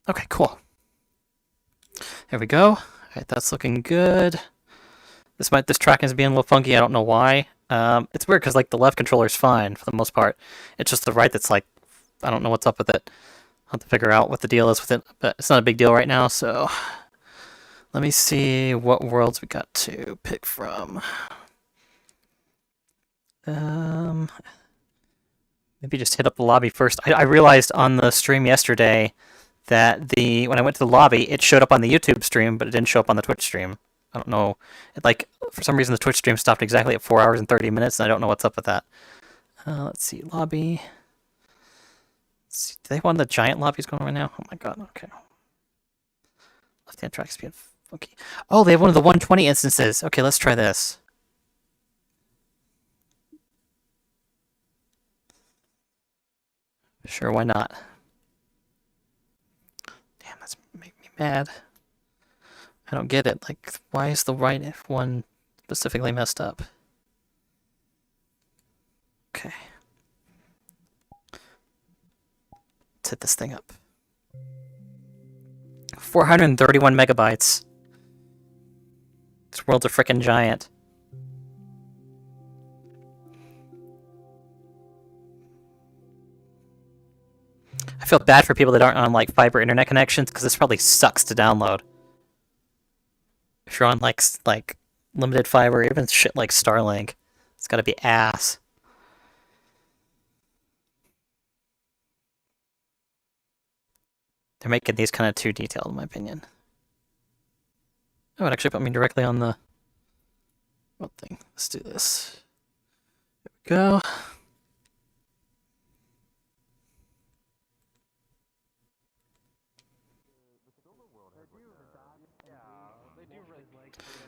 Okay, cool. There we go. Alright, that's looking good. This tracking is being a little funky. I don't know why. It's weird because like the left controller is fine for the most part. It's just the right that's like I don't know what's up with it. I'll have to figure out what the deal is with it, but it's not a big deal right now. So let me see what worlds we got to pick from. Maybe just hit up the lobby first. I realized on the stream yesterday that when I went to the lobby, it showed up on the YouTube stream, but it didn't show up on the Twitch stream. I don't know. For some reason, the Twitch stream stopped exactly at 4 hours and 30 minutes, and I don't know what's up with that. Let's see, lobby. Let's see, do they have one of the giant lobbies going on right now? Oh my god, okay. Left-hand track's being funky. Oh, they have one of the 120 instances. Okay, let's try this. Sure, why not? Damn, that's making me mad. I don't get it. Like, why is the right one specifically messed up? Okay. Let's hit this thing up. 431 megabytes. This world's a frickin' giant. I feel bad for people that aren't on like fiber internet connections because this probably sucks to download. If you're on like limited fiber, even shit like Starlink, it's gotta be ass. They're making these kind of too detailed, in my opinion. Oh, it actually put me directly on the what thing? Let's do this. There we go.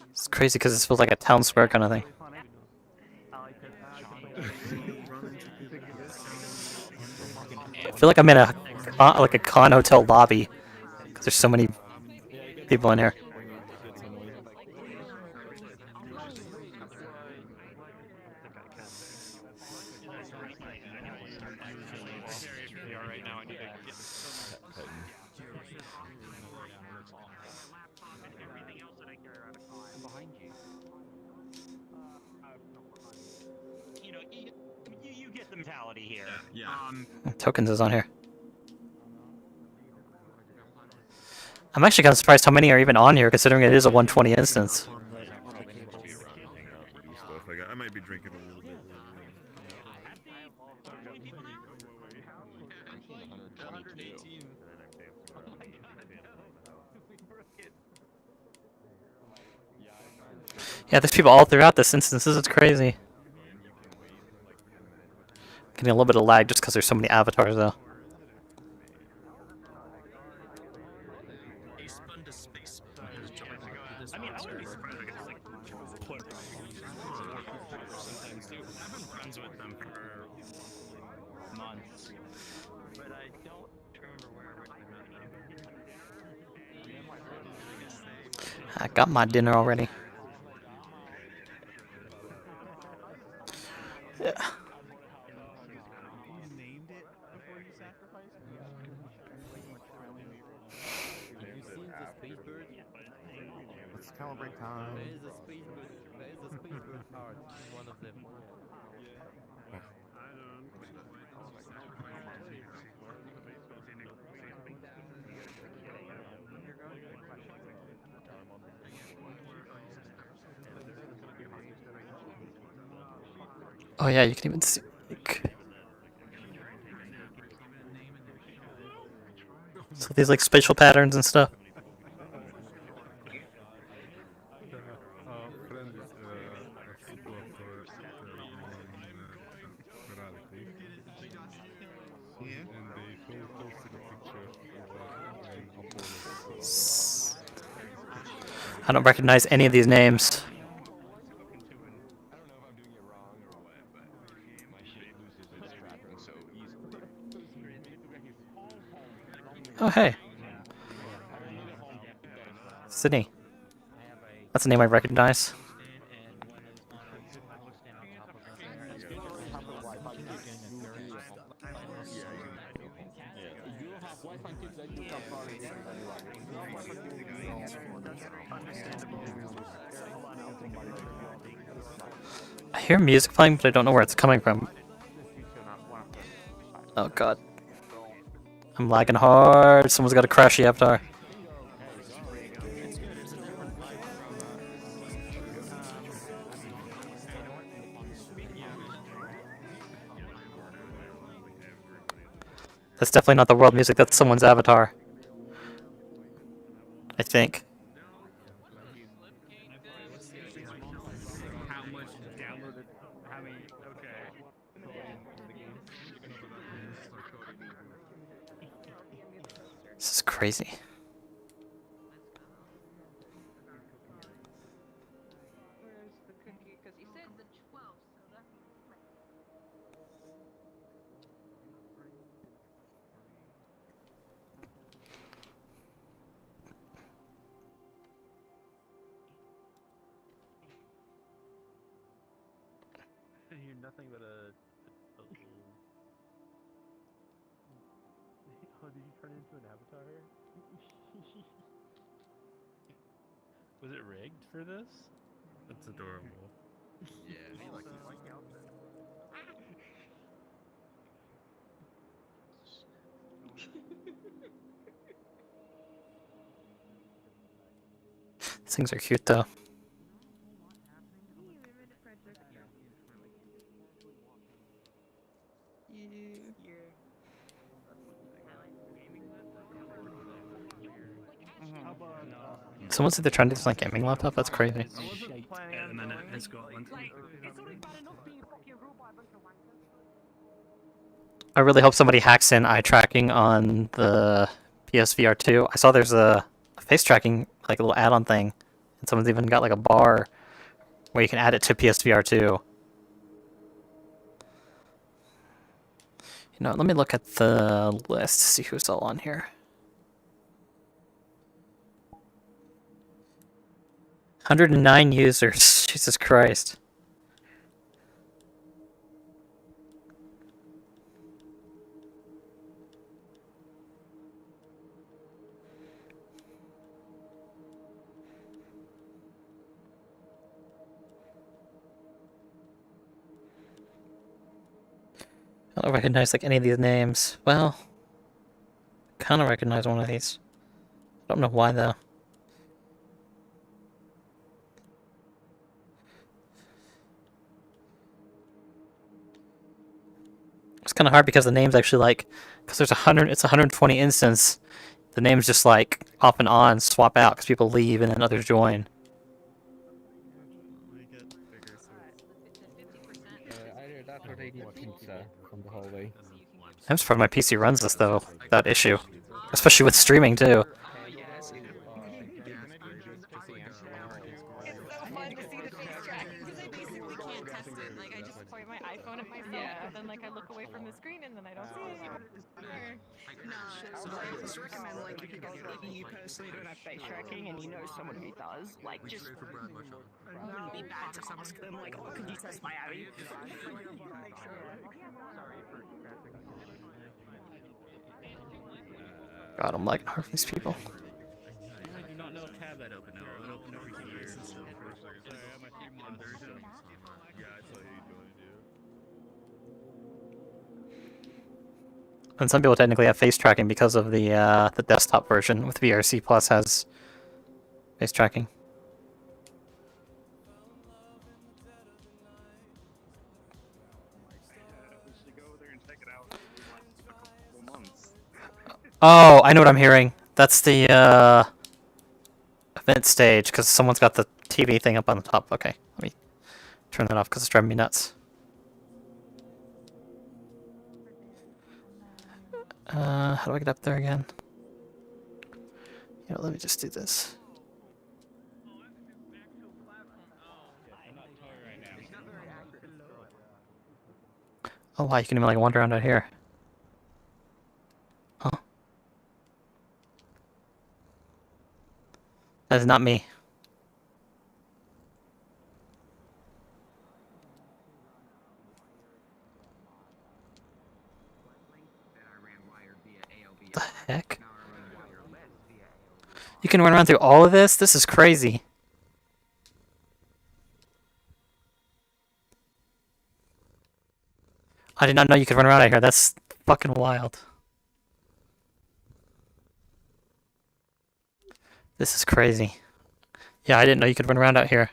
It's crazy because it feels like a town square kind of thing. I feel like I'm in a con hotel lobby because there's so many people in here. You get the mentality here. Yeah. Tokens is on here. I'm actually kind of surprised how many are even on here, considering it is a 120 instance. I might be drinking a little bit. Yeah, there's people all throughout this instance. This is crazy. Getting a little bit of lag just because there's so many avatars, though. I mean, I wouldn't be surprised if I could just like put sometimes too. I've been friends with them for months, but I don't remember where I got my dinner already. Yeah. Let's celebrate time. There is a space bird part, one of them. Oh yeah, you can even see. So these like spatial patterns and stuff. I don't recognize any of these names. Oh, hey. Sydney. That's a name I recognize. I hear music playing, but I don't know where it's coming from. Oh god. I'm lagging hard. Someone's got a crashy avatar. That's definitely not the world music, that's someone's avatar. I think. How much downloaded? How many? Okay. This is crazy. Where's the cookie? Because he said the 12th, so that means like. You're nothing but a oh, did you turn into an avatar? Was it rigged for this? That's adorable. Yeah, he like the outfit. These things are cute though. Someone said they're trying to do this like gaming laptop? That's crazy. And then it's gone. I really hope somebody hacks in eye tracking on the PSVR 2. I saw there's a face tracking, like a little add-on thing, and someone's even got like a bar where you can add it to PSVR 2. You know, let me look at the list to see who's all on here. 109 users. Jesus Christ. I don't recognize like any of these names. Well, kind of recognize one of these. I don't know why though. It's kind of hard because the names actually like, because there's 100, it's 120 instance. The names just like off and on swap out because people leave and then others join. Either that or they get pizza from the hallway. I'm surprised my PC runs this though, without issue. Especially with streaming too. It's so fun to see the face tracking because I basically can't test it. Like I just point my iPhone at myself, but then like I look away from the screen and then I don't see it anymore. So I just recommend, like, if you personally don't have face tracking and you know someone who does, like, just wouldn't be bad to ask them, like, oh, could you test my Abby? God, I'm lagging hard for these people. I do not know if tab that opened. No, it opened over here. Sorry, my feed monitors. Yeah, I saw you doing it. And some people technically have face tracking because of the desktop version with VRC Plus has face tracking. Oh, I know what I'm hearing. That's the event stage because someone's got the TV thing up on the top. Okay, let me turn that off because it's driving me nuts. How do I get up there again? Yeah, let me just do this. Oh wow, you can even like wander around out here. Huh. That is not me. The heck? You can run around through all of this? This is crazy. I did not know you could run around out here. That's fucking wild. This is crazy. Yeah, I didn't know you could run around out here.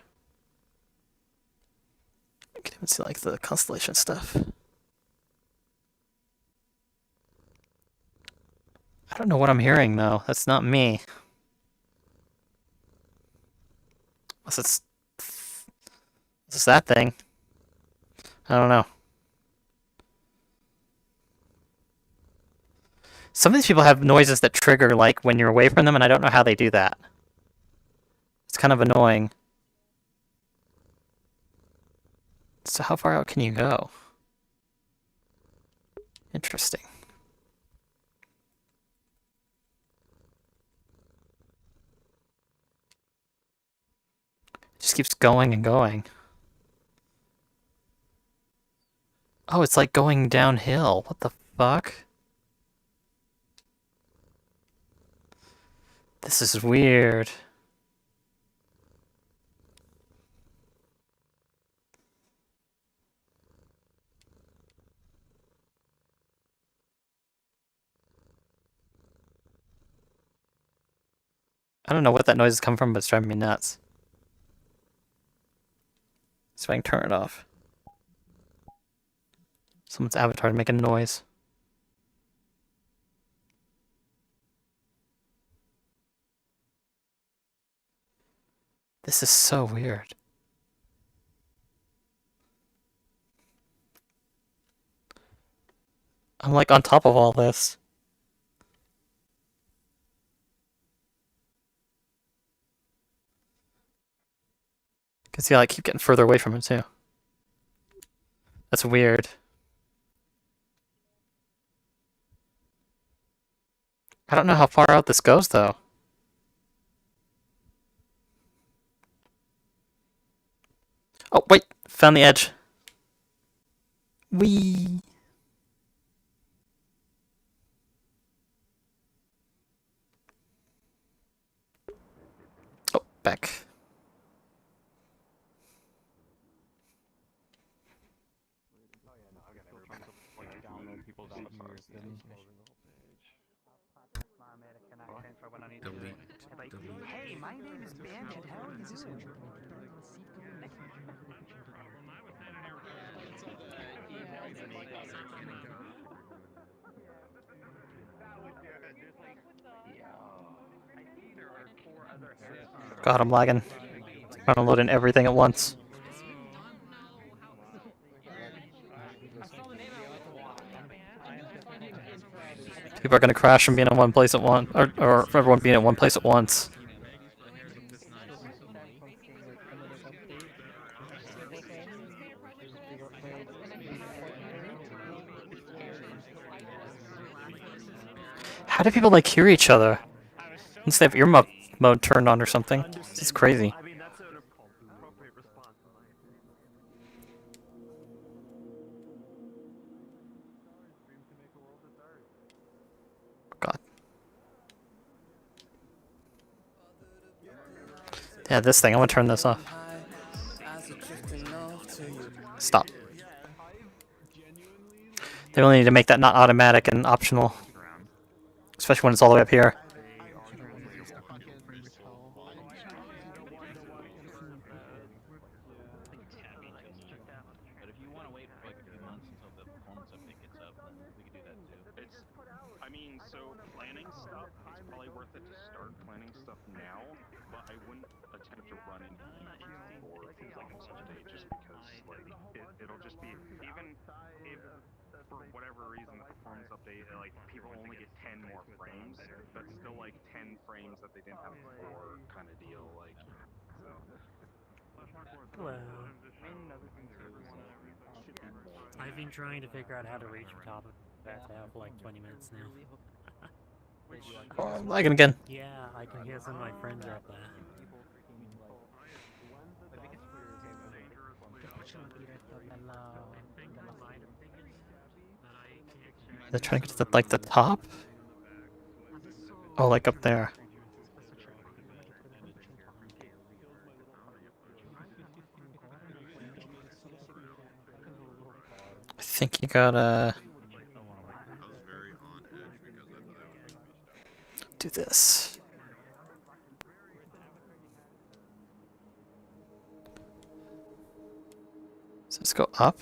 I can even see like the constellation stuff. I don't know what I'm hearing though. That's not me. Unless it's that thing. I don't know. Some of these people have noises that trigger like when you're away from them, and I don't know how they do that. It's kind of annoying. So how far out can you go? Interesting. It just keeps going and going. Oh, it's like going downhill. What the fuck? This is weird. I don't know what that noise is coming from, but it's driving me nuts. See if I can turn it off. Someone's avatar making noise. This is so weird. I'm like on top of all this. Can see I keep getting further away from him too. That's weird. I don't know how far out this goes though. Oh wait, found the edge. Whee! Oh, back. Hey, my name is Bandit. How are you? God, I'm lagging. Trying to load in everything at once. People are gonna crash from being in one place at once, or everyone being in one place at once. How do people like hear each other? Unless they have ear mode turned on or something. This is crazy. I mean, that's an appropriate response. God. Yeah, this thing. I want to turn this off. Stop. They really need to make that not automatic and optional. Especially when it's all the way up here. But if you want to wait for like a few months until the performance update gets up, then we could do that too. I mean, so planning stuff, it's probably worth it to start planning stuff now, but I wouldn't attempt to run in for performance update just because, like, it'll just be, even if for whatever reason the performance update, like, people only get 10 more frames, that's still like 10 frames that they didn't have before kind of deal, like, so. Hello. I've been trying to figure out how to reach the top of that tower for like 20 minutes now. Oh, I'm lagging again. Yeah, I can hear some of my friends out there. They're trying to get to the, like the top? Oh, like up there. think you gotta do this. So let's go up.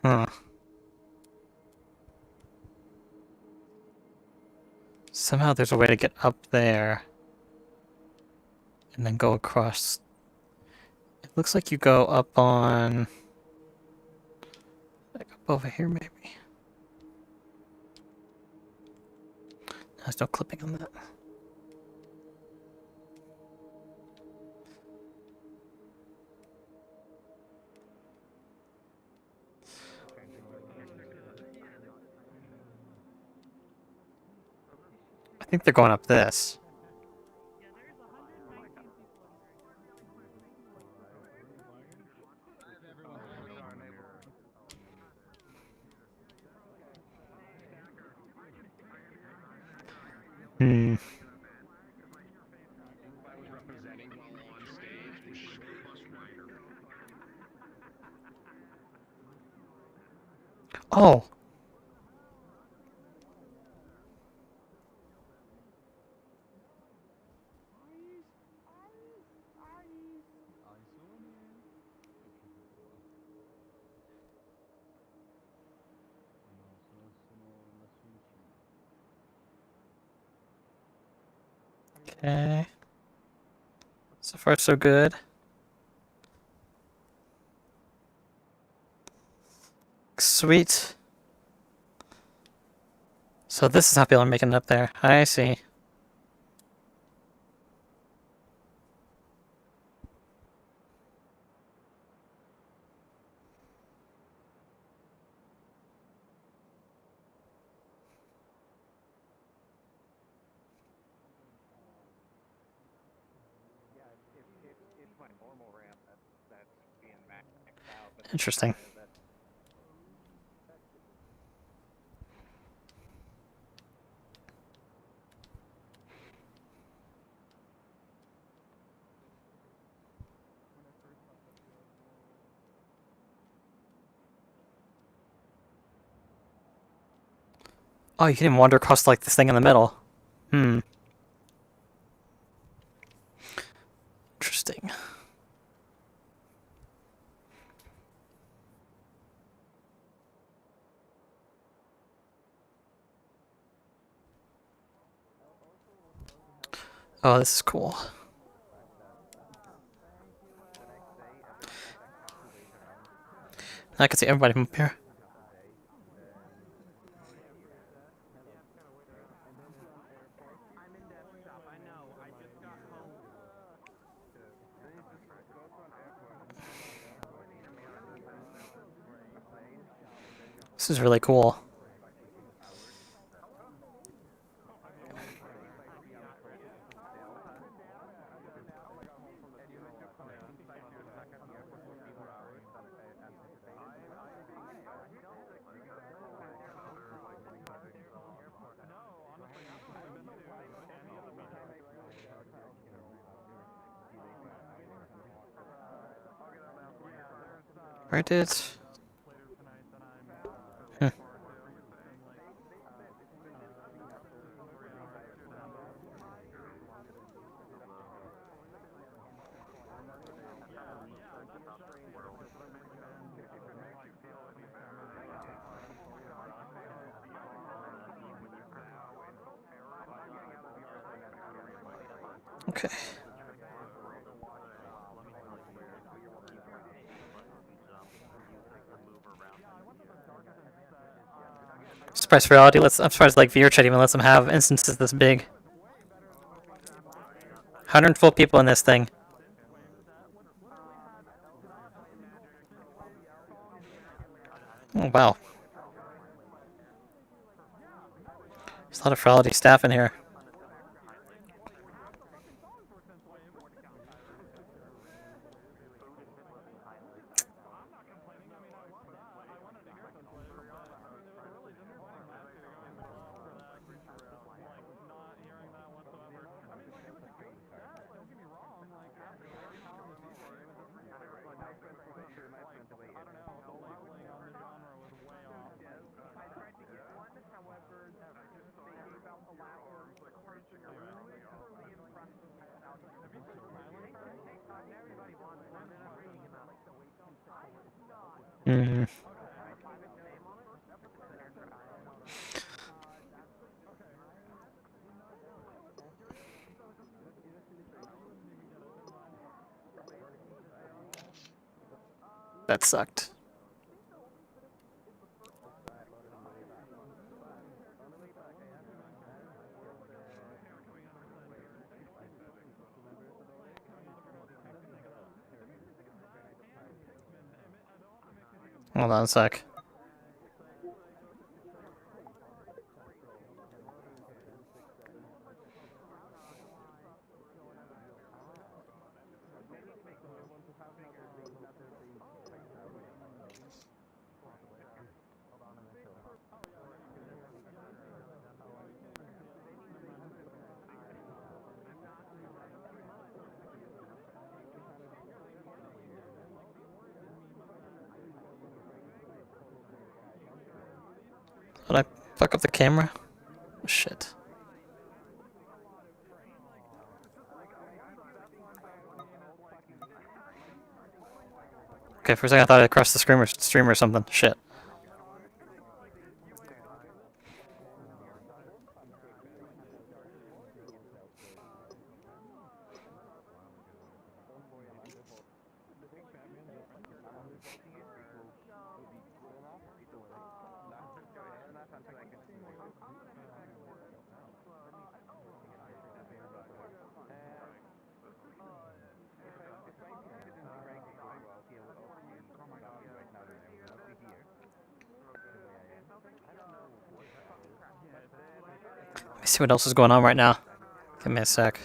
Huh. Somehow there's a way to get up there and then go across. It looks like you go up on, like up over here maybe. There's no clipping on that. I think they're going up this. Hmm. Oh. Okay. So far, so good. Sweet. So this is how people are making it up there. I see. It's my normal ramp that's being maxed out. But Interesting. Oh, you can even wander across like this thing in the middle. Hmm. Interesting. Oh, this is cool. I can see everybody from up here. This is really cool. Where did? Hmm. Okay. Surprise Furality. I'm surprised like vrchat even lets them have instances this big. 100 full people in this thing. Oh wow. There's a lot of Furality staff in here. Hmm. That sucked. Hold on a sec. Did I fuck up the camera? Shit. Okay, for a second I thought I crossed the stream or something. Shit. Let me see what else is going on right now. Give me a sec.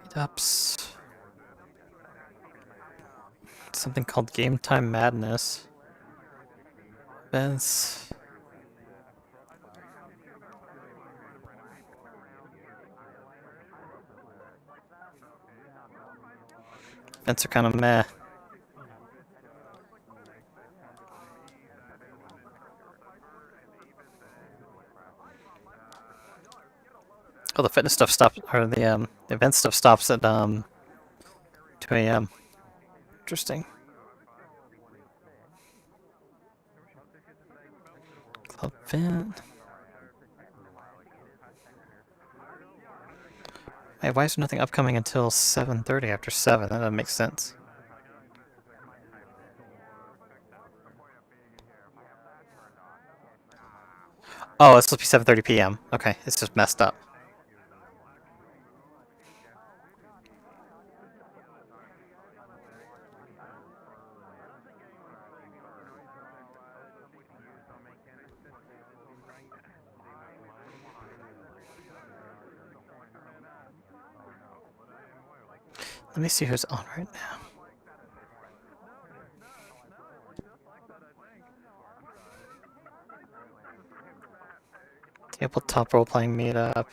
Meetups. Something called Game Time Madness. Events. Events are kind of meh. Oh, the fitness stuff stops, or the event stuff stops at 2 a.m. Interesting. Club event. Hey, why is there nothing upcoming until 7:30 after 7? That doesn't make sense. Oh, it's supposed to be 7:30 p.m. Okay, it's just messed up. Let me see who's on right now. Tabletop role-playing meetup.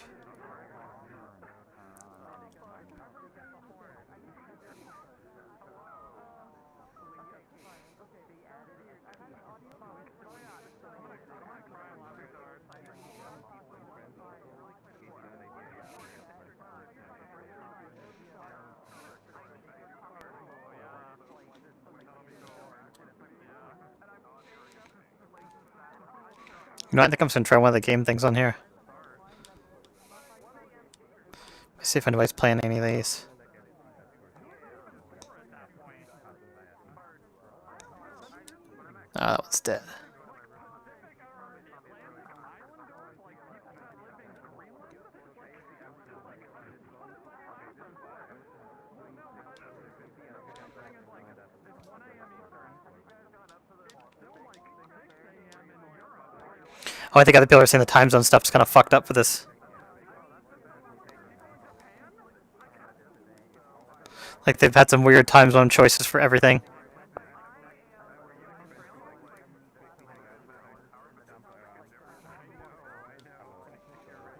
You know, I think I'm just gonna try one of the game things on here. Let's see if anybody's playing any of these. Ah, that one's dead. Oh, I think other people are saying the time zone stuff's kind of fucked up for this. Like, they've had some weird time zone choices for everything.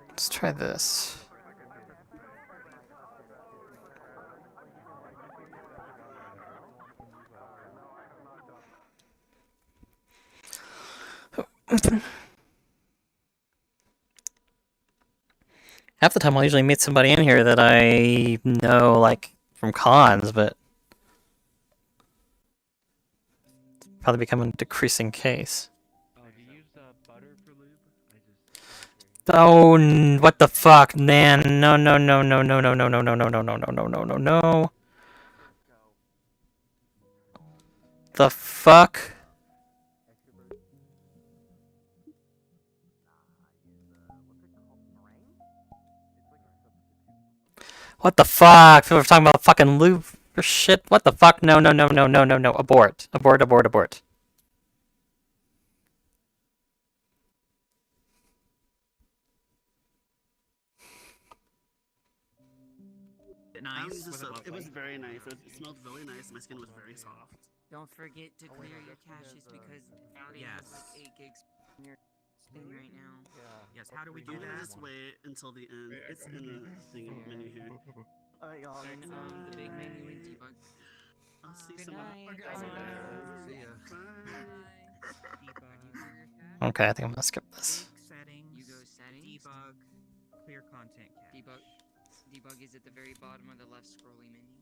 Let's try this. half the time I'll usually meet somebody in here that I know, like, from cons, but it's probably becoming a decreasing case. Oh, do you use butter for lube? Oh, what the fuck, man? No, no, no, no, no, no, no, no, no, no, no, no, no, no, no, no, no. The fuck? What the fuck? People were talking about fucking lube or shit. What the fuck? No, no, no, no, no, no, no. Abort. Abort, abort, abort. Nice. It was very nice. It smelled really nice. My skin was very soft. Don't forget to clear your caches because Audi has like 8 gigs in your thing right now. Yes, how do we do I'm gonna that? just wait until the end. It's in the thing menu here. Alright, y'all. The big menu in debug. I'll see Good some. night. See ya. Okay, I think I'm gonna skip this. Settings. You go settings. Debug. Clear content cache. Debug. Debug is at the very bottom of the left scrolly menu.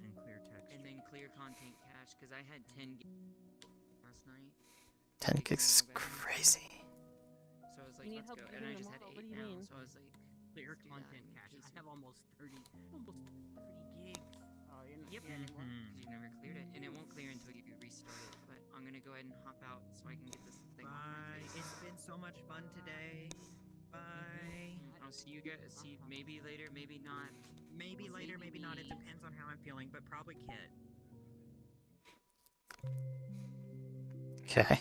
And clear text. And then clear content cache, because I had 10 gigs last night. 10 gigs is crazy. So I was like, You need let's help go. And I getting just them had all. 8 What do you now. mean? So I was like, Clear let's do content that in cache. case I have almost 30 gigs. Oh, you're not Yep. anymore? Because you never cleared it. And it won't clear until you restart it. But I'm going to go ahead and hop out so I can get this thing off my Bye. face. It's been so much fun today. Bye. I'll see you guys. See maybe later, maybe not. Maybe later, maybe not. It depends on how I'm feeling, but probably Kit. Okay.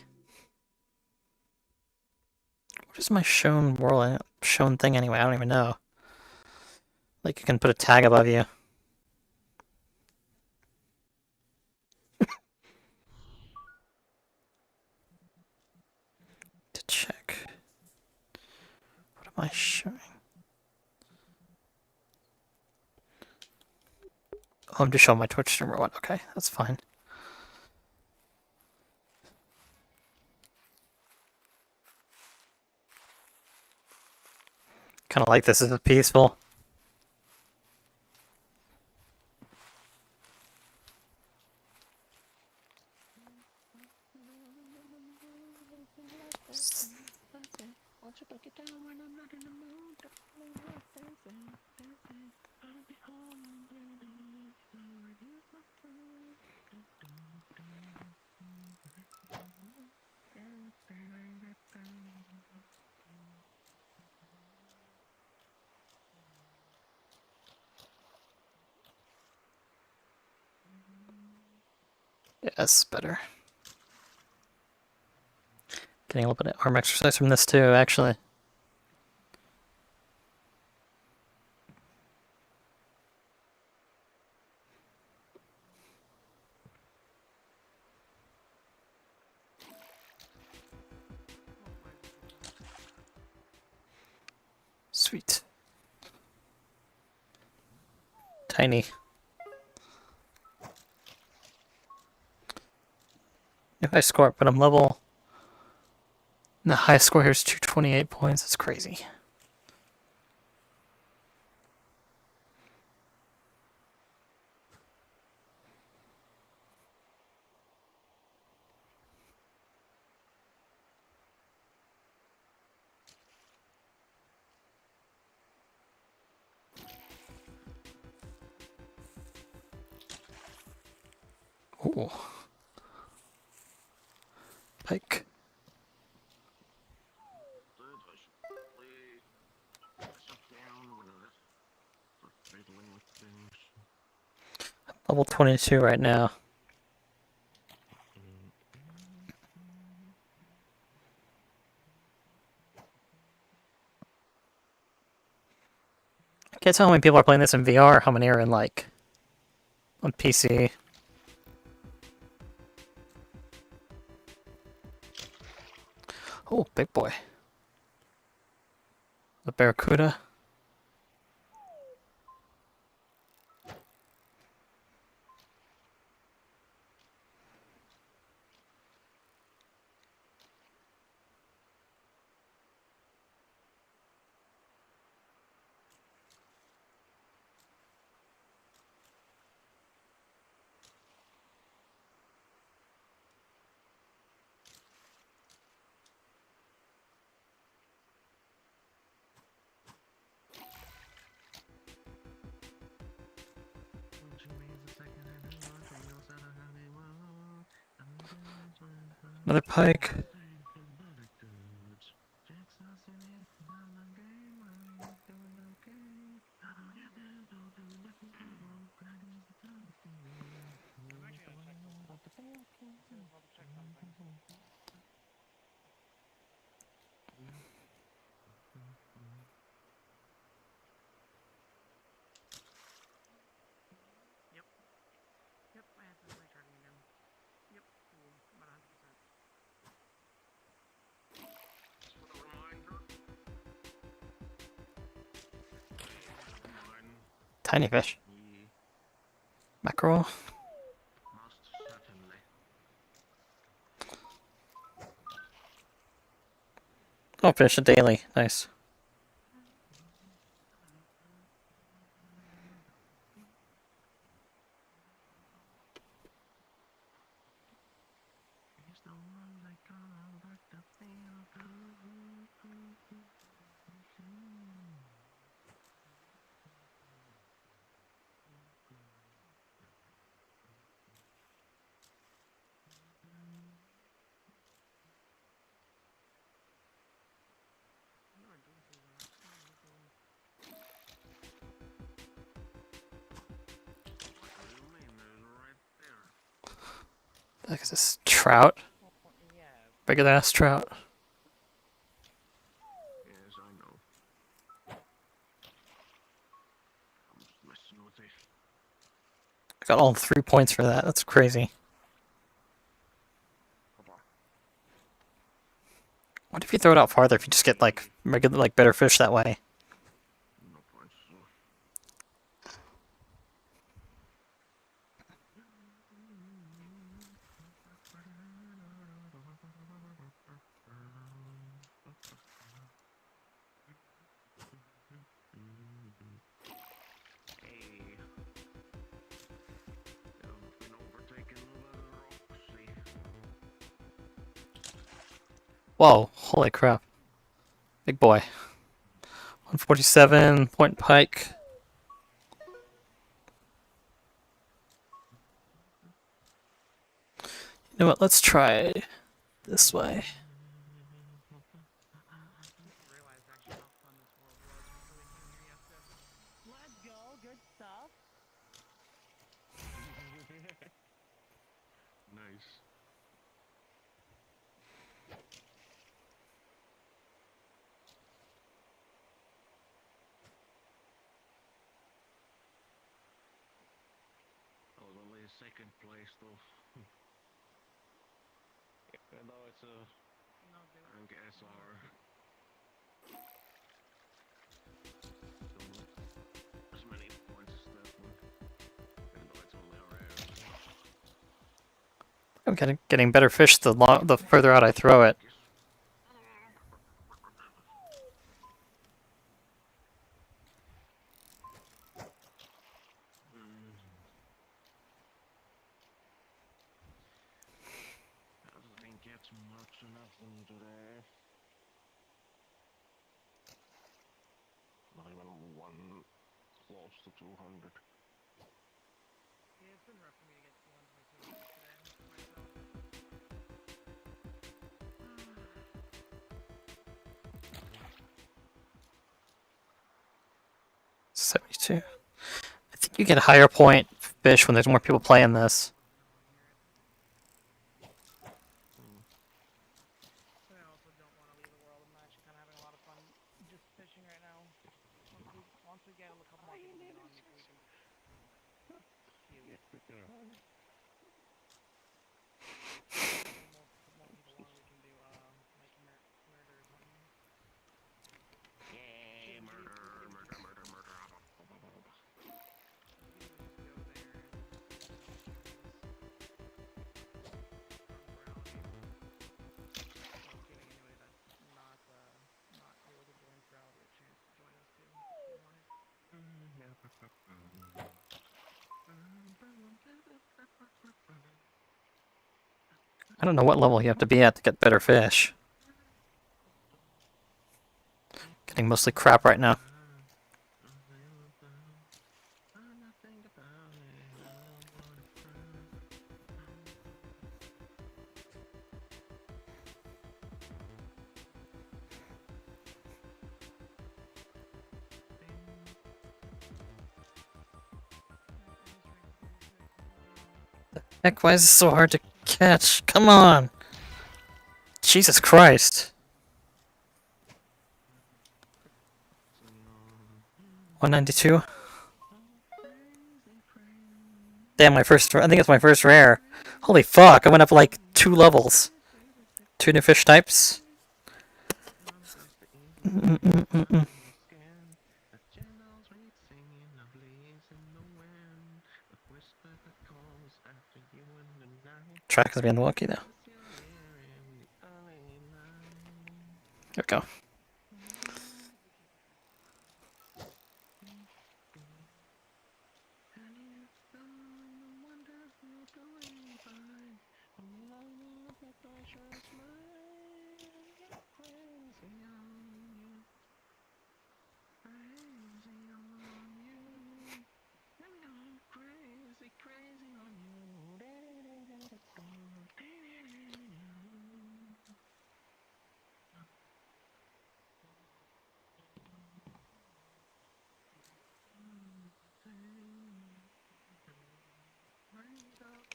What is my shown world shown thing anyway? I don't even know. Like you can put a tag above you. To check. What am I showing? Oh, I'm just showing my Twitch streamer one. Okay, that's fine. Kind of like this. This is peaceful. Yes, better. Getting a little bit of arm exercise from this too, actually. Sweet. Tiny. New high score, but I'm level. And the highest score here is 228 points. That's crazy. Ooh. Pike. Level 22 right now. I can't tell how many people are playing this in VR, how many are in, like, on PC. Oh, big boy. The Barracuda. Another pike. Yep. Yep, I had to delay tracking again. Yep, cool. About 100%. Tiny fish. Mackerel. Oh, fish a daily. Nice. Look at this trout. Bigger ass trout. Yes, I know. I'm just messing with it. I got all 3 points for that. That's crazy. What if you throw it out farther? If you just get like regular, like better fish that way. No points. Hey. I've been overtaken by the Roxy. Whoa! Holy crap! Big boy. 147 point pike. You know what? Let's try this way. Realized actually how fun this world was before we came here yesterday. Let's go, good stuff. Nice. I was only in second place though. Even though it's a rank SR. Still not as many points as that one. Even though it's only a rare. I'm getting better fish the further out I throw it. I didn't get much nothing today. Not even one close to 200. Yeah, it's been rough for me to get 200 today myself. 72. I think you get higher point fish when there's more people playing this. But I also don't want to leave the world. I'm actually kind of having a lot of fun just fishing right now. Once we get a couple more people to get on, maybe we can. More people on, we can do like murder or something. Yay, murder, murder, murder, murder. Just go there and Furality. I'm giving anybody that's not able to join Furality a chance to join us too, if they want it. I don't know what level you have to be at to get better fish. Getting mostly crap right now. Heck, why is this so hard to catch? Come on! Jesus Christ! 192? Damn, my first. I think it's my first rare. Holy fuck! I went up like 2 levels. 2 new fish types. Track is being lucky though. There we go.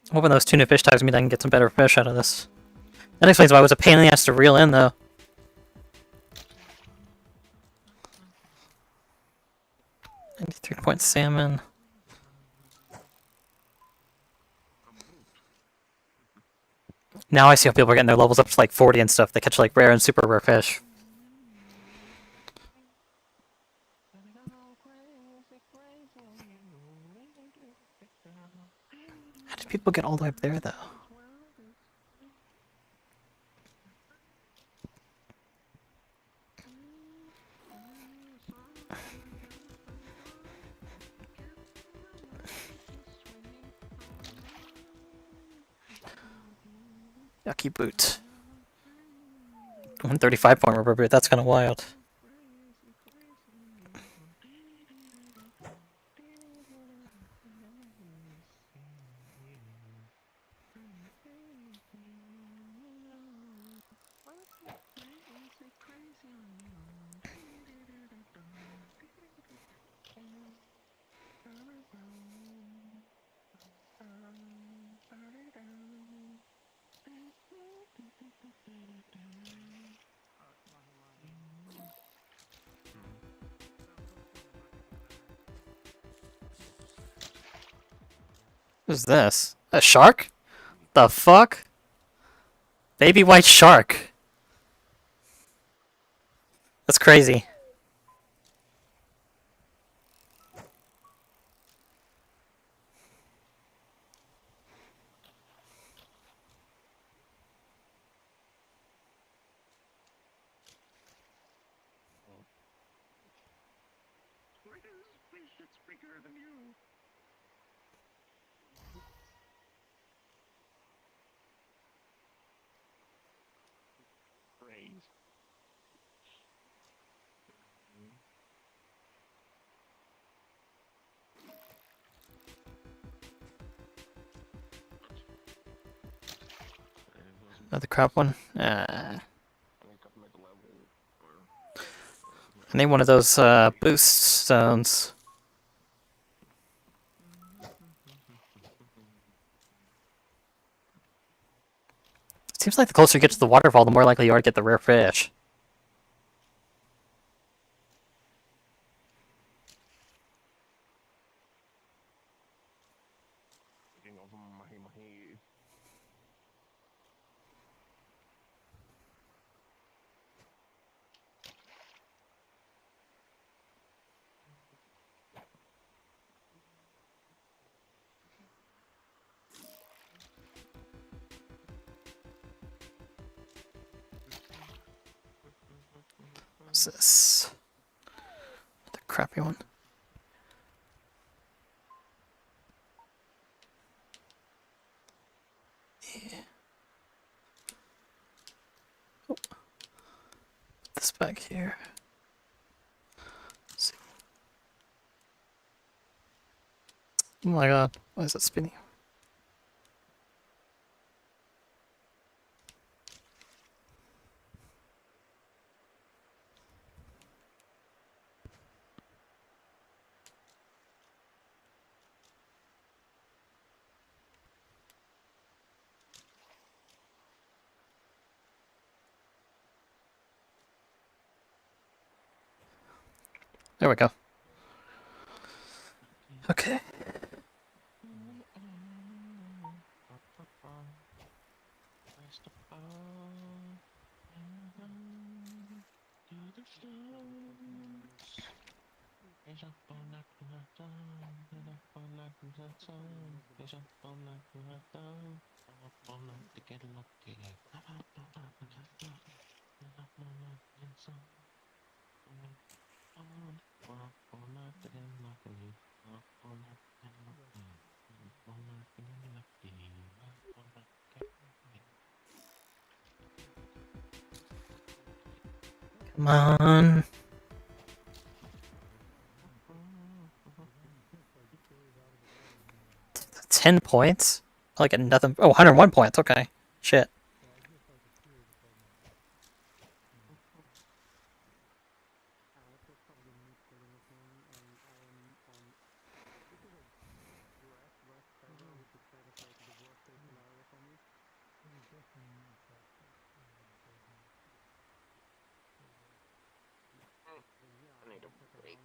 I'm hoping those 2 new fish types mean I can get some better fish out of this. That explains why it was a pain in the ass to reel in, though. .3 salmon. Now I see how people are getting their levels up to like 40 and stuff. They catch like rare and super rare fish. How did people get all the way up there, though? Yucky boot. 135 point rubber boot, that's kind of wild. Who's this? A shark? The fuck? Baby white shark. That's crazy. Another crap one. I need one of those boost stones. Seems like the closer you get to the waterfall, the more likely you are to get the rare fish. What's this? The crappy one. Yeah. Oh. Put this back here. Let's see. Oh my god, why is it spinning? There we go. Okay. Come on. 10 points? I get nothing. Oh, 101 points. Okay. Shit. I need a break.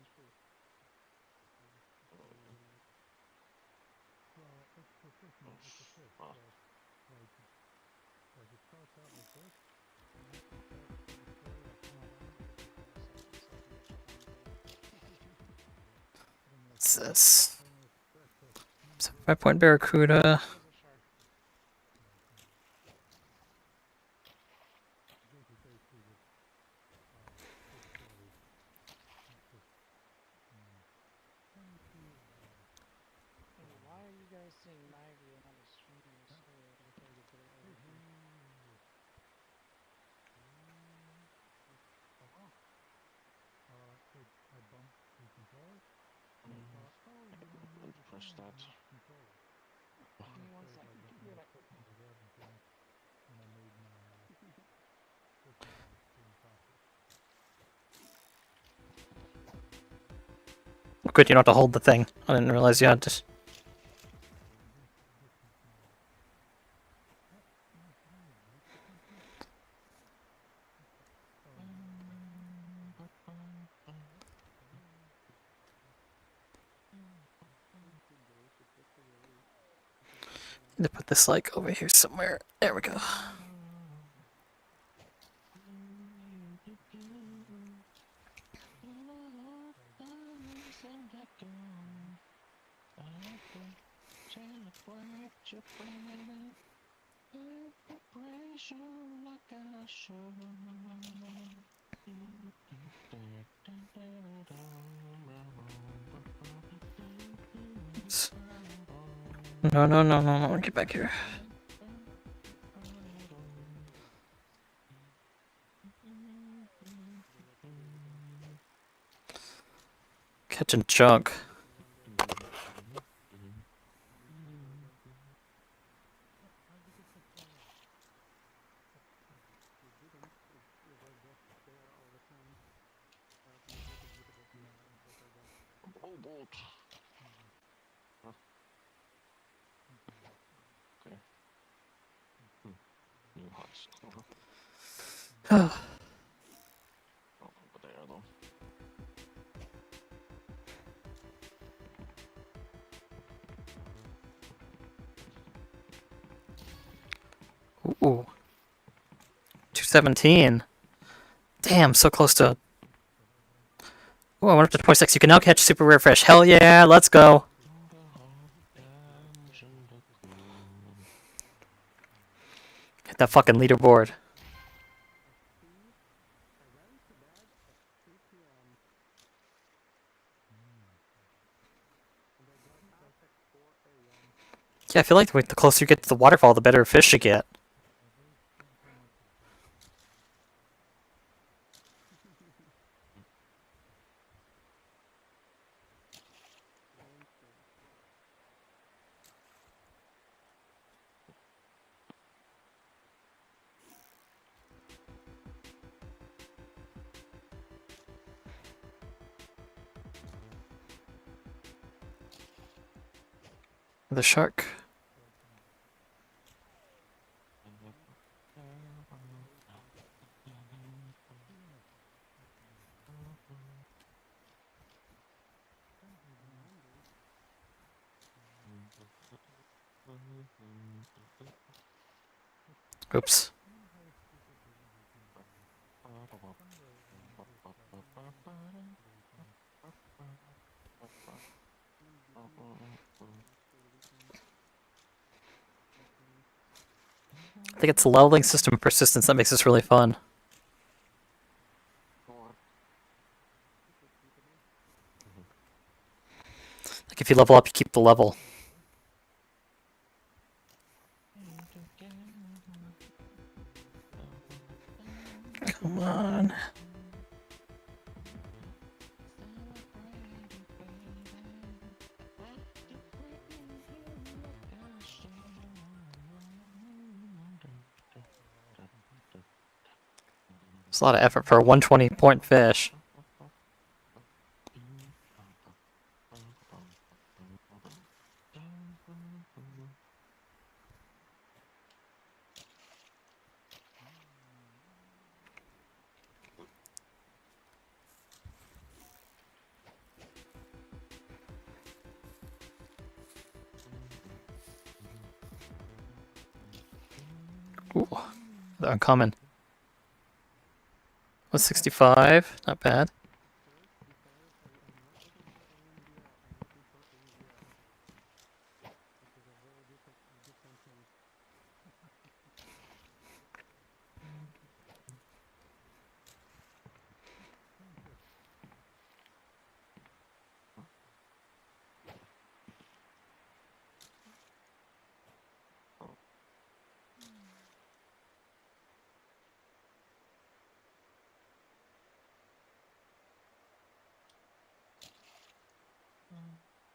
What's this? 5-point Barracuda. Why are you guys seeing my view and not a stream? So weird. Push that. Give me 1 second, computer. Good, you don't have to hold the thing. I didn't realize you had to. Need to put this like over here somewhere. There we go. No, no, no, no, no. Get back here. Catching junk. Oh, bolt. Huh. Okay. New hot score. Oh, over there though. Ooh. 217. Damn, so close to. Oh, I went up to 26. You can now catch super rare fish. Hell yeah, let's go. Hit that fucking leaderboard. Yeah, I feel like the closer you get to the waterfall, the better fish you get. The shark. Oops. I think it's the leveling system persistence that makes this really fun. Like if you level up, you keep the level. Come on. It's a lot of effort for a 120-point fish. Ooh, they're uncommon. 165, not bad.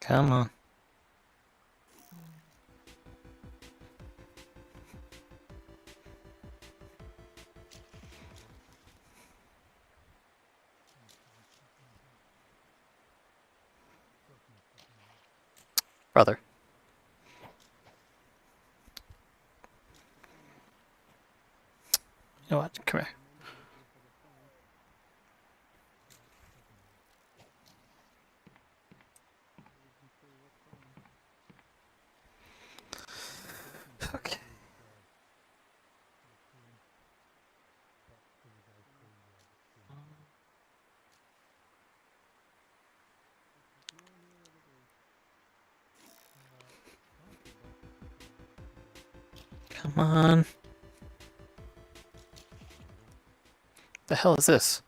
Come on. Brother. You know what? Come here. Okay. Come on. The hell is this?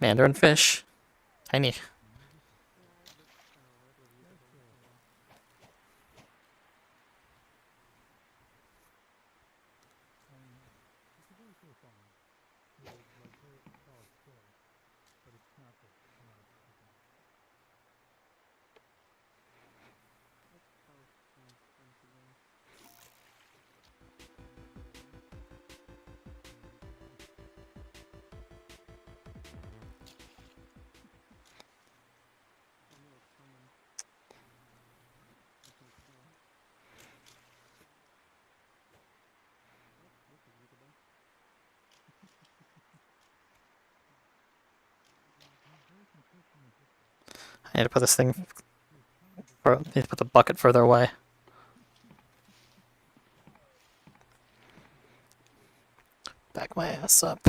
Mandarin fish. Tiny. I need to put this thing. I need to put the bucket further away. Back my ass up.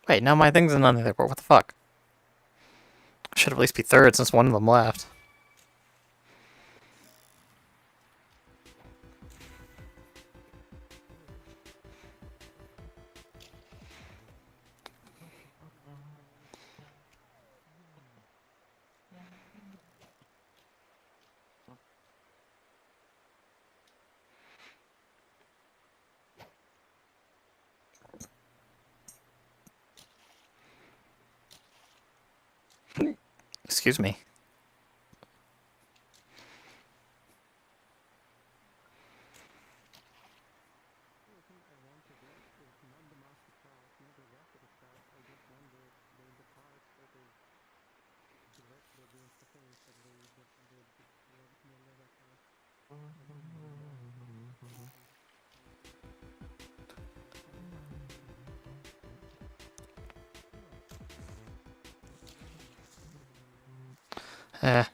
Wait, now my thing's in on the airport. What the fuck? Should at least be third since one of them left. Excuse me. Eh.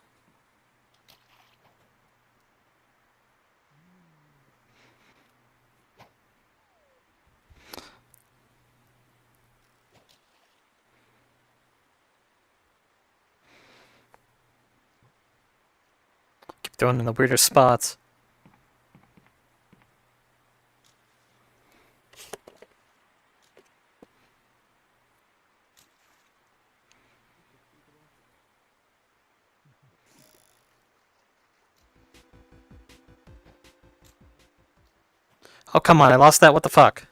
Keep throwing in the weirder spots. Oh, come on, I lost that, what the fuck?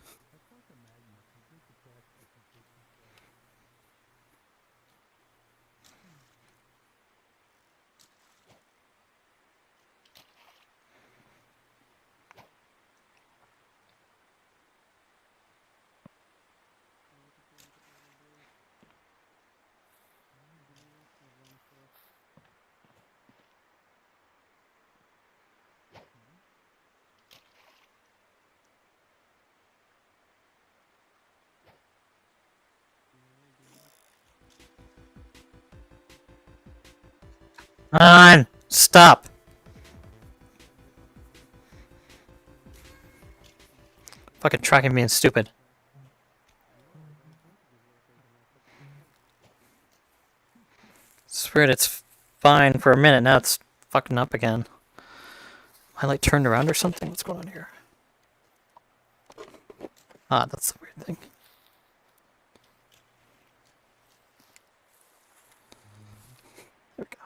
Come on! Stop! Fucking tracking being stupid. It's weird, it's fine for a minute, now it's fucking up again. I like turned around or something? What's going on here? Ah, that's the weird thing. There we go.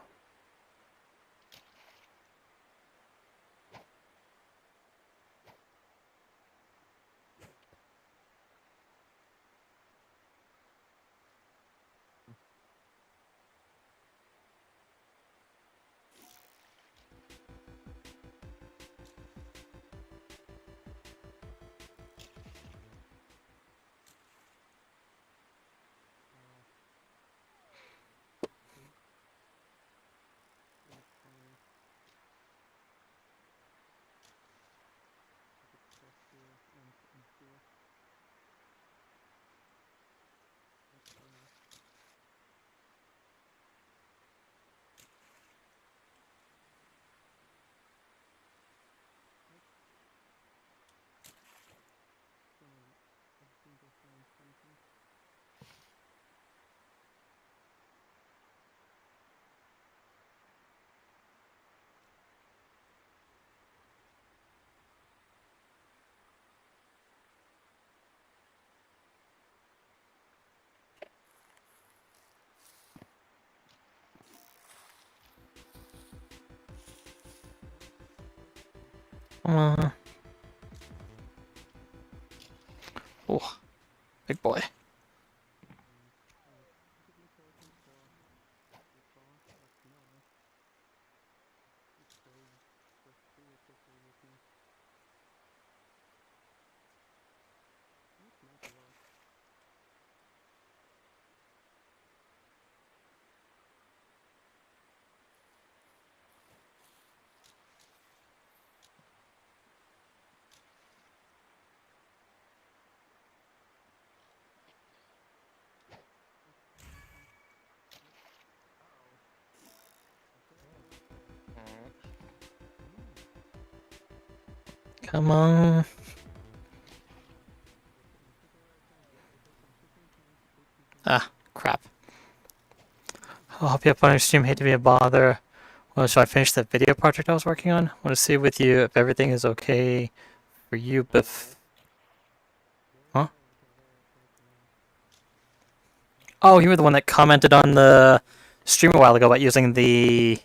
Oh, big boy. Come on. Ah, crap. I'll hop you up on your stream. Hate to be a bother. Well, should I finish that video project I was working on? Want to see with you if everything is okay for you, Biff. Huh? Oh, you were the one that commented on the stream a while ago about using the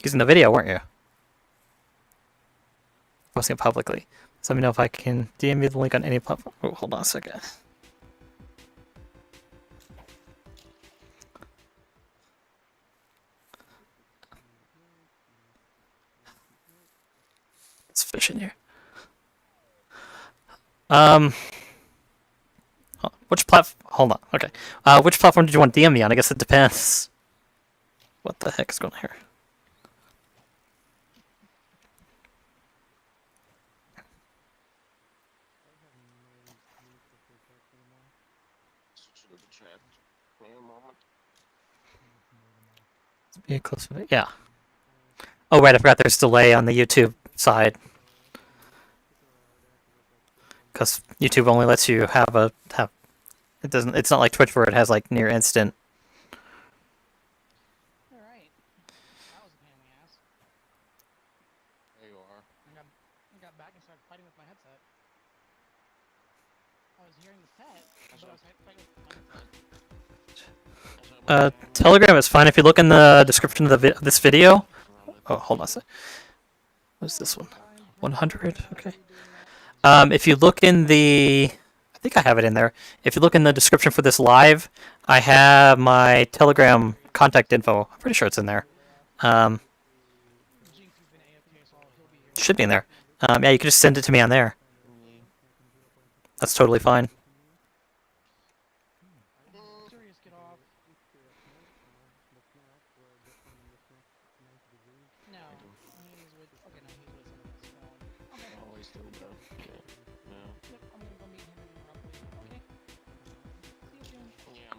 using the video, weren't you? Posting it publicly. So let me know if I can DM you the link on any platform. Oh, hold on a second. It's fish in here. Which platform? Hold on. Okay. Which platform did you want to DM me on? I guess it depends. What the heck is going on here? Be close to it. Yeah. Oh right, I forgot there's delay on the YouTube side. Because YouTube only lets you have it doesn't. It's not like Twitch where it has like near instant. Alright. That was a pain in the ass. There you are. I got back and started fighting with my headset. I was hearing the pet, but I was fighting with my headset. Telegram is fine if you look in the description of this video. Oh, hold on a sec. What's this one? 100. Okay. If you look in I think I have it in there. If you look in the description for this live, I have my Telegram contact info. I'm pretty sure it's in there. Should be in there. Yeah, you can just send it to me on there. That's totally fine.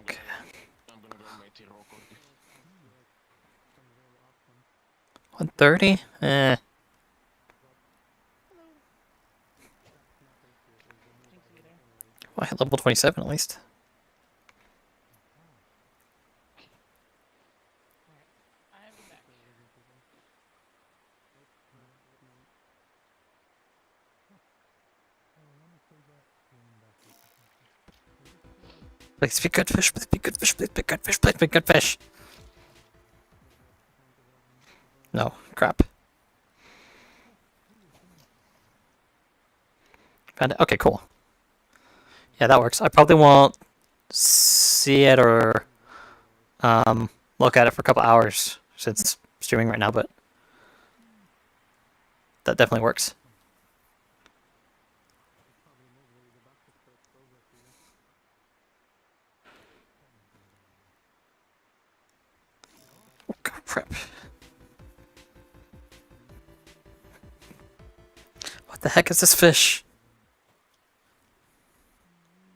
Okay. I'm gonna go make the rock. 130? Eh. Well, I hit level 27 at least. Please be good fish, please be good fish, please be good fish, please be good fish. No, crap. Found it. Okay, cool. Yeah, that works. I probably won't see it or look at it for a couple hours since it's streaming right now, but that definitely works. Oh, crap. What the heck is this fish?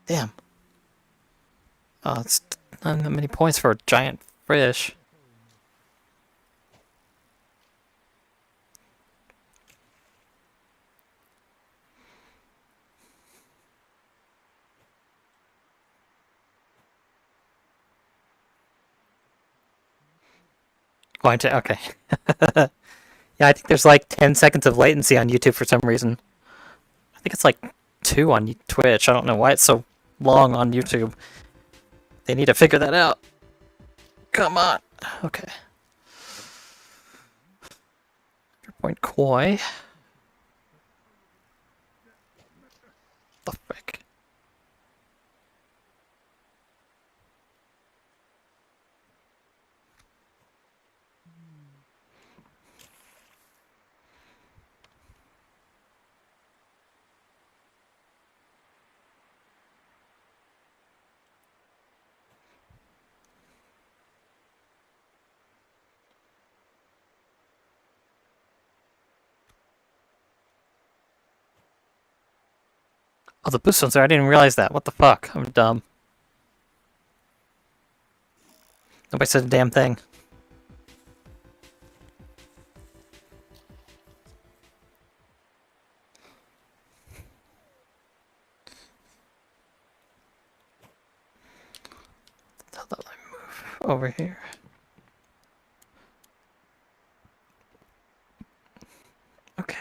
Damn. Oh, it's not that many points for a giant fish. Going to, okay. Yeah, I think there's like 10 seconds of latency on YouTube for some reason. I think it's like 2 on Twitch. I don't know why it's so long on YouTube. They need to figure that out. Come on. Okay. Point koi. The frick. Oh, the boost one's there. I didn't even realize that. What the fuck? I'm dumb. Nobody said a damn thing. Let me move over here. Okay.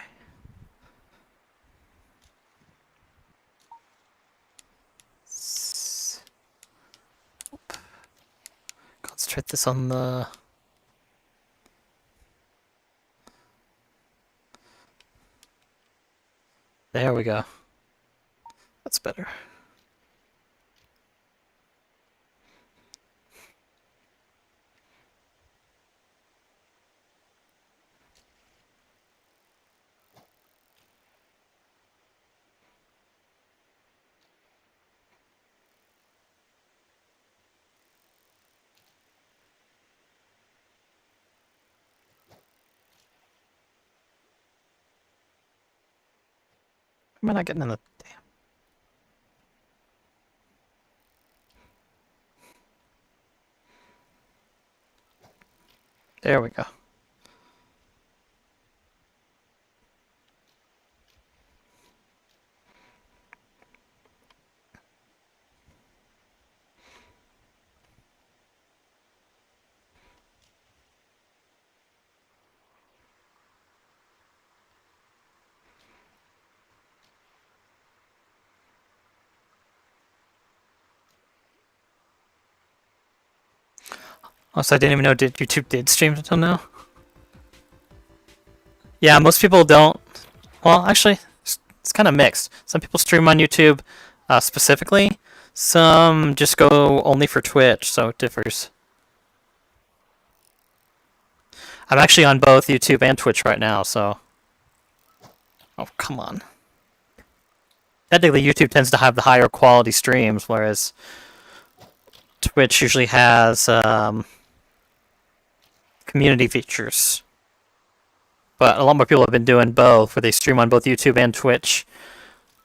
Concentrate this on the... There we go. That's better. Am I not getting in the... Damn. There we go. Also, I didn't even know YouTube did stream until now. Yeah, most people don't. Well, actually, it's kind of mixed. Some people stream on YouTube specifically. Some just go only for Twitch, so it differs. I'm actually on both YouTube and Twitch right now, so... Oh, come on. Technically, YouTube tends to have the higher quality streams, whereas Twitch usually has community features. But a lot more people have been doing both, where they stream on both YouTube and Twitch.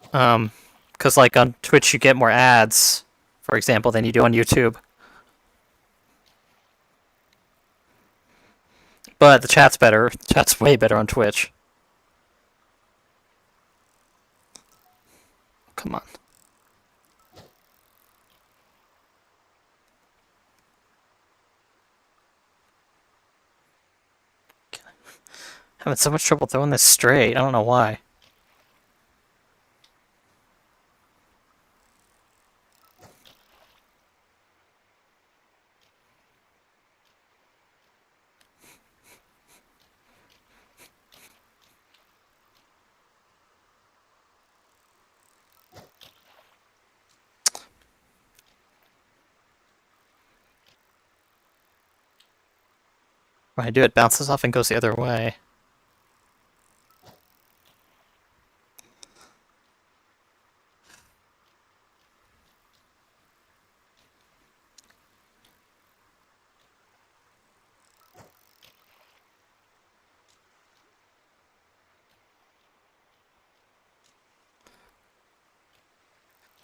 Because like on Twitch you get more ads, for example, than you do on YouTube. But the chat's better. The chat's way better on Twitch. Come on. Having so much trouble throwing this straight. I don't know why. When I do, it bounces off and goes the other way.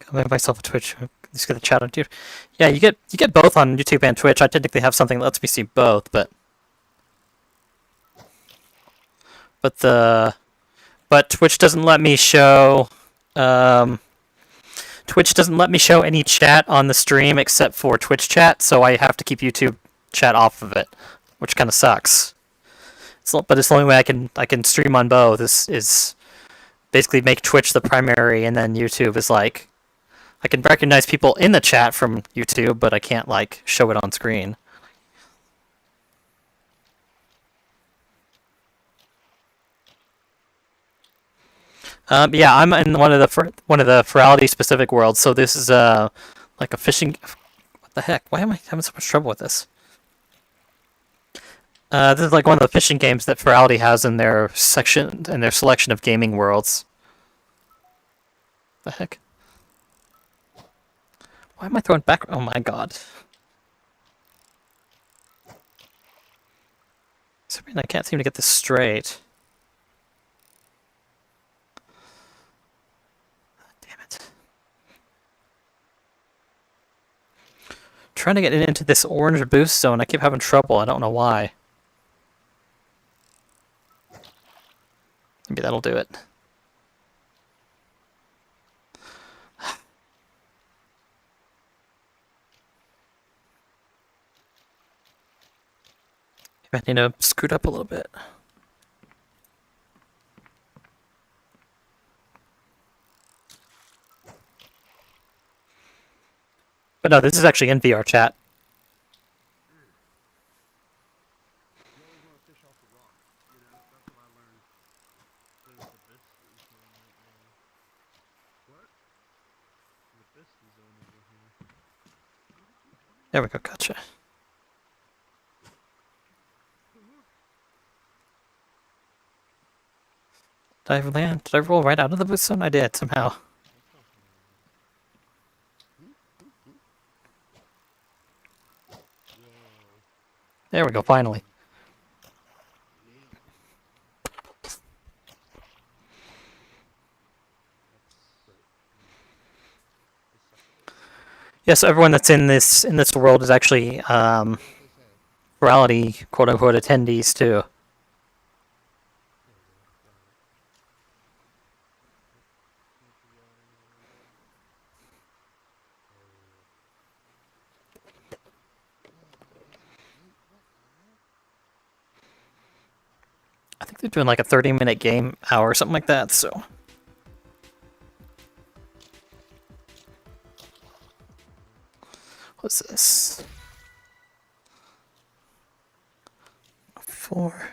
I'll make myself a Twitch. Just get the chat on YouTube. Yeah, you get both on YouTube and Twitch. I technically have something that lets me see both, but Twitch doesn't let me show Twitch doesn't let me show any chat on the stream except for Twitch chat, so I have to keep YouTube chat off of it, which kind of sucks. But it's the only way I can stream on both is basically make Twitch the primary, and then YouTube is like I can recognize people in the chat from YouTube, but I can't like show it on screen. Yeah, I'm in one of the Furality specific worlds. So this is like a fishing. What the heck? Why am I having so much trouble with this? This is like one of the fishing games that Furality has in their selection of gaming worlds. The heck? Why am I throwing back? Oh my god! I can't seem to get this straight. Trying to get it into this orange boost zone, I keep having trouble. I don't know why. Maybe that'll do it. I need to scoot up a little bit. But no, this is actually in VRchat. There we go, gotcha. Did I land? Did I roll right out of the boost zone? I did, somehow. There we go, finally. Yes, everyone that's in this world is actually Furality quote unquote attendees too. I think they're doing like a 30-minute game hour or something like that, so. What's this? 4.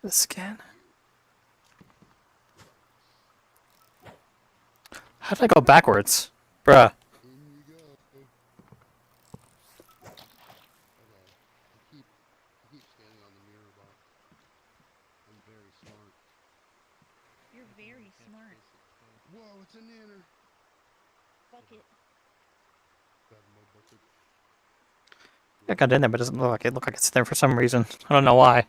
The scan. How did I go backwards? Bruh. You're very smart. Whoa, it's a nanner. Bucket. I got in there, but it doesn't look like it. Look like it's there for some reason. I don't know why.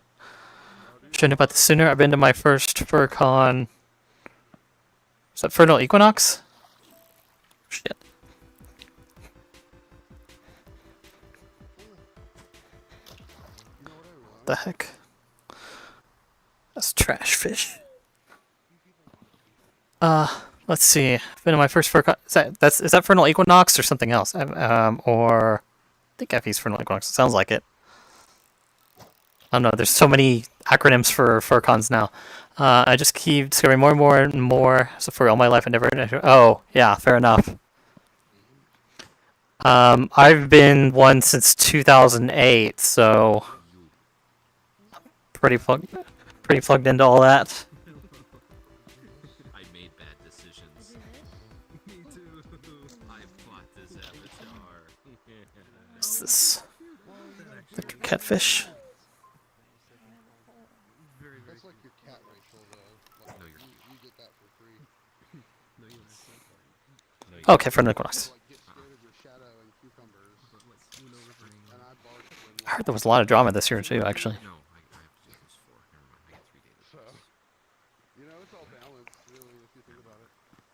Should have known about this sooner. I've been to my first FurCon. Was that Vernal Equinox? Shit. The heck? That's trash fish. Let's see. I've been to my first FurCon. Is that Vernal Equinox or something else? Or I think FE's Vernal Equinox. It sounds like it. I don't know. There's so many acronyms for FurCons now. I just keep discovering more and more and more. So for all my life, I never. Oh, yeah, fair enough. I've been one since 2008, so pretty plugged into all that. I made bad decisions. Me too. I bought this avatar. What's this? The catfish. That's like your cat racial, though. Like, No, you get that for free. No, you Okay, for Equinox. Like, get scared of your shadow and cucumbers. And I barked when, I heard there was a lot of drama this year too, actually. No, I have to do those 4. Never mind. I get 3 data. So, you know, it's all balanced, really, if you think about it.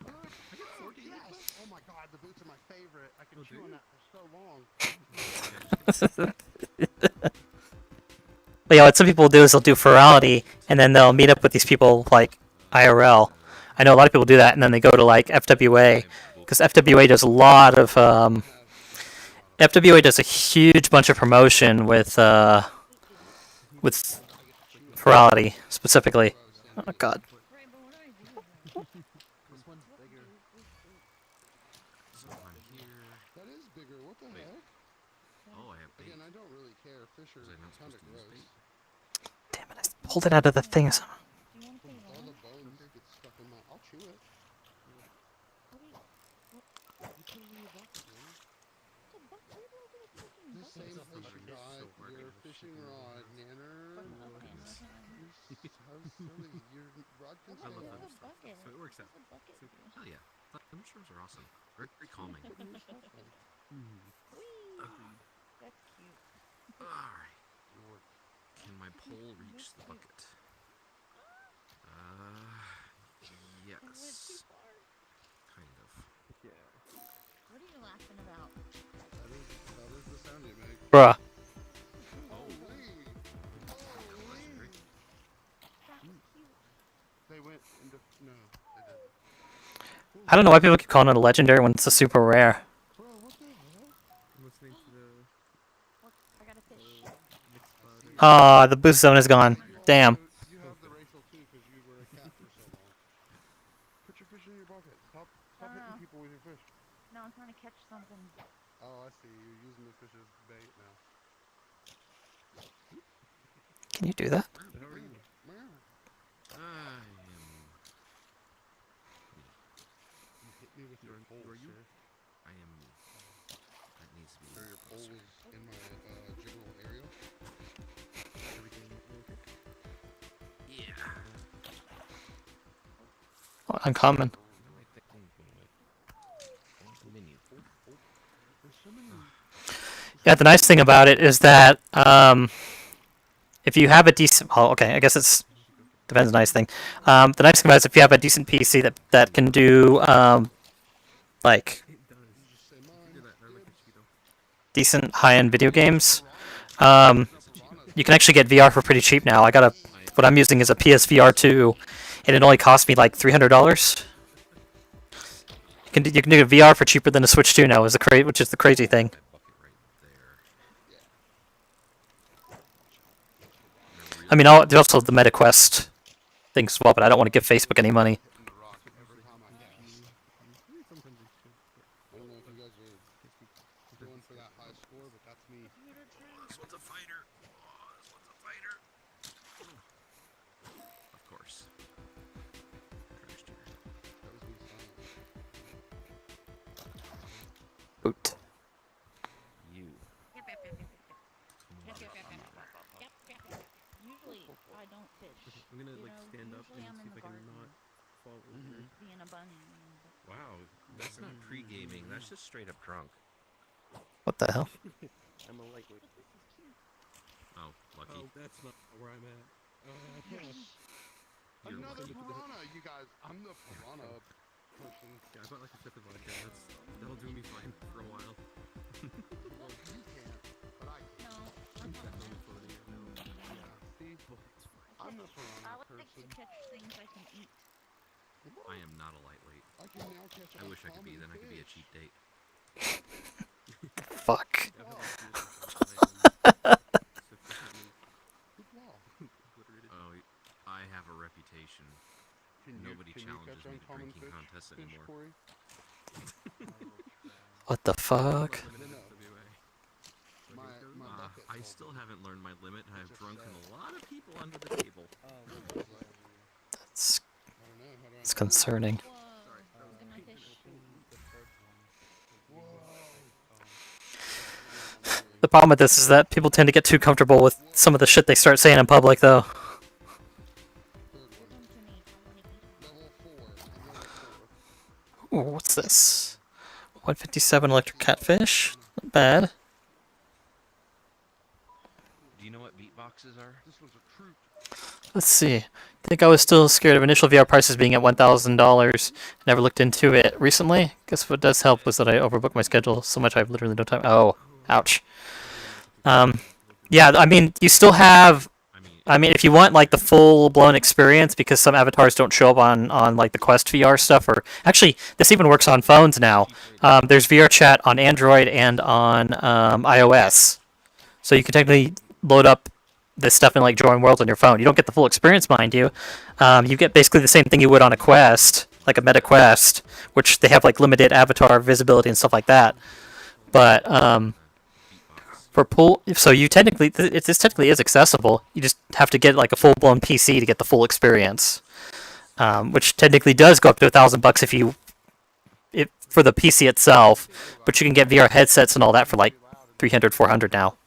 I get 4 data. Yes! Oh my god, the boots are my favorite. I can chew on that for so long. But yeah, what some people will do is they'll do Furality, and then they'll meet up with these people like IRL. I know a lot of people do that, and then they go to like FWA, because FWA does a lot of FWA does a huge bunch of promotion with Furality specifically. Oh god. This one's bigger. So on here. That is bigger. What the heck? Oh, I have bait. Again, I don't really care. Fish are kind of gross. Damn it! I pulled it out of the thing. All the bones get stuck in my. I'll chew it. The same place you got your fishing rod, nanner. How silly. Your rod can I love stay that out. stuff. So it works out. Hell yeah. Thunderstorms are awesome. Very, very calming. That's cute. Alright. Can my pole reach the bucket? Yes. Kind of. What are you laughing about? That is the sound you make. Bruh. They went into no, they didn't. I don't know why people keep calling it a legendary when it's a super rare. Bro, what the hell? I'm listening to the I got a fish. mixed cloud. Ah, the boost zone is gone. Damn. You have the racial too because you were a cat for so long. Put your fish in your bucket. Stop hitting people with your fish. No, I'm trying to catch something. Oh, I see. You're using the fish as bait now. Can you do that? How are you? I am. You hit me with your pole, are you? sir. I am. That needs to be. Sir, your pole is in my general area. Everything okay? Yeah. uncommon. Yeah, the nice thing about it is that if you have a decent, well, okay, I guess it's depends on the nice thing. The nice thing about it is if you have a decent PC that can do like decent high-end video games, you can actually get VR for pretty cheap now. What I'm using is a PSVR 2, and it only cost me like $300. You can do VR for cheaper than a Switch 2 now, which is the crazy thing. I mean, there's also the MetaQuest things as well, but I don't want to give Facebook any money. Boot. Usually I don't fish. I'm gonna like stand up and see if I can not fall over. Being a bunny. Wow, that's not pre-gaming. That's just straight up drunk. What the hell? I'm a lightweight. Oh, lucky. Oh, that's not where I'm at. Another piranha, you guys. I'm the piranha person. Yeah, I bought like a fifth of vodka. That'll do me fine for a while. Well, you can't, but I can. No, I'm not Definitely floating it now. Yeah, see? I'm the piranha I would like to person. catch things I can eat. I am not a lightweight. I can now catch I wish I could be. Then I could be a cheap date. Fuck. Oh, I have a reputation. Nobody challenges me to drinking contests anymore. What the fuck? I still haven't learned my limit. I've drunken a lot of people under the table. It's concerning. The problem with this is that people tend to get too comfortable with some of the shit they start saying in public, though. Ooh, what's this? 157 electric catfish? Not bad. Do you know what beatboxes are? Let's see. I think I was still scared of initial VR prices being at $1,000. Never looked into it recently. Guess what does help was that I overbooked my schedule so much I have literally no time. Oh, ouch. Yeah, I mean, you still have... I mean, if you want like the full-blown experience, because some avatars don't show up on like the Quest VR stuff, or actually, this even works on phones now. There's vrchat on Android and on iOS, so you can technically load up this stuff in like Join Worlds on your phone. You don't get the full experience, mind you. You get basically the same thing you would on a Quest, like a Meta Quest, which they have like limited avatar visibility and stuff like that. But for pool, so you technically, this technically is accessible. You just have to get like a full-blown PC to get the full experience, which technically does go up to $1,000 for the PC itself. But you can get VR headsets and all that for like $300, $400 now.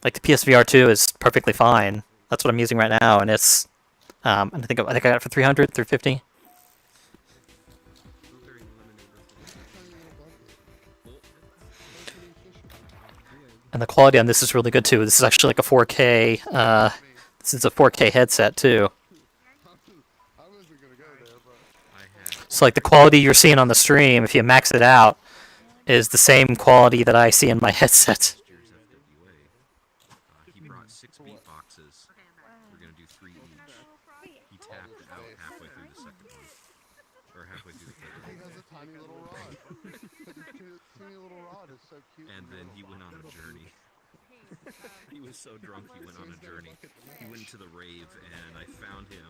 Like the PSVR 2 is perfectly fine. That's what I'm using right now, and it's and I think I got it for $300, $350. And the quality on this is really good too. This is actually like a 4K. This is a 4K headset too. So like the quality you're seeing on the stream, if you max it out, is the same quality that I see in my headset. He brought 6 beatboxes. We're gonna do 3 each. He tapped out halfway through the second one, or halfway through the third one. He has a tiny little rod. Tiny little rod is so cute. And then he went on a journey. He was so drunk he went on a journey. He went to the rave, and I found him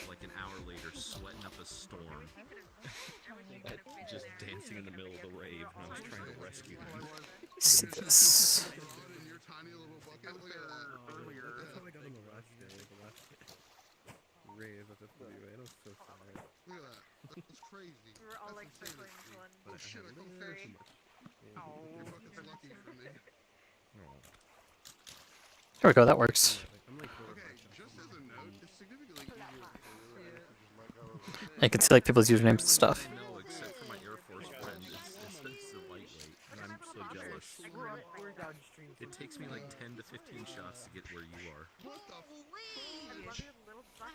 like an hour later, sweating up a storm, just dancing in the middle of the rave, and I was trying to rescue him. See this. Rave at the freeway. It was so sad. Look at that. That's crazy. We were all like circling one. Oh shit, I got furry. Oh, you're fucking lucky for me. There we go, that works. Okay, just as a note, it's significant I can see like people's usernames and stuff. No, except for my Air Force friend. It's a lightweight, and I'm so jealous. It takes me like 10 to 15 shots to get where you are. What the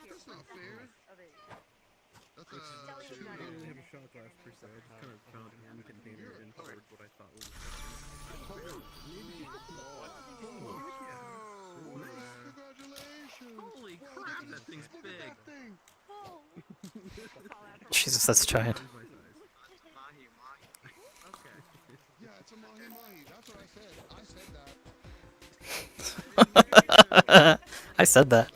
That's not fair. That's I didn't have a shot glass per se. I just kind of found a hand container and poured what I thought was. Congratulations! Holy crap, that thing's big! Jesus, that's giant. Yeah, it's a mahi mahi. That's what I said. I said that. I said that.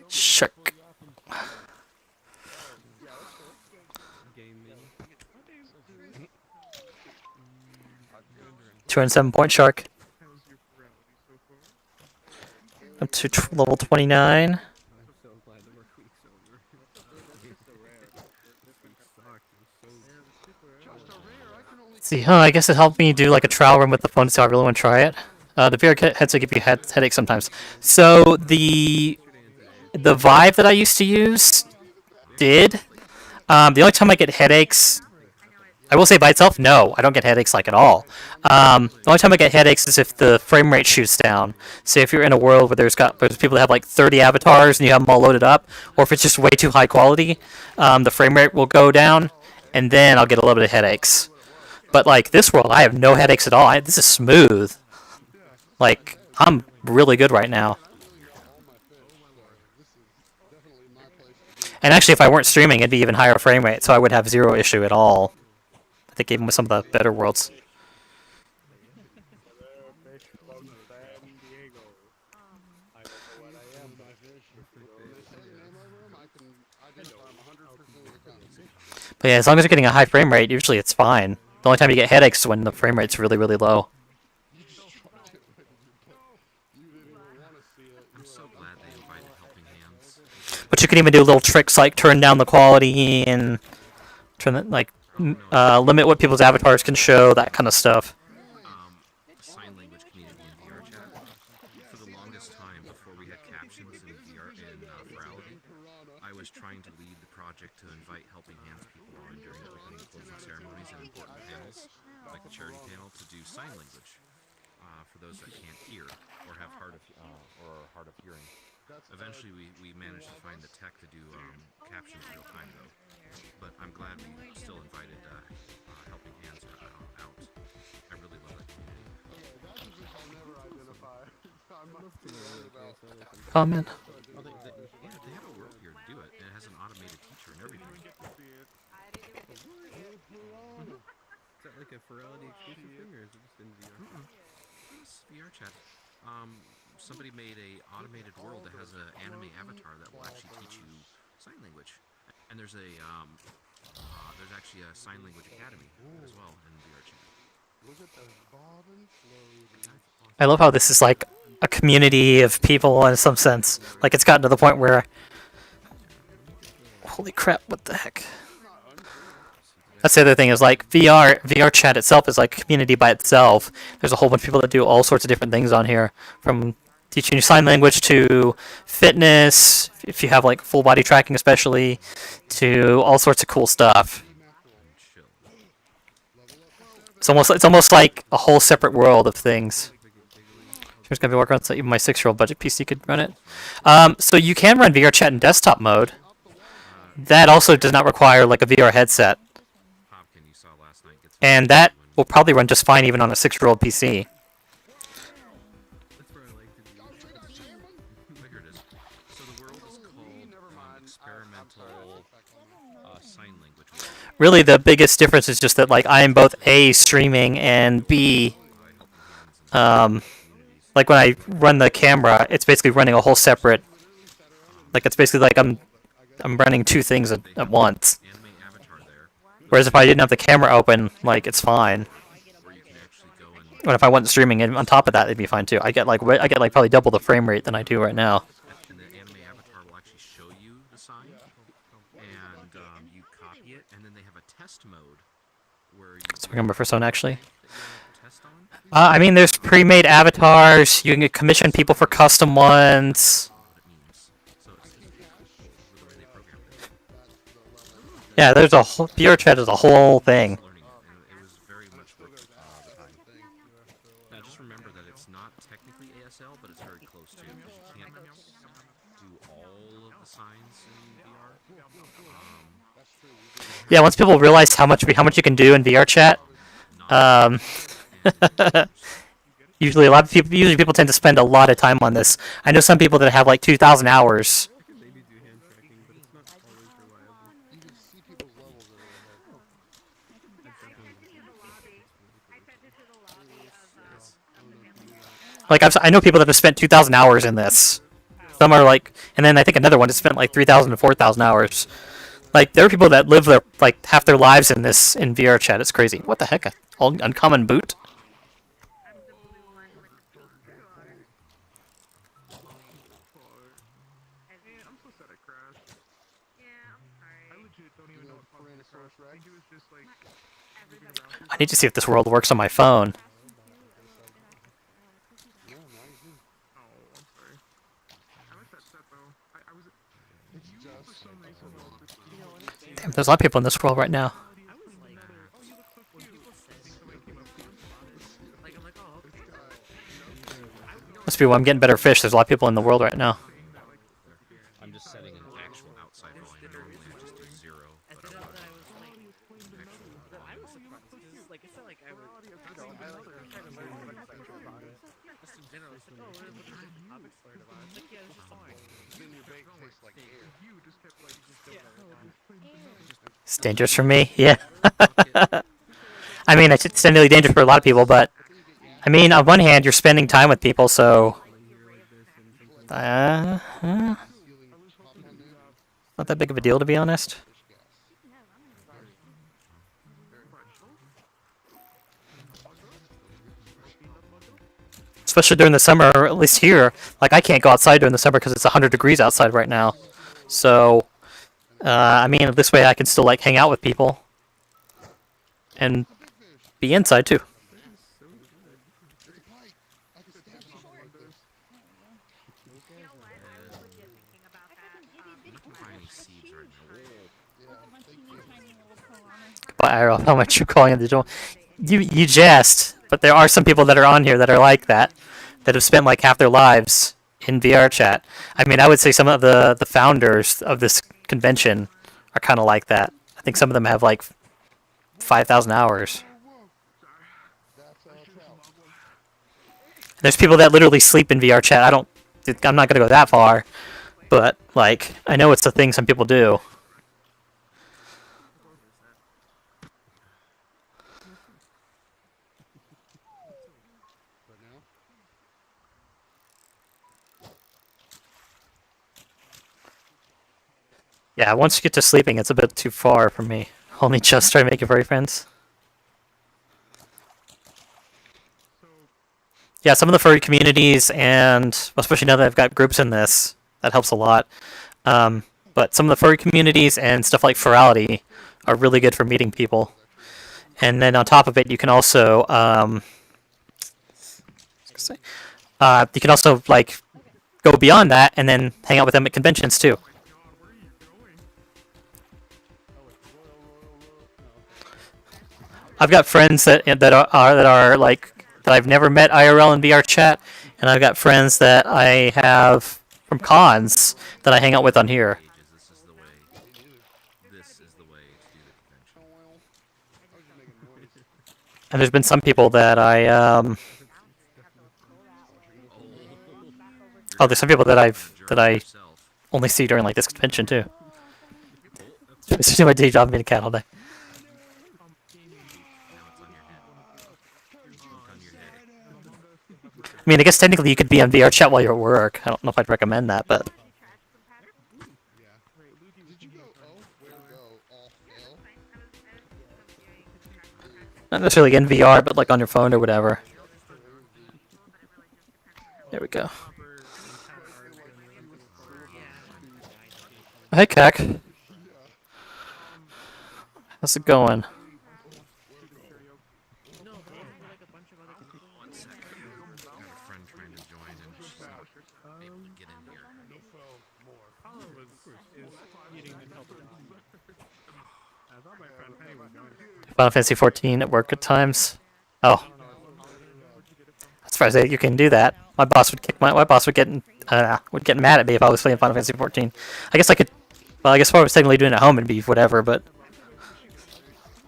Shark. 207-point shark. Up to level 29. I'm so glad that we're weeks over. See, I guess it helped me do like a trial run with the phone, so I really want to try it. The VR headset give you headaches sometimes. So the Vive that I used to use did. The only time I get headaches, I will say by itself, no, I don't get headaches like at all. The only time I get headaches is if the frame rate shoots down. Say if you're in a world where there's people that have like 30 avatars and you have them all loaded up, or if it's just way too high quality, the frame rate will go down, and then I'll get a little bit of headaches. But like this world, I have no headaches at all. This is smooth. Like I'm really good right now. And actually, if I weren't streaming, it'd be even higher frame rate, so I would have zero issue at all. I think even with some of the better worlds. But yeah, as long as you're getting a high frame rate, usually it's fine. The only time you get headaches is when the frame rate's really, really low. But you can even do little tricks like turn down the quality and turn it like limit what people's avatars can show, that kind of stuff. Sign language community in vrchat. For the longest time, before we had captions in Furality, I was trying to lead the project to invite Helping Hands people on during opening and closing ceremonies and important panels, like the charity panel, to do sign language for those that can't hear or have hard of hearing. Eventually, we managed to find the tech to do captions real time, though. But I'm glad we still invited Helping Hands out. I really love that community. Comment. Yeah, they have a world here to do it, and it has an automated teacher and everything. Is that like a Furality exclusive thing, or is it just in VR? It's VRChat. Somebody made a automated world that has an anime avatar that will actually teach you sign language, and there's actually a sign language academy as well in VRChat. I love how this is like a community of people in some sense. Like it's gotten to the point where, holy crap, what the heck? That's the other thing is like VR chat itself is like a community by itself. There's a whole bunch of people that do all sorts of different things on here, from teaching you sign language to fitness, if you have like full body tracking especially, to all sorts of cool stuff. It's almost like a whole separate world of things. There's gonna be workarounds so even my 6-year-old budget PC could run it. So you can run VR chat in desktop mode. That also does not require like a VR headset. And that will probably run just fine even on a 6-year-old PC. Really, the biggest difference is just that like I am both A, streaming, and B, like when I run the camera, it's basically running a whole separate. Like it's basically like I'm running two things at once. Whereas if I didn't have the camera open, like it's fine. But if I wasn't streaming, and on top of that, it'd be fine too. I get like probably double the frame rate than I do right now. And the anime avatar will actually show you the sign, and you copy it, and then they have a test mode where you. So we're going my first one actually. test on? I mean, there's pre-made avatars. You can commission people for custom ones. Yeah, there's a whole VRChat is a whole thing. It was very much worth the time. Now just remember that it's not technically ASL, but it's very close to, because you can't do all of the signs in VR. Yeah, once people realize how much you can do in VRChat, usually people tend to spend a lot of time on this. I know some people that have like 2,000 hours. Maybe do hand tracking, but it's not always reliable. You can see people's levels over their head. Like I know people that have spent 2,000 hours in this. Some are like, and then I think another one has spent like 3,000 to 4,000 hours. Like there are people that live their like half their lives in this in VRChat. It's crazy. What the heck? Uncommon boot. I need to see if this world works on my phone. Damn, there's a lot of people in this world right now. Must be why I'm getting better fish. There's a lot of people in the world right now. I'm just setting an actual outside volume. Normally I just do 0, but I want actual volume. Like, it's not like I would, you know, I like try to learn what about it. Just in general, it's like, oh, what are the different topics to learn about? It's like, yeah, it's just fine. Then your bait tastes like air. It's dangerous for me. Yeah. I mean, it's extremely dangerous for a lot of people, but I mean, on one hand, you're spending time with people, so not that big of a deal, to be honest. Especially during the summer, or at least here. Like, I can't go outside during the summer because it's 100 degrees outside right now. So, I mean, this way I can still, like, hang out with people. And be inside, too. But I don't know how much you're calling it the door. You jest, but there are some people that are on here that are like that have spent like half their lives in VRChat. I mean, I would say some of the founders of this convention are kind of like that. I think some of them have like 5,000 hours. There's people that literally sleep in VRChat. I'm not gonna go that far, but like I know it's a thing some people do. Yeah, once you get to sleeping, it's a bit too far for me. Only just try to make your furry friends. Yeah, some of the furry communities, and especially now that I've got groups in this, that helps a lot. But some of the furry communities and stuff like Furality are really good for meeting people. And then on top of it, you can also like go beyond that and then hang out with them at conventions too. I've got friends that are like that I've never met IRL in VRChat, and I've got friends that I have from cons that I hang out with on here. And there's been some people that I there's some people that I only see during like this convention too. It's my day job being a cat all day. I mean, I guess technically you could be on VRChat while you're at work. I don't know if I'd recommend that, but not necessarily in VR, but like on your phone or whatever. There we go. Hey, Kak. How's it going? Final Fantasy 14 at work at times. Oh. As far as you can do that, my boss would get mad at me if I was playing Final Fantasy 14. I guess I could. Well, I guess if I was technically doing it at home, it'd be whatever. But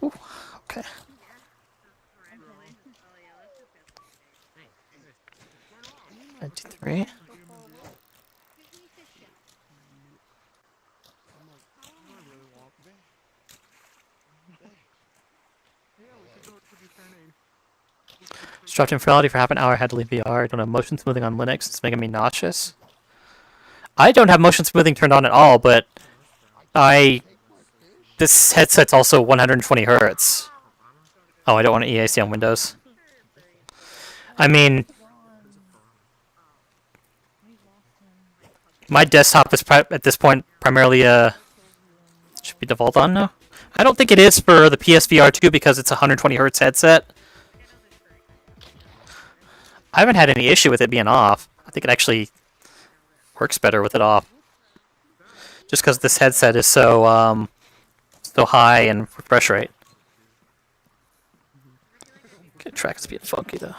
ooh, okay. 93. Just dropped in Furality for half an hour. Had to leave VR. I don't have motion smoothing on Linux. It's making me nauseous. I don't have motion smoothing turned on at all, but this headset's also 120 hertz. Oh, I don't want to EAC on Windows. I mean, my desktop is at this point primarily should be default on now. I don't think it is for the PSVR 2 because it's a 120 hertz headset. I haven't had any issue with it being off. I think it actually works better with it off. Just because this headset is so high in refresh rate. Okay, track is being funky though.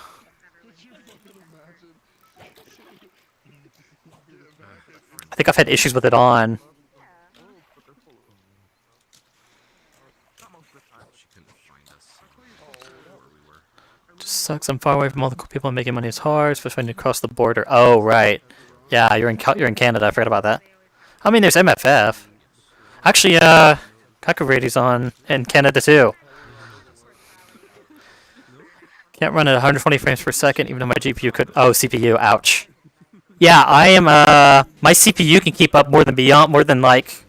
I think I've had issues with it on. Just sucks. I'm far away from all the cool people and making money is hard, especially when you cross the border. Oh right, yeah, you're in Canada. I forgot about that. I mean, there's MFF. Actually, Kakavarity's on in Canada too. Can't run at 120 frames per second, even though my GPU could. Oh, CPU. Ouch. Yeah, I am. My CPU can keep up more than like.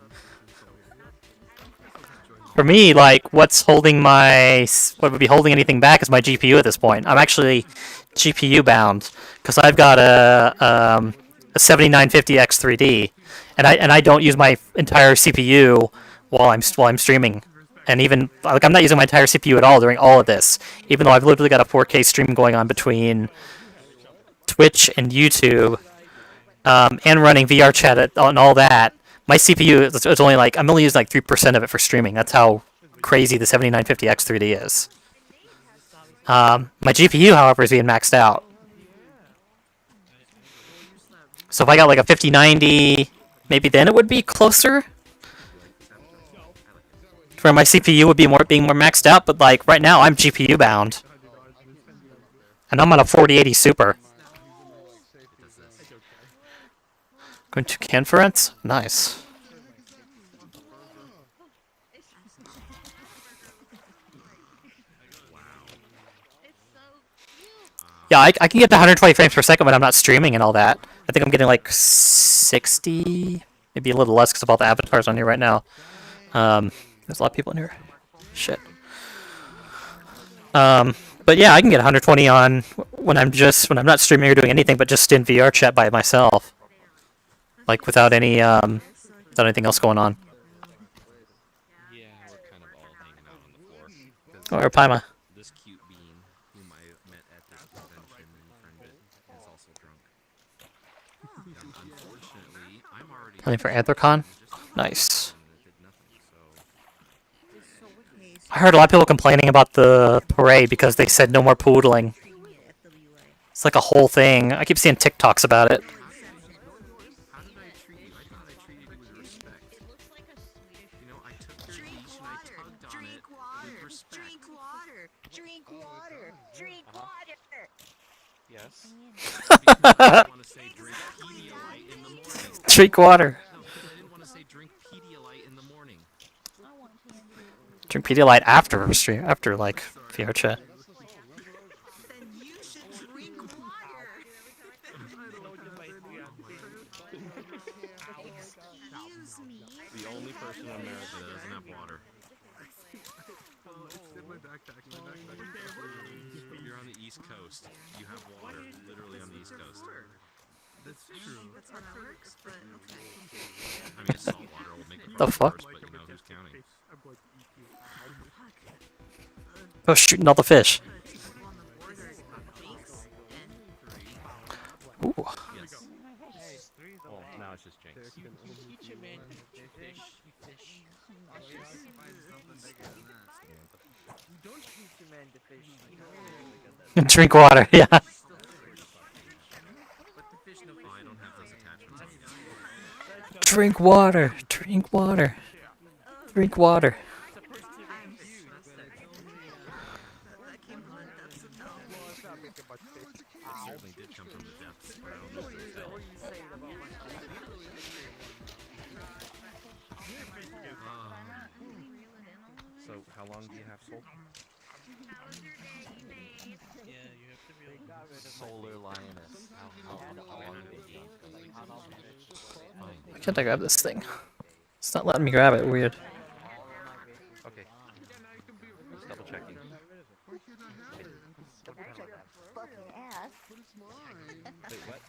For me, like, what would be holding anything back is my GPU at this point. I'm actually GPU bound because I've got a 7950X3D, and I don't use my entire CPU while I'm streaming, and even like I'm not using my entire CPU at all during all of this, even though I've literally got a 4K stream going on between Twitch and YouTube, and running VRChat and all that. My CPU is only like I'm only using like 3% of it for streaming. That's how crazy the 7950X3D is. My GPU, however, is being maxed out. So if I got like a 5090, maybe then it would be closer. Where my CPU would be being more maxed out, but like right now I'm GPU bound. And I'm on a 4080 Super. Going to conference? Nice. Yeah, I can get to 120 frames per second when I'm not streaming and all that. I think I'm getting like 60, maybe a little less because of all the avatars on here right now. There's a lot of people in here. Shit. But yeah, I can get 120 on when I'm not streaming or doing anything, but just in VR chat by myself, like without anything else going on. Yeah, we're kind of all hanging out on the floor. Or Paima. This cute bean, whom I met at this convention and friended, is also drunk. Unfortunately, I'm already. Planning for Anthrocon? Nice. I heard a lot of people complaining about the parade because they said no more poodling. It's like a whole thing. I keep seeing TikToks about it. How did I treat you? I thought I treated you with respect. You know, I took your leash and I tugged on it with respect. Drink water. Drink water. Drink water. Yes. I want to say drink Pedialyte in the morning. Drink water. No, because I didn't want to say drink Pedialyte in the morning. Drink Pedialyte after stream, after like VR chat. The only person in America that doesn't have water. You're on the East Coast. You have water, literally on the East Coast. That's true. That's how that works, but okay. I mean, it's salt water will make it The fuck? worse, but you know who's counting. Oh, shooting all the fish. Ooh. Yes. Well, now it's just Jinx. Teach him, man. Fish. recommend the fish. Drink water, yeah. But the fish no fish. Oh, I don't have those attachments anymore. Drink water. Drink water. Drink water. It certainly did come from the depths. So, how long do you have sold? Solar lioness. How long did it be? Why can't I grab this thing? It's not letting me grab it. Weird. Okay. Just double checking. Wait, what?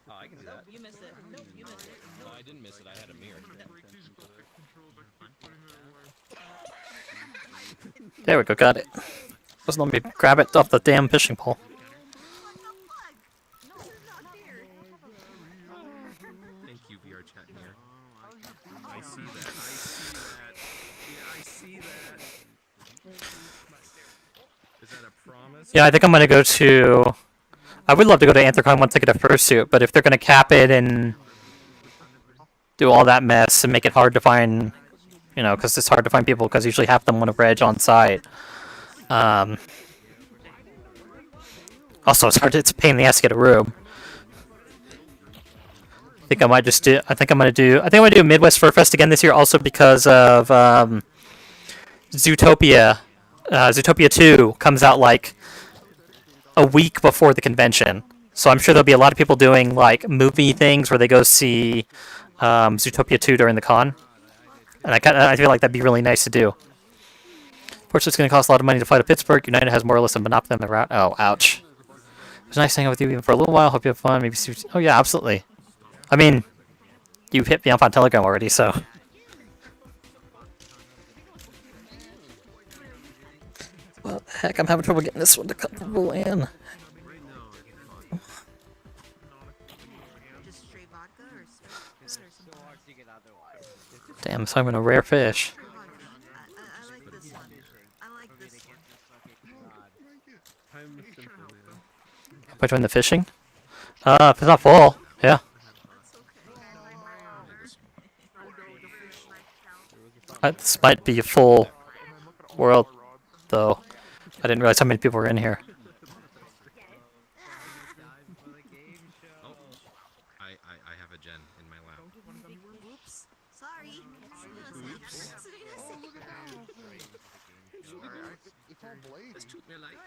Oh, I can do that. You missed it. Nope, you missed it. No, I didn't miss it. I had a mirror. There we go. Got it. Doesn't let me grab it off the damn fishing pole. Thank you, vrchat here. I see that. I see that. Yeah, I see that. Is that a promise? Yeah, I think I'm gonna go to. I would love to go to Anthrocon once I get a fursuit, but if they're gonna cap it and do all that mess and make it hard to find, you know, because it's hard to find people because usually half of them want to reg on site. Also, it's hard. It's a pain in the ass to get a room. I think I might just do. I think I'm gonna do Midwest Fur Fest again this year, also because of Zootopia. Zootopia 2 comes out like a week before the convention, so I'm sure there'll be a lot of people doing like movie things where they go see Zootopia 2 during the con, and I feel like that'd be really nice to do. Fortunately, it's going to cost a lot of money to fly to Pittsburgh. United has more or less a monopoly on the route. Oh, ouch. It was nice hanging out with you even for a little while. Hope you have fun. Maybe see. Oh yeah, absolutely. I mean, you've hit me up on Telegram already, so. Well, heck, I'm having trouble getting this one to comfortable in. Damn, so I'm gonna rare fish. If I join the fishing? If it's not full, yeah. This might be a full world, though. I didn't realize how many people were in here. Oh, I have a gen in my lap. Oops. Sorry. Oops. It's all blades. Let's shoot me like.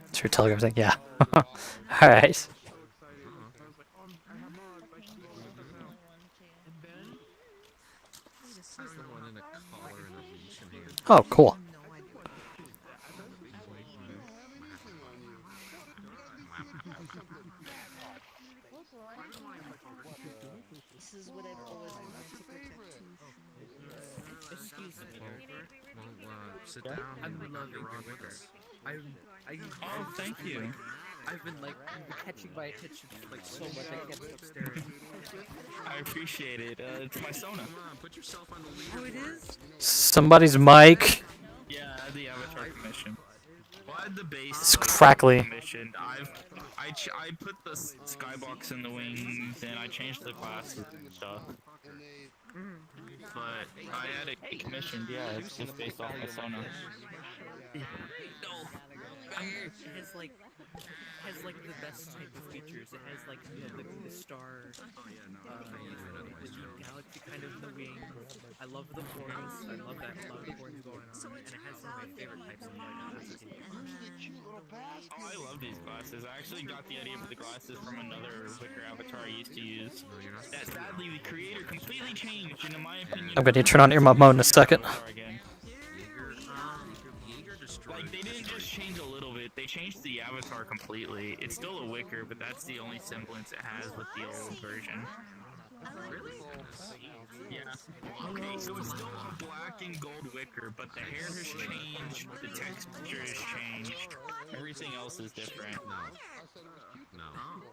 It's your Telegram thing, yeah. Alright. Oh, cool. This is what I've always wanted to protect. Excuse me. Sit down. I'm loving your witness. Oh, thank you. I've been like catching my attention like so much I can't stop staring. I appreciate it. It's my Sona. Come on, put yourself on the lead. Oh, it is? Somebody's mic. Yeah, the Avatar commission. Well, I had the base. It's crackly. Commissioned. I put the skybox in the wings and I changed the glasses and stuff. But I had it commissioned. Yeah, it's just based off my Sona. It has like the best type of features. It has like the star, the galaxy kind of in the wing. I love the horns. I love that. A lot of the horns going on, and it has some of my favorite types of Oh, I love these glasses. I actually got the idea for the glasses from another Wicker avatar I used to use. That sadly the creator completely changed, and in my opinion, I'm gonna turn on earmuff mode in a second. Like, they didn't just change a little bit, they changed the avatar completely. It's still a Wicker, but that's the only semblance it has with the old version. Really? Yeah. Okay, so it's still all black rocking gold wicker, but the hair has changed, the texture has changed, everything else is different. No.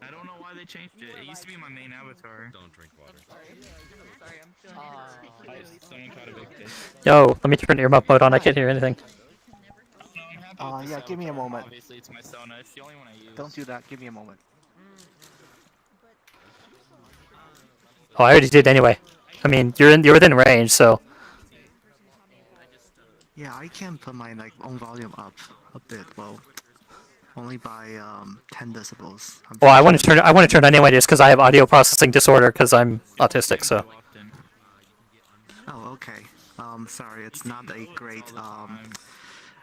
I don't know why they changed it. It used to be my main avatar. Don't drink water. Sorry, I'm feeling Someone caught a big fish. Yo, let me turn earmuff mode on. I can't hear anything. Yeah, give me a moment. Obviously, it's my Sona. It's the only one I use. Don't do that. Give me a moment. Oh, I already did anyway. I mean, you're within range, so. Yeah, I can put my own volume up a bit. Well, only by 10 decibels. Well, I want to turn it anyway, just because I have audio processing disorder because I'm autistic. So. Oh, okay. Sorry, it's not a great.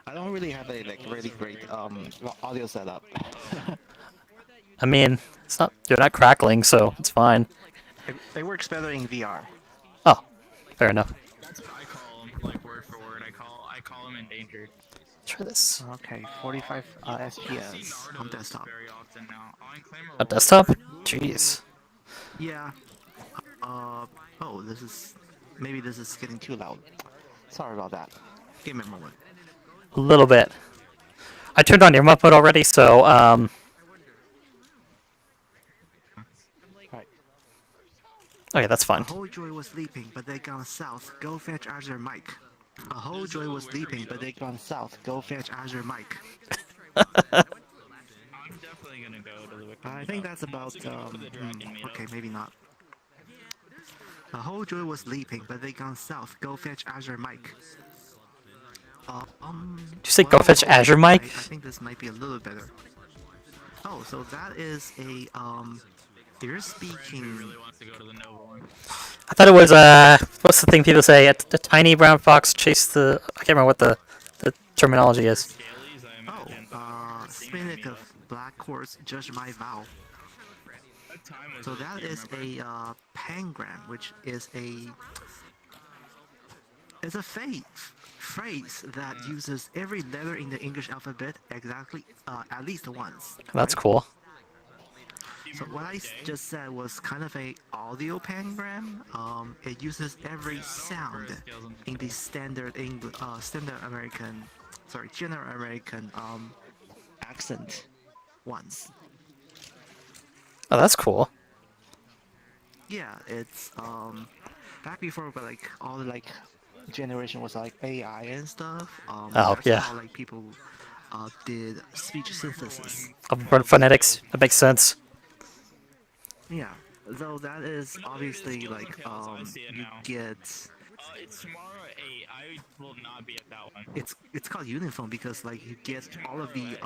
I don't really have a really great audio setup. I mean, you're not crackling, so it's fine. It works better in VR. Oh, fair enough. That's what I call him, like word for word. I call him endangered. Try this. Okay, 45 FPS on desktop. Very often now. A desktop? Jeez. Yeah. Oh, maybe this is getting too loud. Sorry about that. Give me a moment. A little bit. I turned on earmuff mode already, so Right. Okay, that's fine. A whole joy was sleeping, but they gone south. Go fetch Azure Mike. A whole joy was sleeping, but they gone south. Go fetch Azure Mike. I'm definitely gonna go to the Wicked. I think that's about. Okay, maybe not. A whole joy was sleeping, but they gone south. Go fetch Azure Mike. Did you say go fetch Azure Mike? I think this might be a little better. Oh, so that is a You're speaking. I thought it was what's the thing people say? A tiny brown fox chased the. I can't remember what the terminology is. Oh, Spinach of Black Horse, judge my vow. So that is a pangram, which is a phrase that uses every letter in the English alphabet exactly at least once. That's cool. So what I just said was kind of a audio pangram. It uses every sound in the standard general American accent once. Oh, that's cool. Yeah, it's back before, but all the generation was AI and stuff. That's yeah. how people did speech synthesis. Phonetics. That makes sense. Yeah, though that is obviously you get. It's tomorrow at 8. I will not be at that one. It's called uniphone because you get all of the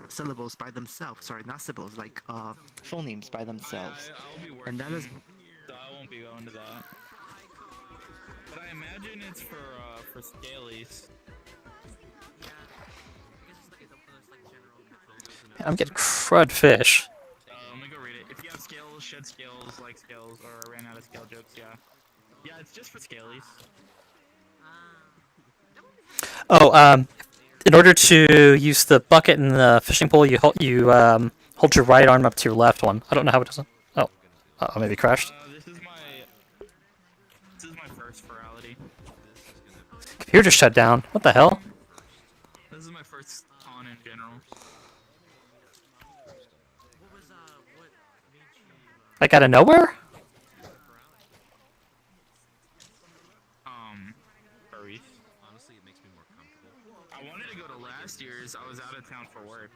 syllables by themselves. Sorry, not syllables, phonemes by themselves. I'll be working, And that is. So I won't be going to that. But I imagine it's for scalies. I'm getting crud fish. Let me go read it. If you have scales, shed scales, like scales, or ran out of scale jokes, yeah. Yeah, it's just for scalies. Oh, in order to use the bucket and the fishing pole, you hold your right arm up to your left one. I don't know how it does it. Oh, maybe it crashed. This is my first Furality. Computer just shut down. What the hell? This is my first on in general. Like out of nowhere? Furries. Honestly, it makes me more comfortable. I wanted to go to last year's. I was out of town for work.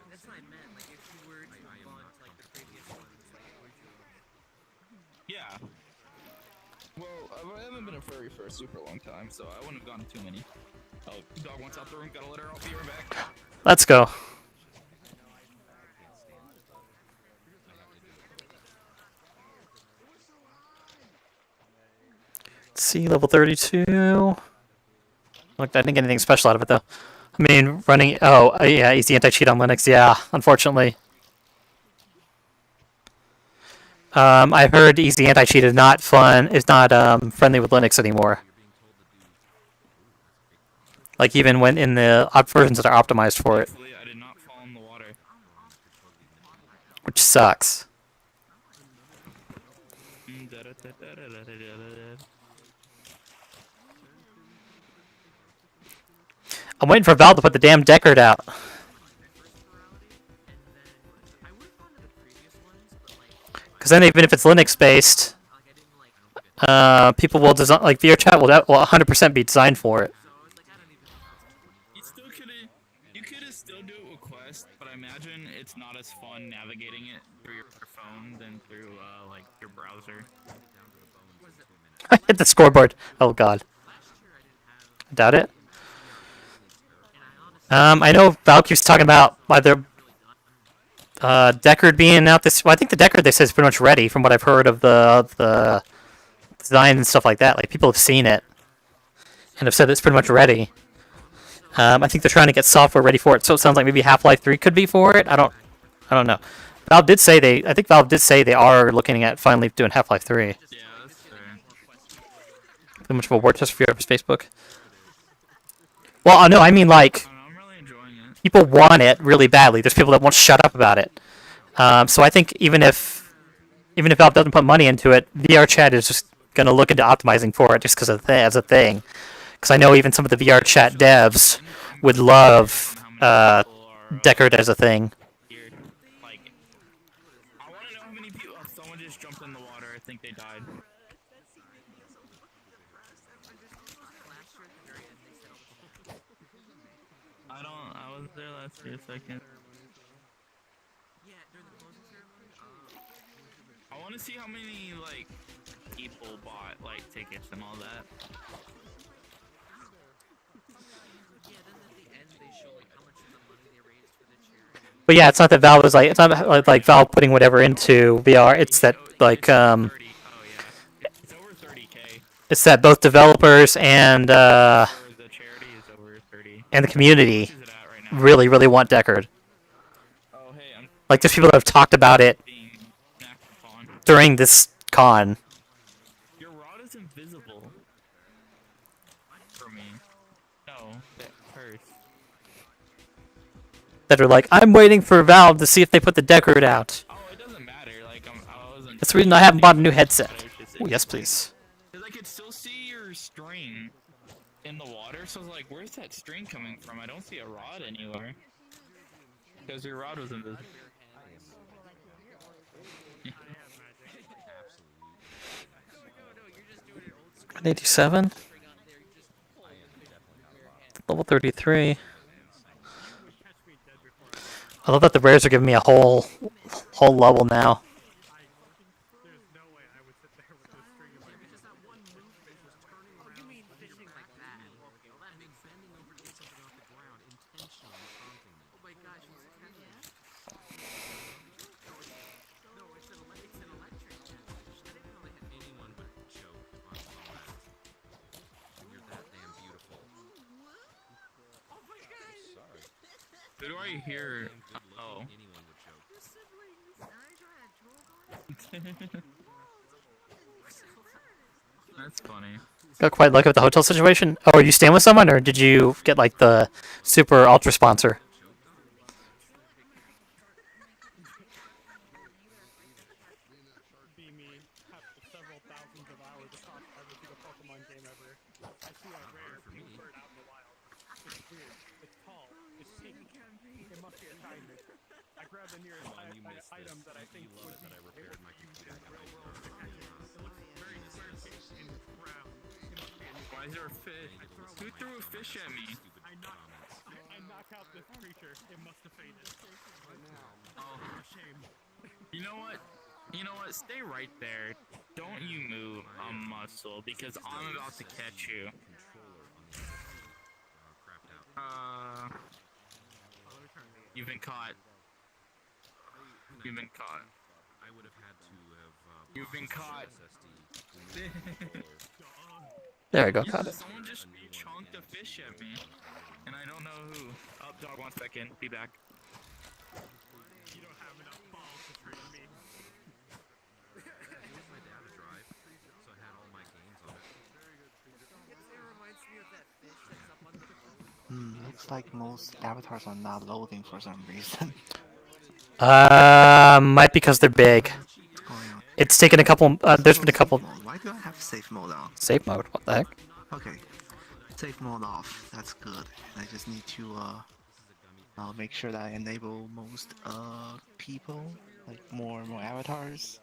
That's what I meant. If you were to want the previous ones, would you? Yeah. Well, I haven't been a furry for a super long time, so I wouldn't have gone to too many. Oh, dog wants out the room. Gotta let her out. Be right back. Let's go. See, level 32. Look, I didn't get anything special out of it, though. I mean, running... Oh, yeah, easy anti-cheat on Linux. Yeah, unfortunately. I heard easy anti-cheat is not fun. It's not friendly with Linux anymore. Even when in the versions that are optimized for it. I did not fall in the water. Which sucks. I'm waiting for Valve to put the damn Deckard out. Because then, even if it's Linux based, people will design like VRChat will 100% be designed for it. You could still do it with Quest, but I imagine it's not as fun navigating it through your phone than through like your browser. I hit the scoreboard. Oh god. I doubt it. I know Val keeps talking about either Deckard being out this. Well, I think the Deckard they said is pretty much ready from what I've heard of the design and stuff like that. Like people have seen it and have said it's pretty much ready. I think they're trying to get software ready for it, so it sounds like maybe Half-Life 3 could be for it. I don't know. Valve did say I think Valve did say they are looking at finally doing Half-Life 3. Yeah, that's fair. Too much of a word test for your Facebook. Well, no, I mean like people want it really badly. There's people that won't shut up about it. So I think even if Valve doesn't put money into it, VRChat is just gonna look into optimizing for it just because as a thing. Because I know even some of the VRChat devs would love Deckard as a thing. I want to know how many people. Someone just jumped in the water. I think they died. I was there last year, second. I want to see how many like people bought like tickets and all that. But yeah, it's not that Valve is like it's not like Valve putting whatever into VR. It's that like it's that both developers and the community really want Deckard. Like there's people that have talked about it during this con. Your rod is invisible for me. No, that hurts. That are like, I'm waiting for Valve to see if they put the Deckard out. Oh, it doesn't matter. Like I wasn't. That's the reason I haven't bought a new headset. Oh, yes, please. Cause I could still see your string in the water, so I was like, where's that string coming from? I don't see a rod anywhere. Because your rod was invisible. 187. Level 33. I love that the rares are giving me a whole level now. Who do I hear? Oh. That's funny. Got quite lucky with the hotel situation. Oh, are you staying with someone, or did you get like the super ultra sponsor? Why is there a fish? Who threw a fish at me? I knocked out this creature. It must have faded. Oh, shame. You know what? You know what? Stay right there. Don't you move a muscle because I'm about to catch you. You've been caught. You've been caught. I would have had to have. You've been caught. There we go, caught it. Someone just chunked a fish at me, and I don't know who. Oh, dog, 1 second. Be back. You don't have enough balls to train me. I used my dad to drive, so I had all my games on it. Looks like most avatars are not loading for some reason. Might because they're big. It's taken a couple. There's been a couple. Why do I have safe mode on? Safe mode. What the heck? Okay. safe mode off. That's good. I just need to make sure that I enable most people, like more avatars.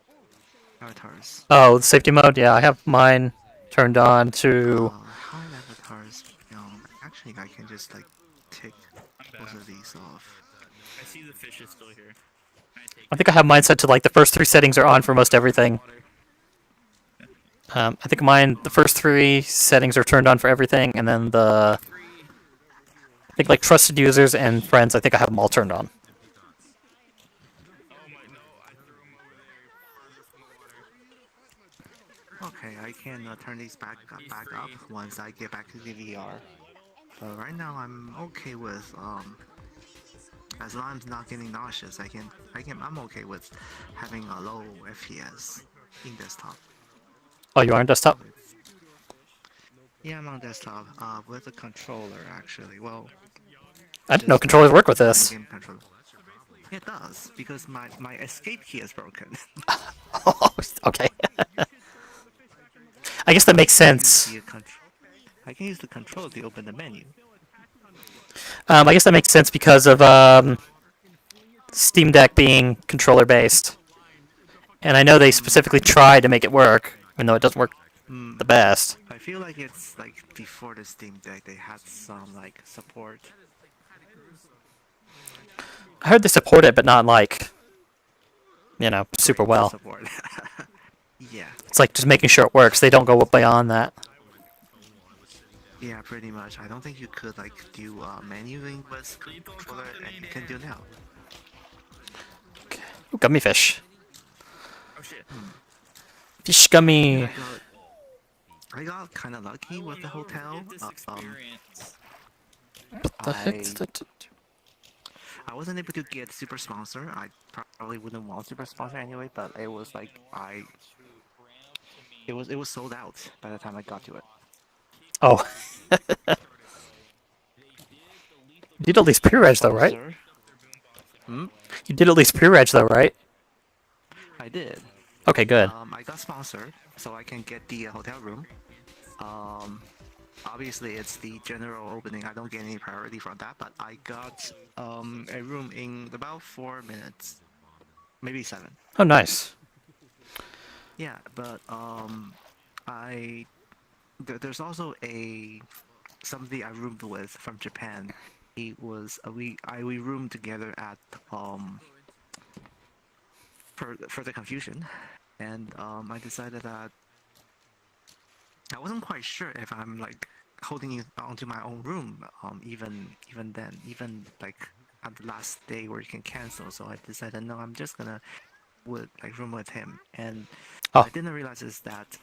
Avatars. Oh, the safety mode. Yeah, I have mine turned on to. Hide avatars. Actually, I can just like take both of these off. I see the fish is still here. I think I have mine set to like the first 3 settings are on for most everything. I think mine, the first 3 settings are turned on for everything, and then I think like trusted users and friends, I think I have them all turned on. Okay, I can turn these back up once I get back to the VR. But right now I'm okay with as long as I'm not getting nauseous, I'm okay with having a low FPS in desktop. Oh, you are on desktop? Yeah, I'm on desktop with a controller actually. Well, I didn't know controllers work with this. Game controller. It does because my escape key is broken. Oh, okay. I guess that makes sense. I can use the controller to open the menu. I guess that makes sense because of Steam Deck being controller based, and I know they specifically tried to make it work, even though it doesn't work the best. I feel like it's like before the Steam Deck they had some like support. I heard they support it, but not like, super well. Support. Yeah. It's like just making sure it works. They don't go beyond that. Yeah, pretty much. I don't think you could like do menuing with controller, and you can do now. Okay. Ooh, gummy fish. Fish gummy. Yeah, I got kind of lucky with the hotel. What the heck? I wasn't able to get super sponsor. I probably wouldn't want super sponsor anyway, but it was like it was sold out by the time I got to it. Oh. You did at least pre-reg though, right? Hmm? You did at least pre-reg though, right? I did. Okay, good. I got sponsored, so I can get the hotel room. Obviously it's the general opening. I don't get any priority for that, but I got a room in about 4 minutes, maybe 7. Oh, nice. Yeah, but there's also somebody I roomed with from Japan. He was we roomed together at for the confusion, and I decided that I wasn't quite sure if I'm like holding it onto my own room even then, even like at the last day where you can cancel. So I decided no, I'm just gonna room with him. And I didn't realize is that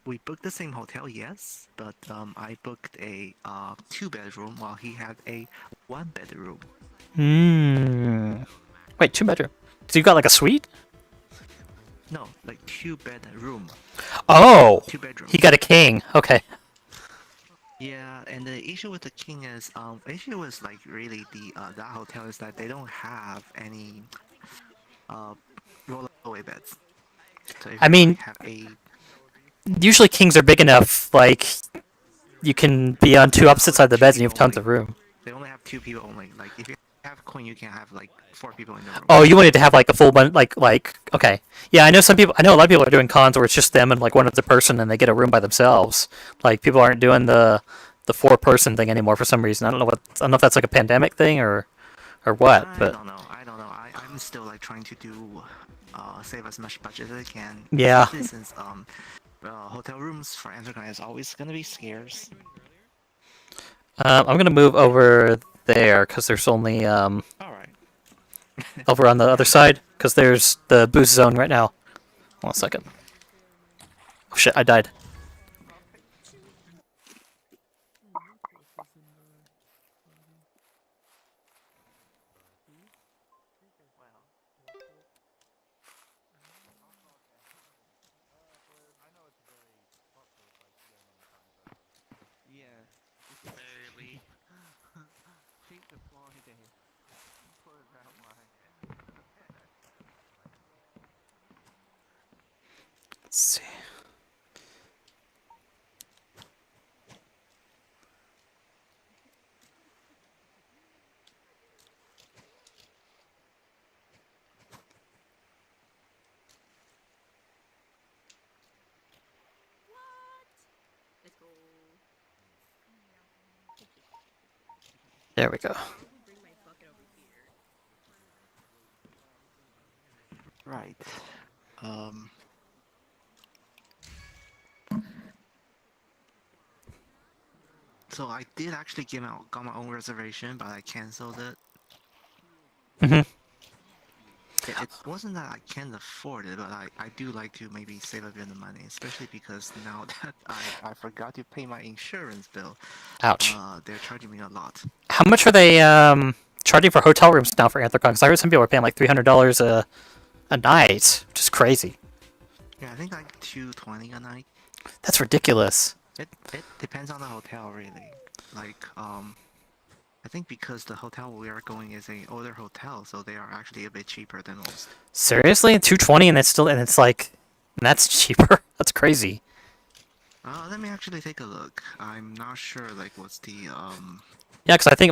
we booked the same hotel, yes, but I booked a 2-bedroom while he had a 1-bedroom. Wait, 2-bedroom? So you got like a suite? No, like 2-bedroom. Oh! 2 bedrooms. He got a king. Okay. Yeah, and the issue with the king is, issue was like really that hotel is that they don't have any roll-away beds. So if I mean, usually kings are big enough, like, you can be on 2 opposite sides of the beds and you have tons of room. They only have 2 people only. Like, if you have queen, you can have like 4 people in the room. Oh, you wanted to have like a full bunch, okay. Yeah, I know a lot of people are doing cons where it's just them and like one other person and they get a room by themselves. Like, people aren't doing the 4-person thing anymore for some reason. I don't know if that's like a pandemic thing or what, but. I don't know. I'm still like trying to do save as much budget as I can. Yeah. Especially since hotel rooms for Enterprise is always gonna be scarce. I'm gonna move over there because there's only Alright. over on the other side because there's the boost zone right now. 1 second. Oh shit! I died. Yeah, barely. Pink Floyd. Put that line. Let's see. There we go. Right. Um. So I did actually got my own reservation, but I canceled it. Mhm. It wasn't that I can't afford it, but I do like to maybe save a bit of money, especially because now that I forgot to pay my insurance bill. Ouch. They're charging me a lot. How much are they charging for hotel rooms now for AntherCon? Because I heard some people are paying like $300 a night, which is crazy. Yeah, I think like $220 a night. That's ridiculous. It depends on the hotel, really. Like, I think because the hotel we are going is a older hotel, so they are actually a bit cheaper than most. Seriously, 220, and it's like, and that's cheaper. That's crazy. Let me actually take a look. I'm not sure, like, what's the Yeah, because I think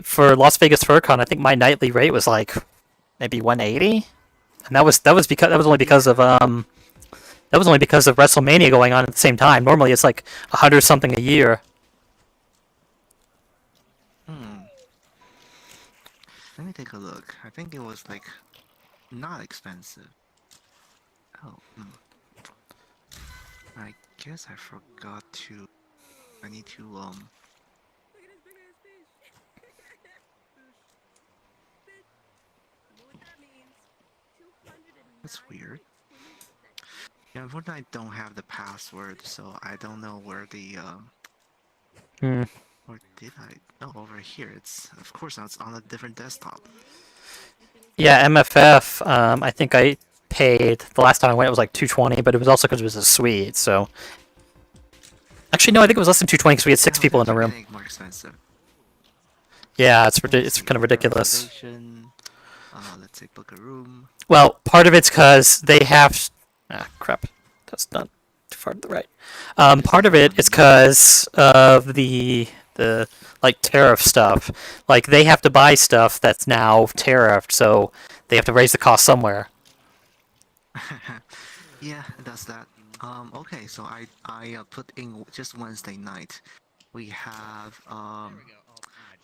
for Las Vegas FurCon, I think my nightly rate was like maybe 180, and that was only because of WrestleMania going on at the same time. Normally, it's like 100 something a year. Let me take a look. I think it was like not expensive. Oh, I guess I forgot to. I need to That's weird. Yeah, unfortunately, I don't have the password, so I don't know where the Or did I? No, over here. It's of course it's on a different desktop. Yeah, MFF. I think I paid the last time I went. It was like 220, but it was also because it was a suite. So actually, no, I think it was less than 220 because we had 6 people in the room. More expensive. Yeah, it's kind of ridiculous. Let's say book a room. Well, part of it's because they have. Ah, crap. That's not too far to the right. Part of it is because of the like tariff stuff. Like they have to buy stuff that's now tariffed, so they have to raise the cost somewhere. Yeah, it does that. Okay, so I put in just Wednesday night. We have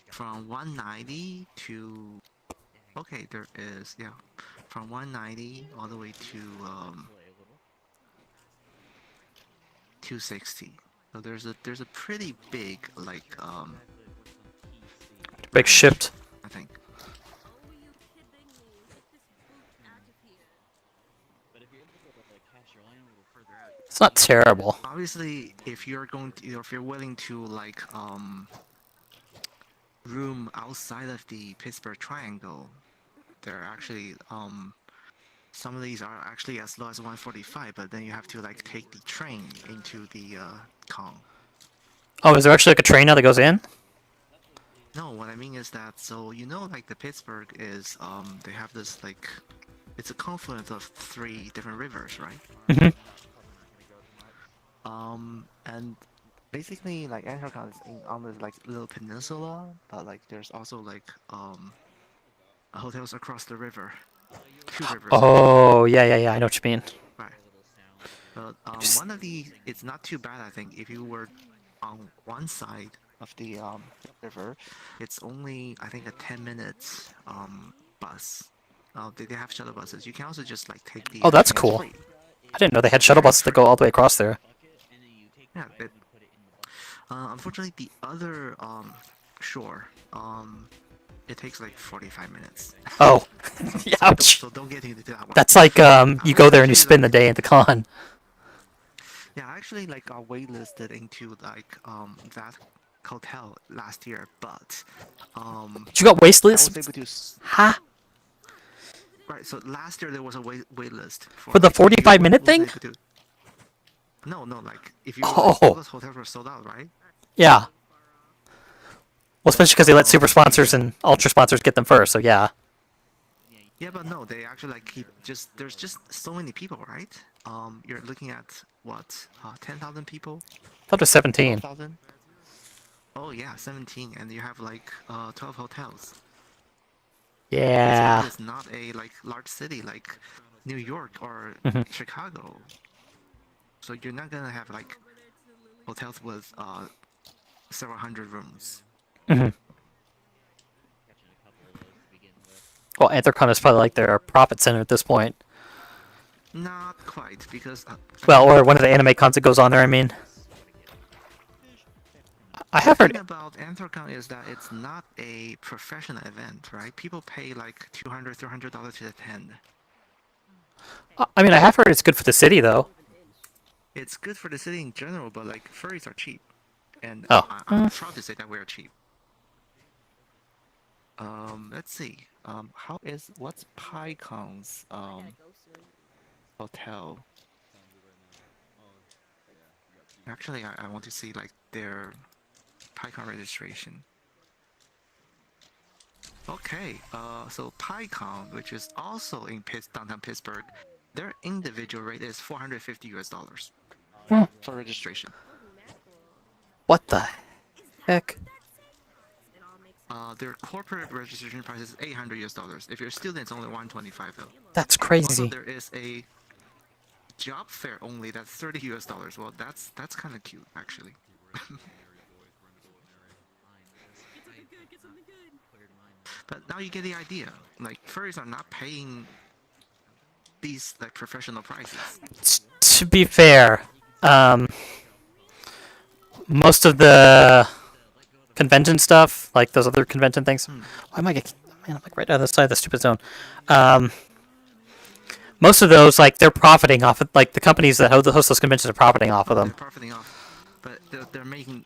from 190 to. Okay, there is from 190 all the way to 260. So there's a pretty big like big shift. I think. It's not terrible. Obviously, if you're willing to like room outside of the Pittsburgh Triangle, there are actually some of these are actually as low as 145, but then you have to like take the train into the con. Oh, is there actually like a train now that goes in? No, what I mean is that like the Pittsburgh is they have this like it's a confluence of 3 different rivers, right? Mm-hmm. And basically like Antarctica is on this like little peninsula, but like there's also like hotels across the river. 2 rivers. Oh, yeah. I know what you mean. Right. But one of the it's not too bad, I think. If you were on one side of the river, it's only I think a 10 minutes bus. They have shuttle buses. You can also just like take the. Oh, that's train. cool. I didn't know they had shuttle buses that go all the way across there. Yeah. Unfortunately, the other shore it takes like 45 minutes. Oh, ouch. So don't get into that one. That's like you go there and you spend the day at the con. Yeah, I actually like got waitlisted into like that hotel last year, but You got waitlisted? I was able to. Huh? Right. So last year there was a wait list For the 45-minute thing? No, like if you all those hotels were sold out, right? Yeah. Well, especially because they let super sponsors and ultra sponsors get them first, so yeah. Yeah, but no, they actually like there's just so many people, right? You're looking at what 10,000 people? I thought it was 17. 12,000? Oh yeah, 17, and you have like 12 hotels. Yeah. It's not a like large city like New York or Chicago. So you're not gonna have like hotels with several hundred rooms. Well, Anthrocon is probably like their profit center at this point. Not quite, because Well, or one of the anime cons that goes on there. I mean, I have the heard. thing about Anthrocon is that it's not a professional event, right? People pay like $200, $300 to attend. I mean, I have heard it's good for the city though. It's good for the city in general, but like furries are cheap, and Oh. I'm proud to say that we're cheap. Let's see. What's PyCon's hotel? Actually, I want to see like their PyCon registration. Okay, so PyCon, which is also in downtown Pittsburgh, their individual rate is $450 for registration. What the heck? Their corporate registration price is $800. If you're a student, it's only $125 though. That's crazy. Also, there is a job fair only that's $30. Well, that's kind of cute actually. But now you get the idea. Like furries are not paying these like professional prices. To be fair, most of the convention stuff, like those other convention things. Why am I getting? Man, I'm like right on the side of the stupid zone. Most of those, like they're profiting off of, like the companies that host those conventions are profiting off of them. They're profiting off, but they're making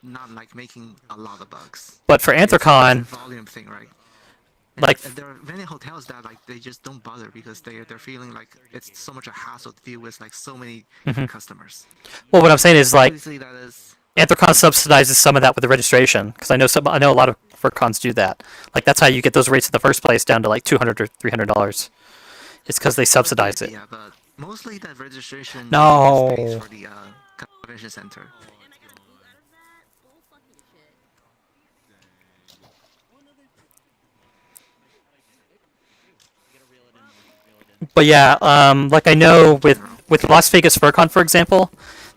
making a lot of bucks. But for Anthrocon, it's a volume thing, right? Like and there are many hotels that like they just don't bother because they're feeling like it's so much a hassle to deal with like so many customers. Well, what I'm saying is like Obviously that is Anthrocon subsidizes some of that with the registration because I know a lot of furcons do that. Like that's how you get those rates in the first place down to like $200 or $300. It's because they subsidize it. Yeah, but mostly that registration No. pays for the convention center. But yeah, like I know with Las Vegas FurCon, for example,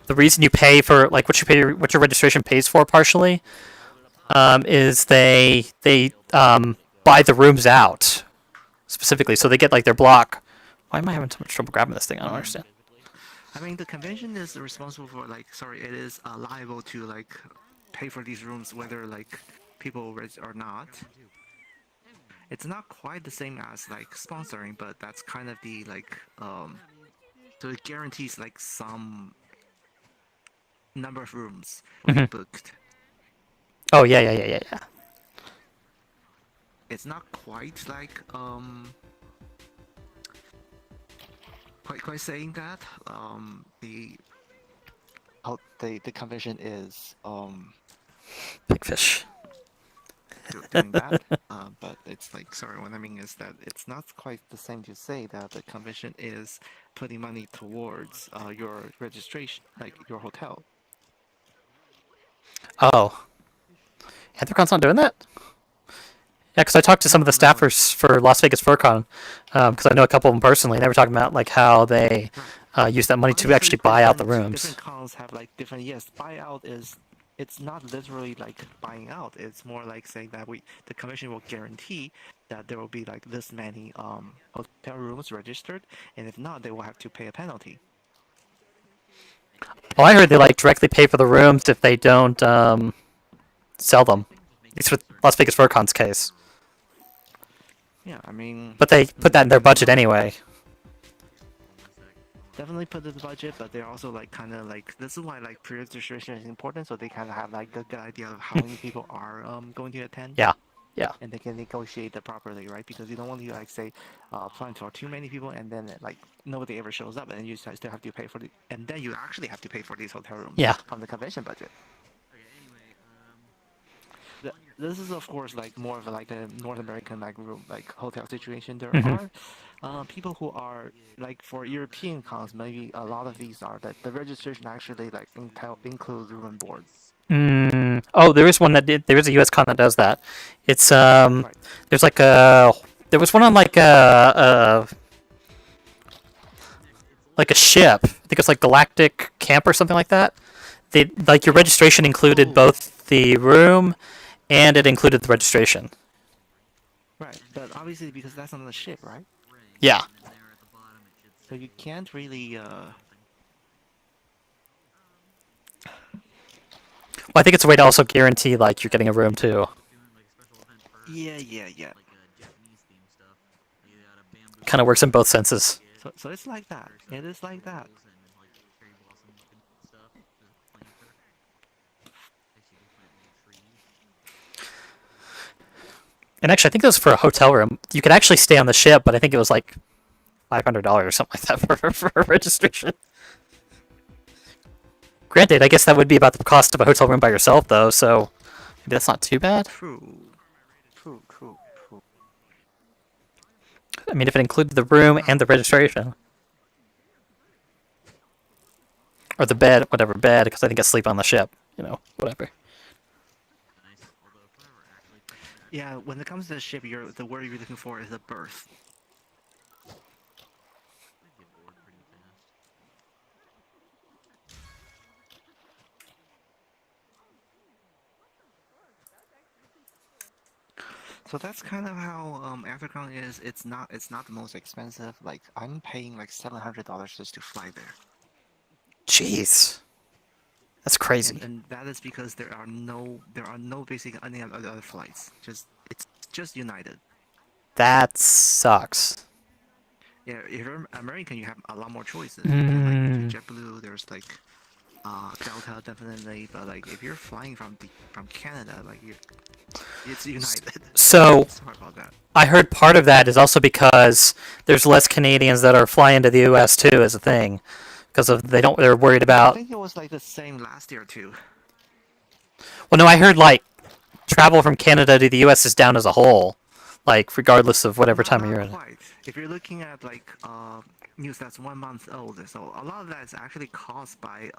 the reason you pay for like what your registration pays for partially, is they buy the rooms out specifically, so they get like their block. Why am I having so much trouble grabbing this thing? I don't understand. I mean, the convention is responsible for like, it is liable to like pay for these rooms whether like people or not. It's not quite the same as like sponsoring, but that's kind of the like so it guarantees like some number of rooms will be booked. Oh yeah. It's not quite like quite saying that the convention is big fish doing that, but it's like, sorry, what I mean is that it's not quite the same to say that the convention is putting money towards your registration, like your hotel. Oh, Anthrocon's not doing that? Yeah, because I talked to some of the staffers for Las Vegas FurCon, because I know a couple of them personally, and they were talking about like how they use that money to actually buy out the rooms. Different cons have like different. Yes, buyout is. It's not literally like buying out. It's more like saying that the commission will guarantee that there will be like this many hotel rooms registered, and if not, they will have to pay a penalty. Well, I heard they like directly pay for the rooms if they don't sell them. At least with Las Vegas FurCon's case. Yeah, I mean. But they put that in their budget anyway. Definitely put in the budget, but they're also like kind of like, this is why like pre-registration is important, so they kind of have like a good idea of how many people are going to attend. Yeah. And they can negotiate that properly, right? Because you don't want to like say plan for too many people and then like nobody ever shows up, and you still have to pay for and then you actually have to pay for these hotel rooms. Yeah. From the convention budget. This is of course like more of like a North American like room like hotel situation. There are people who are like for European cons, maybe a lot of these are that the registration actually like includes room and board. Oh, there is one that did. There is a US con that does that. It's there's like there was one on like a ship. I think it's like Galactic Camp or something like that. They like your registration included both the room and it included the registration. Right, but obviously because that's on the ship, right? Yeah. So you can't really. Well, I think it's a way to also guarantee like you're getting a room too. Yeah. Kind of works in both senses. So it's like that. It is like that. And actually, I think it was for a hotel room. You could actually stay on the ship, but I think it was like $500 or something like that for registration. Granted, I guess that would be about the cost of a hotel room by yourself, though, so maybe that's not too bad. True. I mean, if it included the room and the registration. Or the bed, whatever bed, because I think I sleep on the ship. You know, whatever. Yeah, when it comes to the ship, the word you're looking for is a berth. So that's kind of how Africon is. It's not the most expensive. Like I'm paying like $700 just to fly there. Jeez, that's crazy. And that is because there are no basic any other flights. It's just United. That sucks. Yeah, if you're American, you have a lot more choices. Mm. Like JetBlue, there's like Delta definitely, but like if you're flying from Canada, like it's United. So Sorry about that. I heard part of that is also because there's less Canadians that are flying to the U.S. too, as a thing, because of they're worried I about. think it was like the same last year too. Well, no, I heard like travel from Canada to the U.S. is down as a whole, like regardless of whatever time you're in. Quite. If you're looking at like news that's 1 month old, so a lot of that is actually caused by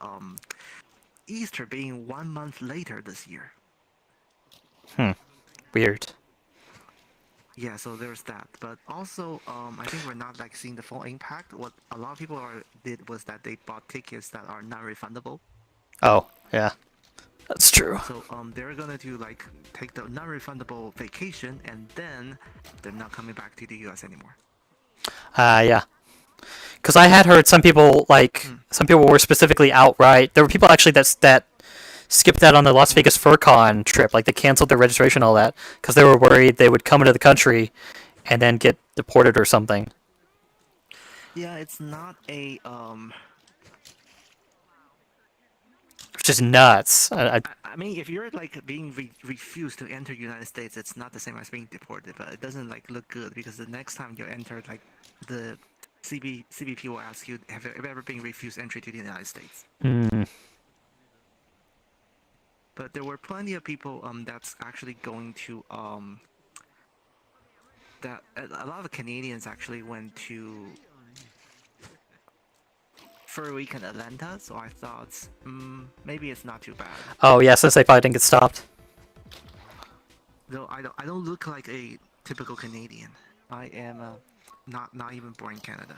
Easter being 1 month later this year. Weird. Yeah, so there's that. But also, I think we're not like seeing the full impact. What a lot of people did was that they bought tickets that are not refundable. Oh, yeah. That's true. So they're gonna do like take the non-refundable vacation, and then they're not coming back to the U.S. anymore. Yeah. Because I had heard some people some people were specifically outright. There were people actually that skipped that on the Las Vegas FurCon trip. Like they canceled their registration, and all that, because they were worried they would come into the country and then get deported or something. Yeah, it's not a Which is nuts. I mean, if you're like being refused to enter United States, it's not the same as being deported, but it doesn't like look good because the next time you enter, like the CBP will ask you, have you ever been refused entry to the United States? But there were plenty of people that's actually going to that a lot of Canadians actually went to Furry Week in Atlanta, so I thought maybe it's not too bad. Oh yeah, since they probably didn't get stopped. Though I don't look like a typical Canadian. I am not even born in Canada.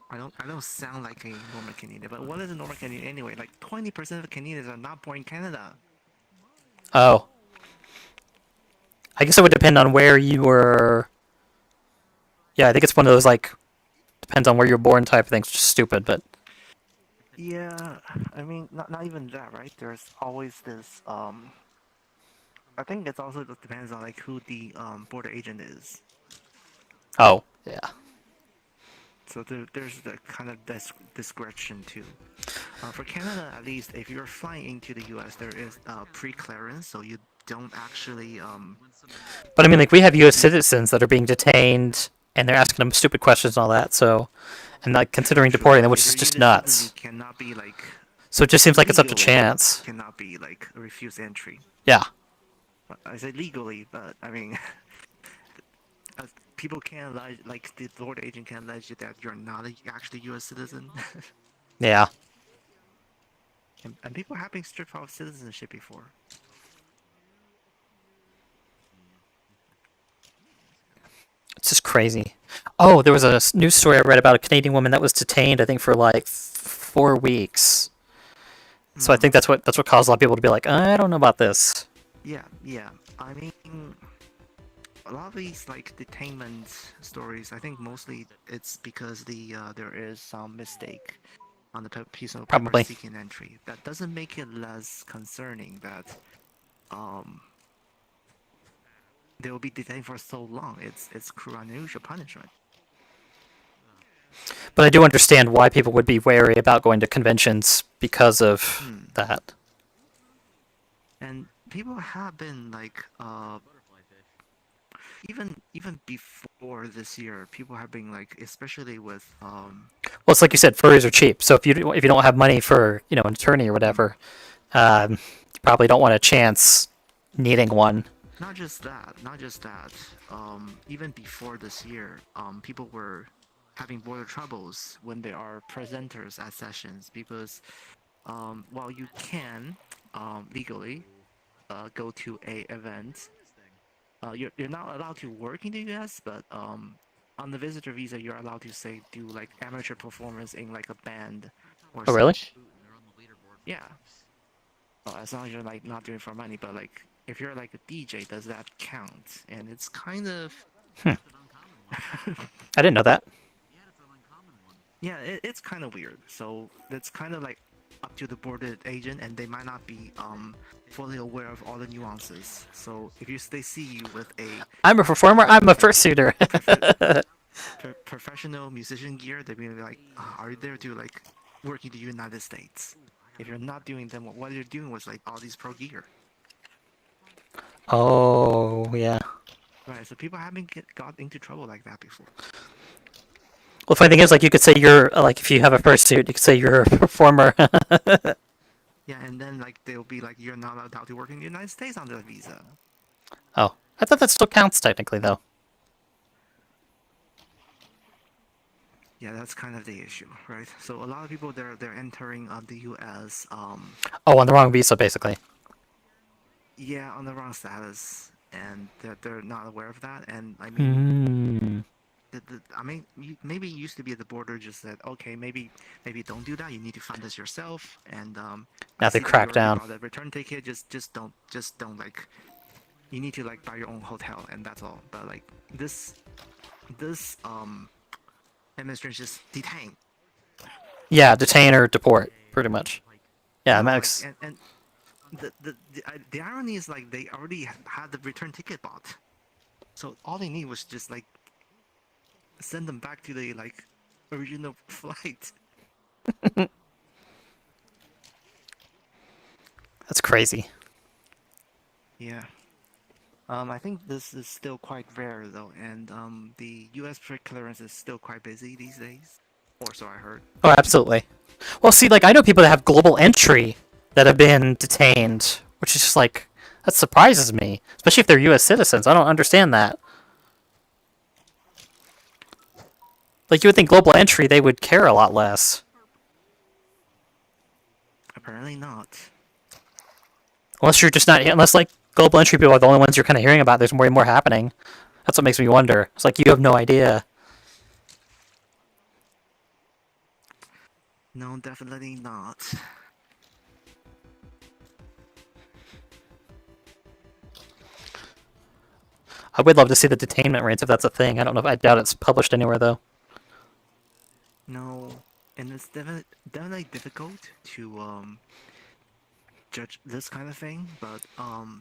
I don't sound like a normal Canadian. But what is a normal Canadian anyway? Like 20% of Canadians are not born in Canada. Oh. I guess it would depend on where you were. Yeah, I think it's one of those like depends on where you're born type of things. Which is stupid, but. Yeah, I mean, not even that, right? There's always this. I think it also depends on like who the border agent is. Oh yeah. So there's the kind of discretion too. For Canada, at least, if you're flying into the U.S., there is pre-clearance, so you don't actually. But I mean, like we have U.S. citizens that are being detained, and they're asking them stupid questions and all that. So, and like considering deporting them, which is just nuts. Cannot be like. So it just seems like it's up to chance. Cannot be like refused entry. Yeah. I say legally, but I mean, people can't like the border agent can allege that you're not actually U.S. citizen. Yeah. And people have been stripped of citizenship before. It's just crazy. Oh, there was a news story I read about a Canadian woman that was detained, I think, for like 4 weeks. So I think that's what caused a lot of people to be like, I don't know about this. Yeah. I mean, a lot of these like detainment stories, I think mostly it's because there is some mistake on the piece of paper Probably. seeking entry. That doesn't make it less concerning that um they will be detained for so long. It's cruel and unusual punishment. But I do understand why people would be wary about going to conventions because of that. And people have been like even before this year, people have been like, especially with Well, it's like you said, furries are cheap. So if you don't have money for an attorney or whatever, you probably don't want a chance needing one. not just that, even before this year, people were having border troubles when there are presenters at sessions because while you can legally go to a event, you're not allowed to work in the U.S., but on the visitor visa, you're allowed to say do like amateur performance in like a band or Oh, really? such. Yeah. As long as you're like not doing it for money, but like if you're like a DJ, does that count? And it's kind of I didn't know that. yeah, it's kind of weird. So it's kind of like up to the border agent, and they might not be fully aware of all the nuances. So if they see you with a I'm a performer. I'm a fursuiter. professional musician gear, they'd be like, are you there to like work in the United States? If you're not doing them, what you're doing was like all these pro gear. Oh, yeah. Right, so people haven't got into trouble like that before. Well, the funny thing is, like, you could say you're, like, if you have a fursuit, you could say you're a performer. Yeah, and then, like, they'll be like, you're not allowed to work in the United States under a visa. Oh, I thought that still counts technically, though. Yeah, that's kind of the issue, right? So a lot of people, they're entering the U.S. Oh, on the wrong visa, basically. Yeah, on the wrong status, and they're not aware of that. And I mean, maybe it used to be at the border just that okay, maybe don't do that. You need to fund this yourself. And Now they crack down. The return ticket, just don't like. You need to like buy your own hotel, and that's all. But like this administration just detain. Yeah, detain or deport, pretty much. Yeah, Max. And the irony is like they already had the return ticket bought, so all they need was just like send them back to the like original flight. That's crazy. Yeah. I think this is still quite rare though, and the U.S. clearance is still quite busy these days, or so I heard. Oh, absolutely. Well, see, like, I know people that have global entry that have been detained, which is just like, that surprises me, especially if they're U.S. citizens. I don't understand that. Like, you would think global entry, they would care a lot less. Apparently not. Unless you're just not, unless, like, global entry people are the only ones you're kind of hearing about. There's more and more happening. That's what makes me wonder. It's like, you have no idea. No, definitely not. I would love to see the detainment rates if that's a thing. I don't know if I doubt it's published anywhere though. No, and it's definitely difficult to judge this kind of thing. But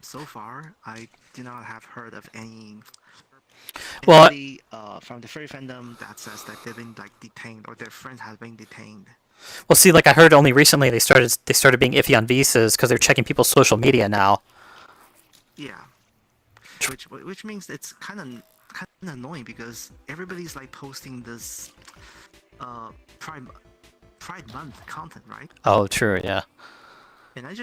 so far I do not have heard of anybody from the furry fandom that says that they've been like detained or their friends have been detained. Well, see, like I heard only recently they started being iffy on visas because they're checking people's social media now. Yeah, which means it's kind of annoying because everybody's like posting this Pride Month content, right? Oh, true, yeah. And I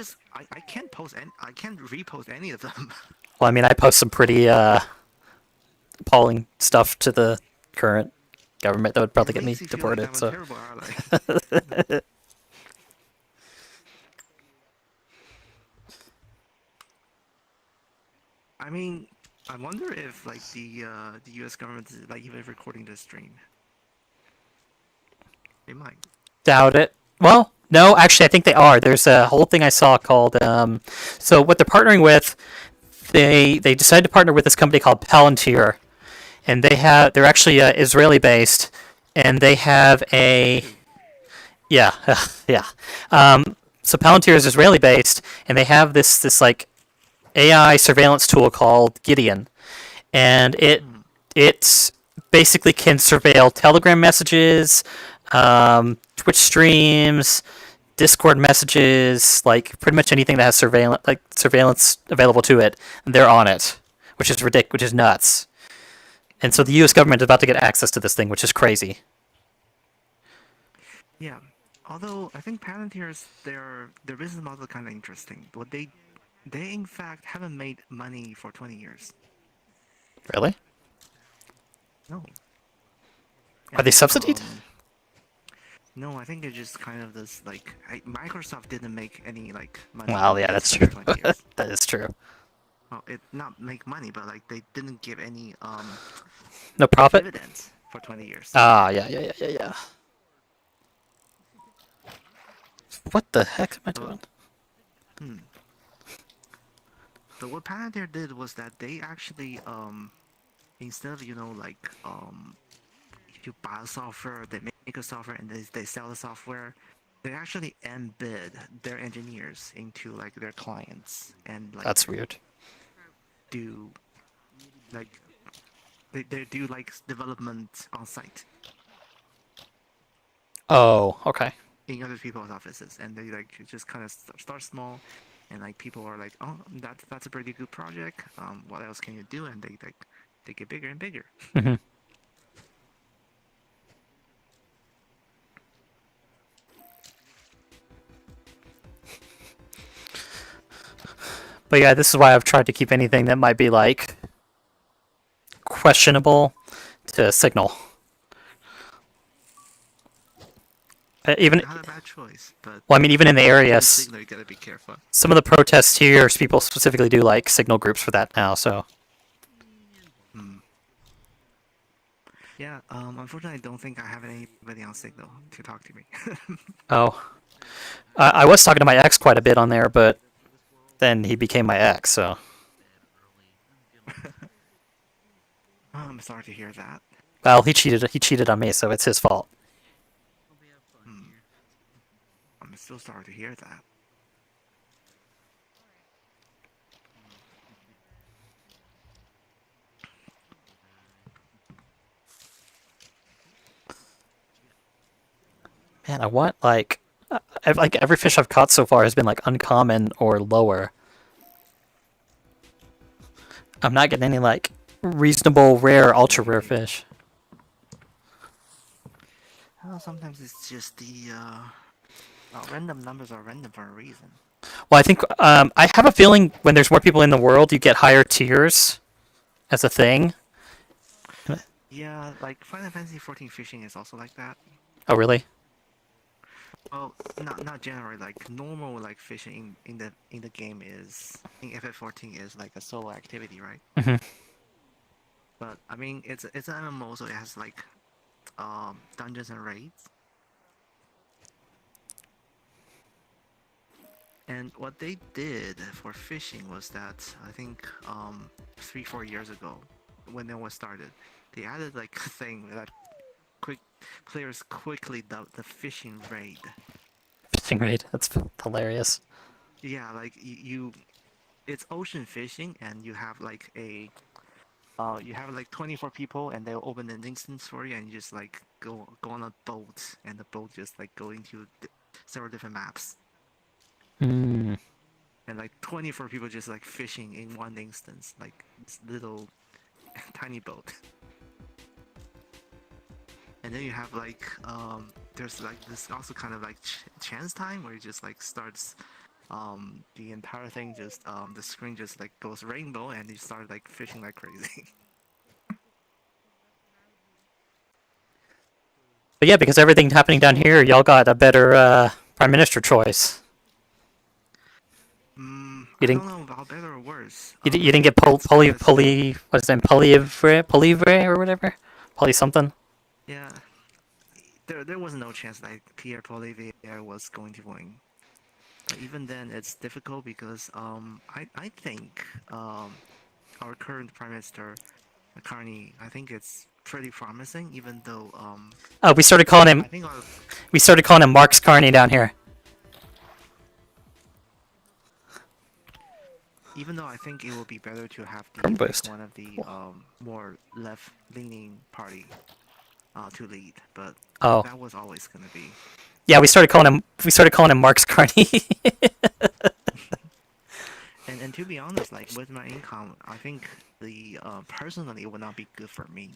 can't post I can't repost any of them. Well, I mean, I post some pretty appalling stuff to the current government that would probably get me deported. Like so. Terrible, I mean, I wonder if like the U.S. government is like even recording this stream. They might. Doubt it. Well, no, actually, I think they are. There's a whole thing I saw called. So what they're partnering with, they decided to partner with this company called Palantir, and they're actually Israeli based, and they have a yeah yeah. So Palantir is Israeli based, and they have this like AI surveillance tool called Gideon, and it basically can surveil Telegram messages, Twitch streams, Discord messages, like pretty much anything that has surveillance available to it. They're on it, which is ridiculous, which is nuts. And so the U.S. government is about to get access to this thing, which is crazy. Yeah. Although I think Palantir's their business model kind of interesting. What they in fact haven't made money for 20 years. Really? No. Are they subsidied? No, I think it's just kind of this like Microsoft didn't make any like money. Well, yeah, that's true. 20 years. That is true. Well, it not make money, but like they didn't give any No profit? dividends for 20 years. Ah, yeah. What the heck am I doing? So what Palantir did was that they actually instead of like you buy a software, they make a software and they sell the software, they actually embed their engineers into like their clients and like That's weird. do like they do like development on site Oh, okay. in other people's offices, and they like just kind of start small, and like people are like, oh, that's a pretty good project. What else can you do? And they get bigger and bigger. Mm-hmm. But yeah, this is why I've tried to keep anything that might be like questionable to Signal. Even Not a bad choice, but well, I mean, even in the area, Signal, you gotta be careful. some of the protests here, people specifically do like Signal groups for that now. So Yeah, unfortunately, I don't think I have anybody on Signal to talk to me. oh, I was talking to my ex quite a bit on there, but then he became my ex. So I'm sorry to hear that. well, he cheated on me, so it's his fault. I'm still sorry to hear that. Man, I want like every fish I've caught so far has been like uncommon or lower. I'm not getting any like reasonable, rare, ultra rare fish. Well, sometimes it's just the random numbers are random for a reason. Well, I think I have a feeling when there's more people in the world, you get higher tiers as a thing. Yeah, like Final Fantasy 14 fishing is also like that. Oh, really? Well, not generally. Like normal, like fishing in the game is in FF14 is like a solo activity, right? Mm-hmm. But I mean, it's an MMO, so it has like dungeons and raids. And what they did for fishing was that I think 3-4 years ago, when it was started, they added like a thing that players quickly the fishing raid. Fishing raid. That's hilarious. Yeah, like it's ocean fishing, and you have like you have like 24 people, and they'll open an instance for you, and you just like go on a boat, and the boat just like go into several different maps. Mm. And like 24 people just like fishing in one instance, like this little tiny boat. And then you have like there's like this also kind of like chance time where it just like starts the entire thing just the screen just like goes rainbow, and you start like fishing like crazy. But yeah, because everything happening down here, y'all got a better prime minister choice. I don't know about better or worse. You didn't get what is his name, Polivre or whatever, Poly something. Yeah, there was no chance that Pierre Polivier was going to win. Even then, it's difficult because I think our current Prime Minister, Carney, I think it's pretty promising. Even though Oh, we started calling I him. think We started calling him Mark's Carney down here. even though I think it would be better to have the Turn like, boost. one of the more left-leaning party to lead, but Oh. that was always gonna be. Yeah, we started calling him. We started calling him Mark's Carney. And to be honest, like with my income, I think the personally it would not be good for me.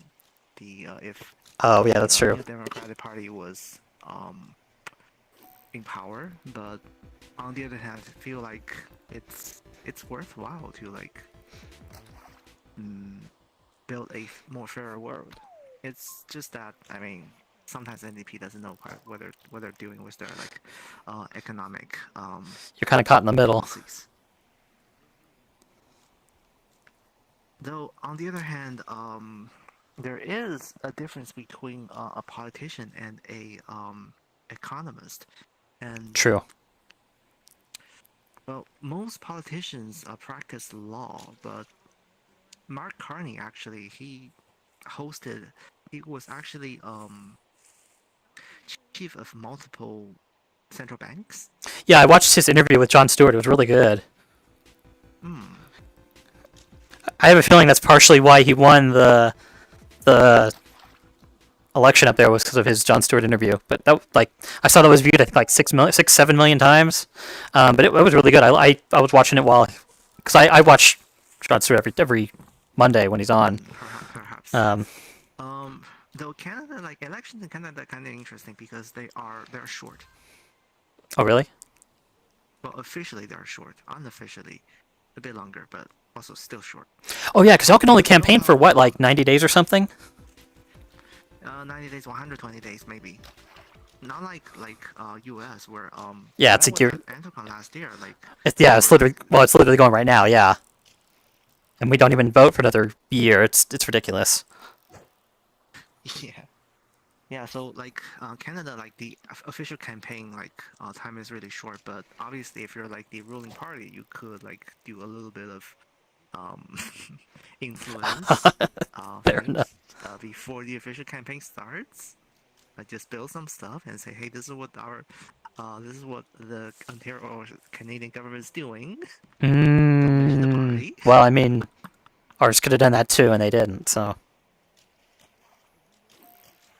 The if Oh, yeah, that's the true. New Democratic Party was in power, but on the other hand, I feel like it's worthwhile to like build a more fairer world. It's just that I mean sometimes NDP doesn't know quite what they're doing with their like economic You're kind of caught in the middle. policies. Though on the other hand, there is a difference between a politician and a economist, and True. well, most politicians practice law, but Mark Carney actually he was actually chief of multiple central banks. Yeah, I watched his interview with Jon Stewart. It was really good. I have a feeling that's partially why he won the election up there was because of his Jon Stewart interview. But that like I saw that was viewed I think like 7 million times. But it was really good. I was watching it while because I watch Jon Stewart every Monday when he's on. Perhaps. Though Canada, like elections in Canada, are kind of interesting because they're short. Oh really? Well, officially they're short. Unofficially, a bit longer, but also still short. Oh yeah, because y'all can only campaign for what, like 90 days or something? 90 days, 120 days maybe. Not like U.S. where Yeah, it's that like you're. was Antocon last year. Like It's literally going right now. Yeah. And we don't even vote for another year. It's ridiculous. yeah. Yeah, so like Canada, like the official campaign like time is really short, but obviously if you're like the ruling party, you could like do a little bit of influence Fair enough. Before the official campaign starts. Like just build some stuff and say, hey, this is what the Ontario or Canadian government is doing. Well, I mean, ours could have done that too, and they didn't. So.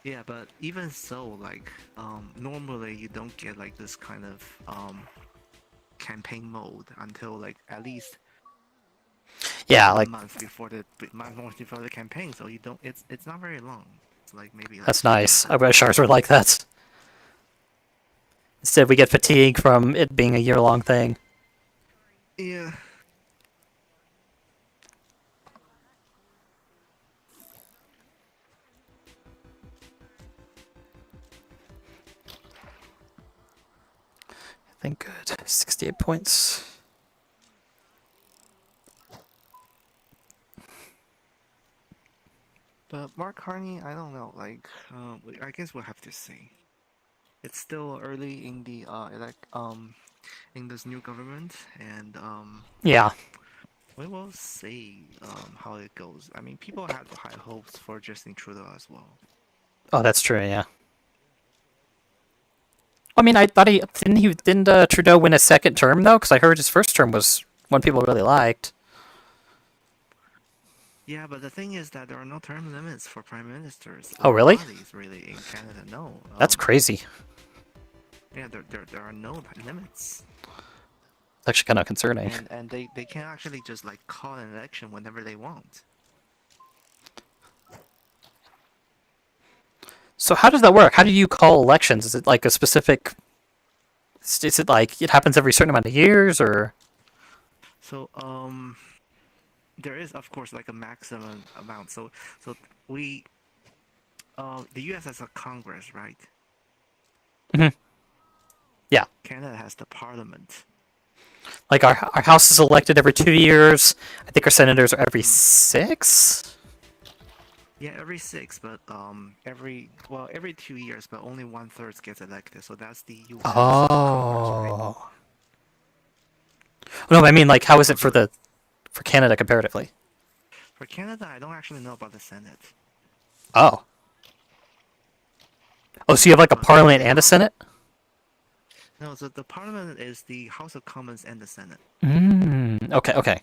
Yeah, but even so, like normally you don't get like this kind of campaign mode until like at least like month before the campaign. So you don't. It's not very long. It's like maybe. Like that's nice. I wish ours were like that. Instead, we get fatigue from it being a year-long thing. Yeah. I think good. 68 points. But Mark Carney, I don't know. Like, I guess we'll have to see. It's still early in the in this new government, and Yeah. we will see how it goes. I mean, people had high hopes for Justin Trudeau as well. Oh, that's true. Yeah. I mean, I thought didn't Trudeau win a second term though? Because I heard his first term was one people really liked. Yeah, but the thing is that there are no term limits for prime ministers. Oh, really? Bodies, really, in Canada, no. That's crazy. Yeah, there are no limits. It's actually kind of concerning. And they can actually just like call an election whenever they want. So how does that work? How do you call elections? Is it like a specific? Is it like it happens every certain amount of years, or? So there is of course like a maximum amount. So we the U.S. has a Congress, right? Mm-hmm. Yeah. Canada has the Parliament. Like our House is elected every 2 years. I think our senators are every 6. Yeah, every 6, but every 2 years, but only 1/3 gets elected. So that's the U.S. Congress, right? No, but I mean, like, how is it for Canada comparatively? For Canada, I don't actually know about the Senate. Oh. Oh, so you have like a parliament and a senate? No, so the parliament is the House of Commons and the Senate. Okay, okay.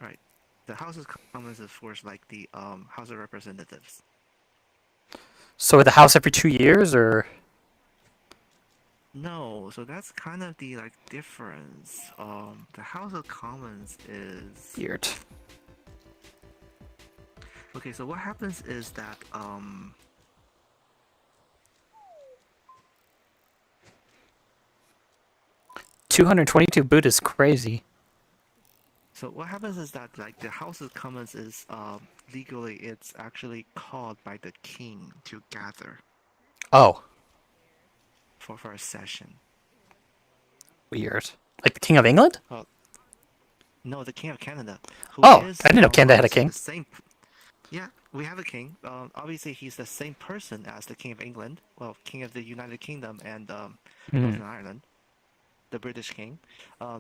Right. The House of Commons is, of course, like the House of Representatives. So the House every 2 years, or? No, so that's kind of the like difference. The House of Commons is Weird. Okay, so what happens is that 222 boot is crazy. So what happens is that like the House of Commons is legally it's actually called by the king to gather. Oh. For a session. Weird. Like the King of England? No, the King of Canada. Oh, I didn't know Canada had a king. The same. Yeah, we have a king. Obviously, he's the same person as the King of England. Well, King of the United Kingdom and Northern Ireland, the British King.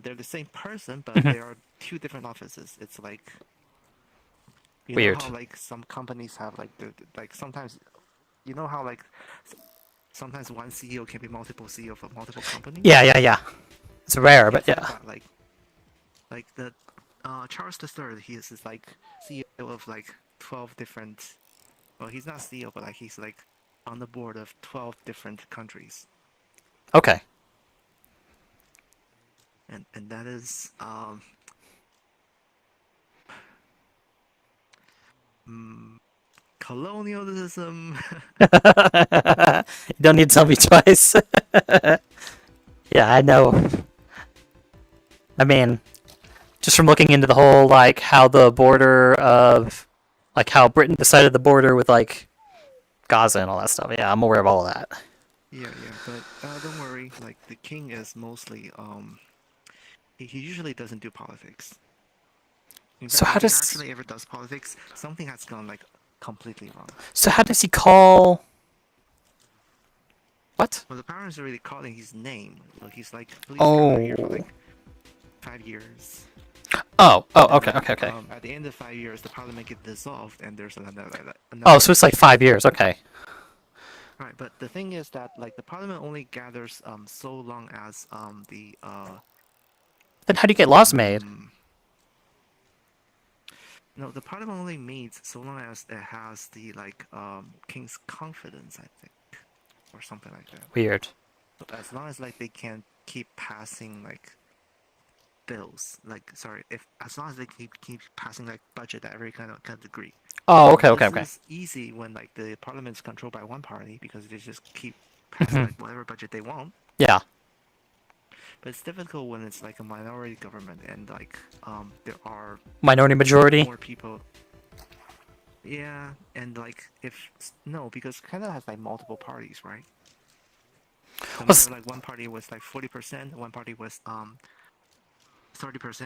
They're the same person, but they are two different offices. It's like you Weird. know how like some companies have like like sometimes you know how like sometimes one CEO can be multiple CEO for multiple companies. Yeah. It's rare, but yeah. Like the Charles III, he is like CEO of like 12 different. Well, he's not CEO, but like he's like on the board of 12 different countries. Okay. And that is colonialism. You don't need to tell me twice. Yeah, I know. I mean, just from looking into the whole, like, how the border of, like, how Britain decided the border with, like, Gaza and all that stuff. Yeah, I'm aware of all of that. Yeah, but don't worry. Like the king is mostly he usually doesn't do politics. In So fact, how if he does actually ever does politics, something has gone like completely wrong. So how does he call? What? Well, the parents are really calling his name. Like he's like, please Oh. come here for like 5 years. Oh, okay. At the end of 5 years, the parliament gets dissolved, and there's another. Oh, so it's like 5 years. Okay. Right, but the thing is that like the parliament only gathers so long as the Then how do you get laws made? No, the parliament only meets so long as it has the like king's confidence, I think, or something like that. Weird. So as long as like they can keep passing like bills, like sorry, if as long as they keep passing like budget at every kind of degree. Oh, okay. It's easy when like the parliament's controlled by one party because they just keep passing like whatever budget they want. Yeah. But it's difficult when it's like a minority government and like there are Minority majority. more people. Yeah, and like because Canada has like multiple parties, right? So we have, like one party was like 40%, one party was 30%,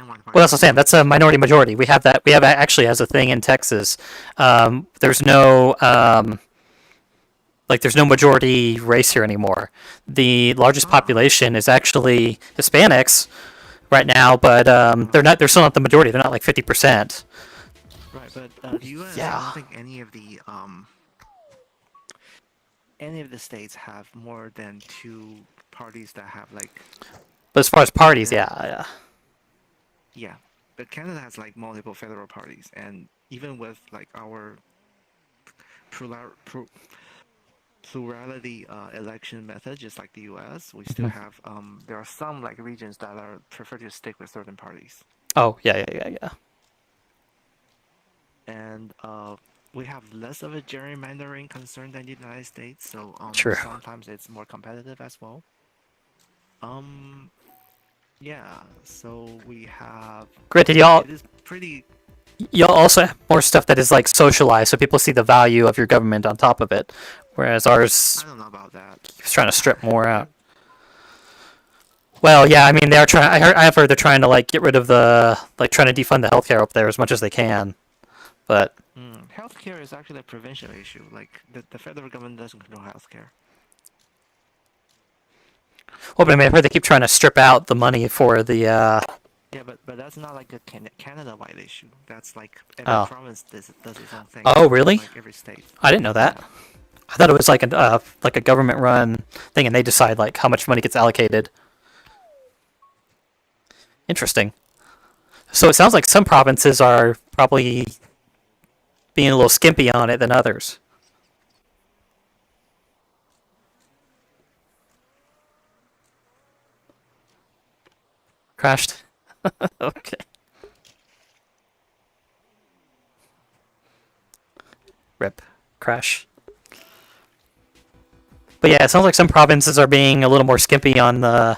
one party. Well, that's what I'm saying. That's a minority majority. We have that. We have actually as a thing in Texas. There's no there's no majority race here anymore. The largest population is actually Hispanics right now, but they're still not the majority. They're not like 50%. Right, but the U.S. I don't think any of the states have more than 2 parties that have like. But as far as parties, yeah. Yeah, but Canada has like multiple federal parties, and even with like our plurality election method, just like the U.S., we still have there are some like regions that are prefer to stick with certain parties. Oh yeah. And we have less of a gerrymandering concern than the United States, so True. sometimes it's more competitive as well. Yeah, so we have. Granted, It is pretty. Y'all also have more stuff that is like socialized, so people see the value of your government on top of it, whereas ours. I don't know about that. Keeps trying to strip more out. Well, yeah, I mean they are trying. I've heard they're trying to like get rid of trying to defund the healthcare up there as much as they can, but. Healthcare is actually a provincial issue. Like the federal government doesn't control healthcare. Well, but I mean, I've heard they keep trying to strip out the money for the. Yeah, but that's not like a Canada-wide issue. That's like every Oh. province does its own thing. Oh, really? Like every state. I didn't know that. I thought it was like a government-run thing, and they decide like how much money gets allocated. Interesting. So it sounds like some provinces are probably being a little skimpy on it than others. Crashed. Okay. Rip. Crash. But yeah, it sounds like some provinces are being a little more skimpy on the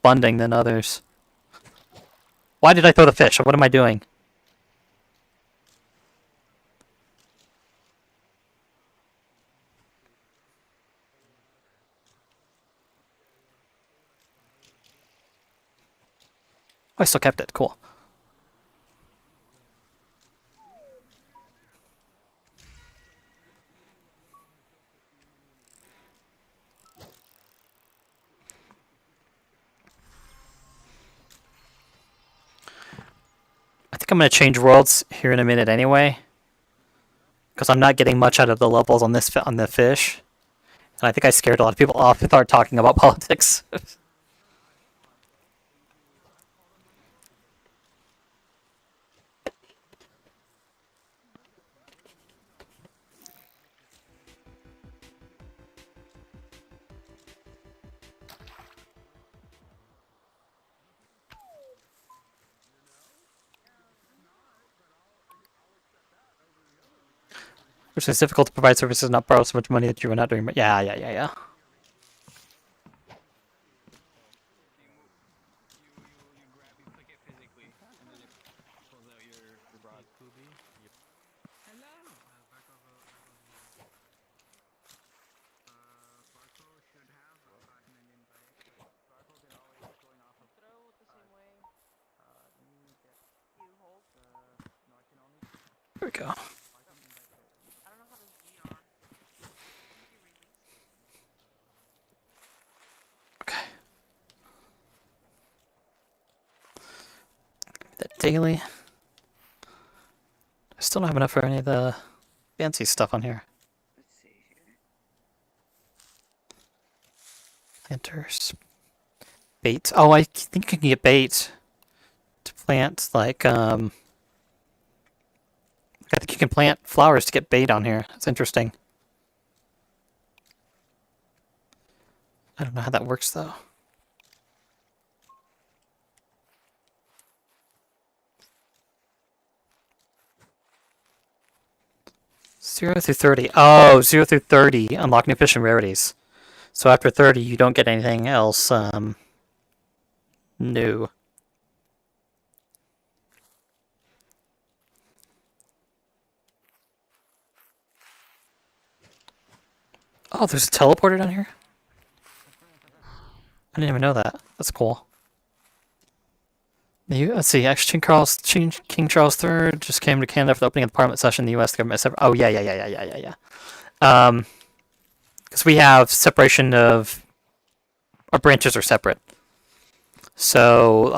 funding than others. Why did I throw the fish? What am I doing? Oh, I still kept it. Cool. I think I'm going to change worlds here in a minute anyway, because I'm not getting much out of the levels on this on the fish, and I think I scared a lot of people off with our talking about politics. Which is difficult to provide services, not borrow so much money that you are not doing. But yeah. There we go. Okay. That daily. I still don't have enough for any of the fancy stuff on here. Planters. Bait. Oh, I think you can get bait to plant, like, I think you can plant flowers to get bait on here. That's interesting. I don't know how that works, though. Zero through 30. Oh, 0 through 30. Unlock new fish and rarities. So after 30, you don't get anything else, new. Oh, there's a teleporter down here? I didn't even know that. That's cool. Let's see, actually, King Charles III just came to Canada for the opening of the Parliament session in the U.S. government. Oh, yeah. Because we have separation of... Our branches are separate. So,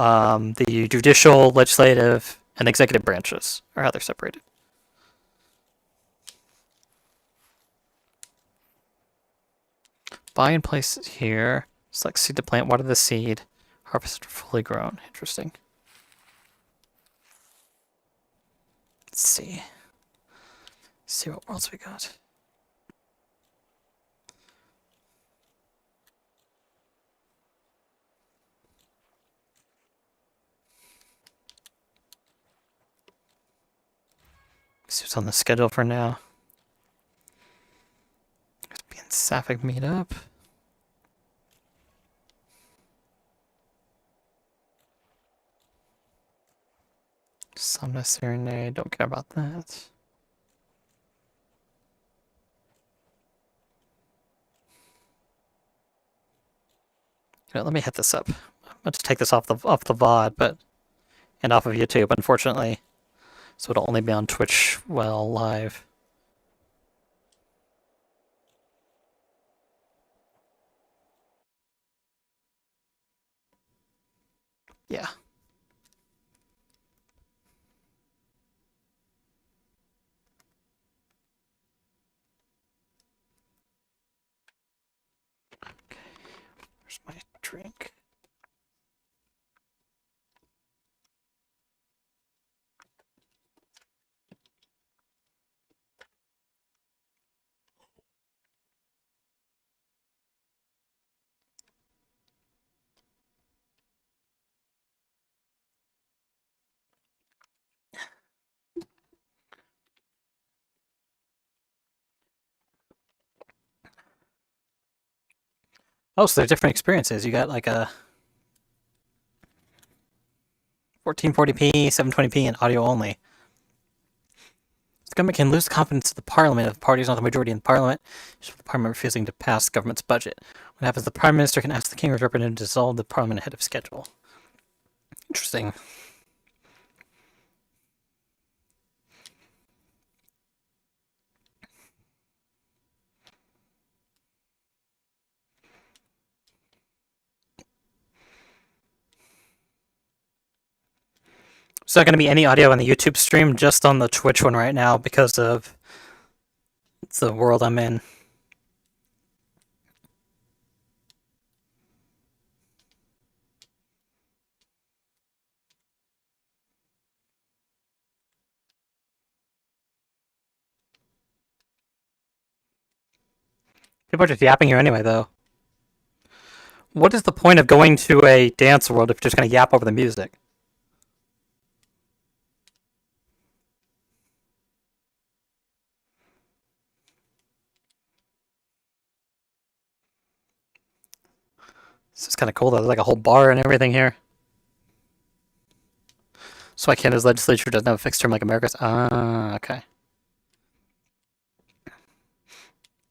the judicial, legislative, and executive branches are how they're separated. Buy and place it here. Select seed to plant, water the seed. Harvest fully grown. Interesting. Let's see. Let's see what worlds we got. See what's on the schedule for now. There's being Sapphic meetup. Somna Serenade, don't care about that. You know, let me hit this up. I'm going to take this off the VOD, and off of YouTube, unfortunately. So it'll only be on Twitch while live. Yeah. Okay. Where's my drink? Oh, so they're different experiences. You got like a 1440p, 720p, and audio only. The government can lose confidence in the parliament if the party is not the majority in the parliament, the parliament refusing to pass the government's budget. What happens? The prime minister can ask the king or his representative to dissolve the parliament ahead of schedule. Interesting. There's not going to be any audio on the YouTube stream, just on the Twitch one right now because of the world I'm in. People are just yapping here anyway, though. What is the point of going to a dance world if you're just going to yap over the music? This is kind of cool, though. There's like a whole bar and everything here. So why Canada's legislature doesn't have a fixed term like America's? Ah, okay.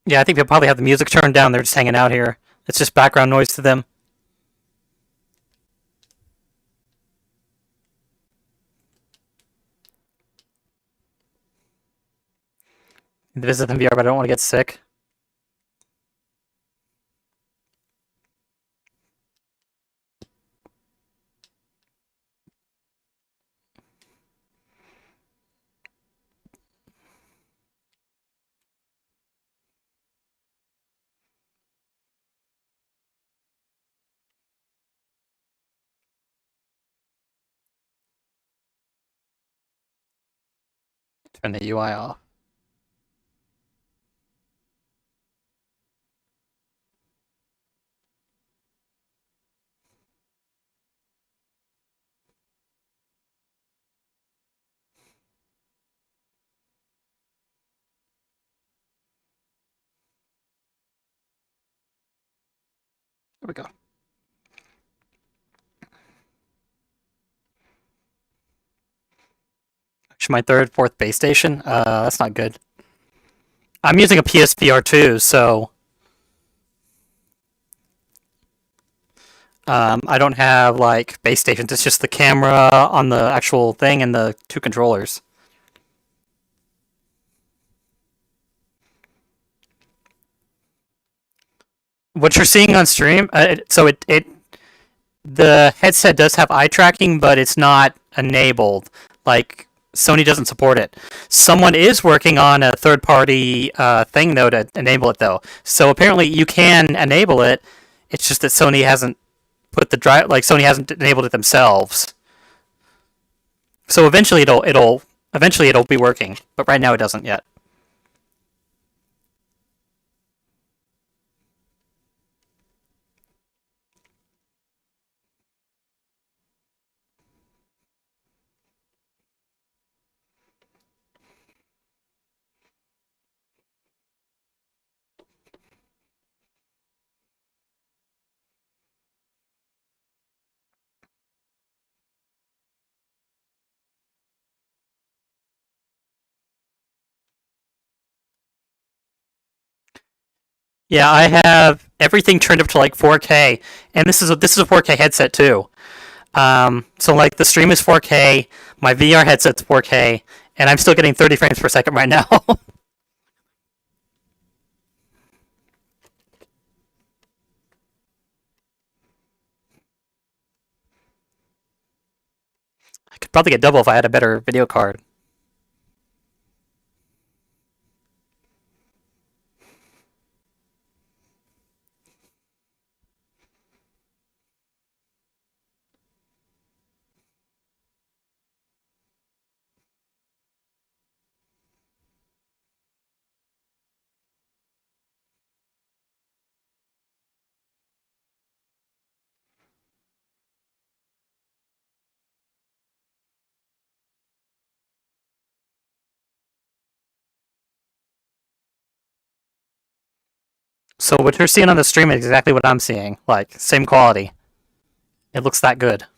Yeah, I think they'll probably have the music turned down. They're just hanging out here. It's just background noise to them. Visit them VR, but I don't want to get sick. Turn the UI off. There we go. Actually, my third, fourth base station. That's not good. I'm using a PSVR 2, so I don't have like base stations. It's just the camera on the actual thing and the two controllers. What you're seeing on stream, the headset does have eye tracking, but it's not enabled. Like Sony doesn't support it. Someone is working on a third-party thing though to enable it though. So apparently you can enable it. It's just that Sony hasn't put the drive, like Sony hasn't enabled it themselves. So eventually it'll be working, but right now it doesn't yet. Yeah, I have everything turned up to like 4K, and this is a 4K headset too. So like the stream is 4K, my VR headset's 4K, and I'm still getting 30 frames per second right now. probably get double if I had a better video card. So what you're seeing on the stream is exactly what I'm seeing. Like, same quality. It looks that good. I'm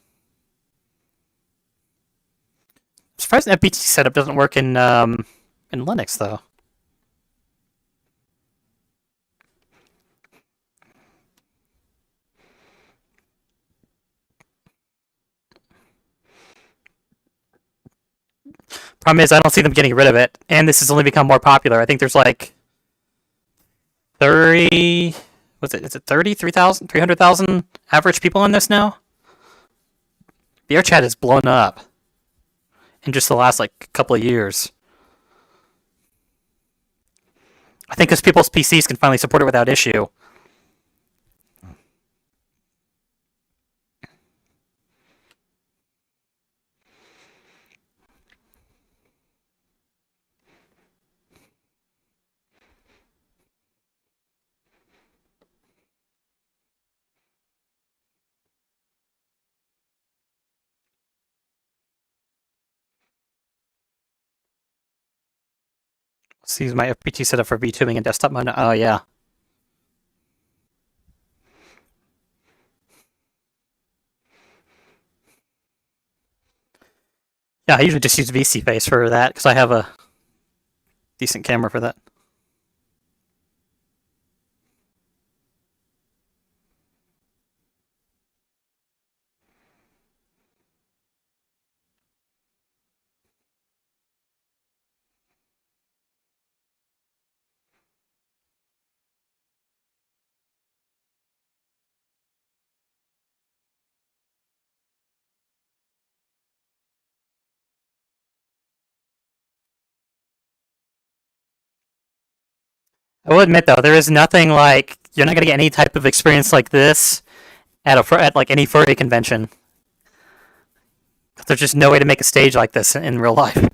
surprised the FPT setup doesn't work in Linux though. Problem is, I don't see them getting rid of it, and this has only become more popular. I think there's like 30. What's it? Is it 33,000, 300,000 average people on this now? VRChat has blown up in just the last like couple of years. I think because people's PCs can finally support it without issue. Let's use my FPT setup for VTubing and desktop mode. Oh yeah. Yeah, I usually just use VC Face for that because I have a decent camera for that. I will admit though, there is nothing like you're not gonna get any type of experience like this at like any furry convention. There's just no way to make a stage like this in real life. The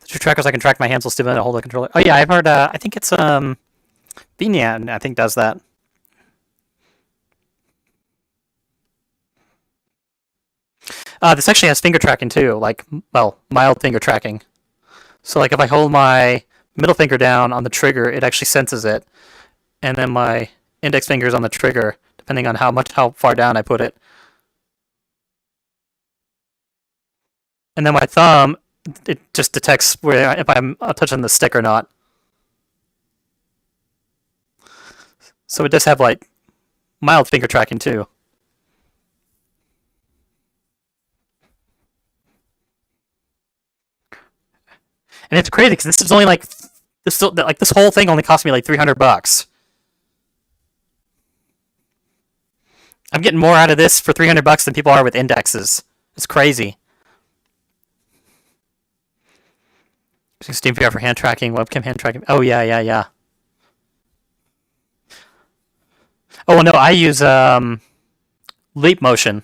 two trackers I can track my hands while still hold the controller. Oh yeah, I've heard. I think it's Vinian. I think does that. This actually has finger tracking too, like well, mild finger tracking. So like if I hold my middle finger down on the trigger, it actually senses it, and then my index finger is on the trigger, depending on how far down I put it. And then my thumb, it just detects where if I'm touching the stick or not. So it does have like mild finger tracking too. And it's crazy because this is only like this whole thing only cost me like $300. I'm getting more out of this for $300 than people are with indexes. It's crazy. Using Steam VR for hand tracking, webcam hand tracking. Oh yeah, yeah, yeah. Oh well, no, I use Leap Motion.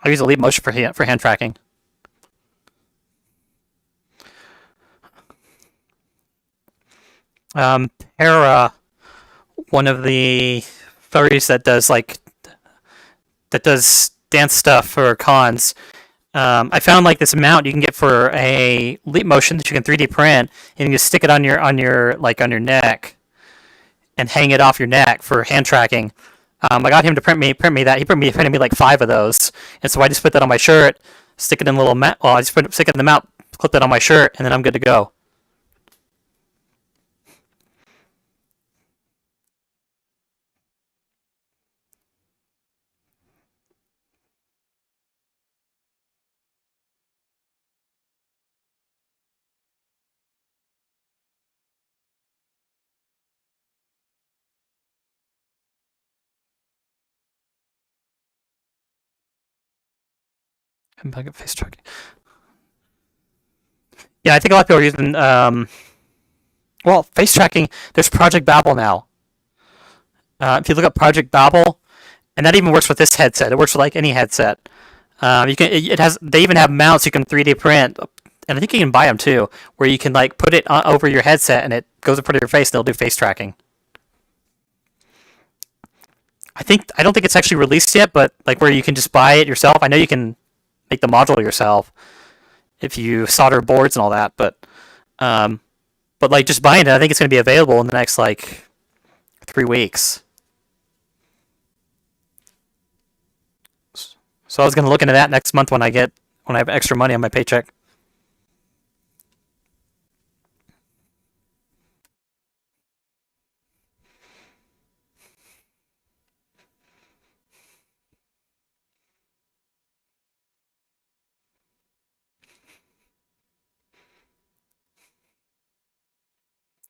I use a Leap Motion for hand tracking. Para, one of the furries that does dance stuff for cons. I found like this mount you can get for a Leap Motion that you can 3D print, and you just stick it on your neck, and hang it off your neck for hand tracking. I got him to print me that. He printed me like 5 of those, and so I just put that on my shirt, stick it in a little mount. Well, I just stick it in the mount, clip that on my shirt, and then I'm good to go. Bucket face tracking. Yeah, I think a lot of people are using. Well, face tracking. There's Project Babel now. If you look up Project Babel, and that even works with this headset. It works with like any headset. You can. It has. They even have mounts you can 3D print, and I think you can buy them too, where you can like put it over your headset and it goes in front of your face. And they'll do face tracking. I don't think it's actually released yet, but like where you can just buy it yourself. I know you can make the module yourself if you solder boards and all that, um, but like just buying it, I think it's going to be available in the next like 3 weeks. So I was going to look into that next month when I have extra money on my paycheck.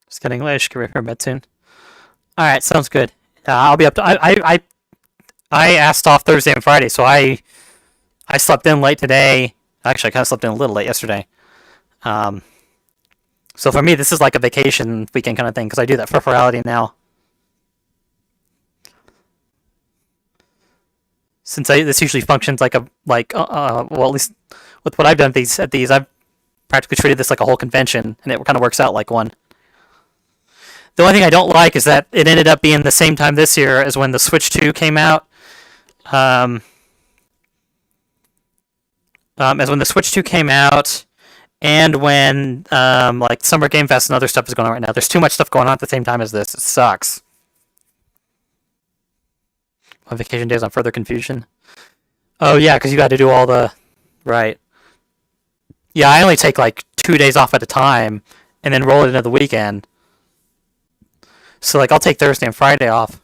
Just getting late. I should get ready for bed soon. All right, sounds good. I'll be up to. I asked off Thursday and Friday, so I slept in late today. Actually, I kind of slept in a little late yesterday. Um, so for me, this is like a vacation weekend kind of thing because I do that for Furality now. Since this usually functions like well, at least with what I've done at these, I've practically treated this like a whole convention, and it kind of works out like one. The only thing I don't like is that it ended up being the same time this year as when the Switch 2 came out. As when the Switch 2 came out, and when like Summer Game Fest and other stuff is going on right now. There's too much stuff going on at the same time as this. It sucks. On vacation days on further confusion. Oh yeah, because you got to do all the right. Yeah, I only take like 2 days off at a time, and then roll it into the weekend. So like I'll take Thursday and Friday off.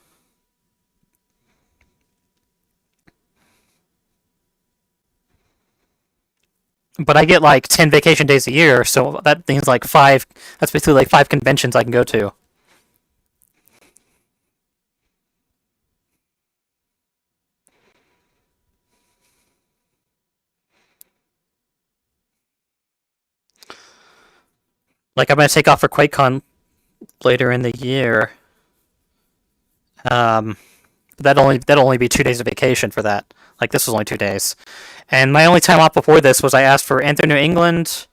But I get like 10 vacation days a year, so that means like five. That's basically like 5 conventions I can go to. Like I'm gonna take off for QuakeCon later in the year. Um, that'll only be 2 days of vacation for that. Like this was only 2 days, and my only time off before this was I asked for Enter New England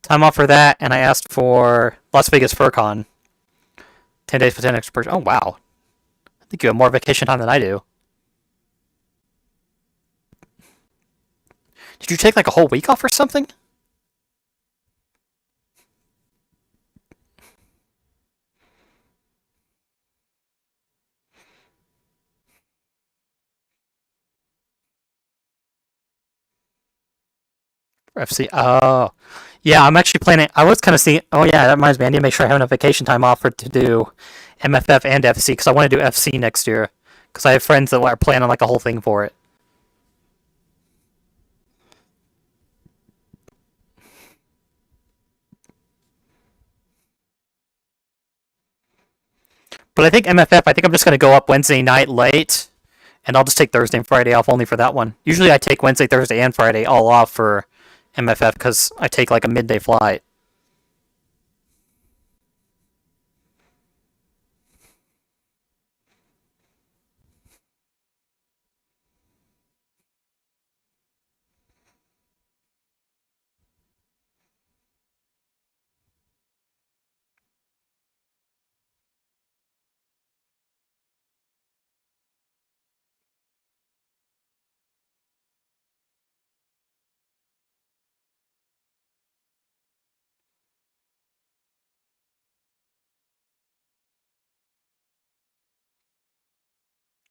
time off for that, and I asked for Las Vegas FurCon. 10 days for 10 extra person. Oh wow, I think you have more vacation time than I do. Did you take like a whole week off or something? For FC. Oh, yeah. I'm actually planning. I was kind of seeing. Oh yeah, that reminds me. I need to make sure I have enough vacation time off to do MFF and FC because I want to do FC next year because I have friends that are planning like a whole thing for it. But I think MFF. I think I'm just gonna go up Wednesday night late, and I'll just take Thursday and Friday off only for that one. Usually I take Wednesday, Thursday, and Friday all off for MFF because I take like a midday flight.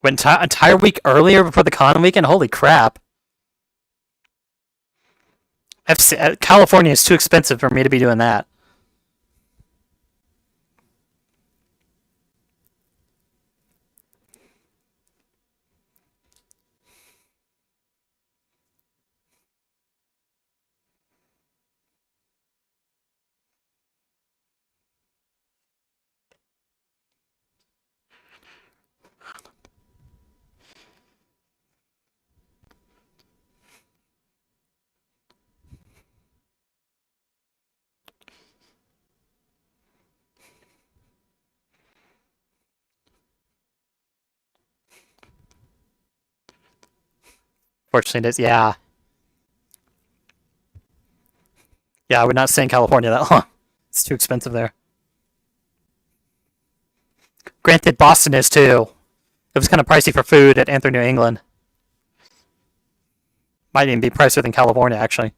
Went entire week earlier before the con weekend. Holy crap! FC, California is too expensive for me to be doing that. Fortunately, it is. Yeah. Yeah, I would not stay in California that long. It's too expensive there. Granted, Boston is too. It was kind of pricey for food at Anthony, New England. Might even be pricier than California, actually.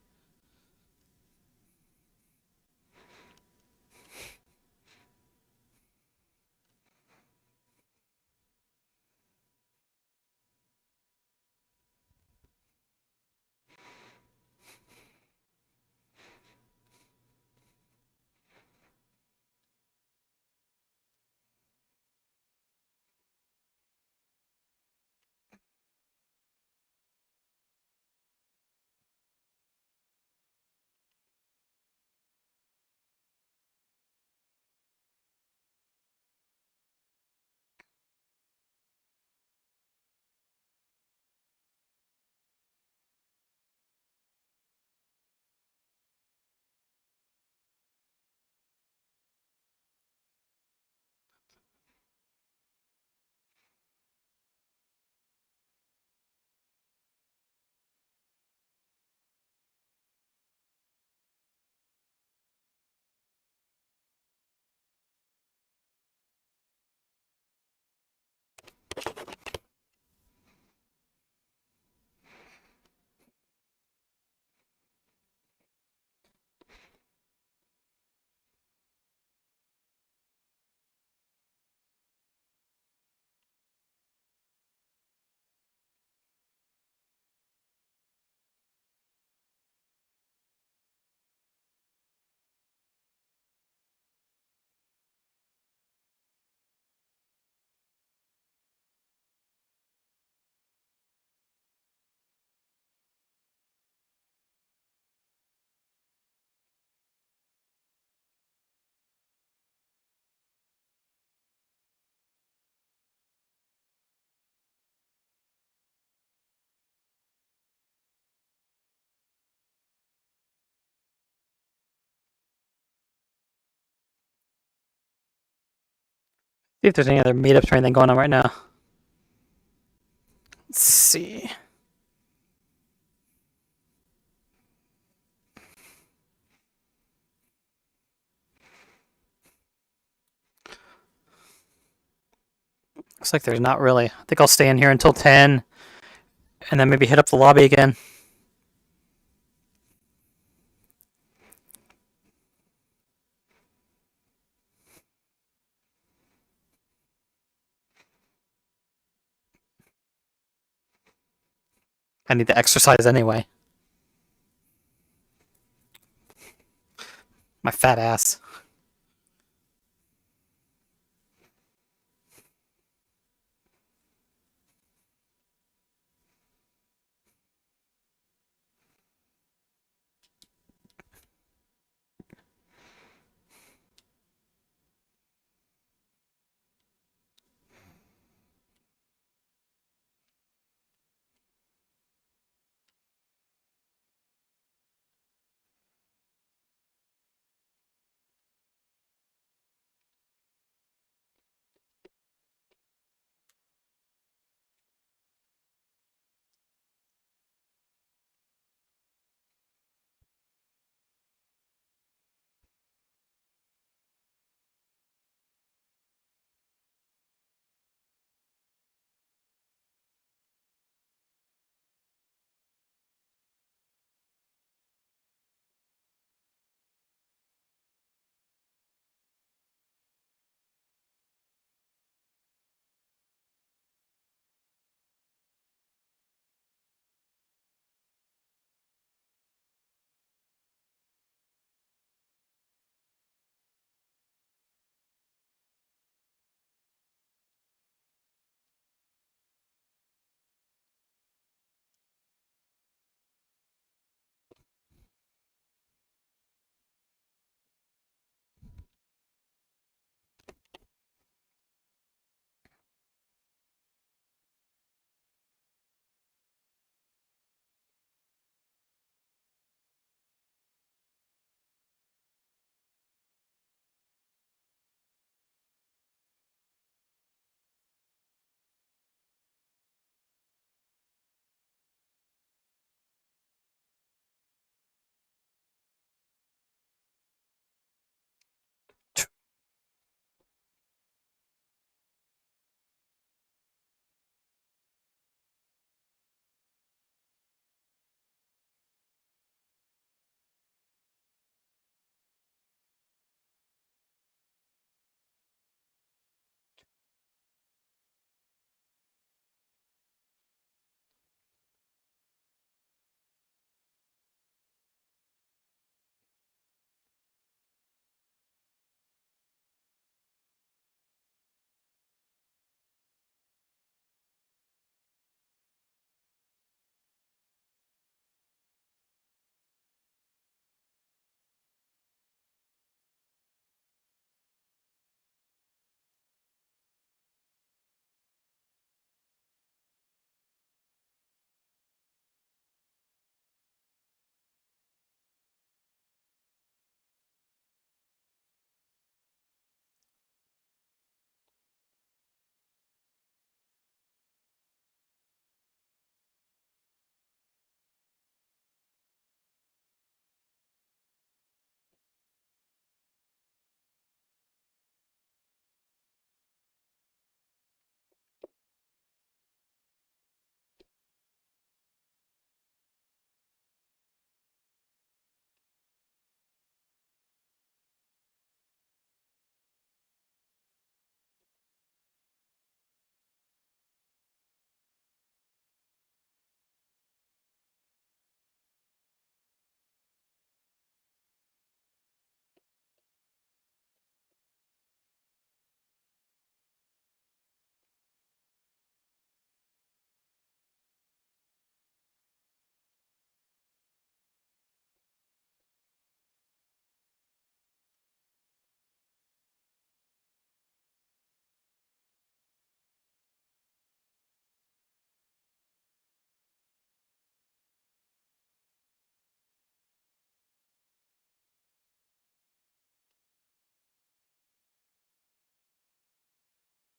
See if there's any other meetups or anything going on right now. Let's see. Looks like there's not really. I think I'll stay in here until 10 and then maybe hit up the lobby again. I need to exercise anyway. My fat ass.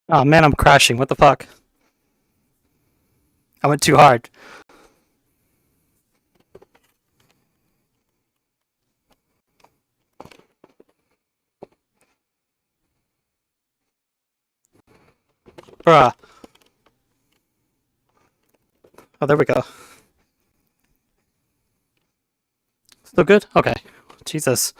Oh man, I'm crashing. What the fuck? I went too hard. Bruh. Oh, there we go. Still good? Okay. Jesus.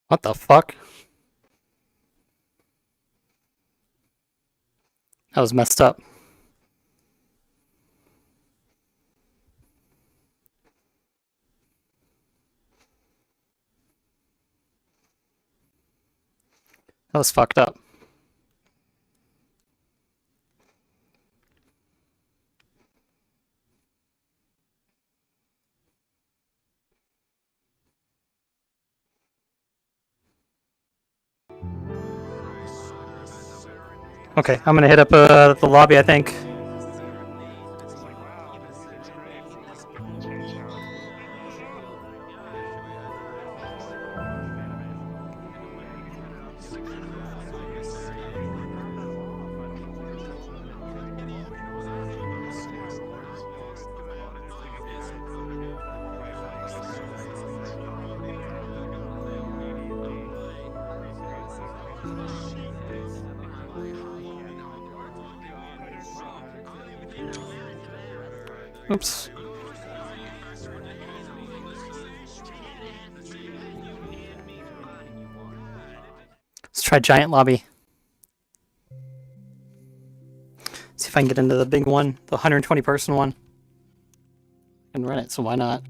What the fuck? That was messed up. That was fucked up. Okay, I'm gonna hit up the lobby, I think. Oops. Let's try giant lobby. See if I can get into the big one, the 120 person one. I can run it, so why not?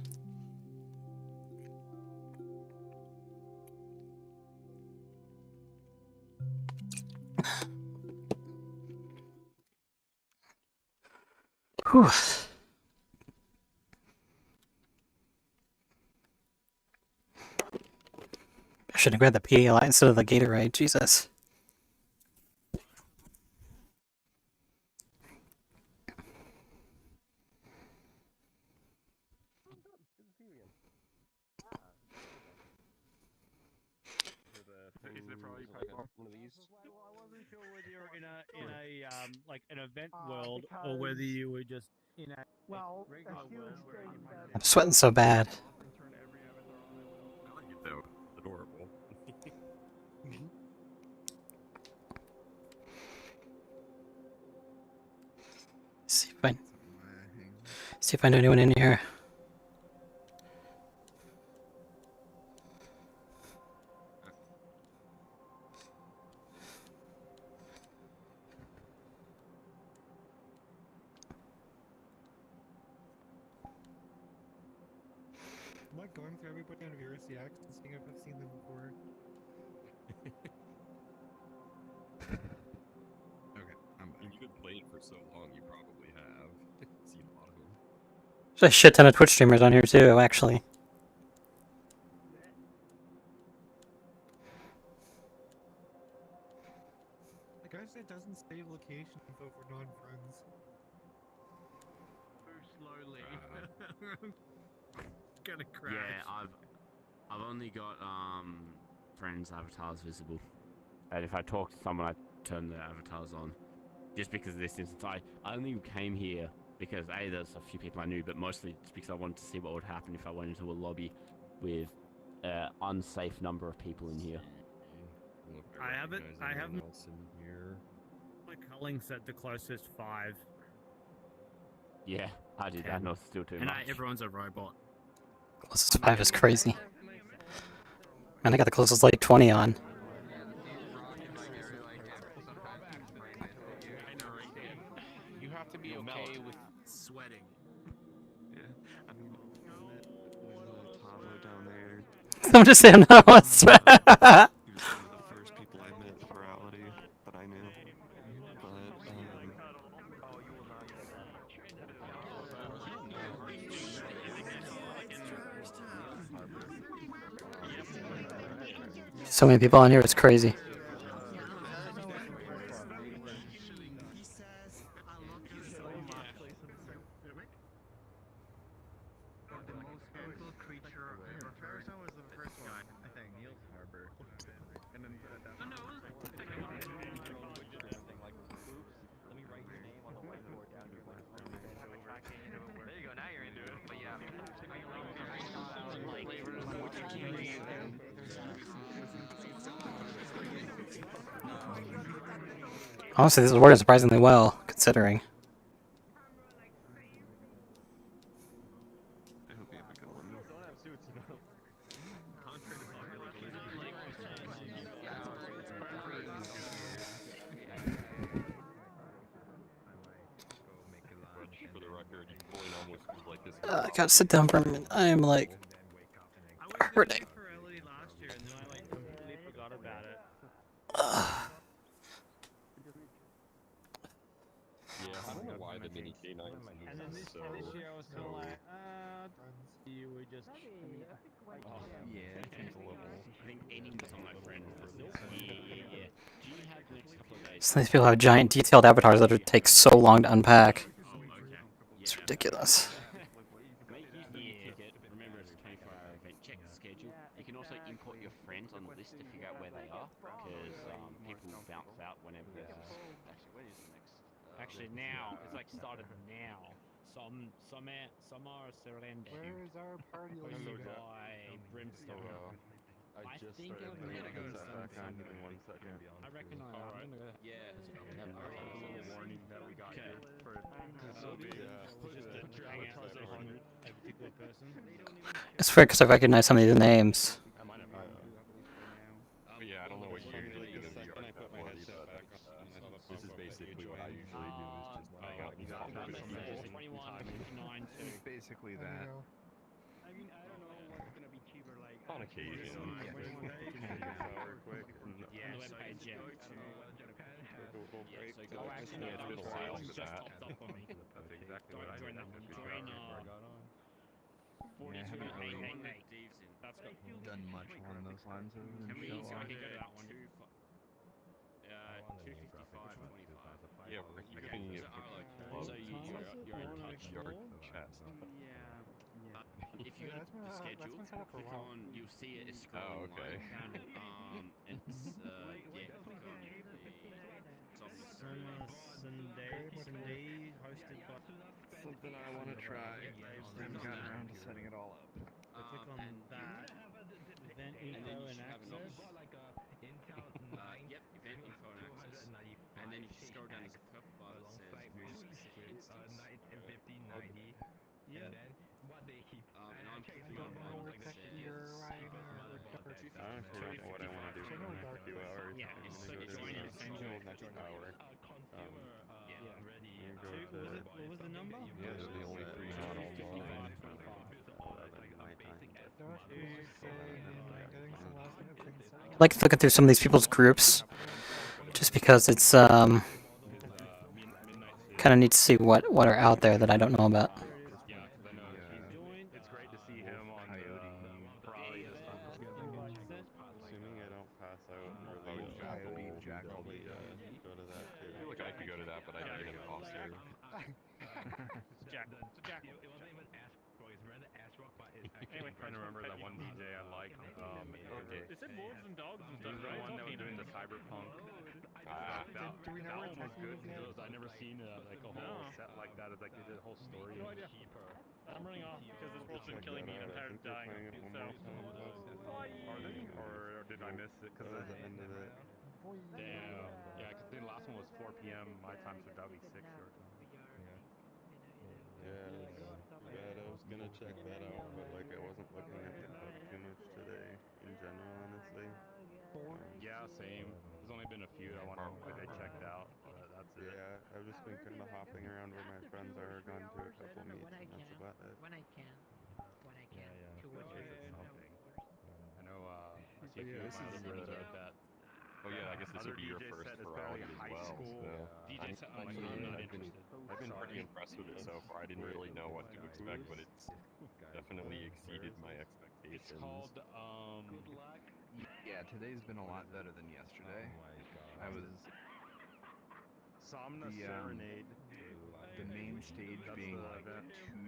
Whew. I should have grabbed the PA instead of the Gatorade. Jesus. I wasn't sure whether you're in a like an event world or whether you were just in a regular world where you might I'm sweating so bad. I like it though. Adorable. See if I know anyone in here. I'm like going through everybody on vrchat and seeing if I've seen them before. Okay, I'm back. You've been playing for so long, you probably have seen a lot of them. There's a shit ton of Twitch streamers on here too, actually. info for non-friends. Move slowly. Gonna crash. Yeah, I've only got friends avatars visible. And if I talk to someone, I turn the avatars on. Just because of this instance, I only came here because A, there's a few people I knew, but mostly it's because I wanted to see what would happen if I went into a lobby with an unsafe number of people in here. I have it. I have else in here. My culling set the closest 5. Yeah, I did that, not still too and much. everyone's a robot. Closest 5 is crazy. Man, I got the closest like 20 on. You have to be okay with sweating. Yeah, I mean, there's a toddler down there. I'm just saying, no, what's He was one of the first people I met at Furality that I knew. But, So many people on here, it's crazy. The most gentle creature I ever heard. Was the first one, I think. Niels Harbor. And then There you go, now you're into it. But yeah. Honestly, this is working surprisingly well, considering. I hope you have a good one. Don't have suits, you know. For the record, pulling on was like this. I gotta sit down for a minute. I am like hurting. Last year, and then I like completely forgot about it. Yeah, I don't know why the mini K9 And then this year I was kind of like, you were just. Yeah, it seems a little. I think Eddie was on my friend for a little. Yeah. Do you have the next couple of days? Some of these people have giant detailed avatars that would take so long to unpack. It's ridiculous. Make use of your ticket. Remember, it's a 24-hour event. Check the schedule. You can also import your friends on the list to figure out where they are, because people bounce out whenever there's actually, when is the next? Actually, now it's like started now. Some are surrendered. Where is our party by leader? Brimstone. I just think started I'm putting gonna that back on. Give me 1 second. I reckon I'm gonna go. Yeah, it's probably A little warning that we got here for So be just to hang out on a particular person. It's weird because I recognize some of these names. But yeah, I don't know what you usually do in VR that bloody, but this is basically what I usually do. Is just hang out and talk to people. Basically that. I mean, I don't know what's gonna be cheaper, like. On occasion. Quick. Yeah, so page, yeah. Oh, actually, it's been a while for that. That's exactly what I Join did. that. Join, Yeah, I haven't really That's done much along those lines other than Can we show so I off. can go to that one? 255.25. Yeah, we're keeping it So you're in touch. chat. If you go to the schedule, click on, you'll see it is scrolling okay. and it's yeah, click on Sunday hosted by. Something I want to try. I just haven't gotten around to setting it all up. Click on that. Event info and access. Yep, event info and access. And then if you scroll down, there's a purple bar that says more specific instance. Yeah. And I'm clicking on one that says I honestly don't know what I want to do for the next few hours. Yeah, I'm so gonna go join to it, same the join. next hour. I'm gonna go to What was the number? yeah, they're the only 3 not online. I like looking through some of these people's groups, just because it's kind of neat to see what are out there that I don't know about. It's great to see him on Coyote. Assuming I don't pass out for the Jackal, go to that too. I feel like I could go to that, but I Jack. It's a jackal. It wasn't even Ash Rock. It's rather Ash Rock, but it's actually. Anyway, trying to remember that one DJ I liked. They said wolves and dogs and He stuff, was the right? one It's that all was doing canine. the cyberpunk. Do we know That where one was Techie good is yet? because I never seen like a whole No. set like that. It's like they did a whole story. No idea. I'm running off because this world's been Check killing me that and I'm out. I tired think of they're dying. playing it one So, more time, but Are they? Or did I miss it? that was the end of it. Damn. Yeah, because the last one was 4 p.m. my time, so that'll be 6 your time. Yeah, it was too bad. I was gonna check that out, but like I wasn't looking at the clock too much today. In general, honestly. Yeah, same. There's only been a few I want to like I checked out, but that's it. Yeah, I've just been kind of hopping around where my friends are. Gone to a couple meets, and that's about it. When I can. Yeah. To At which least is it's no, something. of course. I know. I see a But few yeah, of this my is other friends said that. Oh yeah, I guess this Other would be your DJs first said it's Furality apparently as high well. school. So DJ said, I'm like, yeah, I'm not I've been interested. pretty impressed with it so far. I didn't really know what to expect, but it's definitely exceeded my expectations. It's called Yeah, today's been a lot better than yesterday. I was Somna the Serenade. the main stage That's being the like event.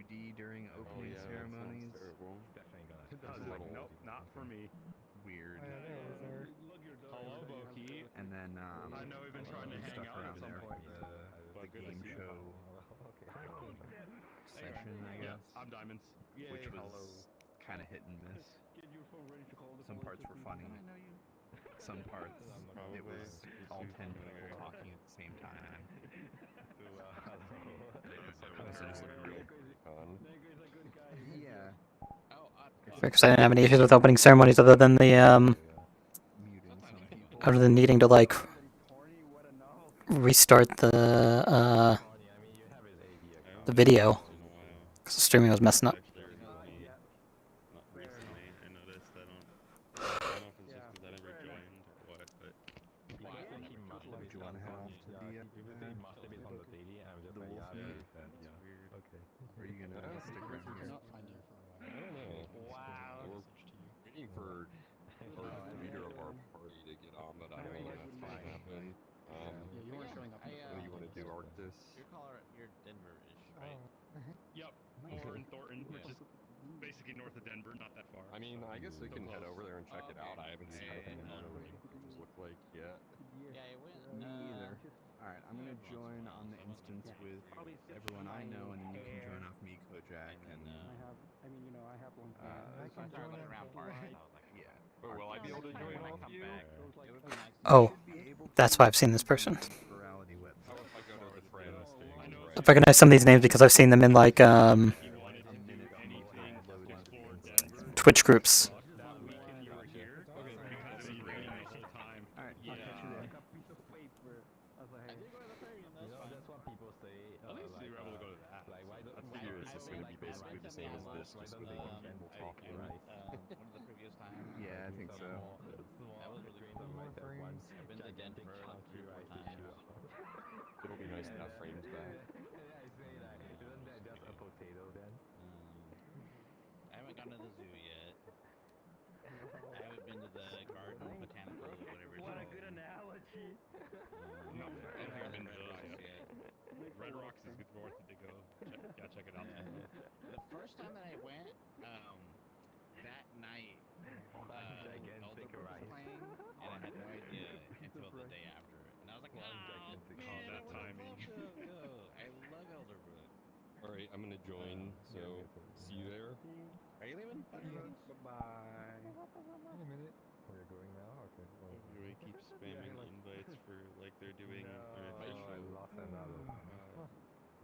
2D during Oh opening yeah, that sounds ceremonies. terrible. I was like, nope, not for me. Weird. Hello, Boki. And then I know we've been trying to hang stuck out around at some there point, for the but good to game see you show finally. session, I Yeah, guess, I'm Diamonds. which was kind of hit and miss. Some parts were funny. Some parts Probably. it was all 10 Super people weird. talking at the same time. So just like real fun. Yeah. Because I didn't have any issues with opening ceremonies other than the Muting some people. other than needing to like restart the video In a while. because the streaming was messing up. Actually, recently, not recently, I noticed I don't know if it's just because I never joined or what, but Would you want to head off to the wolf meet? it's weird. Or are you gonna stick around here? I don't know. We're waiting for our leader of our party to get on, but I don't know when that's gonna happen. You weren't showing up. What do you want to do, Arctis? You're Denver-ish, right? Yep, over in Thornton, which is basically north of Denver, not that far. I mean, I guess we So can head close. over there and check it out. I haven't seen what the rooms look like yet. Yeah, it went. Me either. Alright, I'm gonna join on the instance with everyone I know, and then you can join off me, Kojak, and I can join around party. I was like, yeah. But will I be able to join when I off come you? back, it would be nice. Oh, that's why I've seen this person. Furality whip. How if I go to the friends thing? I've recognized some of these names because I've seen them in like Twitch groups. I figure it's just going to be basically the same as this, just with more people talking. One of the previous times. Yeah, I think so. That was really cool. I've been to Denver like 3 or 4 times. It'll be nice to have frames back. I haven't gone to the zoo yet. I haven't been to the garden, botanical, whatever it's called. What a good analogy. No, I haven't been been to to Red those Rocks yet. yet. Red Rocks is good worth it to go. Check it out. The first time that I went, that night, Elderbrook was playing, and I had no idea until the day after. And I was like, oh, man, that I would timing. love to go. I love Elderbrook. Alright, I'm going to join, so see you there. Are you leaving? Bye-bye. In a minute. We're going now? Okay. Everybody keeps spamming invites for like they're doing an official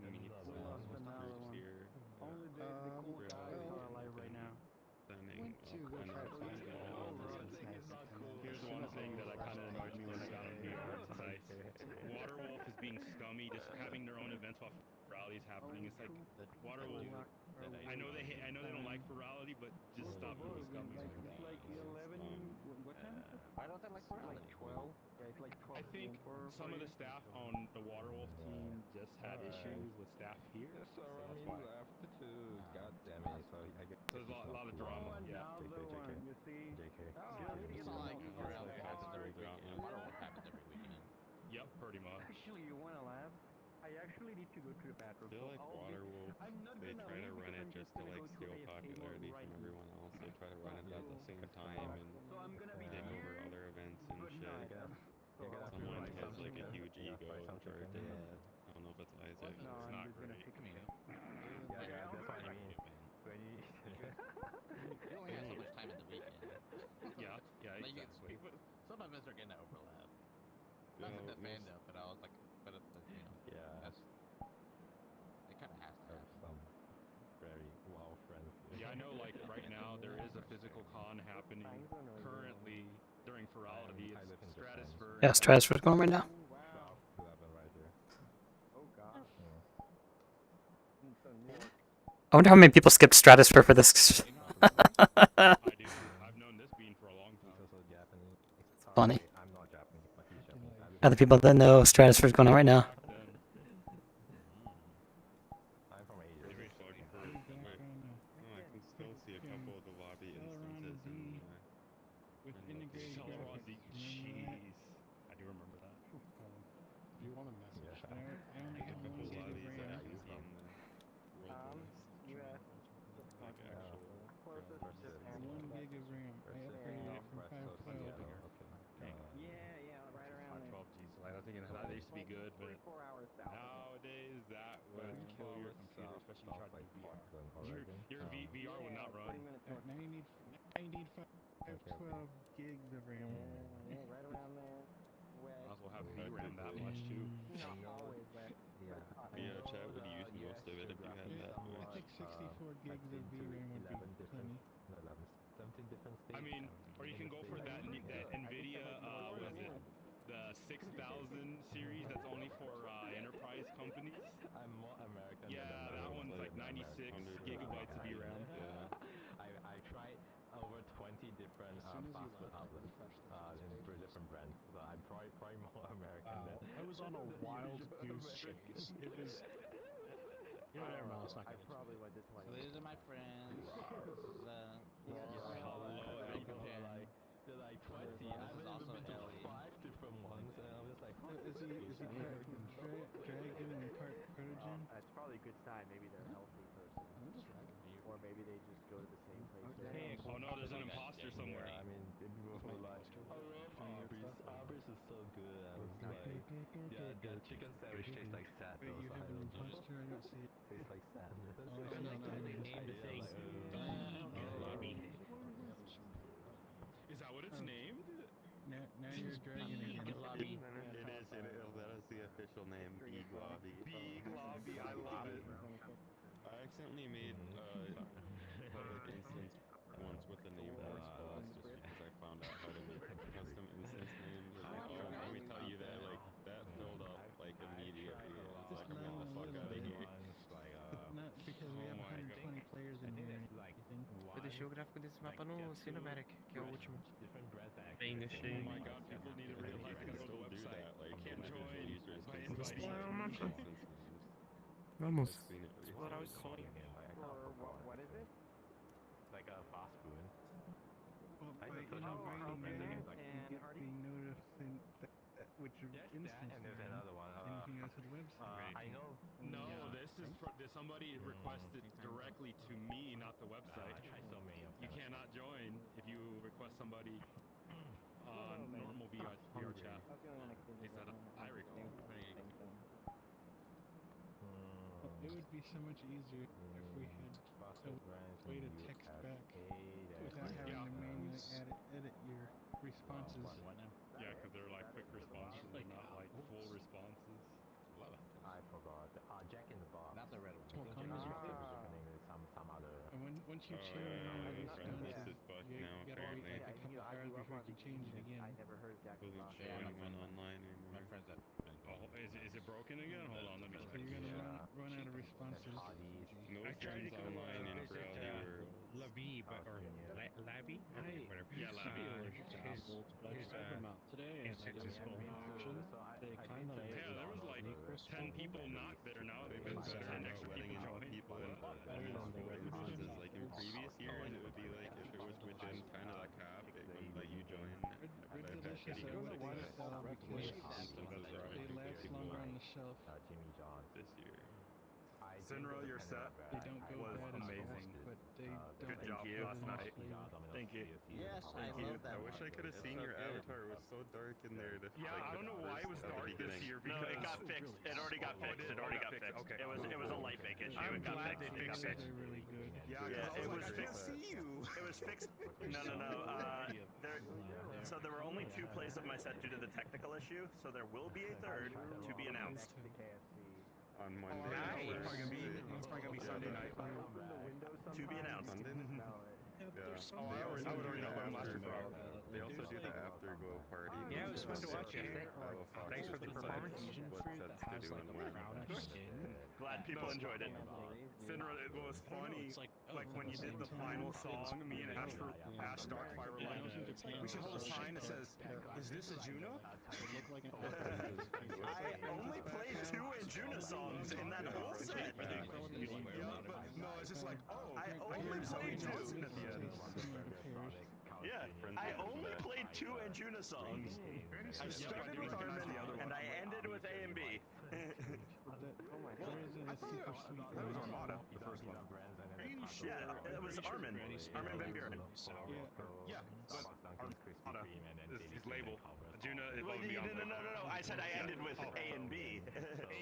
meet groups here. Only the cool guys are alive right now. Planning all kind of festivals and Here's one thing that I kind of annoyed me when I got up New York tonight. Waterwolf is being scummy, just having their own events while Furality is happening. It's like Waterwolf. I know they don't like Furality, but just stop being scummy like that. Why don't they like Furality? I think some of the staff on the Waterwolf team just had issues with staff here, so that's why. God damn it. So I guess So there's a lot of drama. Yeah. You see? It's not like Furality happens every weekend. Waterwolf happens every weekend. Yep, pretty much. Actually, you want to laugh? I actually need to go to the bathroom. I feel So like I'll Waterwolf, I'm not they gonna try to leave run because it I'm just just to gonna like go to steal AFK mode popularity right from now. everyone else. They try to run it at the same time and So I'm gonna be take here, over other events and but shit. not. So I'll be Someone right has back. like a huge ego in charge of that. I don't know if it's Isaac. No, It's I'm not just gonna great. fix I mean, it. like, Okay, I'll be that's right what I back. mean. When you only have so much time in the weekend. Yeah, Like exactly. people, some events are getting to overlap. Not to Well, defend it, but I was like, but you know, that's it kind of has to happen. some very wow friends. Yeah, I know. Like right now, there is a For physical sure. con happening currently during Furality. I live in It's Japan. Stratosphere. Yeah, Stratosphere's going right now. Wow. 11 right here. Oh god. So new. I wonder how many people skipped Stratosphere for this. I do. I've known this bean for a long time. He's also Japanese. Funny. I'm not Japanese, but he's Japanese. Other people that know Stratosphere's going on right now. I'm from Asia. Maybe fucking hurt. Wait. Oh, I can still see a couple of the lobby instances in with in integrated location. graphics. Remember that? I do remember that. If you want to message, Yeah. I only There's have a couple one gig of lobbies that RAM. I can see in the world list. US. Like actual Closest Furality Japan. Somna. 1 gig of RAM. I upgraded it from 512. Yeah, right around there. 512G. So I was thinking that used to be good, but 3-4 hours south. nowadays that would kill your computer, especially if you try to do VR. Your VR would not run. 40 minutes north. Now you need 512 gigs of RAM. Yeah, right around there. West. Might as well have VRAM that much too. Not always west. VRchat would use most of it if you had that I much. think 64 gigs of VRAM would be plenty. 17 different states. I mean, or you can go for that NVIDIA, was it the 6000 series that's only for enterprise companies? I'm more American Yeah, than that one's like 96 gigabytes of VRAM. Yeah. I tried over 20 different fast food outlets in 3 different brands, so I'm probably more American than I was on a wild goose chase. It was. You're there, Mel. It's not I good. probably went to So 20. these are my friends. This is Hello, Frank and everyone. Jen. they're like 20. This I've is even also been to Ellie. 5 different ones, and I'm just like, Is he dragon and part protogen? It's probably a good sign. Maybe they're a healthy person. I'm just dragon. Or maybe they just go to the same place. Oh no, there's an imposter somewhere. yeah, I mean, people who like, I love Arby's. Arby's is so good, and it's like, their chicken sandwich tastes like Wait, sadness. you I have an don't know. imposter? I don't see it. Tastes like sadness. Oh, I it's like not how on they this. named the thing Lobby. Is that what it's named? Now you're a dragon again. That is the official name, Big Lobby. Big Lobby, I love it. I accidentally made a public instance once with the name Horse Boss just because I found out how to make custom instance names. And let me tell you that like that filled up like immediately. I was like, I'm getting the fuck out of here. Not because we have 120 players in here or anything. Deixei o gráfico desse mapa no Cinematic, que é o último. Bem, Oh deixei. my god, people need to realize they can still do that. Like individual users Vai can still explorar o make mapa. instance names. Vamos I've seen it explorar recently. os sonhos. What is it? It's like a fast food. Well, by inviting them, you get the notice which instance And there's they're in, another one. and you can go to the website. I know. No, this is somebody requested directly to me, not the website. I try so many of You them. cannot join if you request somebody normal VR chat. That's the only one I can At think least of that right now. I recall. Same thing. Well, it would be so much easier if we had a way to text back without having to manually edit your responses. What now? Yeah, because they're like quick responses, they're not like full responses. Love it. I forgot. Jack in the Box. Not the red one. I think Jack in the Box is a different name. There's some other. And once you Oh change yeah, one of the my friend list responses, is fucked you now gotta wait apparently. like a couple hours before you can change it again. I never heard of Jack in the Doesn't Box. show Yeah, my anyone friend- online anymore. My friends have been Oh, is it broken again? Hold on, let me So check. you're gonna run out of responses. No friends online in Furality World. Labby, or Labby, whatever. Yeah, Labby. His Instagram is Yeah, there was like 10 people not there now. They've been better about letting people in full instances. Like in previous years, it would be like if it was within kind of the cap, it wouldn't let you join. Red That's Delicious pretty I good would fix. sell because Instances are they actually last pretty longer cool. on the shelf. Jimmy John's. This Sinra, your set was amazing. Good job last night. Thank you. Yes, Thank I you. love that. I wish I could have seen your avatar. It was so dark in there. Yeah, I don't know why it was dark this year. No, Because it got fixed. It already got fixed. It already got fixed. Okay. It was a light fake issue. I'm It got glad fixed. they It got fixed it. fixed. really good. Yeah, Yeah, because it I was was like, I can't fixed. see you. It was fixed. No. There, so there were only 2 plays of my set due to the technical issue. So there will be a third to be announced. On Oh, Monday. nice. or It's probably gonna be Sunday night. To be announced. Yeah. Oh, I would already know, but I'm last year for hour. They also do the afterglow party. Yeah, it was fun to watch. Thanks for the performance. What sets to do and when. Glad people enjoyed it. Finra, it was funny. Like when you did the final song, me and Ash Darkfire were like, we should hold a sign that says, "Is this a Juno?" I only played 2 Anjuna songs in that whole set. Yeah, but no, it's just like, oh, I hear only Zoe played 2. Johnson at the end. Yeah, I only played 2 Anjuna songs. I started with Armin and I ended with A and B. I thought that was Armada, the first one. Yeah, it was Armin Van Buren. Yeah, but Armada is his label. Juna is Well, above and beyond. no. I said I ended with A and B.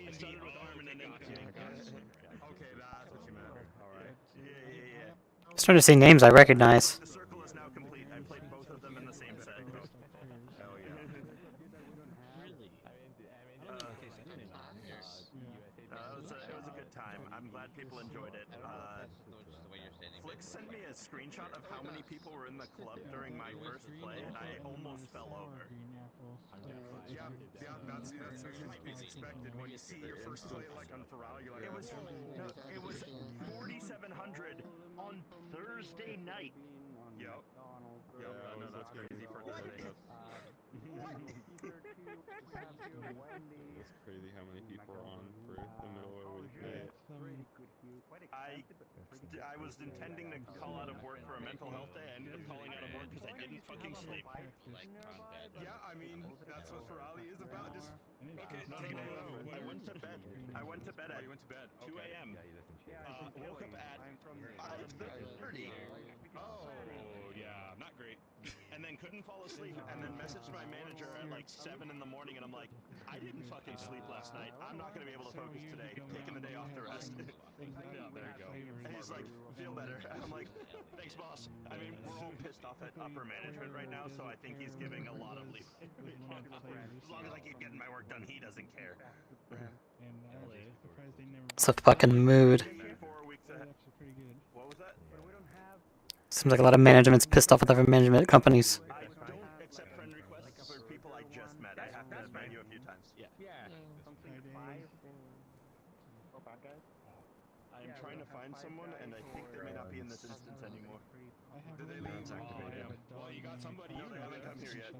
I started with Armin and then. Okay, that's what you meant. All right. Yeah. Starting to see names I recognize. The circle is now complete. I played both of them in the same set. Hell yeah. It was a good time. I'm glad people enjoyed it. Flick sent me a screenshot of how many people were in the club during my first play, and I almost fell over. Yeah, that's expected when you see your first play like on Furality. You're like, It was 4,700 on Thursday night. Yep. Yeah, that's crazy for Thursday. That's crazy how many people are on for the middle of the weeknight. I was intending to call out of work for a mental health day. I ended up calling out of work because I didn't fucking sleep. Yeah, I mean, that's what Furality is about. Just okay. No. I went to bed. I went to bed at 2 a.m. Woke up at 5:30. Oh, yeah, not great. And then couldn't fall asleep, and then messaged my manager at like 7 in the morning, and I'm like, I didn't fucking sleep last night. I'm not gonna be able to focus today. Taking the day off to rest. Yeah, there you go. And he's like, feel better. I'm like, thanks, boss. I mean, we're all pissed off at upper management right now, so I think he's giving a lot of leeway. As long as I keep getting my work done, he doesn't care. It's a fucking mood. 4 weeks ahead. What was that? Seems like a lot of management's pissed off with other management companies. I don't accept friend requests for people I just met. I have to met you a few times. Yeah. I'm trying to find someone, and I think they may not be in this instance anymore. Did they leave? Well, you got somebody. No, they haven't come here yet.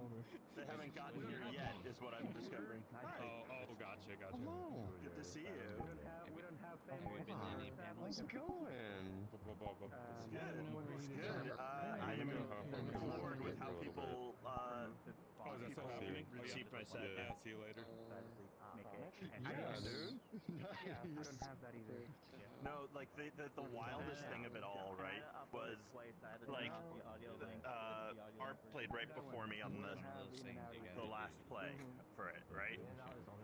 They haven't gotten here yet, is what I'm discovering. Oh, gotcha. Hello. Good to see you. How's it going? It's good. I am floored with how people received my set. Yeah, see you later. Yeah, dude. No, like the wildest thing of it all, right, was like Art played right before me on the last play for it, right?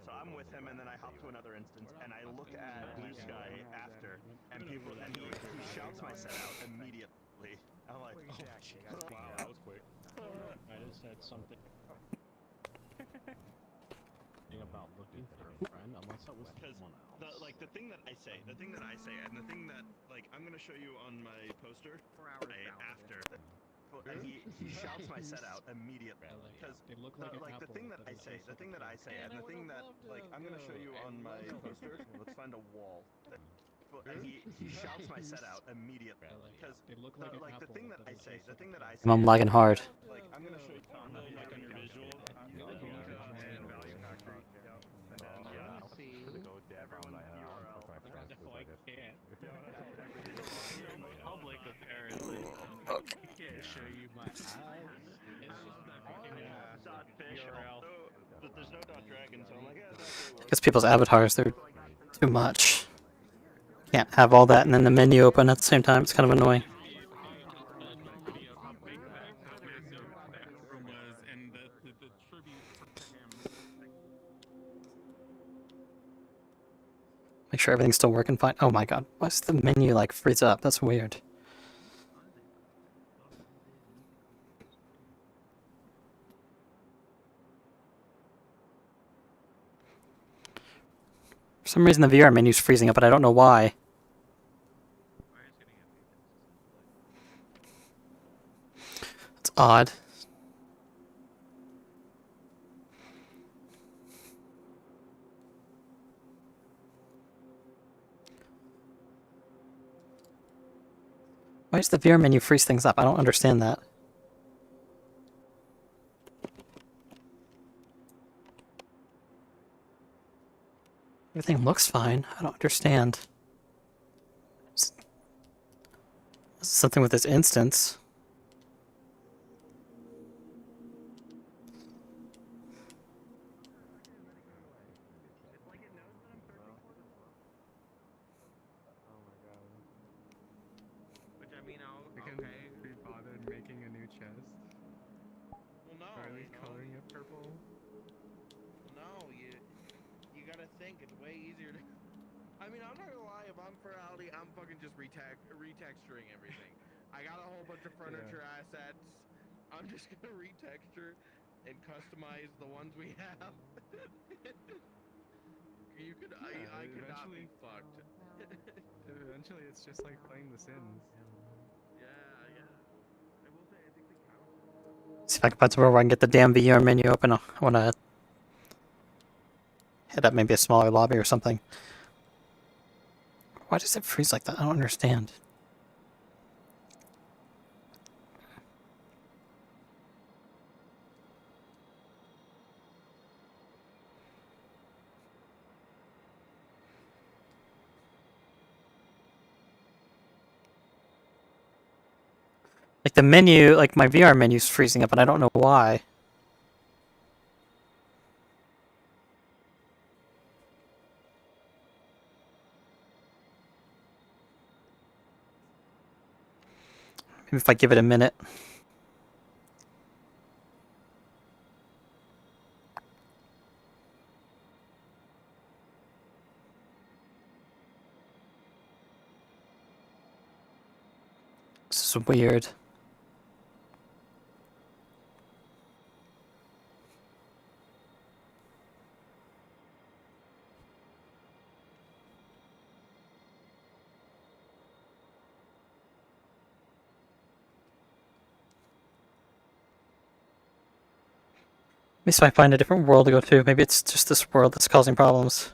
So I'm with him, and then I hop to another instance, and I look at Blue Sky after, and he shouts my set out immediately. I'm like, oh, Wow, that was quick. I just said something about looking for a friend, unless it was someone else. the thing that I say, and the thing that like I'm gonna show you on my poster after. And he shouts my set out immediately because the thing that I say, and the thing that like I'm gonna show you on my poster. Let's find a wall. And he shouts my set out immediately because the thing that I say, I'm lagging hard. Like I'm gonna show you on your visual. Public apparently. Okay. Can't show you my eyes. But there's no .dragon, so I'm like, I guess people's avatars, they're too much. Can't have all that and then the menu open at the same time. It's kind of annoying. Make sure everything's still working fine. Oh my god, why does the menu like freeze up? That's weird. For some reason the VR menu's freezing up, but I don't know why. It's odd. Why does the VR menu freeze things up? I don't understand that. Everything looks fine. I don't understand. Something with this instance. I can't be bothered making a new chest. Well, no. Or at least coloring it purple. No, you gotta think. It's way easier to. I mean, I'm not gonna lie. If I'm Furality, I'm fucking just retexturing everything. I got a whole bunch of furniture assets. I'm just gonna retexture and customize the ones we have. You could, I could not be fucked. Eventually, it's just like playing The Sims. Yeah. See if I can find somewhere where I can get the damn VR menu open. I want to hit up maybe a smaller lobby or something. Why does it freeze like that? I don't understand. Like the menu, like my VR menu's freezing up and I don't know why. Maybe if I give it a minute. This is weird. Maybe if I find a different world to go to. Maybe it's just this world that's causing problems.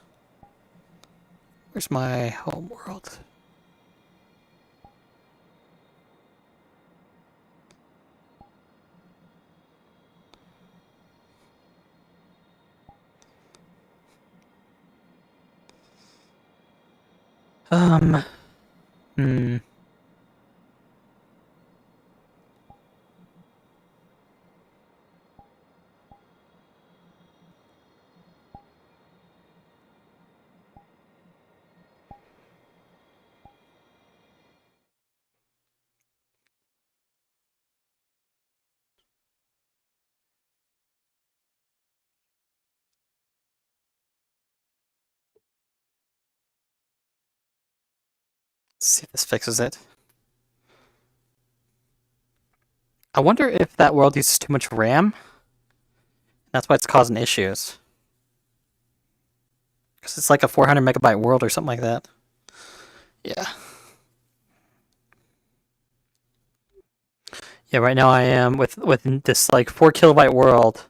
Where's my home world? Hmm. Let's see if this fixes it. I wonder if that world uses too much RAM. That's why it's causing issues. Because it's like a 400 megabyte world or something like that. Yeah. Yeah, right now I am with this like 4 kilobyte world.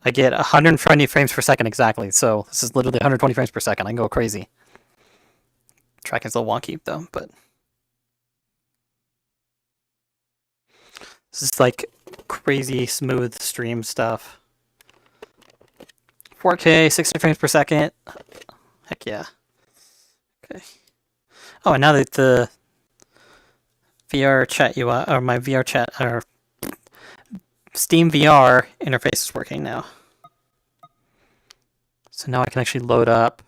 I get 120 frames per second exactly. So this is literally 120 frames per second. I can go crazy. Tracking's a little wonky though, but this is like crazy smooth stream stuff. 4K, 60 frames per second. Heck yeah. Okay. Oh, and now that the VR chat UI, or my VR chat, or Steam VR interface is working now. So now I can actually load up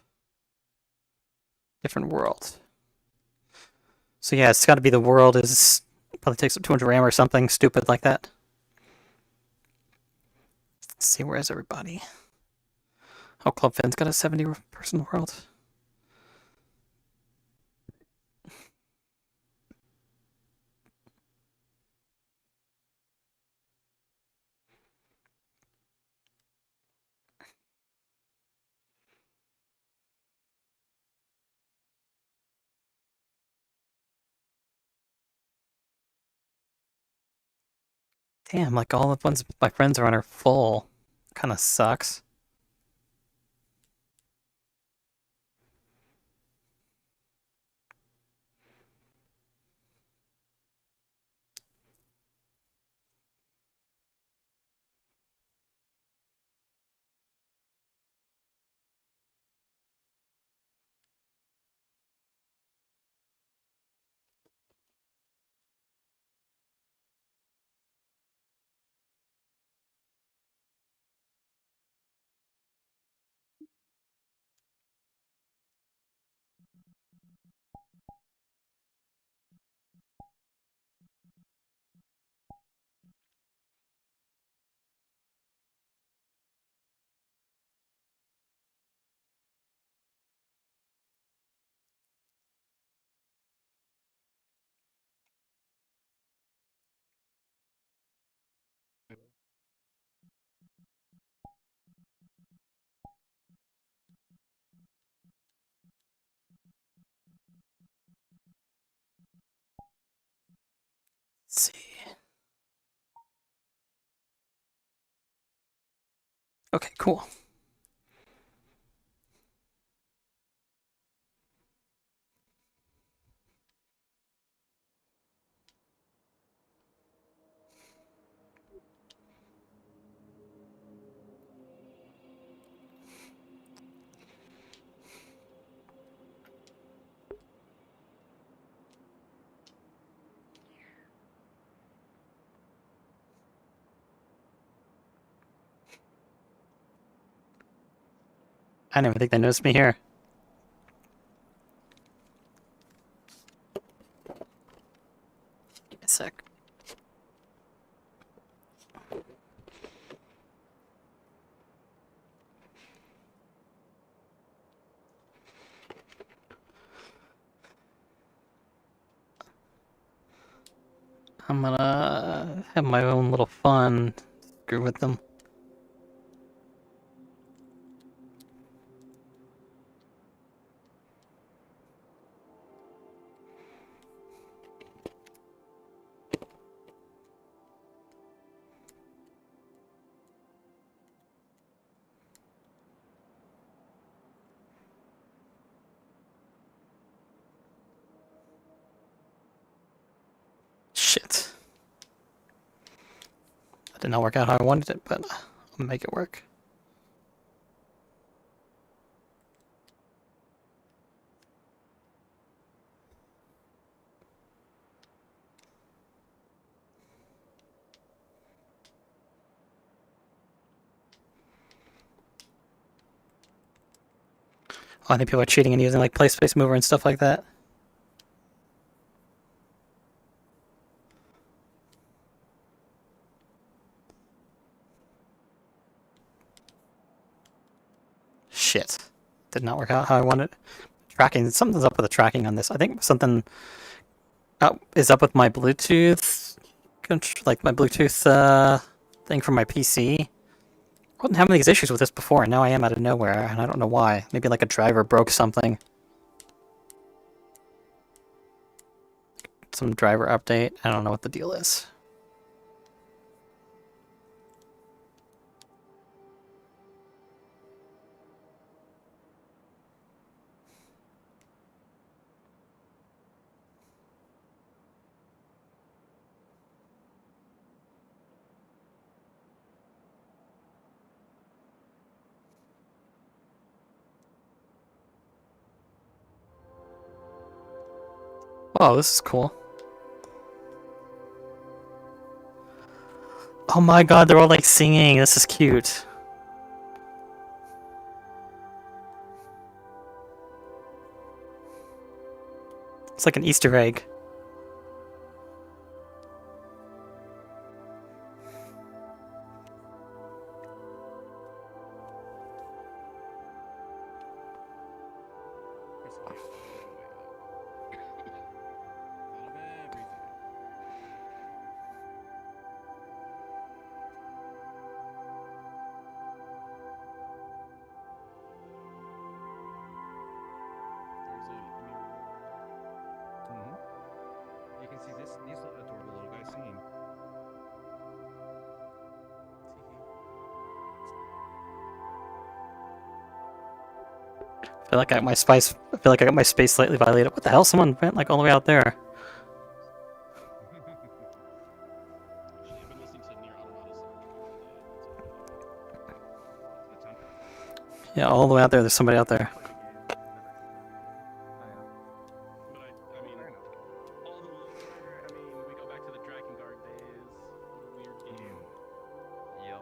different worlds. So yeah, it's got to be the world is probably takes up 200 RAM or something stupid like that. Let's see, where is everybody? Oh, Club Finn's got a 70-person world. Damn, like all the ones my friends are on are full. Kind of sucks. Let's see. Okay, cool. I didn't even think they noticed me here. Give me a sec. I'm gonna have my own little fun. Screw with them. Shit. That did not work out how I wanted it, but I'll make it work. Oh, I think people are cheating and using like play space mover and stuff like that. Shit. Did not work out how I wanted. Tracking. Something's up with the tracking on this. I think something is up with my Bluetooth. Like my Bluetooth thing from my PC. I wasn't having these issues with this before, and now I am out of nowhere, and I don't know why. Maybe like a driver broke something. Some driver update. I don't know what the deal is. Oh, this is cool. Oh my god, they're all like singing. This is cute. It's like an Easter egg. these adorable little guys singing. I feel like I got my spice. I feel like I got my space slightly violated. What the hell? Someone went like all the way out there. I've been listening to Near Automata soundtrack. Yeah, all the way out there. There's somebody out there. But I mean, all the I mean, we go back to the Drakengard days. What a weird game. Yep.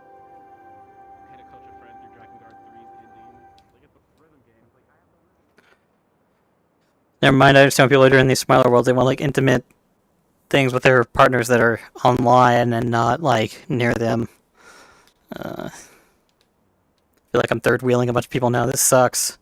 Had to coach a friend through Drakengard 3's ending. Like it's a rhythm game. Like I have the rhythm. Never mind. I understand what people are doing in these smaller worlds. They want like intimate things with their partners that are online and not like near them. I feel like I'm third wheeling a bunch of people now. This sucks.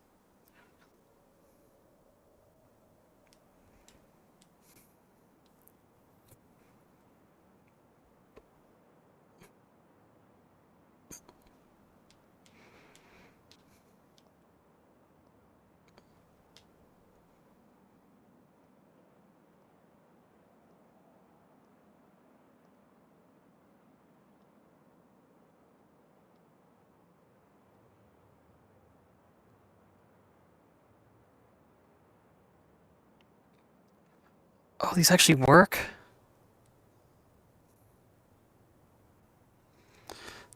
Oh, these actually work?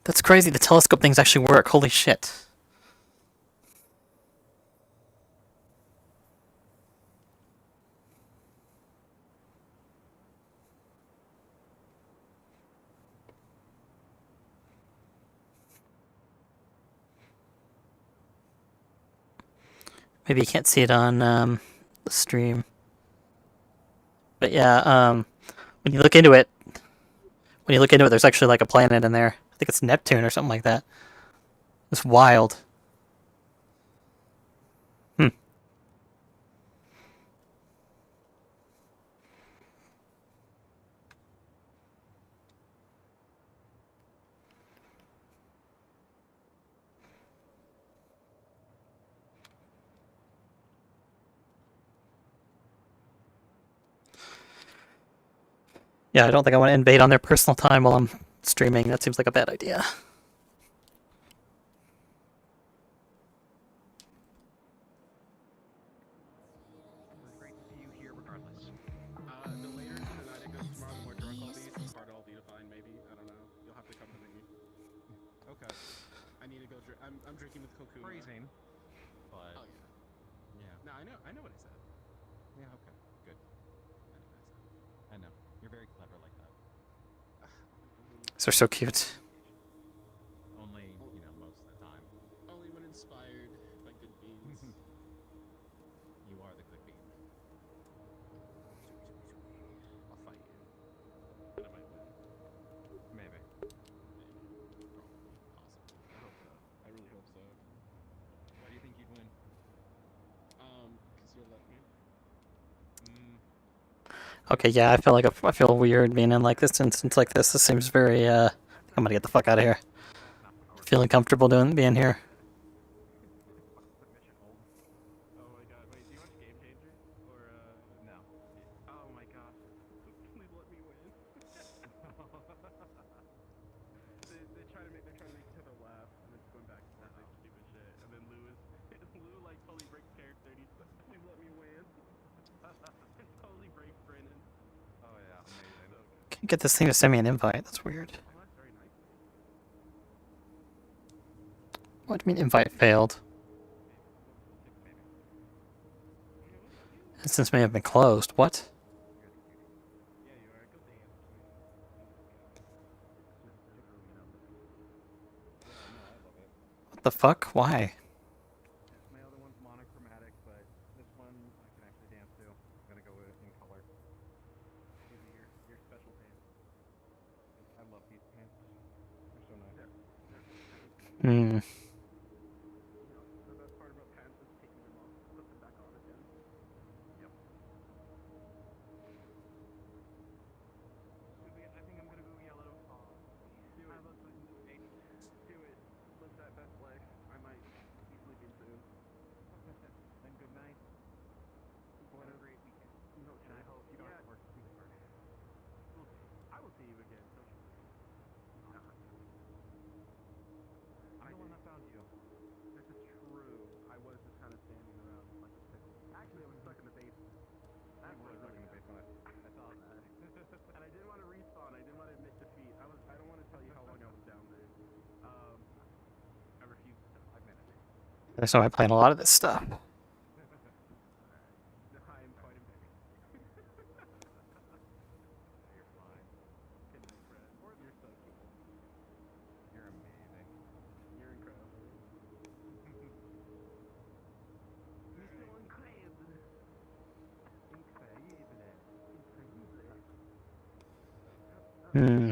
That's crazy. The telescope things actually work. Holy shit. Maybe you can't see it on the stream. But yeah, when you look into it, there's actually like a planet in there. I think it's Neptune or something like that. It's wild. Hmm. Yeah, I don't think I want to invade on their personal time while I'm streaming. That seems like a bad idea. Great to see you here regardless. The later tonight it goes tomorrow, the more drunk I'll be, so the harder I'll be to find, maybe. I don't know. You'll have to come visit me. Okay. I need to go drink. I'm drinking with Cocoon. Phrasing. But Oh, yeah. yeah. No, I know what I said. Yeah, okay. Good. I know. You're very clever like that. They're so cute. Only, you know, most of the time. Only when inspired by good beans. You are the good bean. I'll fight you. But I might win. Maybe. Probably. Possibly. I hope so. I really hope so. Why do you think you'd win? Because you'll let me. Okay, yeah, I feel weird being in like this instance like this. This seems very I'm gonna get the fuck out of here. Feeling comfortable being here. Oh my god, wait, do you watch Game Changer? Or, no. Oh my gosh. Please let me win. they're trying to make each other laugh, and then just going back and forth, like stupid shit. And then Lou like totally breaks character, and he's like, please let me win. It totally breaks Brennan. Oh yeah, amazing. So good. Can't get this thing to send me an invite. That's weird. Oh, that's very nice. What do you mean invite failed? Instance may have been closed. What? Yeah, you are. Go dance. Yeah, no, I love it. What the fuck? Why? My other one's monochromatic, but this one I can actually dance to. I'm gonna go in color. These are your special pants. I love these pants. They're so nice. Hmm. You know, the best part about pants is taking them off, put them back on again. Yep. I think I'm gonna go yellow. Do it. I look like do it. Live that best life. I might be sleeping soon. Then good night. What a great weekend. No, and I hope you don't have to work too hard. That's why I'm playing a lot of this stuff. Hmm.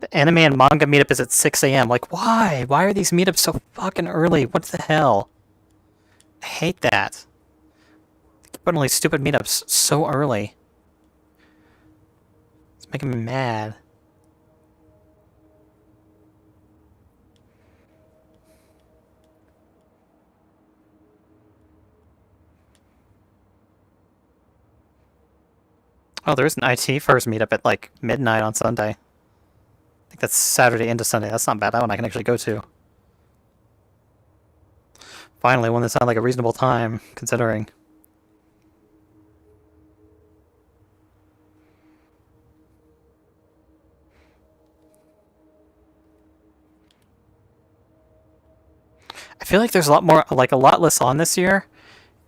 The anime and manga meetup is at 6 a.m. Like, why? Why are these meetups so fucking early? What the hell? I hate that. They keep putting all these stupid meetups so early. It's making me mad. Oh, there is an IT first meetup at like midnight on Sunday. I think that's Saturday into Sunday. That's not bad. That one I can actually go to. Finally, one that sounded like a reasonable time, considering. I feel like there's a lot more, like a lot less on this year,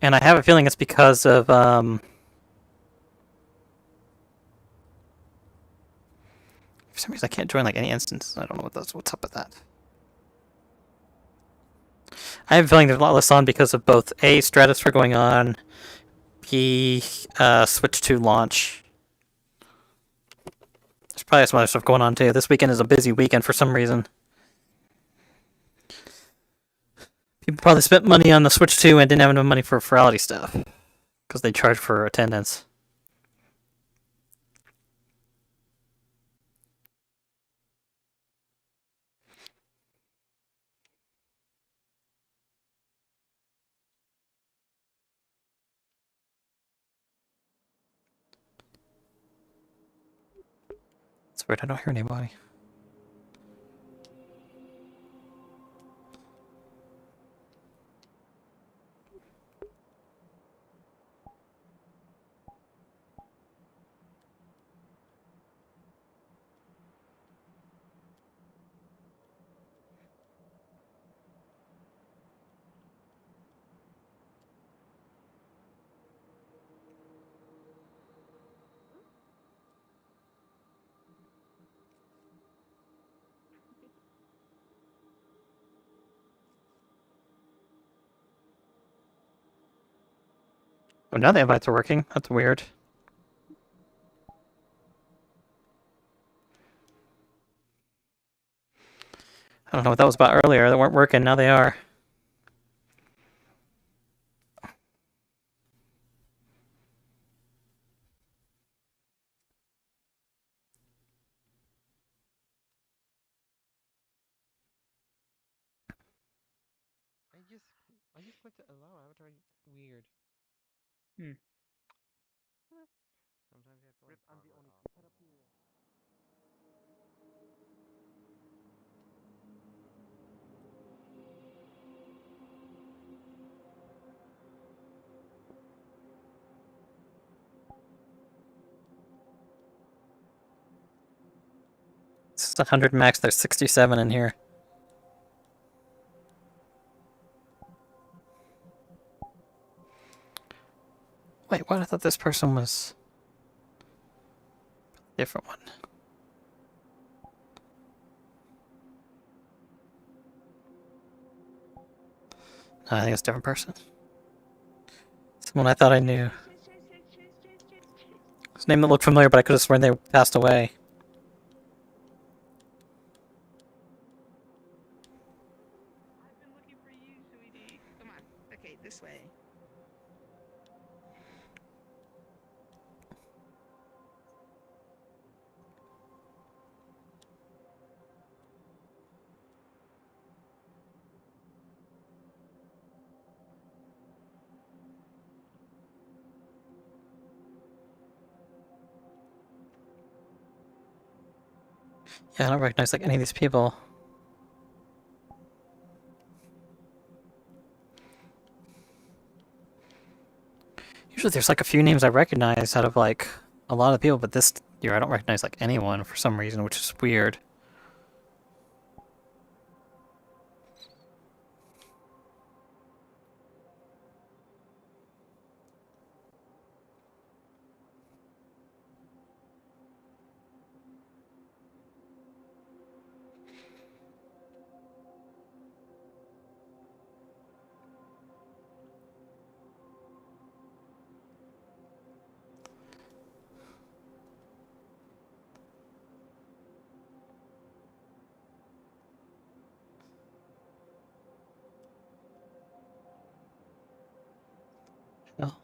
and I have a feeling it's because of for some reason I can't join like any instance. I don't know what's up with that. I have a feeling there's a lot less on because of both A, Stratosphere going on, B, Switch 2 launch. There's probably some other stuff going on too. This weekend is a busy weekend for some reason. People probably spent money on the Switch 2 and didn't have enough money for Furality stuff because they charge for attendance. It's weird, I don't hear anybody. Oh, now the invites are working. That's weird. I don't know what that was about earlier. They weren't working, now they are. I just clicked allow avatar. Weird. Sometimes you have to like I'm the only head up here. This is 100 max, there's 67 in here. Wait, what? I thought this person was a different one. No, I think it's a different person. Someone I thought I knew. His name that looked familiar, but I could have sworn they passed away. I've been looking for you, sweetie. Come on. Okay, this way. Yeah, I don't recognize like any of these people. Usually there's like a few names I recognize out of like a lot of people, but this year I don't recognize like anyone for some reason, which is weird. Oh.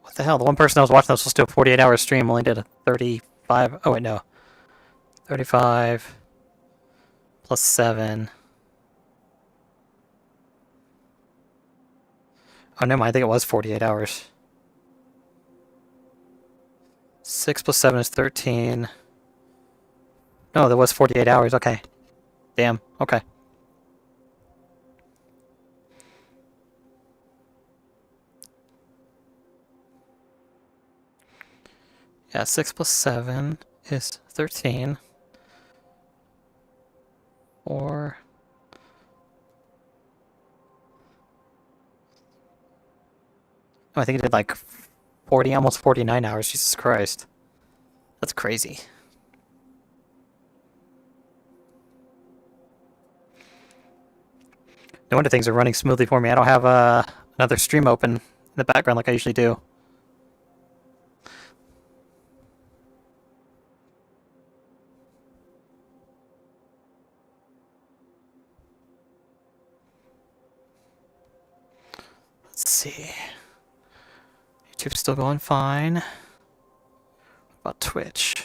What the hell? The one person I was watching that was supposed to do a 48-hour stream only did a 35. Oh, wait, no. 35 plus 7. Oh, never mind. I think it was 48 hours. 6 plus 7 is 13. No, there was 48 hours. Okay. Damn. Okay. Yeah, 6 plus 7 is 13. 4. Oh, I think it did like 40, almost 49 hours. Jesus Christ. That's crazy. No wonder things are running smoothly for me. I don't have another stream open in the background like I usually do. Let's see. YouTube's still going fine. What about Twitch?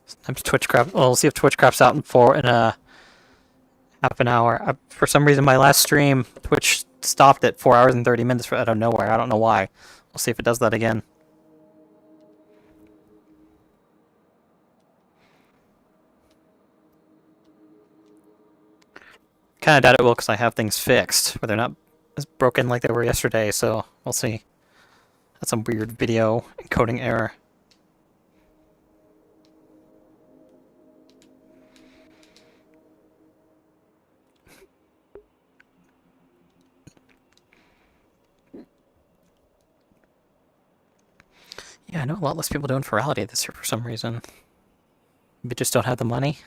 Sometimes Twitch crap. Well, we'll see if Twitch craps out in a half an hour. For some reason, my last stream, Twitch stopped at 4 hours and 30 minutes out of nowhere. I don't know why. We'll see if it does that again. Kind of doubt it will because I have things fixed, but they're not as broken like they were yesterday, so we'll see. That's some weird video encoding error. Yeah, I know a lot less people doing Furality this year for some reason. Maybe just don't have the money.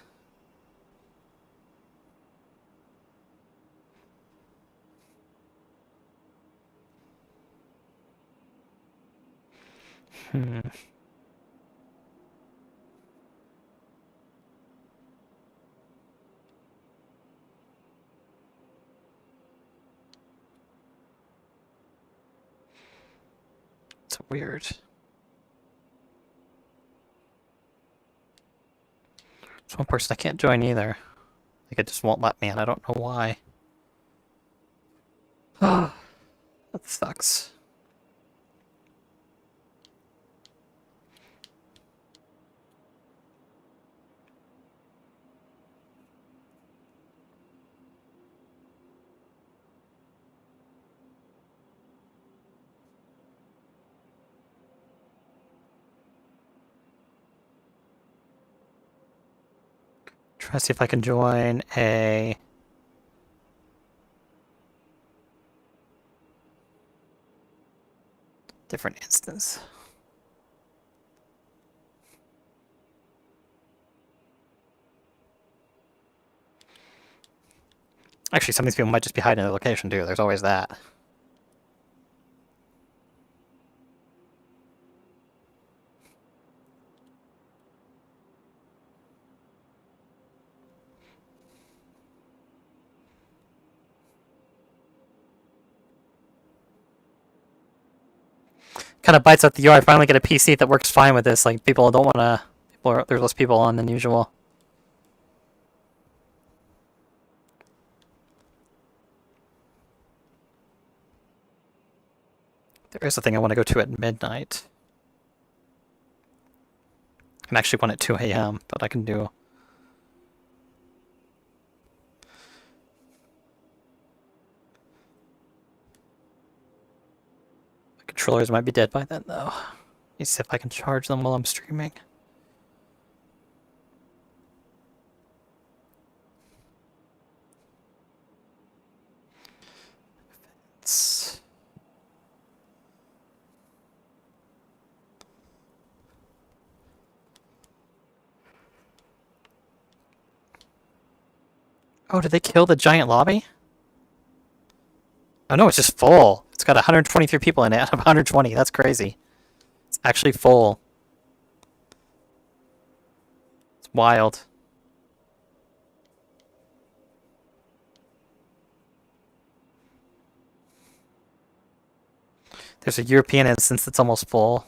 It's weird. There's one person I can't join either. Like, it just won't let me, and I don't know why. That sucks. Try to see if I can join a different instance. Actually, some of these people might just be hiding in the location too. There's always that. kind of bites out the yard. I finally get a PC that works fine with this. Like, people don't want to... There's less people on than usual. There is a thing I want to go to at midnight. And actually one at 2 a.m., but I can do... My controllers might be dead by then, though. Let me see if I can charge them while I'm streaming. It's... Oh, did they kill the giant lobby? Oh no, it's just full. It's got 123 people in it out of 120. That's crazy. It's actually full. It's wild. There's a European instance that's almost full.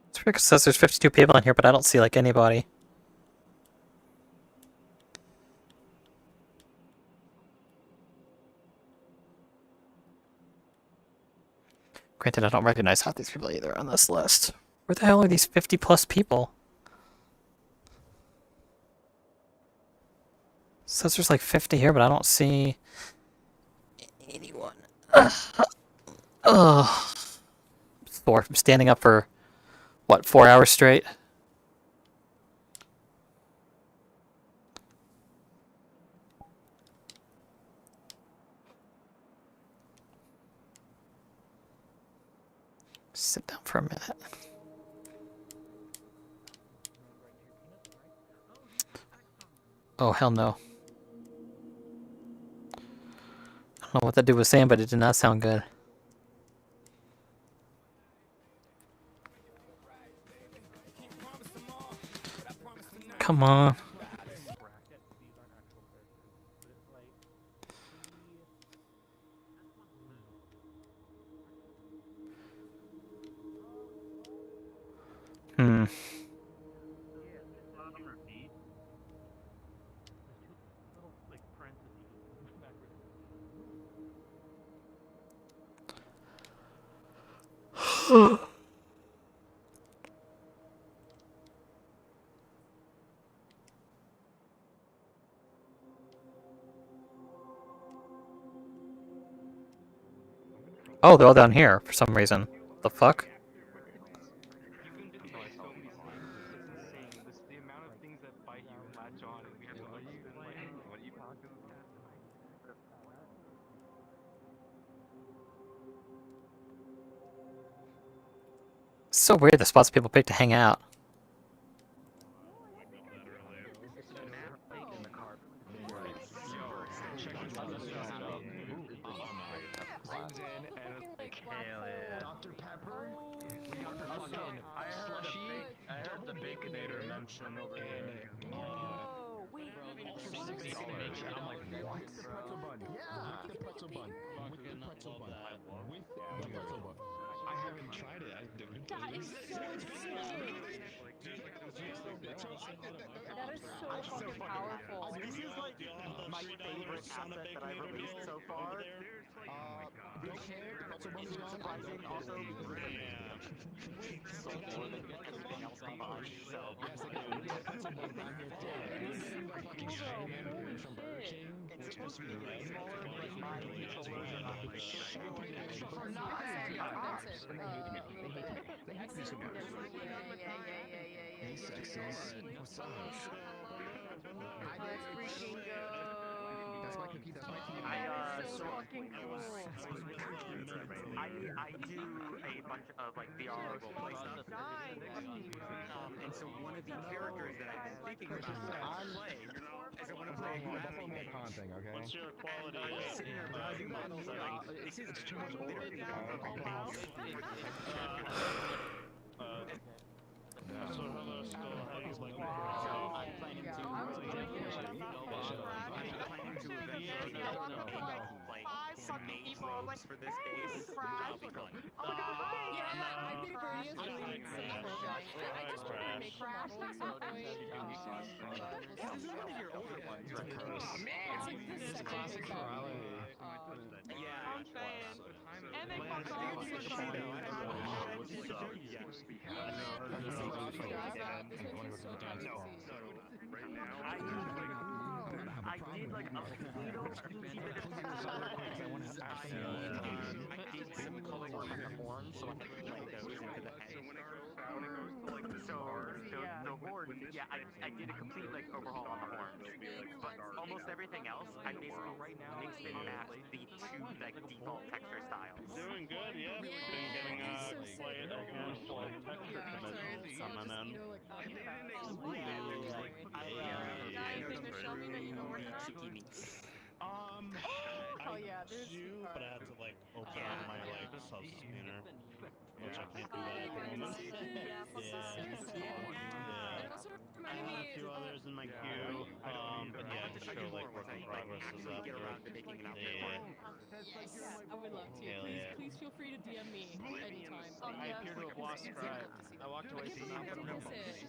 It's weird 'cause it says there's 52 people in here, but I don't see like anybody. Granted, I don't recognize half these people either on this list. Where the hell are these 50 plus people? It says there's like 50 here, but I don't see anyone. Ugh. Sore from standing up for, what, 4 hours straight? Sit down for a minute. Oh, hell no. I don't know what that dude was saying, but it did not sound good. Come on. Hmm. Oh, they're all down here for some reason. The fuck? It's so weird the spots people pick to hang out. Dr. Pepper? We got the fucking slushy. I heard the Baconator mention over here. Oh, wait. Also $6. I'm like, what? With the pretzel bun. Yeah. With the pretzel bun. With the pretzel bun. With the pretzel bun. I haven't tried it. That is so sick. That is so fucking powerful. This is like my favorite asset that I've released so far. The pretzel bun is surprising. Also, so more than everything else combined. So yes, the pretzel bun down here too. Fucking strawberry from Burger King. It's supposed to be smaller, but my controllers are not like super extra. Expensive, a little bit. Hey, sexies. What's up? Let's freaking go. That's my cookie. That's my cookie. So fucking cool. I do a bunch of like VR roleplay stuff. And so one of the characters that I've been thinking about play is I want to play a graphic mage. What's your quality? I was sitting there browsing models and like, this is too much literally the whole house. So hello, Skull. How do you like it? I'm planning to. I'm planning to eventually get like some mage robes for this base. That'll be fun. Oh my god, okay. Yeah, I think Furry is really neat stuff. I guess we're gonna make the model at some point. This is one of your older ones, right? Oh man! It's like the classic Furality. Yeah. And they fucked all the shit up. I did like a little teensy bit of I did some color work on the horns, so I had to play those into the head. So the horns, yeah, I did a complete like overhaul on the horns, but almost everything else, I basically mixed and matched the two like default texture styles. Doing good, yeah. We've been getting quite a handful of texture commissions coming in. Anything to show me that you know work out? Hell yeah, there's But I had to like open up my like sub-spinner, which I can't do that at the moment. It also I reminded have me. a few others in my queue, but yeah, to show like what the progress is up Yes, I would love to. Hell yeah. Please feel free to DM me anytime. I appear to have lost scribe. I walked away from I that. don't miss it.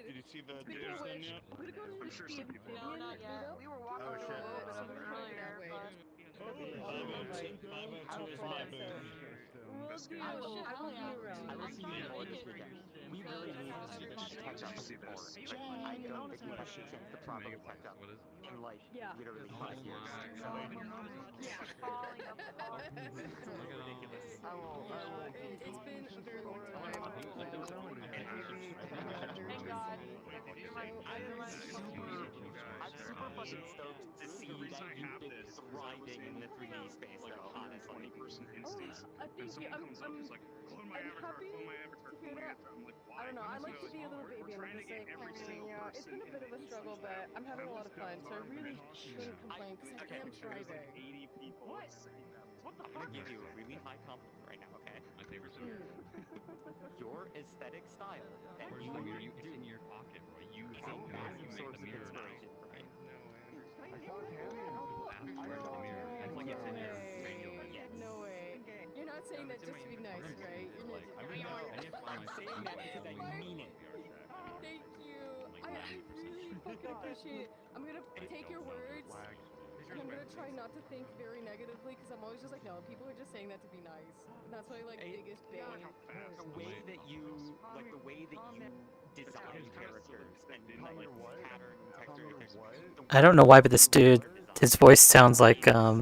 Did you see the news then yet? No, not yet. We were walking a little bit of it earlier, but... 502 is my boon. We really need to catch up more. I don't think we've had a chance to properly catch up in like literally 5 years. So falling apart. It's been a very long time. Thank God. I'm super fucking stoked to see that you've been thriving in the 3D space, though, honestly. Thank you. I'm happy to hear that. I don't know. I like to be a little baby and just say, yeah, it's been a bit of a struggle, but I'm having a lot of fun, so I really shouldn't complain because I am thriving. What? I'm gonna give you a really high compliment right now, okay? My favorite Your aesthetic style that you it's in your pocket, bro. You is a massive source of inspiration for me. No way. You're not saying that just to be nice, right? I'm saying that because I mean it. Thank you. I really fucking appreciate it. I'm gonna take your words. And I'm gonna try not to think very negatively because I'm always just like, no, people are just saying that to be nice. And that's my like biggest bane. The way that you design characters and like pattern texture characters. I don't know why, but this dude, his voice sounds like Among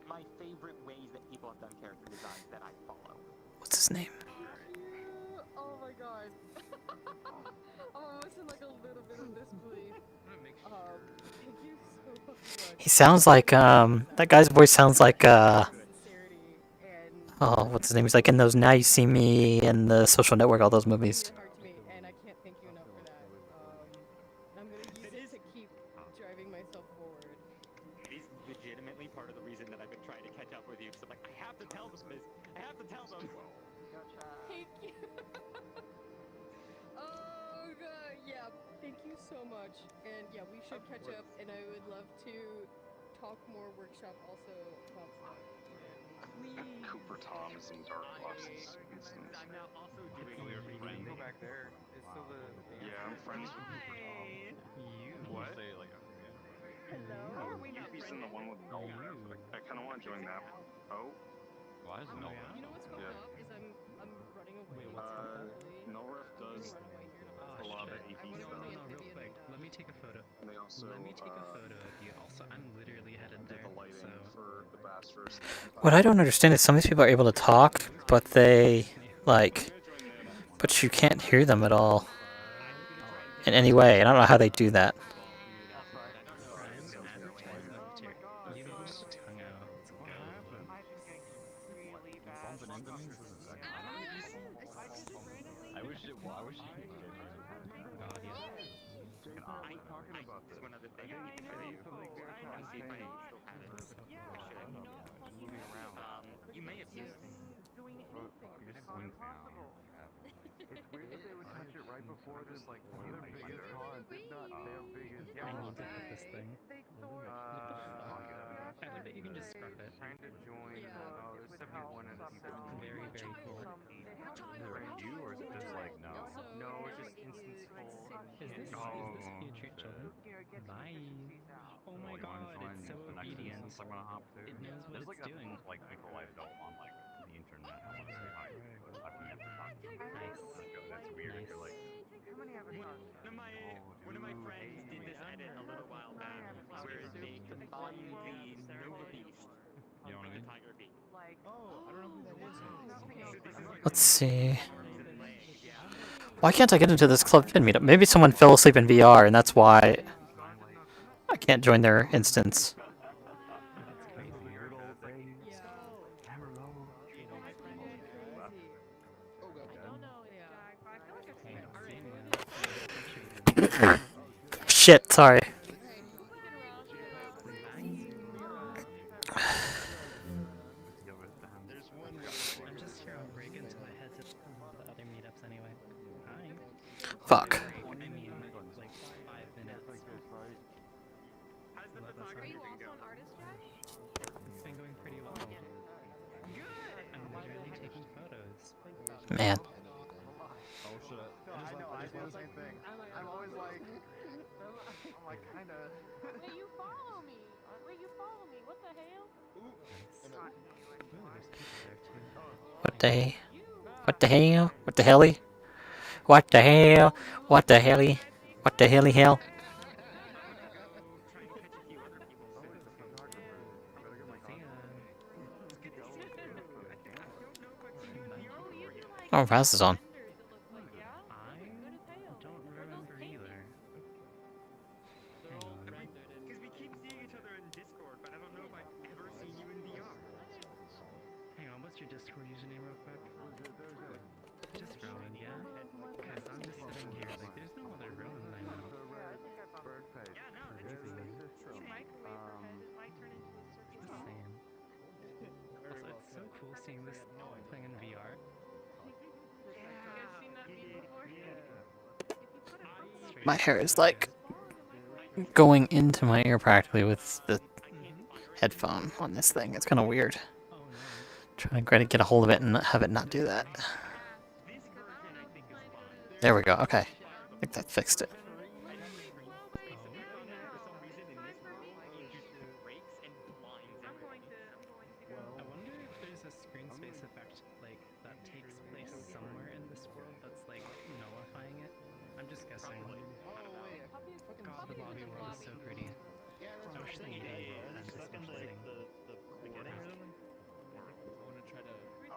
my favorite ways that people have done character designs that I follow. What's his name? Oh my god. I'm almost in like a little bit of disbelief. Thank you so much. He sounds like that guy's voice sounds like oh, what's his name? He's like in those Now You See Me and The Social Network, all those movies. And I can't thank you enough for that. I'm gonna use it to keep driving myself forward. It is legitimately part of the reason that I've been trying to catch up with you. So I'm like, I have to tell them this. I have to tell them. Thank you. Oh god, yeah. Thank you so much. And yeah, we should catch up. And I would love to talk more workshop also about stuff. Cooper Thomas in Dark Blossoms instance. I'm now also doing Go back there. It's still the. Yeah, I'm friends with Cooper Thomas. What? Say like. How are we not friends? The one with no. I kind of want to join that. Oh. Why is it no? You know what's fucked up is I'm running away. North does a lot of AP stuff. Real quick. Let me take a photo. And they also Let me take a photo of you. Also, I'm literally headed there. So What I don't understand is some of these people are able to talk, but they, like, but you can't hear them at all in any way. And I don't know how they do that. Prime advertisement here. You need to tongue out. Let's go. I've been getting really bad. Bumping into me? Is this a second? I just randomly. I wish it was. God, yeah. Talking about this. One other thing. Yeah, I know. Let me see if I still have it. Yeah. Moving around. You may have used it. Doing anything. It's going impossible. It's weird that they would touch it right before this, like, their biggest con, if not their biggest I need to hit this thing. I like that you can just scrub it. Trying to join. Oh, there's 71 of people. Very, very cool. Friend you, or is it just like no? No, it's just instance full. Is this how you treat children? Bye. Oh my god, it's so obedient. I'm gonna hop to. It knows what it's doing. Like people I know on like the internet. I've never talked to. Nice. That's weird. Nice. You're like, how many avatars? One of my friends did this edit a little while back, where they combined the Nova Beast with the Tiger Beast. Oh, I don't know who that is. Let's see. Why can't I get into this Club Pin meetup? Maybe someone fell asleep in VR, and that's why I can't join their instance. Shit, sorry. I'm just here on break until I head to the other meetups anyway. Hi. Fuck. I mean, like 5 minutes. Are you also an artist, Josh? It's been going pretty well. I'm literally taking photos. Man. Oh shit. I know, I do the same thing. I'm always like, I'm like, kinda. Wait, you follow me. Wait, you follow me. What the hell? What the? What the hell? What the helly? What the hell? What the helly? What the helly hell? Oh, Raz is on. I don't remember either. Because we keep seeing each other in Discord, but I don't know if I've ever seen you in VR. Hang on, what's your Discord username real quick? Just Rowan, yeah? Because I'm just sitting here, like, there's no other Rowans I know. Yeah, no, You microwave her head, it might turn into a circle. Just saying. Also, it's so cool seeing this playing in VR. You guys seen that meme before? My hair is like going into my ear practically with the headphone on this thing. It's kind of weird. Trying to get a hold of it and have it not do that. There we go. Okay. I think that fixed it. I wonder if there's a screen space effect, like, that takes place somewhere in this world that's, like, nullifying it. I'm just guessing. God, the lobby world is so pretty. I wish they made anti-sketch lighting.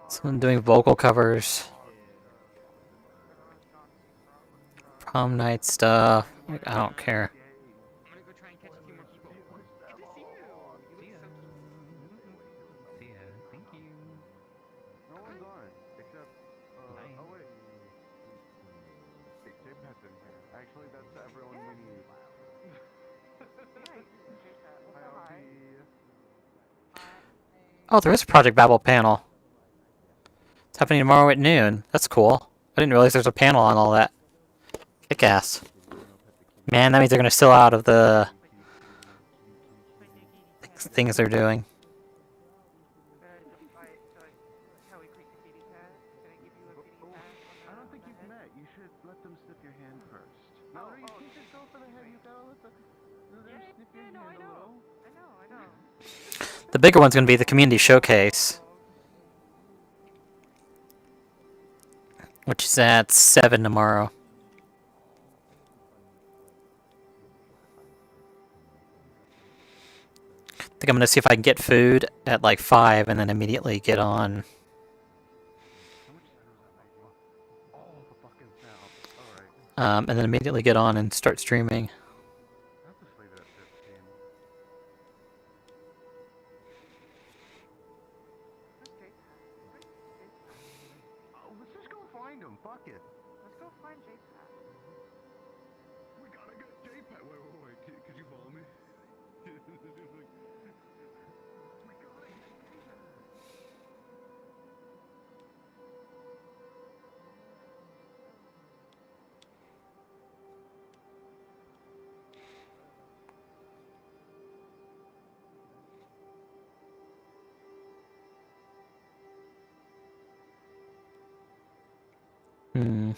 Someone doing vocal covers. Prom night stuff. Like, I don't care. I'm gonna go try and catch a few more people. Good to see you. See ya. See ya. Thank you. No one's on it, except, Bye. oh wait. J-Pet's in here. Actually, that's everyone we need. Hi, Oh, there is a Project Babel panel. It's happening tomorrow at noon. That's cool. I didn't realize there's a panel on all that. Kick ass. Man, that means they're gonna still out of the things they're doing. I don't think you've met. You should let them sniff your hand first. No, you can't just go for the head. You gotta let them sniff your hand a little. I know. The bigger one's gonna be the community showcase, which is at 7 tomorrow. think I'm gonna see if I can get food at like 5 and then immediately get on. And then immediately get on and start streaming. Oh, let's just go find him. Fuck it. Let's go find J-Pat. We gotta get J-Pat. Wait. Could you follow me? We gotta get J-Pat. Hmm.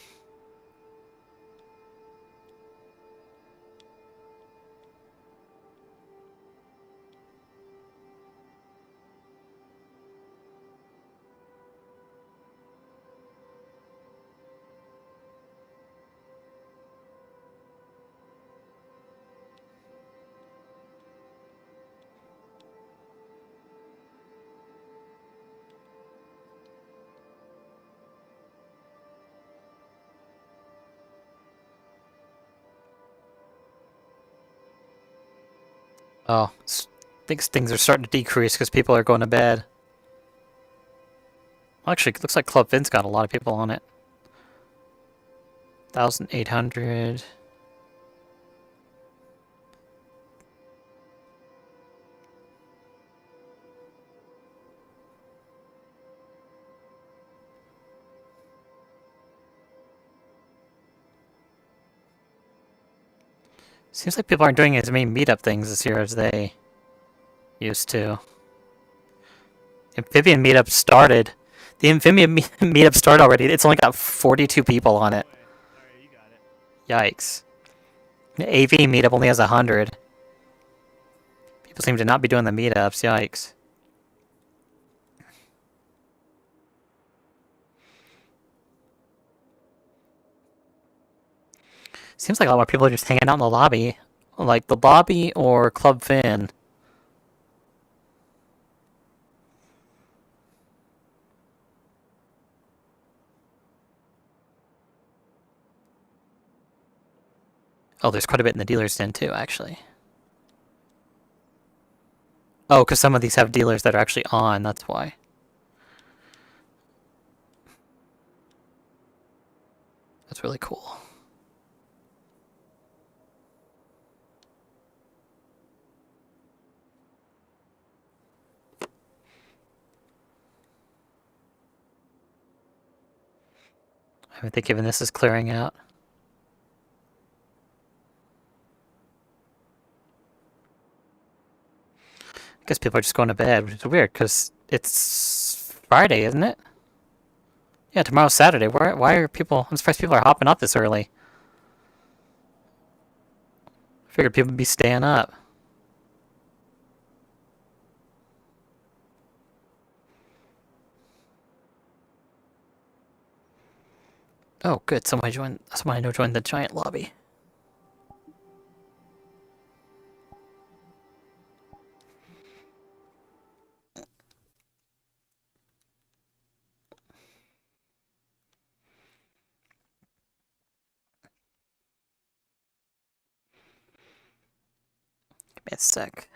Oh, things are starting to decrease because people are going to bed. Actually, it looks like Club Vin's got a lot of people on it. 1,800. Seems like people aren't doing as many meetup things this year as they used to. Amphibian meetup started. The amphibian meetup started already. It's only got 42 people on it. Yikes. The AV meetup only has 100. People seem to not be doing the meetups. Yikes. Seems like a lot more people are just hanging out in the lobby. Like the lobby or Club Fin. Oh, there's quite a bit in the dealer's den too, actually. Oh, because some of these have dealers that are actually on, that's why. That's really cool. I haven't think even this is clearing out. I guess people are just going to bed, which is weird, because it's Friday, isn't it? Yeah, tomorrow's Saturday. Why are people... I'm surprised people are hopping up this early. I figured people would be staying up. Oh, good. Someone I know joined the giant lobby. Give me a sec.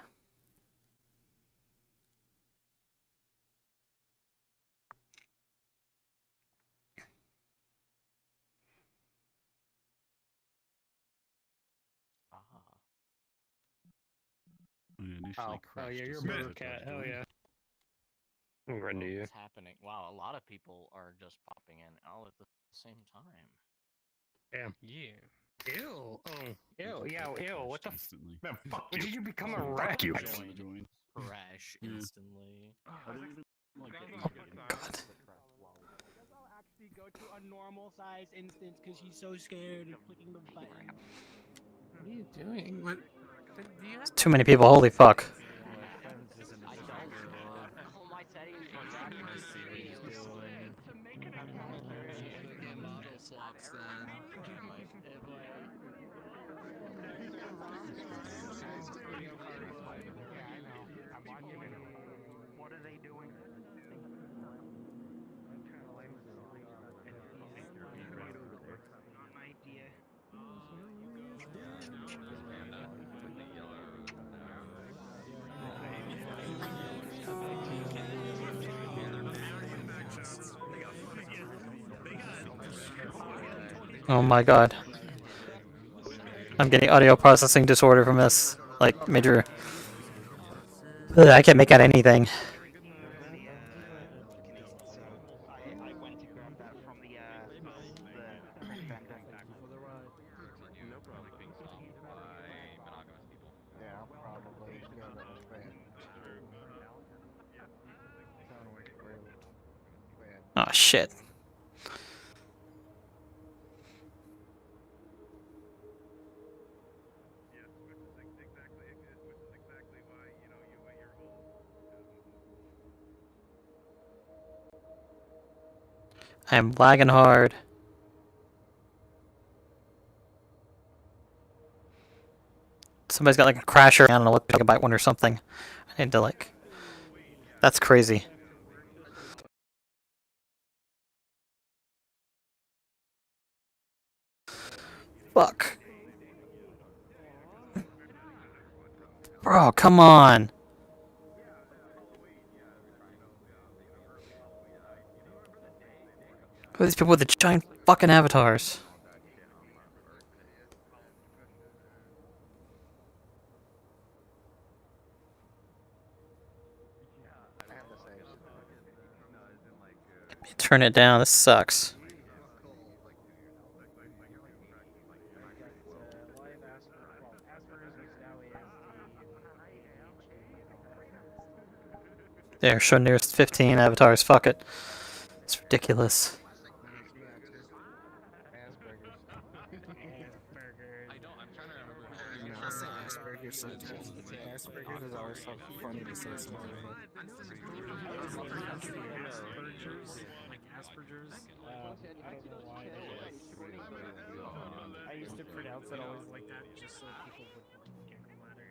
Oh, yeah, you're a vrchat. Hell yeah. I'm right to you. What's happening? Wow, a lot of people are just popping in all at the same time. Damn. Yeah. Ew. Oh. Ew. Yeah. Ew. What the? Man, fuck you. When did you become a rat? Fuck you. Crash instantly. Oh, God. Actually go to a normal size instance because she's so scared of clicking the button. What are you doing? What? It's too many people. Holy fuck. All my settings are back. I see what he's doing. Model swaps then. What are they doing? I'm trying to light not an idea. Oh my god. I'm getting audio processing disorder from this. Like, major... Ugh, I can't make out anything. I went to grab that from the vendor. Thank you for the ride. No problem. Being stopped by monogamous people. Yeah, probably. Yeah, that was bad. True. Sounded really bad. Oh shit. I'm lagging hard. Somebody's got like a crasher. I don't know what gigabyte one or something. I need to like... That's crazy. Fuck. Bro, come on. Who are these people with the giant fucking avatars? Turn it down, this sucks. There, show nearest 15 avatars, fuck it. It's ridiculous. Asperger's is always so funny to say something like Asperger's. I don't know why that is. I used to pronounce it always like that just so people would giggle at it.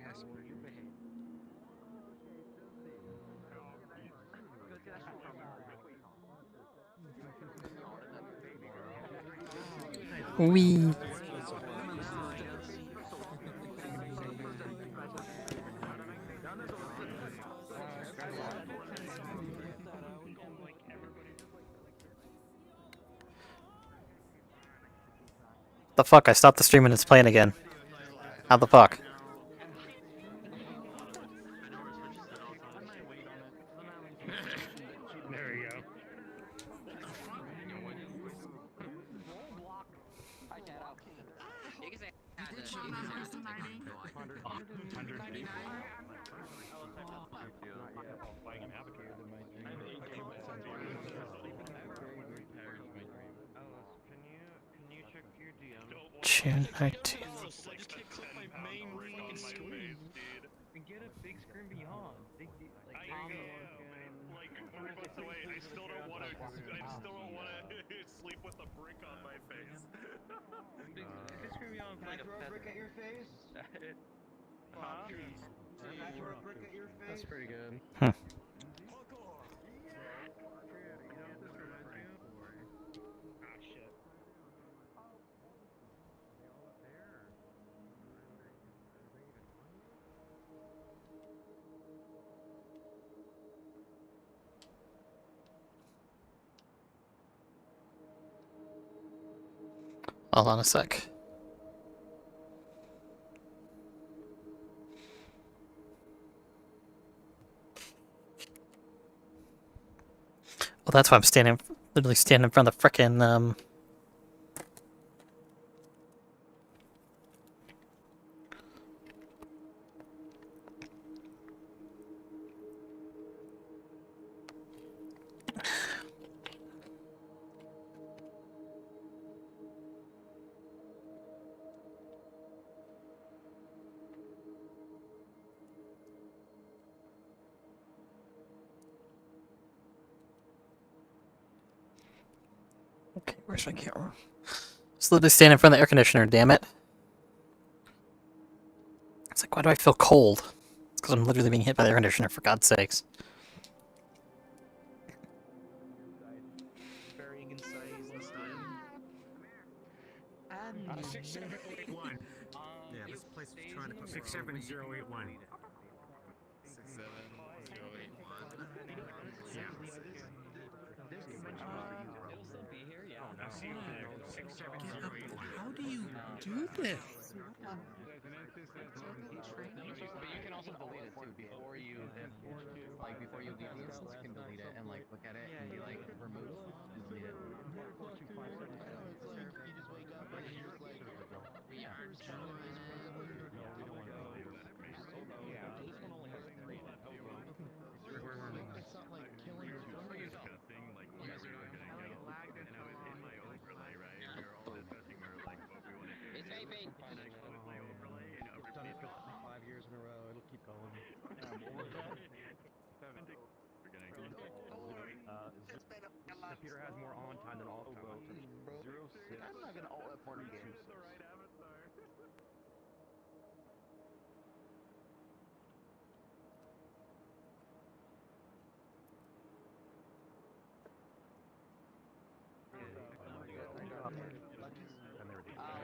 Asperger behavior. Wee. The fuck? I stopped the stream and it's playing again. How the fuck? There you go. June 19th. And get a big screen beyond. Big, like, I still don't want to sleep with a brick on my face. big screen beyond. Can I throw a brick at your face? Huh? Can I throw a brick at your face? That's pretty good. Hmm. Hold on a sec. Well, that's why I'm literally standing in front of the frickin', Okay, where's my camera? Just literally stand in front of the air conditioner, damn it. It's like, why do I feel cold? It's Because I'm literally being hit by the air conditioner, for God's sakes. Varying in size and style. And 67081. yeah, this place is trying to put 67081. 67081. Yeah. There's convention where you It'll still be here, yeah. I'll see you over there. 67081. How do you do this? But you can also delete it too before you before you leave the instance, you can delete it and look at it and be like remove and delete it. We are It's not like killing your Discussing like where we were gonna go, and I was in my overlay, right? We were all discussing, we were like, what we want to do. It's vaping. And I closed my overlay, and done it for 5 years in a row. It'll keep going. we're gonna keep Computer has more on time than off time. I'm not gonna alt F1 again.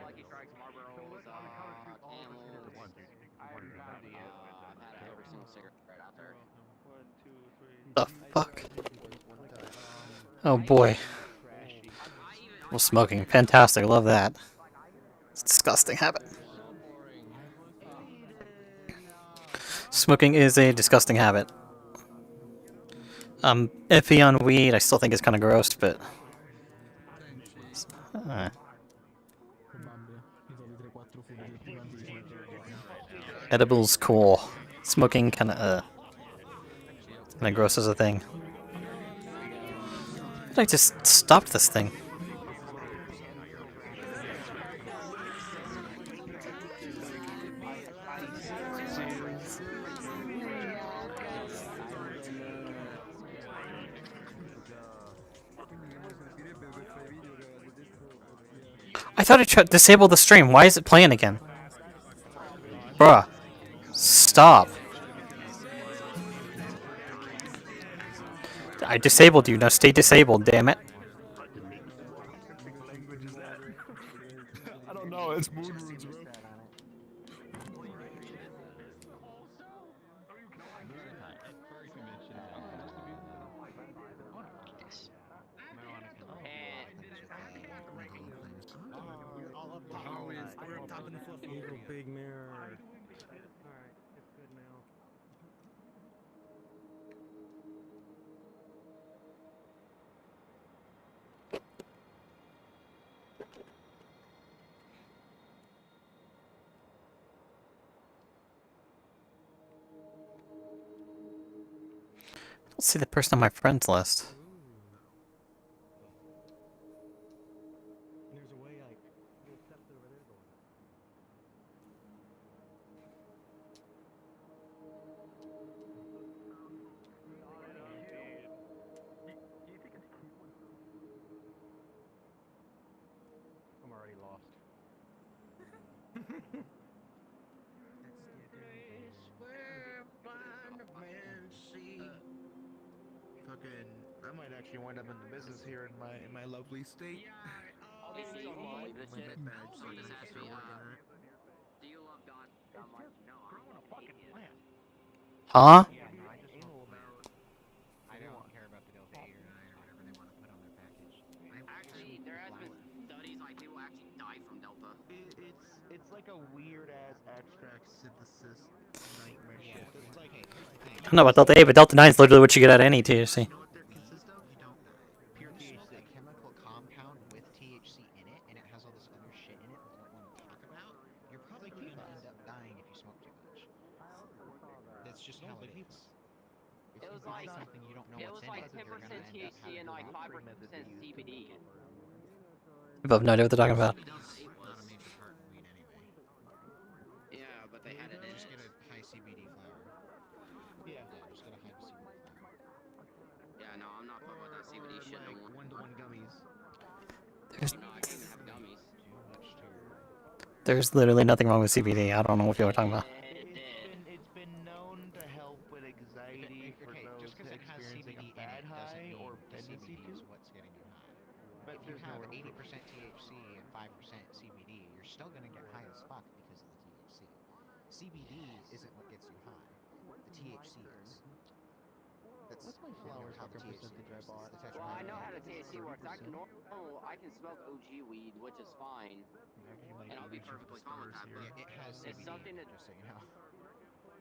Lucky Strikes, Marlboros, Camels. I've had every single cigarette out there. The fuck? Oh boy. Well, smoking. Fantastic. I love that. It's a disgusting habit. Smoking is a disgusting habit. Iffy on weed. I still think it's kind of gross, but... Edibles, cool. Smoking, kind of gross as a thing. I just stopped this thing. I thought I disabled the stream. Why is it playing again? Bruh. Stop. I disabled you. Now stay disabled, damn it. I don't know. It's moon runes, bro. We're up top in the fluffy. Big mirror. Alright, it's good now. Let's see the person on my friends list. There's a way like the steps over there going up. I'm already lost. Fucking, I might actually wind up in the business here in my lovely state. This is online. My med badge, so Someone just I asked start me, working at. do you love God? I'm like, no, I'm a fucking plant. Huh? Yeah, no, I just love about. I don't care about the Delta 8 or 9 or whatever they want to put on their package. Actually, there has been studies like people actually die from Delta. It's like a weird ass abstract synthesis nightmare shit. It's like, hey, I don't know about Delta 8, but Delta 9 is literally what you get out of any THC. you know what they're consist of? You don't know. Pure THC. A chemical compound with THC in it, and it has all this other shit in it that you don't want to talk about. You're probably going to end up dying if you smoke too much. That's just how it is. If you buy something you don't know what's in it, you're going to end up THC and like 5% CBD. People have no idea what they're talking about. Not a major part in weed anyway. Yeah, but they had it in. Just get a high CBD flower. Yeah, just get a high CBD flower. Yeah, no, I'm not fucking with that CBD shit no more. One-to-one gummies. There's, No, I can't even have gummies. there's literally nothing wrong with CBD. I don't know what people are talking about. It's been known to still gonna get high as fuck because of the THC. CBD isn't what gets you high. The THC is. That's What's my you know, flower how the fucker THC percentage I works. bought? It's the Well, I know how the tetrahydrocannabinol. THC works. I 30%? I can smoke OG weed, which is fine, Actually, might and I'll be reach into the perfectly fine with stars that. here. But Yeah, it has it's CBD something in it, that just so you know.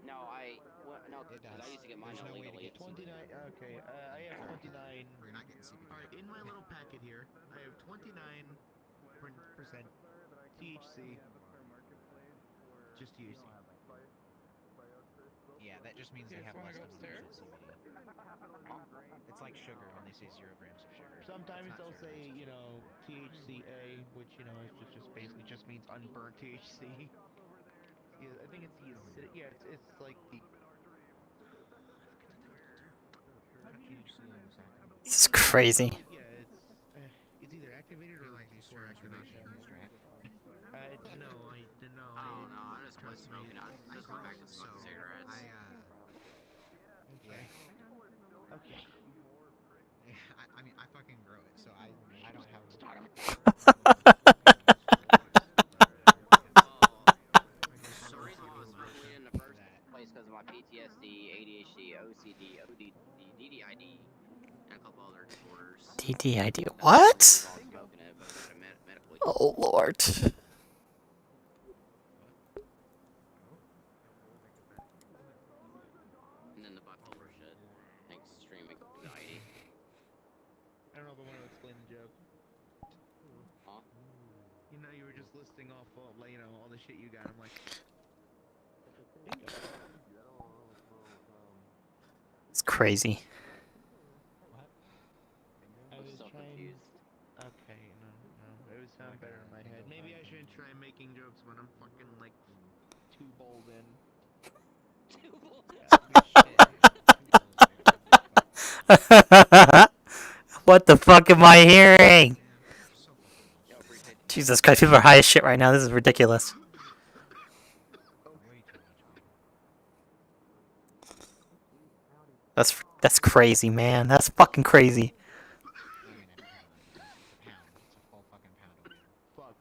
no, It because does. I used to get mine There's no way to illegally. get 29. CBD. Okay, I have 29. Or you're not getting CBD. Alright, in my little packet here, I have 29% THC. Just THC. Yeah, that just means they have less dilution CBD. It's like sugar when they say 0 grams of sugar. Sometimes It's not they'll 0 say, grams of you sugar. know, THCA, which, you know, is just basically just means unburnt THC. Yeah, I think it's the acidic. Yeah, it's like the. Not THC and exactly. This is crazy. Yeah, it's either activated or like these before straps are not activation. being used right. No, Oh no, I just quit trust me. smoking. I just went back to So, smoking cigarettes. yeah. Okay. I mean, I fucking grow it, so I don't have. The reason why I was smoking weed in the first place because of my PTSD, ADHD, OCD, ODD, DDID, and a couple other disorders. DDID. That's What? the reason why I was smoking it, but I got it medically. Oh lord. And then the bipolar shit. Extreme anxiety. I don't know if I want to explain the joke. Huh? You know, you were just listing off all, you know, all the shit you got. I'm like, It's crazy. what? I I'm was so trying. confused. Okay, no, it would sound better in my head. Maybe I shouldn't try making jokes when I'm fucking like too bold in. What the fuck am I hearing? Jesus Christ, people are high as shit right now. This is ridiculous. That's crazy, man. That's fucking crazy. I mean, I don't have a pound. It's a full fucking pound of weed. Fuck.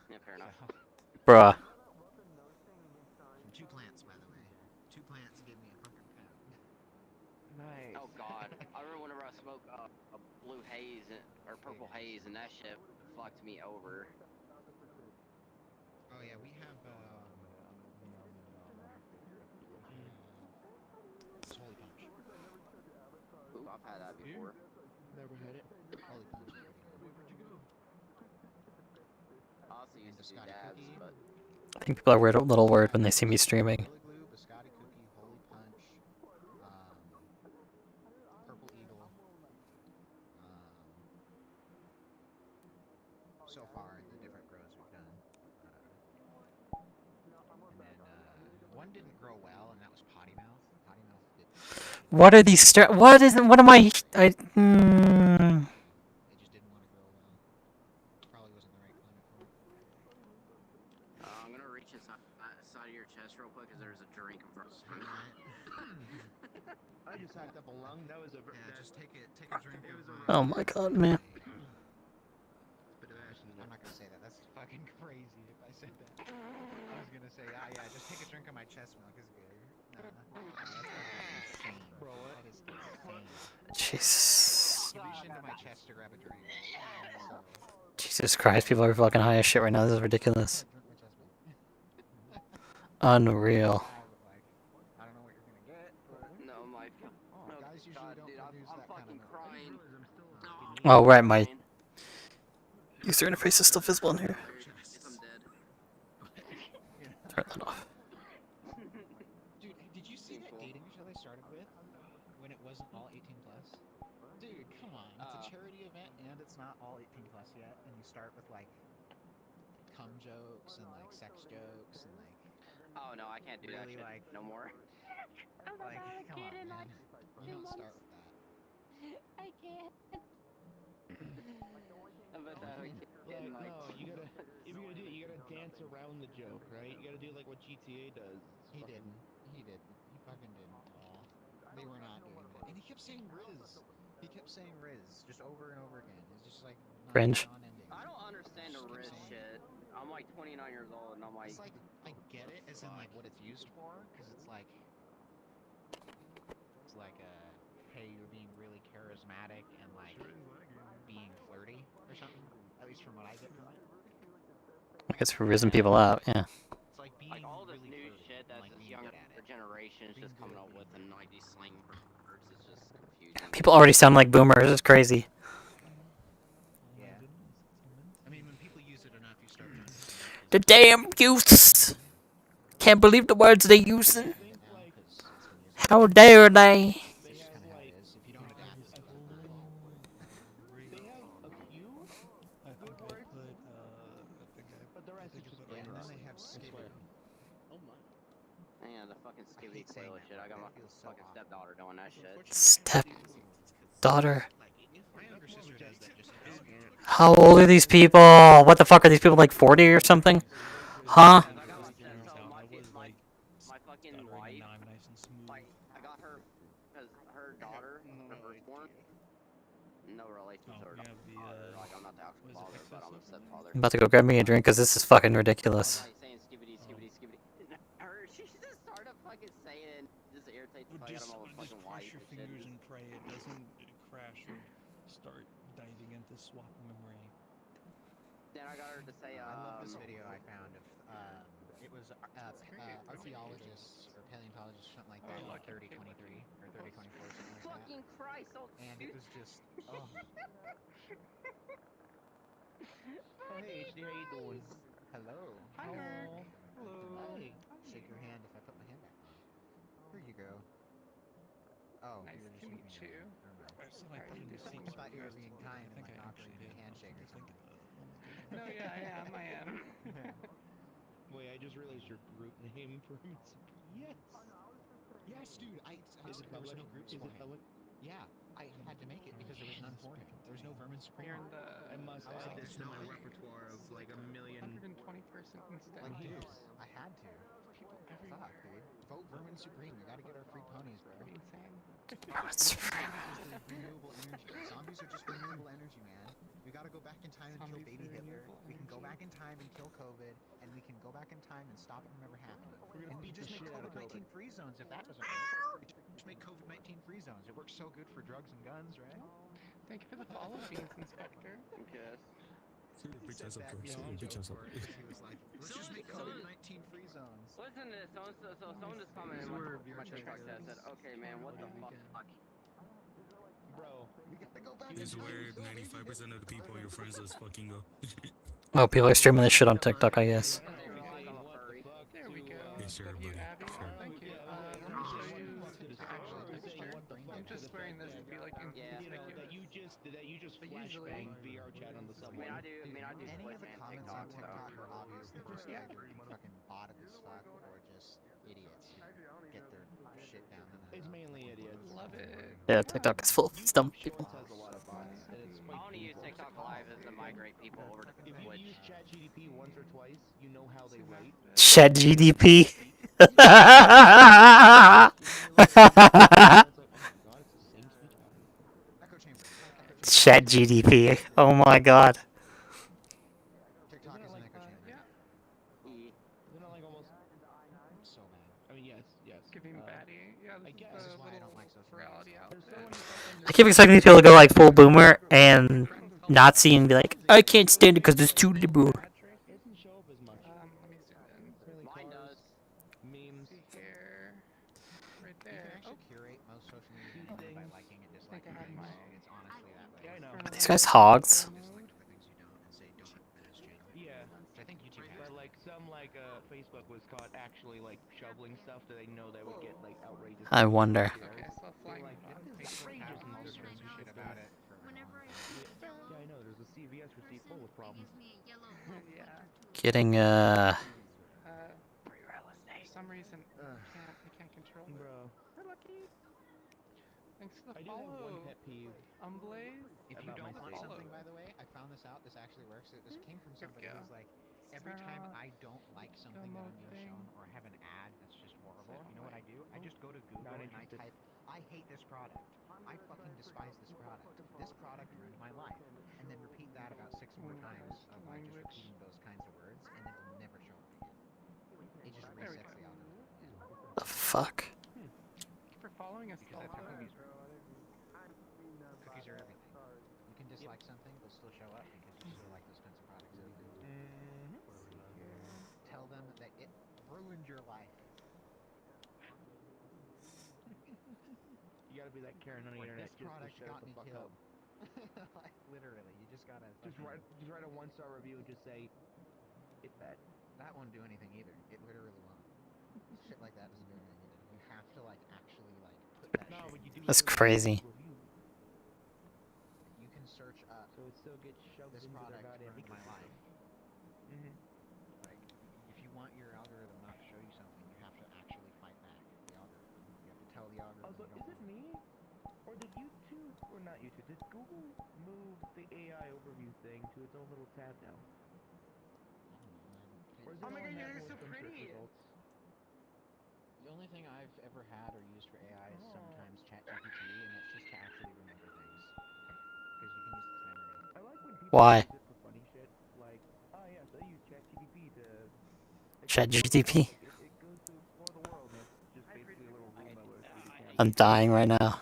Yeah, fair enough. Bruh. From 2 plants, by the way. 2 plants give me a fucking pound. Nice. Oh god, I remember whenever I smoked a blue haze or purple haze, and that shit fucked me over. Oh yeah, we have Holy Punch. Ooh, I've had that before. Never had it. Holy Punch is pretty good. I also used to do Biscotti dabs, cookie. but I think people are a little worried when they see me streaming. Gorilla Glue, Biscotti cookie, Holy Punch, Purple Eagle. So far in the different grows we've done. And then one didn't grow well, and that was Potty Mouth. Potty Mouth did. What are these what am I They just didn't want to grow well. Probably wasn't the right climate for it. I'm gonna reach inside of your chest real quick, because there's a drink in front of me. I just hacked up a lung. That was a just take a drink of. Oh my god, man. I'm not gonna say that. That's fucking crazy. If I said that, I was gonna say, yeah, just take a drink of my chest milk. Is good. Nah, that's fucking insane. Bro, what? That is insane. Jesus. He reached into my chest to grab a drink. Jesus Christ, people are fucking high as shit right now. This is ridiculous. Unreal. I don't know what you're gonna get, but No, my guys usually don't use I'm that fucking kind of milk. crying. Oh, right, my user interface is still visible in here. I'm dead. Turn that off. Dude, did you see that dating show they started with when it wasn't all 18 plus? Dude, come on. It's a charity event and it's not all 18 plus yet, and you start with like cum jokes and like sex jokes and like. Oh no, I can't do really, that shit like, no more. Like, come on, man. You don't start with that. I can't. But Like, no, you gotta. If you're gonna do it, you gotta dance around the joke, right? You gotta do like what GTA does. He didn't. He fucking didn't at all. They were not doing that. And he kept saying Riz. He kept saying Riz just over and over again. It's just like Cringe. non-ending. I don't understand the risk shit. years old, and I'm like, It's like I get it as in like what it's used for, because it's like hey, you're being really charismatic and like being flirty or something. At least from what I get from it. I guess we're rizzing people out, yeah. It's like being like all this really new flirty shit and that like this being younger good at it. generation is just coming up with, and like these slang words is just confusing. People already sound like boomers. It's crazy. Yeah. I mean, when people use it enough, you start thinking The damn youths! Can't believe the words they're using. How dare they? It's just kind of how it is. If you don't adapt, it's not gonna happen. They have a few good words, but the rest is just Yeah, and then grammar. they have I swear. skibbity. Oh my. Man, the fucking I skibbity hate saying toilet that shit. I got word. my It feels so fucking awful. stepdaughter doing that shit. Stepdaughter. Like, my younger sister does that just as How old are these people? What the fuck are these people, like 40 or something? Huh? My fucking wife, like, I got her, because her daughter, her firstborn, no relation to her daughter. Like, I'm not the actual father, but I'm a stepfather. I'm about to go grab me a drink because this is fucking ridiculous. Like, saying skibbity, skibbity, skibbity. She just started fucking saying, just irritates the fuck out of my fucking wife and shit. And pray it doesn't crash or start diving into swap memory. Then I got her to say, I love this video I found of it was archaeologists or paleontologists or something like that in 3023 or 3024 or something like that. Fucking Christ! And it was just oh. Oh hey HD, how you doing? Hello. Hi, Merc. Hello. Hi. Shake your hand if I put my hand back on. Here you go. Oh, Nice you were just to giving meet me you. a hand. Never mind. I said I put him to sleep. I thought you were being kind and like offering me a handshake or something. No, yeah, I am. I am. Wait, I just realized your group name for him. Yes. Yes, dude. There was no groups for him. Yeah, I had to make it because there was none for him. There was no Vermin Supreme. You're in the. I must add this to my repertoire of like a million. 120 person instead. Like, dude, I had to. People everywhere. Fuck, dude. Vote Vermin Supreme. We gotta get our free ponies, bro. Pretty insane. Renewable energy. Zombies are just renewable energy, man. We gotta go back in time and kill baby Hitler. We can go back in time and kill COVID, and we can go back in time and stop it from ever happening. And we just make COVID-19 free zones if that doesn't work. Just make COVID-19 free zones. It works so good for drugs and guns, right? Thank you for the follow, Beans Inspector. Yes. He said that he was like, let's just make COVID-19 free zones. Listen to this. Someone just commented in my TikTok chat said, okay, man, what the fuck? Bro, we gotta go back. This is where 95% of the people on your friends list fucking go. Oh, people are streaming this shit on TikTok, I guess. There we go. Yeah, sure, Thank you, buddy. Abby. Sure. Thank you. Let me show you the actual picture. I'm just wearing this to be like inconspicuous. that you just But flashbang usually- VRChat on the I subway. mean, I do Any split of the man comments TikTok, on TikTok are obviously just either fucking botted as fuck or just idiots who get their shit down in It's mainly idiots. Love it. Yeah, TikTok is full of dumb people. Shorts has a lot of bots, and it's I quite want to use painful. TikTok Live as to migrate people over to If you Twitch. use ChatGDP once or twice, you know how they write. Chat GDP. Echo chamber. Chat GDP. Oh my god. TikTok is an echo chamber. Yeah. Isn't it like almost So bad. I mean, yes. Giving baddie. Yeah, this guess. is This is the why I little don't like social Furality media. outfit. I keep expecting these people to go like full boomer and Nazi and be like, I can't stand it because it's too liberal. Doesn't show up as much. Let me zoom in. It's really Mine cars, does. memes. See here. Right You can there. actually curate most social media by liking and I think disliking I had things. my. It's honestly that way. Yeah, I know. Are these guys hogs? Dislike the things you don't and say don't recommend this channel. Yeah. Which I think YouTube has. But like some Facebook was caught actually like shoveling stuff that they know that would get like outrageous. I wonder. Okay, so flying Like, on this is Facebook outrageous have in all this sorts of shit about it for Yeah, I know. There's a CVS receipt full of problems. Yeah. Getting, For some reason, I can't control it. Bro. Hi, Lucky. Thanks for the I do have follow. one pet peeve. Blaze. If you about don't want myself. something, by the way, I found this out. This actually works. This came from somebody go. who's like, every time I don't like something that I'm being shown or have an ad that's just horrible, you know what I do? I just go to Google and I type, I hate this product. I fucking despise this product. This product ruined my life. And then repeat that about 6 more times of just repeating those kinds of words, and it will never show fuck? For following us. Because that's how cookies work. Cookies are everything. You can dislike something, they'll still show up because you still like those kinds of products. Tell them that it ruined your life. You gotta be that Karen on the internet. This product just got to me shut the fuck killed. up. Like literally, you just gotta Just write a 1-star review and just say it's bad. That won't do anything either. It literally won't. Shit like that doesn't do anything either. You have to like actually like put that shit. But you do That's still get crazy. review. You can search up. So it still gets shoved this into their product goddamn ruined my life. Like, if you want your algorithm not to show you something, you have to actually fight back the algorithm. You have to tell the algorithm. Also, is it me? Or did YouTube, or not YouTube, did Google move the AI overview thing to its own little tab now? I don't know. Or is it Oh my on god, that you're with so some search pretty! results? The only thing I've ever had or used for AI is sometimes ChatGPT, and that's just to actually remember things. Because you can use its memory. I like when people Why? use it for funny shit, like, oh yes, I use ChatGPT to ChatGPT. It goes to explore the world, and it's just basically a little Roomba with a I'm dying right now.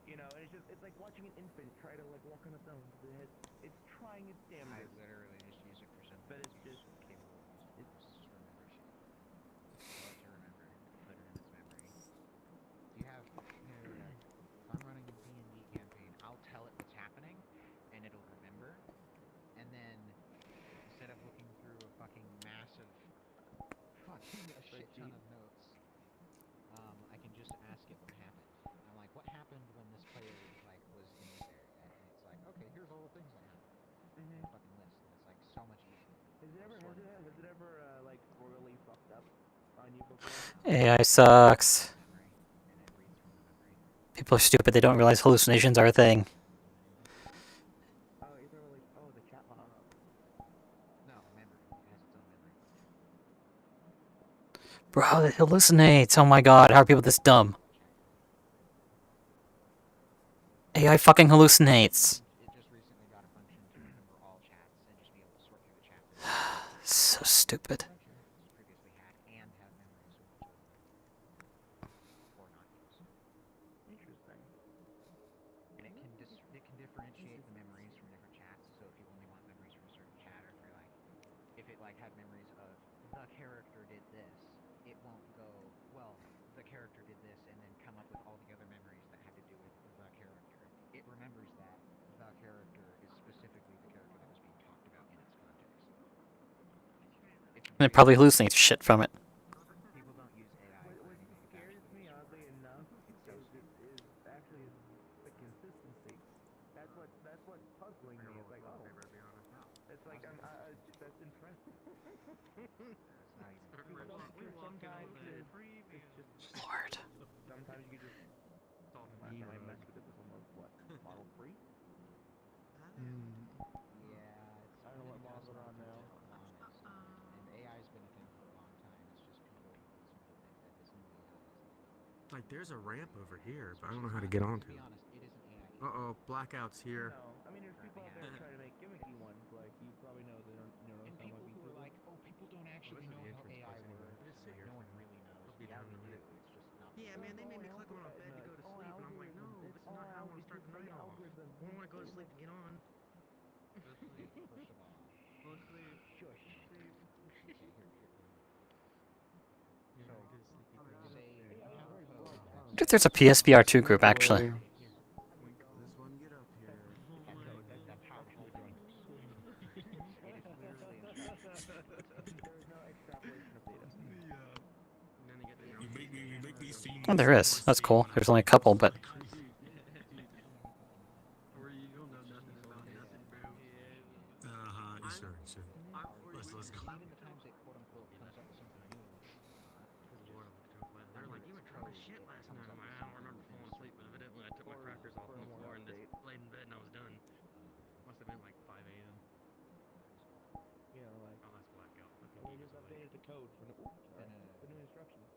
You know, and it's like watching an infant try to like walk on its own. It's trying its I damnedest. literally just use it for something But it's that's just capable of using it. It's just remember shit. Tell it to remember. Put it in its memory. If you have, if I'm running a D&D campaign, I'll tell it what's happening, and it'll remember. And then, instead of looking through a fucking massive, a shit ton of notes, I can just ask it what happened. I'm like, what happened when this player like was in this area? And it's like, okay, here's all the things that happened. And a fucking list, and it's like so much easier. Has it ever like royally fucked up on you before? AI sucks. People are stupid. They don't realize hallucinations are a thing. Oh, it's like, oh, the chat log. No, memory. It has its own memory. Bro, it hallucinates. Oh my god, how are people this dumb? AI fucking hallucinates. It just recently got a function to remember all chats and just be able to sort through the chats. So stupid. Previously had and have memories of each other. Or not use. Interesting. And it can differentiate the memories from different chats. So if you only want memories from a certain chat, or if you're like, if it like had memories of the character did this, it won't go, well, the character did this, and then come up with all the other memories that had to do with the character. It remembers that the character is specifically the character that was being talked about in its context. And it probably hallucinates shit from it. People don't use AI for anything. It's Scares me oddly enough so is actually the consistency. That's what's puzzling me. It's like, oh, it's like that's interesting. It's not even. Sometimes it's just Lord. Sometimes you just. Last time I messed with it was almost what, Model 3? Yeah, it's I don't know what been models are on now. the longest. And AI's been a thing for a long time. It's just people seem to think that this new AI is Like, there's a ramp over here, but I don't know how to get onto To be it. honest, it isn't AI. Uh-oh, blackout's here. No, I mean there's people out there who try to make gimmicky ones. Like you probably know that And some people who are like, oh, people don't actually know how AI works. Just And sit like, here no for one now. really knows. I'll be Yeah, down we in a do. minute. It's just not. Yeah, man, they made me click on a bed to go to sleep, and I'm like, no, this is not how I want to start the night off. I want to go to sleep and get on. Go to sleep. First of all, Go to sleep. shush. Sleep. Okay, here. Yeah, So, get a sleepy girl. say you have a code I wonder if there's a PSVR2 group, actually. This one, get up here. That's how the whole game works. It is literally instructions. There is no extrapolation of data. You make me seem. Oh, there is. That's cool. There's only a couple, but... Or you don't know nothing about nothing, bro. Uh-huh, sure. Let's go. Even the times it quote unquote comes up with something new. They're like, you went trying my shit last night. I'm like, I don't remember falling asleep, but evidently I took my crackers off on the floor and just laid in bed and I was done. Must have been like 5 a.m. You know, like. Oh, that's blackout. I think They just updated the code for the new instructions.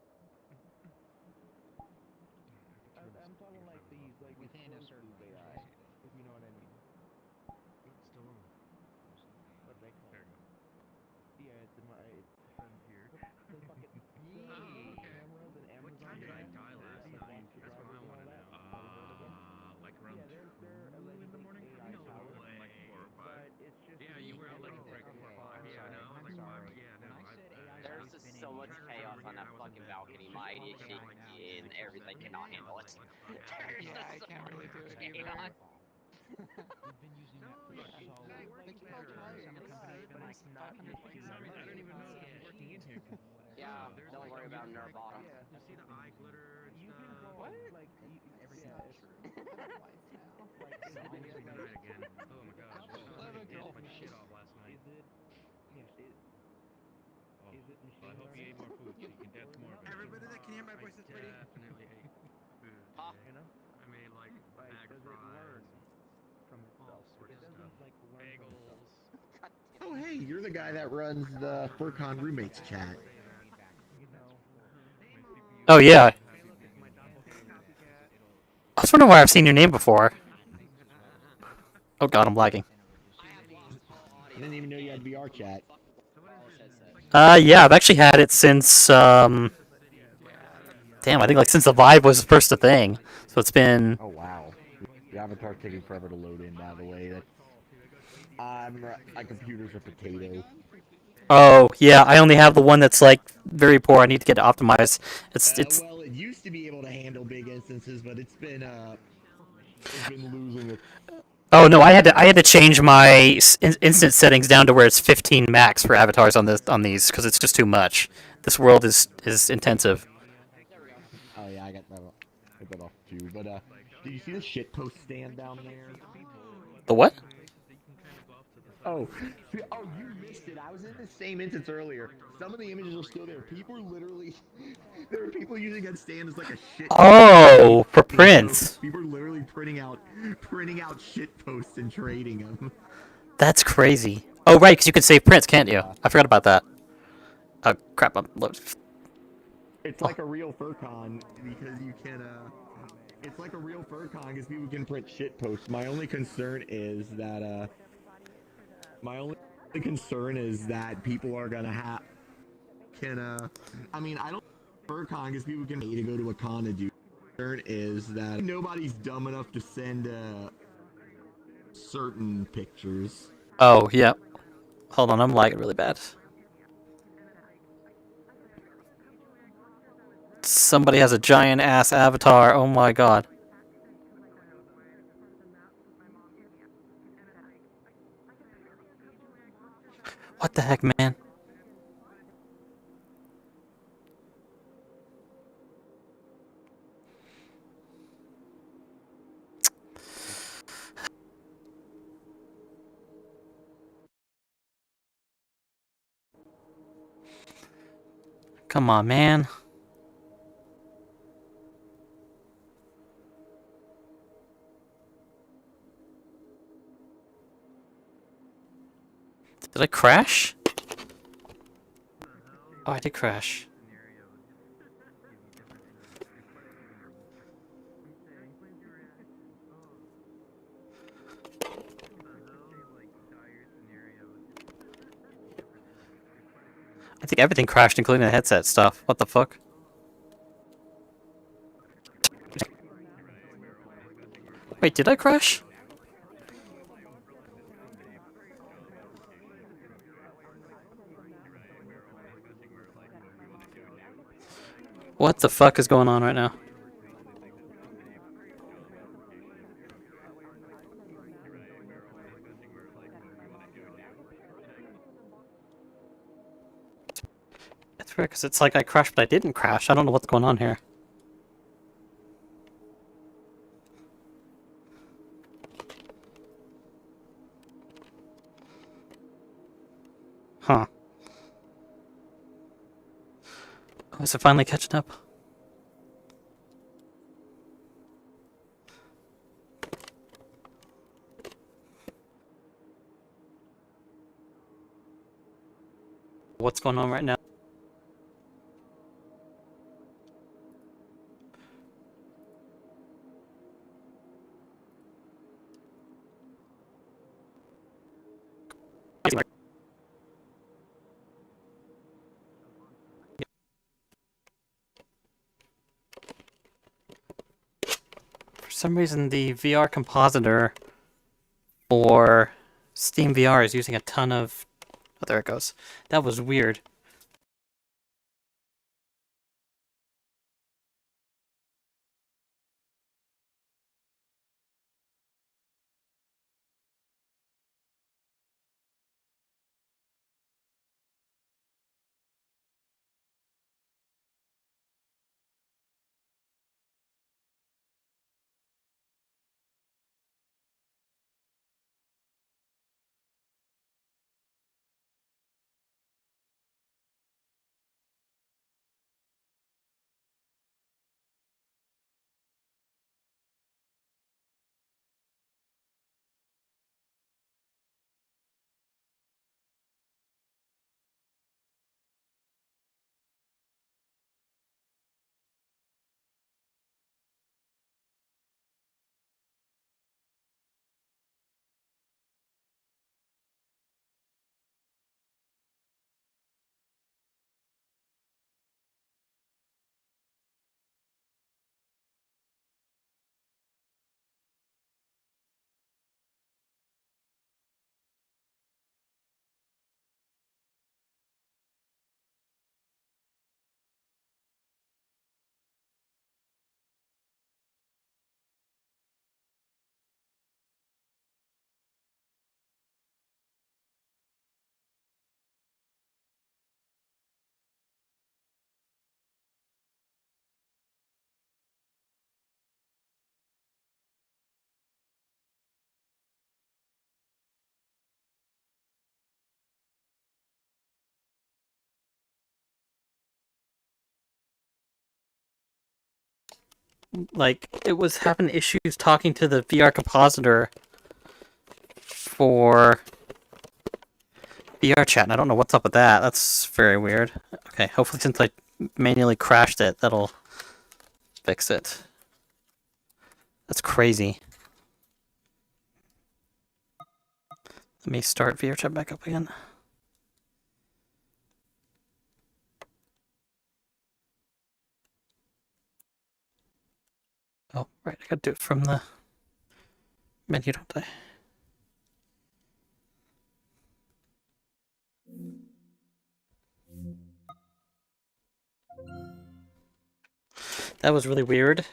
I'm talking like these Within a closed certain loop range, AI, basically. if you know what I mean. It's still on. Closed loop AI. What they call. There you go. Yeah, it's in my. It's here. The fucking cameras and Amazon much chaos on that fucking balcony. My ADHD and everything cannot handle it. Yeah, I can't really do it either. We've been using that for so long. They keep on trying. Summer company's been like 500 I don't even know that it's working in here. Yeah, There's don't like worry about you near bottom. You see the eye glitter and stuff. What? Everything's not true. I have lights now. I've been using the night again. Oh my gosh. I was like, my shit off last night. Well, I hope you ate more food so you can dance more. Everybody that can hear my voice is pretty. Definitely ate food today. I made like bag fries and all sorts of stuff. Bagels. Oh, hey, you're the guy that runs the FurCon roommates chat. Oh yeah. I was wondering why I've seen your name before. Oh god, I'm lagging. I didn't even know you had VR chat. Yeah, I've actually had it since, damn, I think like since the Vive was first a thing. So it's been... Oh, wow. The avatar's taking forever to load in, by the way. My computer's a potato. Oh, yeah, I only have the one that's like very poor. I need to get it optimized. It's Well, it used to be able to handle big instances, but it's been losing it. Oh no, I had to change my instance settings down to where it's 15 max for avatars on these because it's just too much. This world is intensive. Oh yeah, I got that off too. But do you see the shitpost stand down there? The what? Oh, you missed it. I was in the same instance earlier. Some of the images are still there. People are literally, there are people using that stand as like a shit. Oh, for prints. People are literally printing out shit posts and trading them. That's crazy. Oh right, because you can save prints, can't you? I forgot about that. Oh crap! It's like a real FurCon because you can. It's like a real FurCon because people can print shit posts. My only concern is that. My only concern is that people are gonna I mean, I don't FurCon because people can pay to go to a con to do. Concern is that nobody's dumb enough to send certain pictures. Oh yeah. Hold on, I'm lagging really bad. Somebody has a giant ass avatar. Oh my god. What the heck, man? Come on, man. Did I crash? Oh, I did crash. I think everything crashed, including the headset stuff. What the fuck? Wait, did I crash? What the fuck is going on right now? It's weird because it's like I crashed, but I didn't crash. I don't know what's going on here. Huh. Oh, is it finally catching up? What's going on right now? For some reason, the VR compositor for Steam VR is using a ton of... Oh, there it goes. That was weird. like, it was having issues talking to the VR compositor for vrchat, and I don't know what's up with that. That's very weird. Okay, hopefully since I manually crashed it, that'll fix it. That's crazy. Let me start vrchat back up again. Oh, right, I gotta do it from the menu, don't I? That was really weird.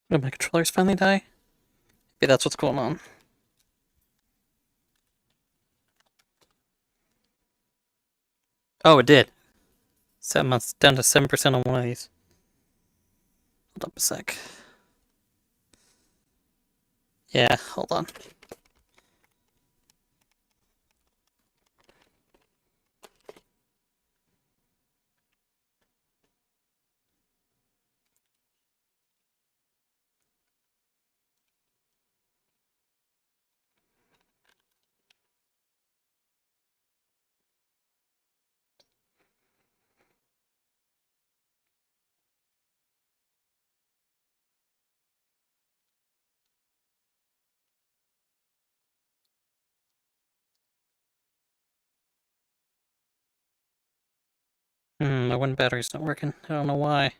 Did my controllers finally die? Maybe that's what's going on. Oh, it did. 7 months, down to 7% on one of these. Hold up a sec. Yeah, hold on. My one battery's not working. I don't know why.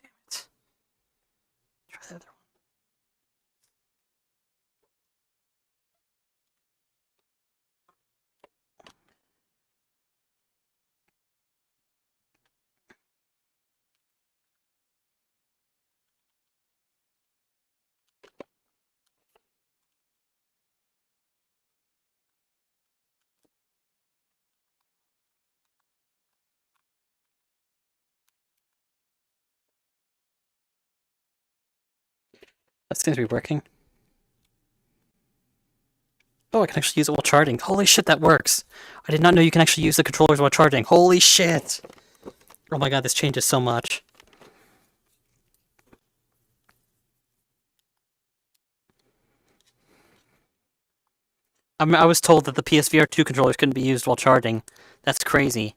Damn it. Try the other one. That seems to be working. Oh, I can actually use it while charging. Holy shit, that works! I did not know you can actually use the controllers while charging. Holy shit! Oh my god, this changes so much. I was told that the PSVR 2 controllers couldn't be used while charging. That's crazy.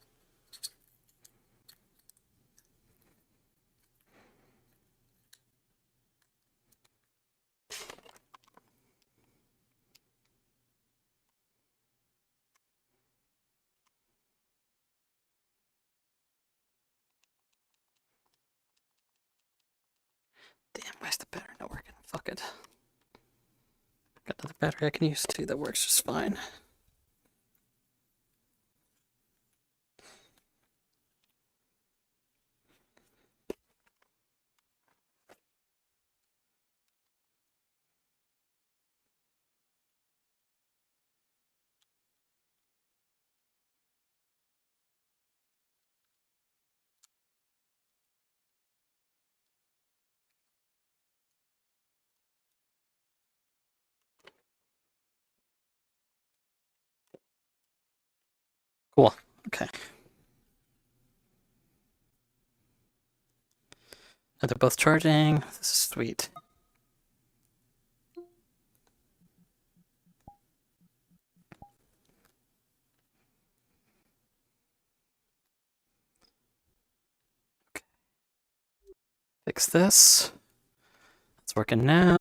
Damn, why is the battery not working? Fuck it. Got another battery I can use too that works just fine. Cool. Okay. Now they're both charging. This is sweet. Fix this. It's working now.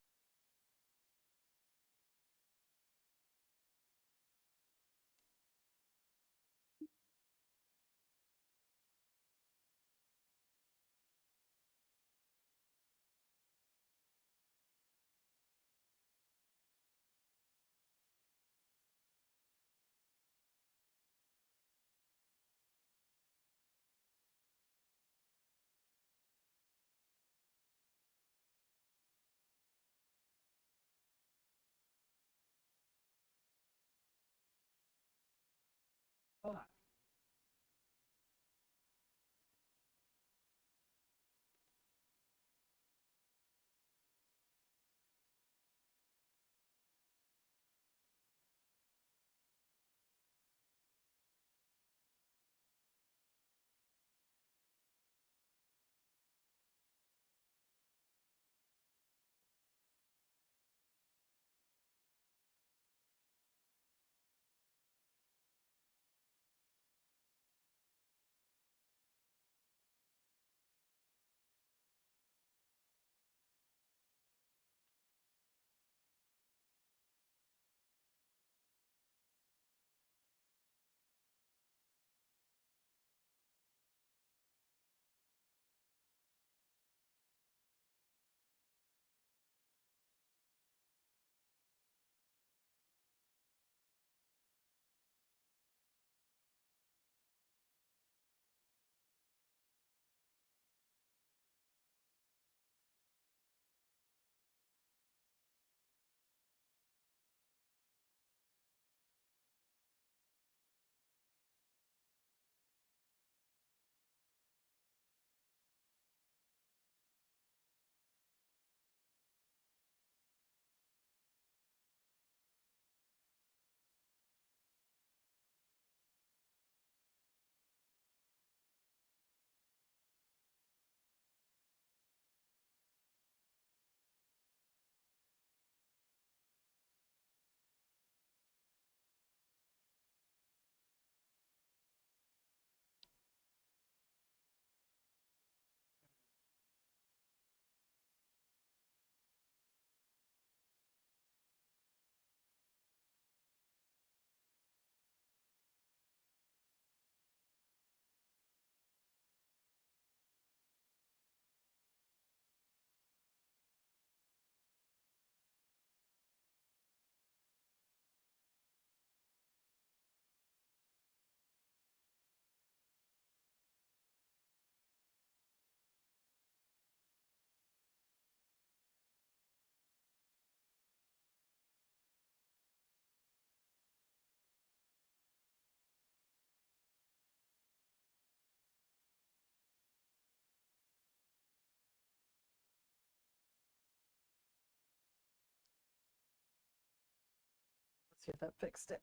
Let's see if that fixed it.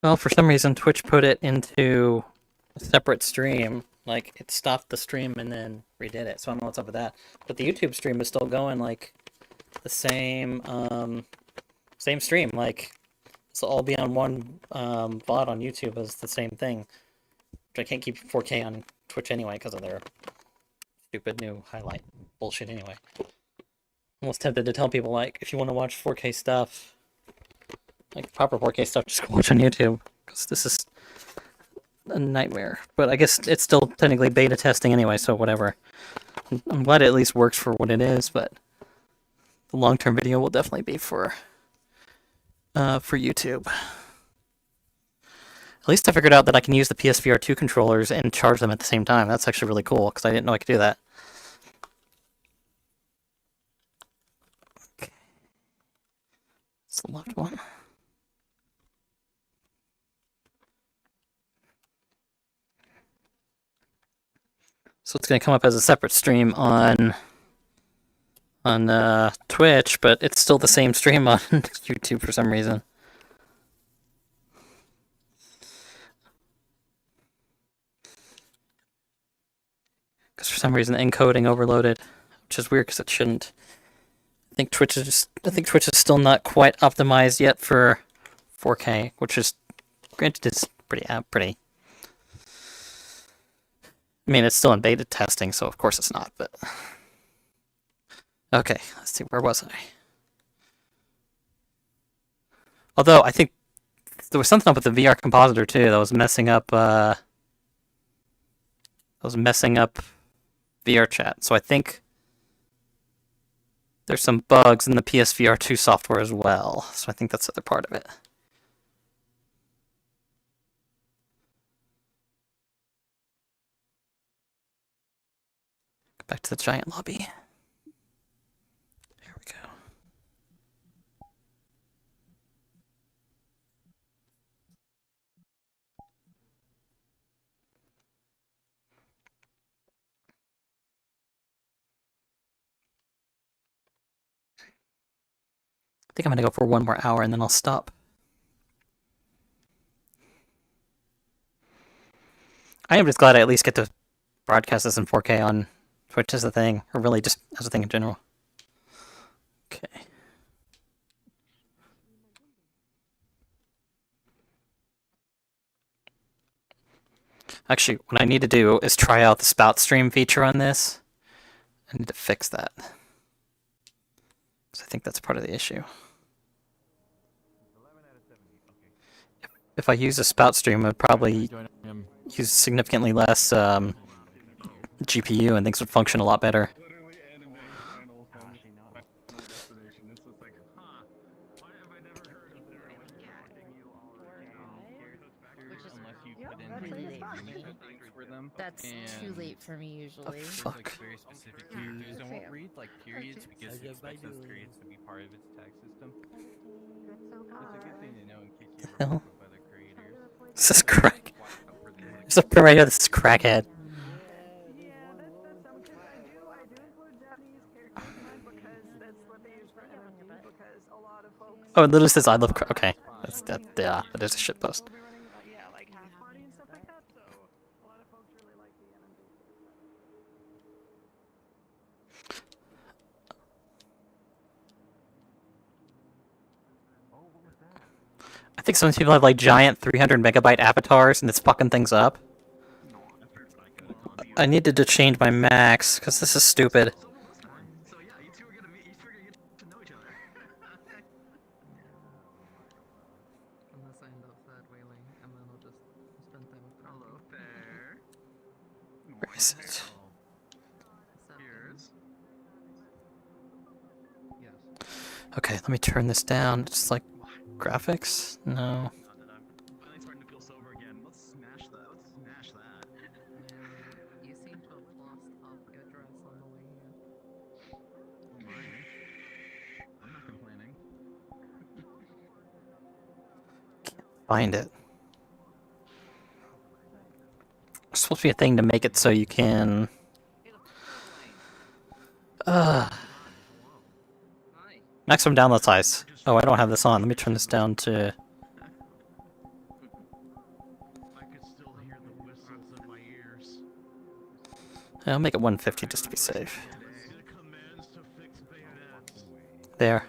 Well, for some reason, Twitch put it into a separate stream. Like, it stopped the stream and then redid it. So I don't know what's up with that. But the YouTube stream is still going, like, the same stream. Like, this will all be on one VOD on YouTube as the same thing. Which I can't keep 4K on Twitch anyway because of their stupid new highlight bullshit anyway. Almost tempted to tell people, like, if you want to watch 4K stuff, like proper 4K stuff, just go watch on YouTube. Because this is a nightmare. But I guess it's still technically beta testing anyway, so whatever. I'm glad it at least works for what it is, but the long-term video will definitely be for YouTube. At least I figured out that I can use the PSVR 2 controllers and charge them at the same time. That's actually really cool, because I didn't know I could do that. Okay. It's the left one. So it's going to come up as a separate stream on Twitch, but it's still the same stream on YouTube for some reason. Because for some reason the encoding overloaded, which is weird because it shouldn't. I think Twitch is still not quite optimized yet for 4K, which is granted it's pretty. I mean, it's still in beta testing, so of course it's not. But okay, let's see. Where was I? Although I think there was something up with the VR compositor too that was messing up. VRChat. So I think there's some bugs in the PSVR 2 software as well. So I think that's the other part of it. Go back to the giant lobby. Here we go. I think I'm gonna go for one more hour and then I'll stop. I am just glad I at least get to broadcast this in 4K on Twitch as a thing, or really just as a thing in general. Okay. Actually, what I need to do is try out the spout stream feature on this. I need to fix that. Because I think that's part of the issue. If I use a spout stream, it would probably use significantly less GPU and things would function a lot better. That's too late for me usually. Fuck. Like very specific characters don't read like periods because it expects those periods to be part of its tag system. It's a good thing to know in case you ever Hell? fuck with other creators. This is crack. There's a pin right here. This is crackhead. Oh, it literally says I love crack. Okay, that's that. Yeah, that is a shit post. I think some people have like giant 300 megabyte avatars and it's fucking things up. I needed to change my max because this is stupid. Unless I end up fat whaling, and then I'll just spend time with Hello there. Where is it? Yes. Okay, let me turn this down. Just like graphics? No. You seem to have lost half your dress on the way here. I'm not complaining. Find it. There's supposed to be a thing to make it so you can... Maximum download size. Oh, I don't have this on. Let me turn this down to... I'll make it 150 just to be safe. There.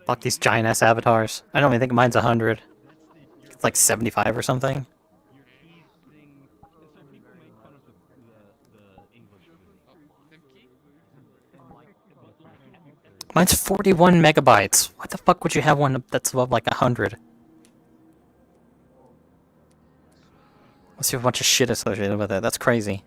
Fuck these giant ass avatars. I don't even think mine's 100. It's like 75 or something. Mine's 41 megabytes. Why the fuck would you have one that's above like 100? Let's see a bunch of shit associated with it. That's crazy.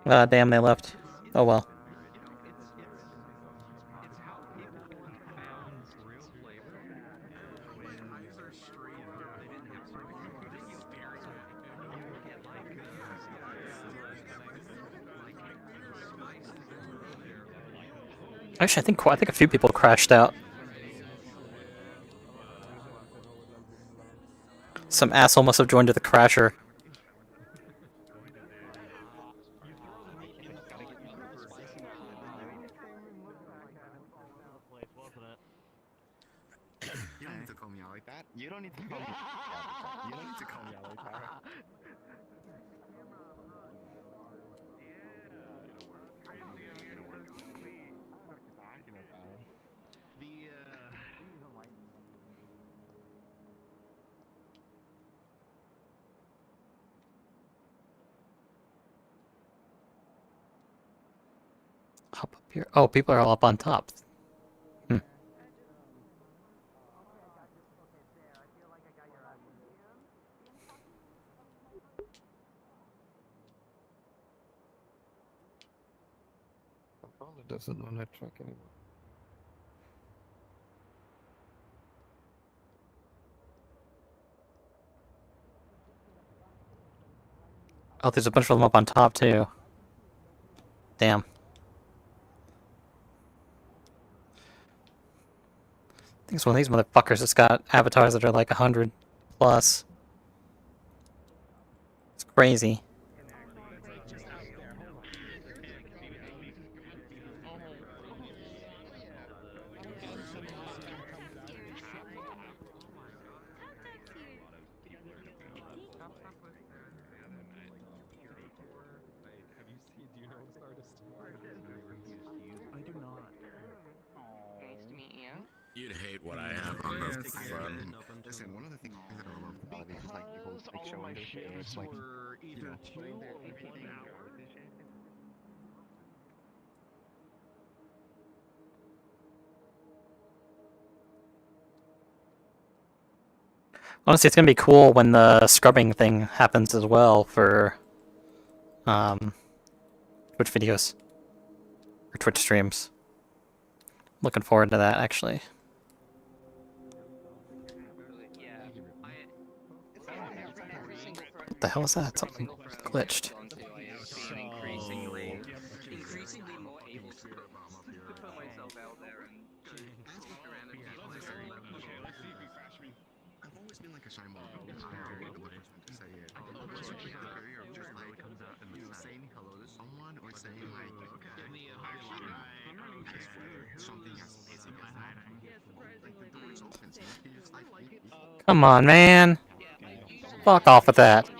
Ah, damn, they left. Oh well. Actually, I think a few people crashed out. Some asshole must have joined to the crasher. You don't need to call me out like that. You don't need to call me out. You don't need to call me out like that. Hop up here. Oh, people are all up on top. Hmm. It doesn't want to track anymore. Oh, there's a bunch of them up on top too. Damn. I think it's one of these motherfuckers that's got avatars that are like 100 plus. It's crazy. Do you know this artist? I do not. Nice to meet you. You'd hate what I have on the front. Listen, one of the things that I love about it is like people like showing their shit. It's like you know, putting their everything. Honestly, it's gonna be cool when the scrubbing thing happens as well for Twitch videos or Twitch streams. Looking forward to that actually. What the hell is that? Something glitched. Increasingly more able to put myself out there and look around and people I've always been like a shy mom. I'm very the person to say it. Especially the barrier of just like saying hello to someone or saying like something as basic as that. Like the door is open, so you can just like Come on, man. Fuck off with that.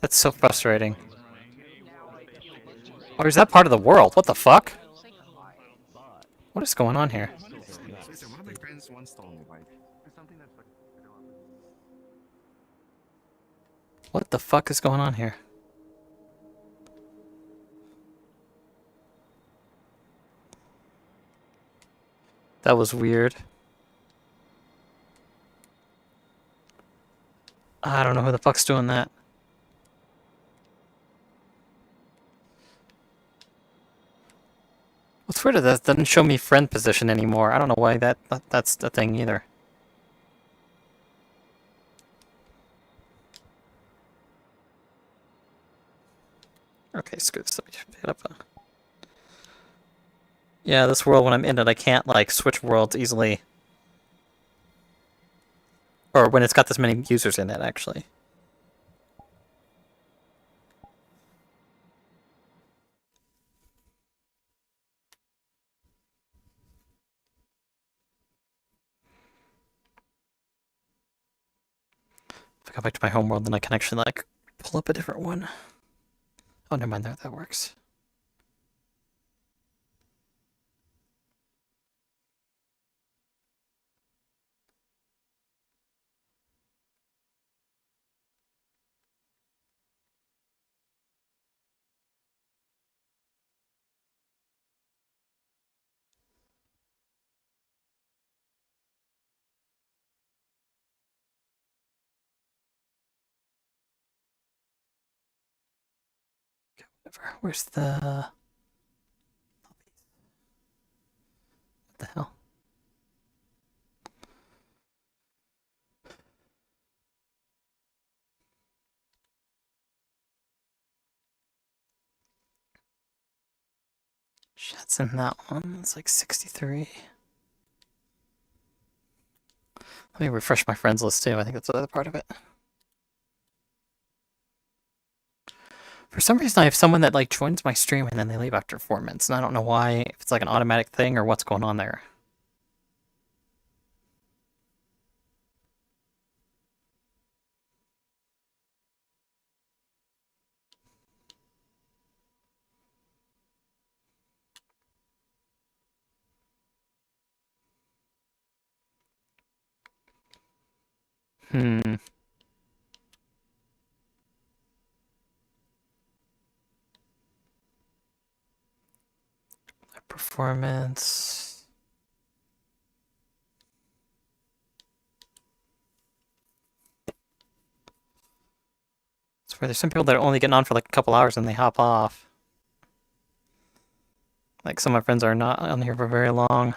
That's so frustrating. Or is that part of the world? What the fuck? What is going on here? Listen, one of my friends once told me like What the fuck is going on here? That was weird. I don't know who the fuck's doing that. What's weird is that doesn't show me friend position anymore. I don't know why that's the thing either. Okay, screw this. Let me hit up a... Yeah, this world, when I'm in it, I can't, like, switch worlds easily. Or when it's got this many users in it, actually. If I go back to my home world, then I can actually, like, pull up a different one. Oh, never mind, that works. Okay, whatever. Where's the... What the hell? Chat's in that one. It's like 63. Let me refresh my friends list too. I think that's the other part of it. For some reason, I have someone that like joins my stream and then they leave after 4 minutes, and I don't know why. If it's like an automatic thing or what's going on there. Hmm. Performance. It's where there's some people that are only getting on for like a couple hours and they hop off. Like some of my friends are not on here for very long.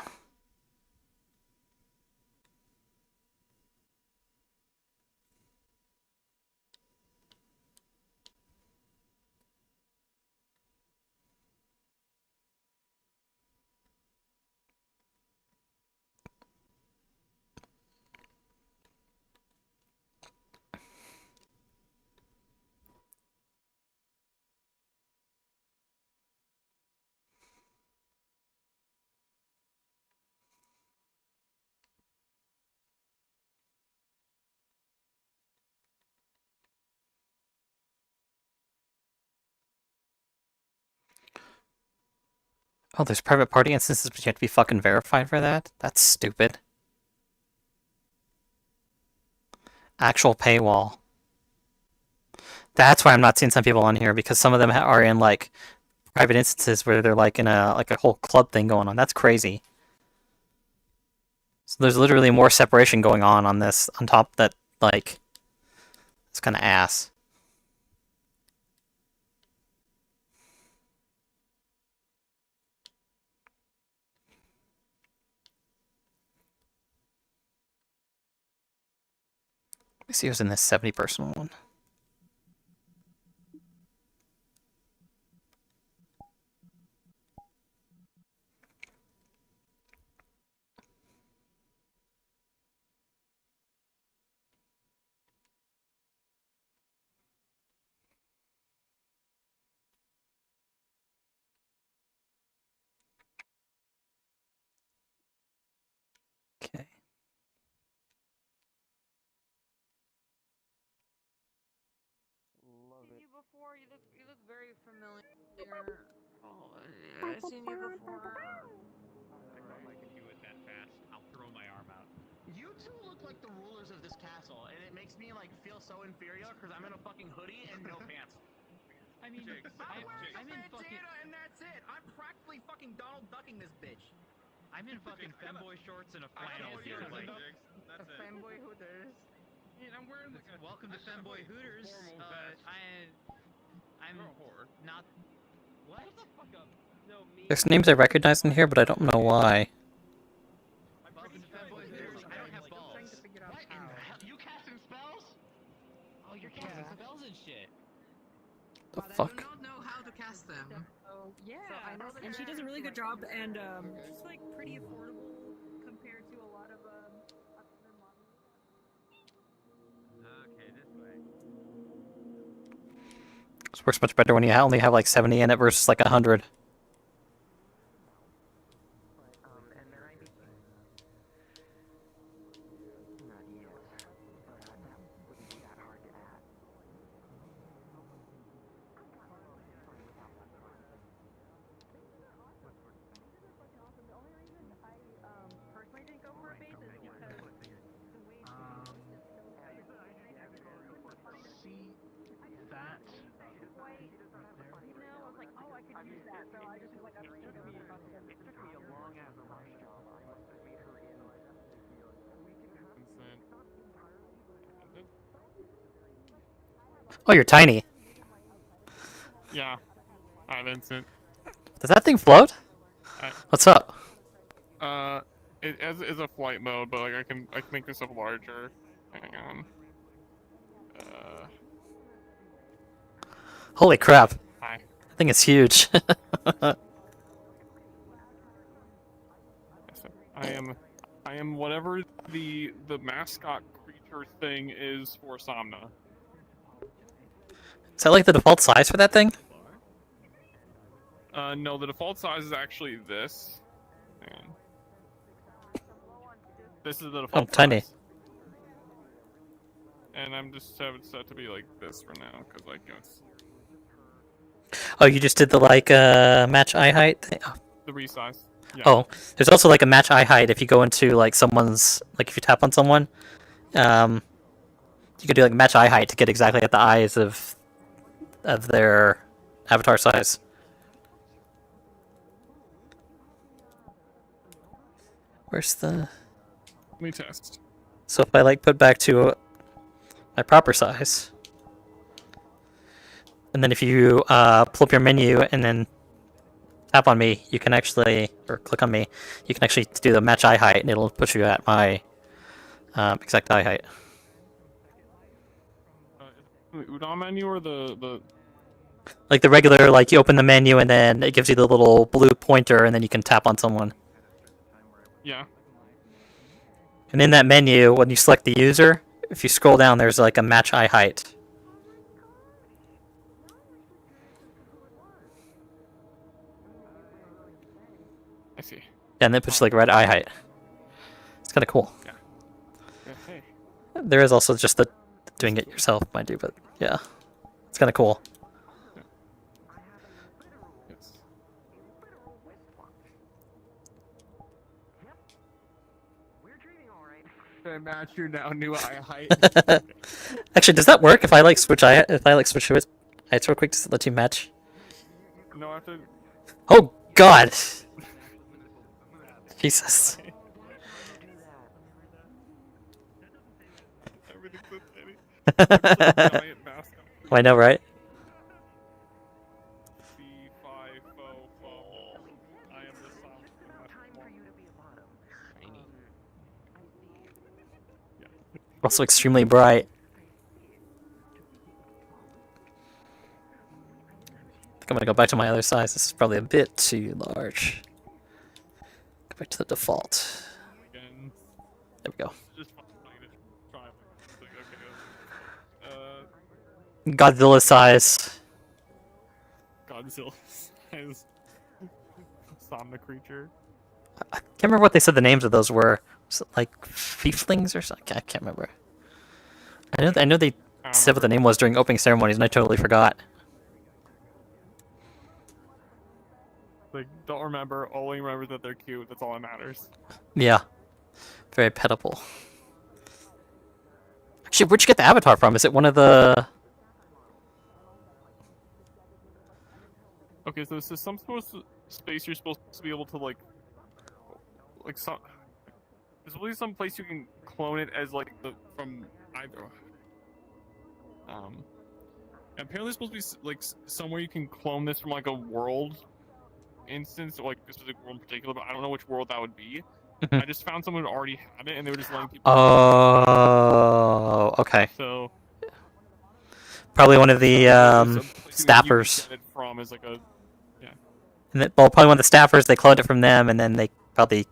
Oh, there's private party instances, but you have to be fucking verified for that? That's stupid. Actual paywall. That's why I'm not seeing some people on here, because some of them are in like private instances where they're like in a whole club thing going on. That's crazy. So there's literally more separation going on this, on top that, like, it's kind of ass. Let me see who's in this 70 personal one. Okay. Seen you before. You look very familiar. Oh, I've seen you before. I can do it that fast. I'll throw my arm out. You two look like the rulers of this castle, and it makes me like feel so inferior because I'm in a fucking hoodie and no pants. I mean, I'm in fucking, and that's it. I'm practically fucking Donald Ducking this bitch. I'm in fucking femboy shorts and a flannel here. Like, A femboy hooters. I'm wearing like welcome to Femboy Hooters. I'm not. What? Shut the fuck up. No, me. There's names I recognize in here, but I don't know why. Welcome to Femboy Hooters. I don't have balls. What in the hell? You casting spells? Oh, you're casting spells and shit. The But fuck? I do not know how to cast them. Oh, yeah. So I know that And she they're does a really good job, and Okay. she's like pretty affordable compared to a lot of other models. Okay, this way. This works much better when you only have like 70 in it versus like 100. Oh, you're tiny. Yeah. Hi, Vincent. Does that thing float? What's up? It is a flight mode, but like I can make this up larger. Hang on. Holy crap. Hi. That thing is huge. I am whatever the mascot creature thing is for Somna. Is that like the default size for that thing? No, the default size is actually this. Hang on. This is the default tiny. size. And I'm just have it set to be like this for now, because like it's Oh, you just did the like match eye height thing? Oh. the resize. Yeah. Oh, there's also like a match eye height if you go into like someone's, like if you tap on someone, you could do like match eye height to get exactly at the eyes of their avatar size. Where's the? Let me test. So if I like put back to my proper size, and then if you pull up your menu and then tap on me, you can actually, or click on me, you can actually do the match eye height, and it'll put you at my exact eye height. The Udon menu or the Like the regular, like you open the menu and then it gives you the little blue pointer, and then you can tap on someone. Yeah. And in that menu, when you select the user, if you scroll down, there's like a match eye height. I see. And then it puts like red eye height. It's kind of cool. Yeah. Hey. There is also just the doing it yourself, mind you, but yeah, it's kind of cool. Can I match your now new eye height? Actually, does that work if I like switch eye? If I like switch it, it's real quick to let you match. No, I have to. Oh God! Jesus. Everything's so tiny. I know, right? Also extremely bright. I think I'm gonna go back to my other size. This is probably a bit too large. Go back to the default. There we go. Godzilla size. Godzilla size. Somna creature. I can't remember what they said the names of those were. Was it like fieflings or something? I can't remember. I know they said what the name was during opening ceremonies, and I totally forgot. Like, don't remember. Only remember that they're cute. That's all that matters. Yeah, very petable. Actually, where'd you get the avatar from? Is it one of the? Okay, so this is some space you're supposed to be able to like some. There's really some place you can clone it as like from either. Apparently, it's supposed to be like somewhere you can clone this from like a world instance, or like a specific world in particular. But I don't know which world that would be. I just found someone who already had it, and they were just letting people. Oh, okay. So. Probably one of the staffers. It from is like a, yeah. And well, probably one of the staffers. They cloned it from them, and then they probably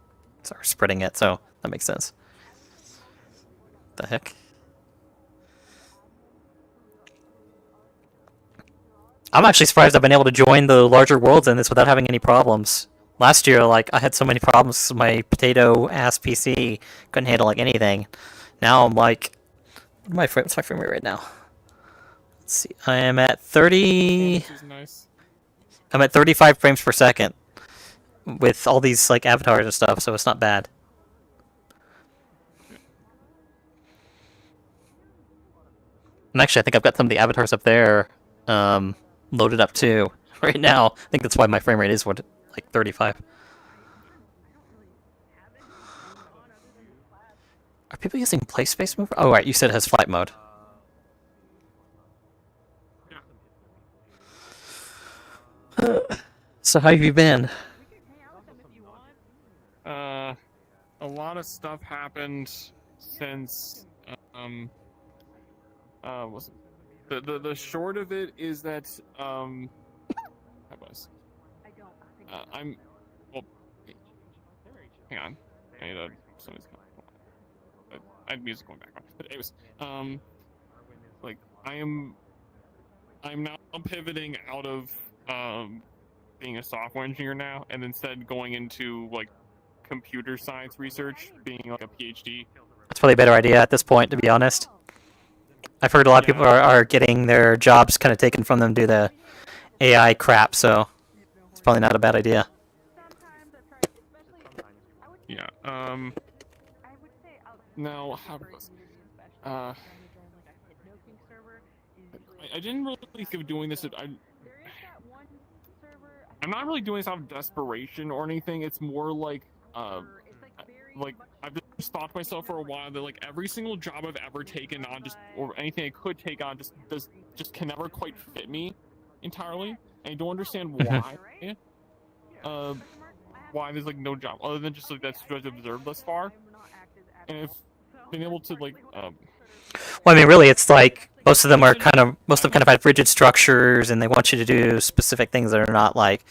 are spreading it. So that makes sense. The heck. I'm actually surprised I've been able to join the larger worlds in this without having any problems. Last year, like, I had so many problems with my potato-ass PC. Couldn't handle, like, anything. Now I'm like... What's my frame rate right now? Let's see. I am at 30... This is nice. I'm at 35 frames per second. With all these, like, avatars and stuff, so it's not bad. And actually, I think I've got some of the avatars up there, loaded up too right now. I think that's why my frame rate is like 35. Are people using play space mover? Oh, right, you said it has flight mode. So how have you been? A lot of stuff happened since was the short of it is that I'm well, hang on. And somebody's I had music going back on. But anyways, like I'm now pivoting out of being a software engineer now, and instead going into like computer science research, being like a PhD. That's probably a better idea at this point, to be honest. I've heard a lot of people are getting their jobs kind of taken from them due to the AI crap, so it's probably not a bad idea. Yeah. Now, I didn't really think of doing this. I'm not really doing this out of desperation or anything. It's more like I've just thought to myself for a while that like every single job I've ever taken on, or anything I could take on, just can never quite fit me entirely. And I don't understand why. Why there's like no job other than just like that's what I've observed thus far. And I've been able to like. Well, I mean, really, it's like most of them kind of have rigid structures, and they want you to do specific things that are not like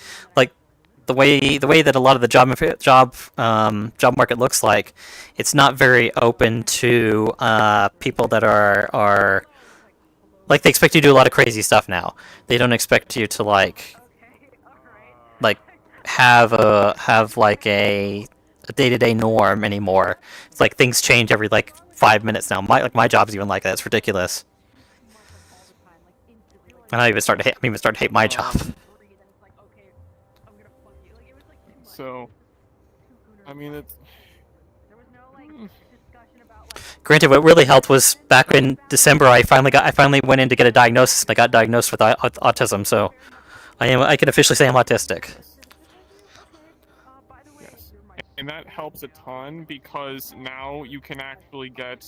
the way that a lot of the job market looks like. It's not very open to people that are like, they expect you to do a lot of crazy stuff now. They don't expect you to like have like a day-to-day norm anymore. It's like things change every like 5 minutes now. My job's even like that. It's ridiculous. And I'm even starting to hate my job. So, I mean, it's. Granted, what really helped was back in December. I finally went in to get a diagnosis, and I got diagnosed with autism. So, I can officially say I'm autistic. Yes, and that helps a ton because now you can actually get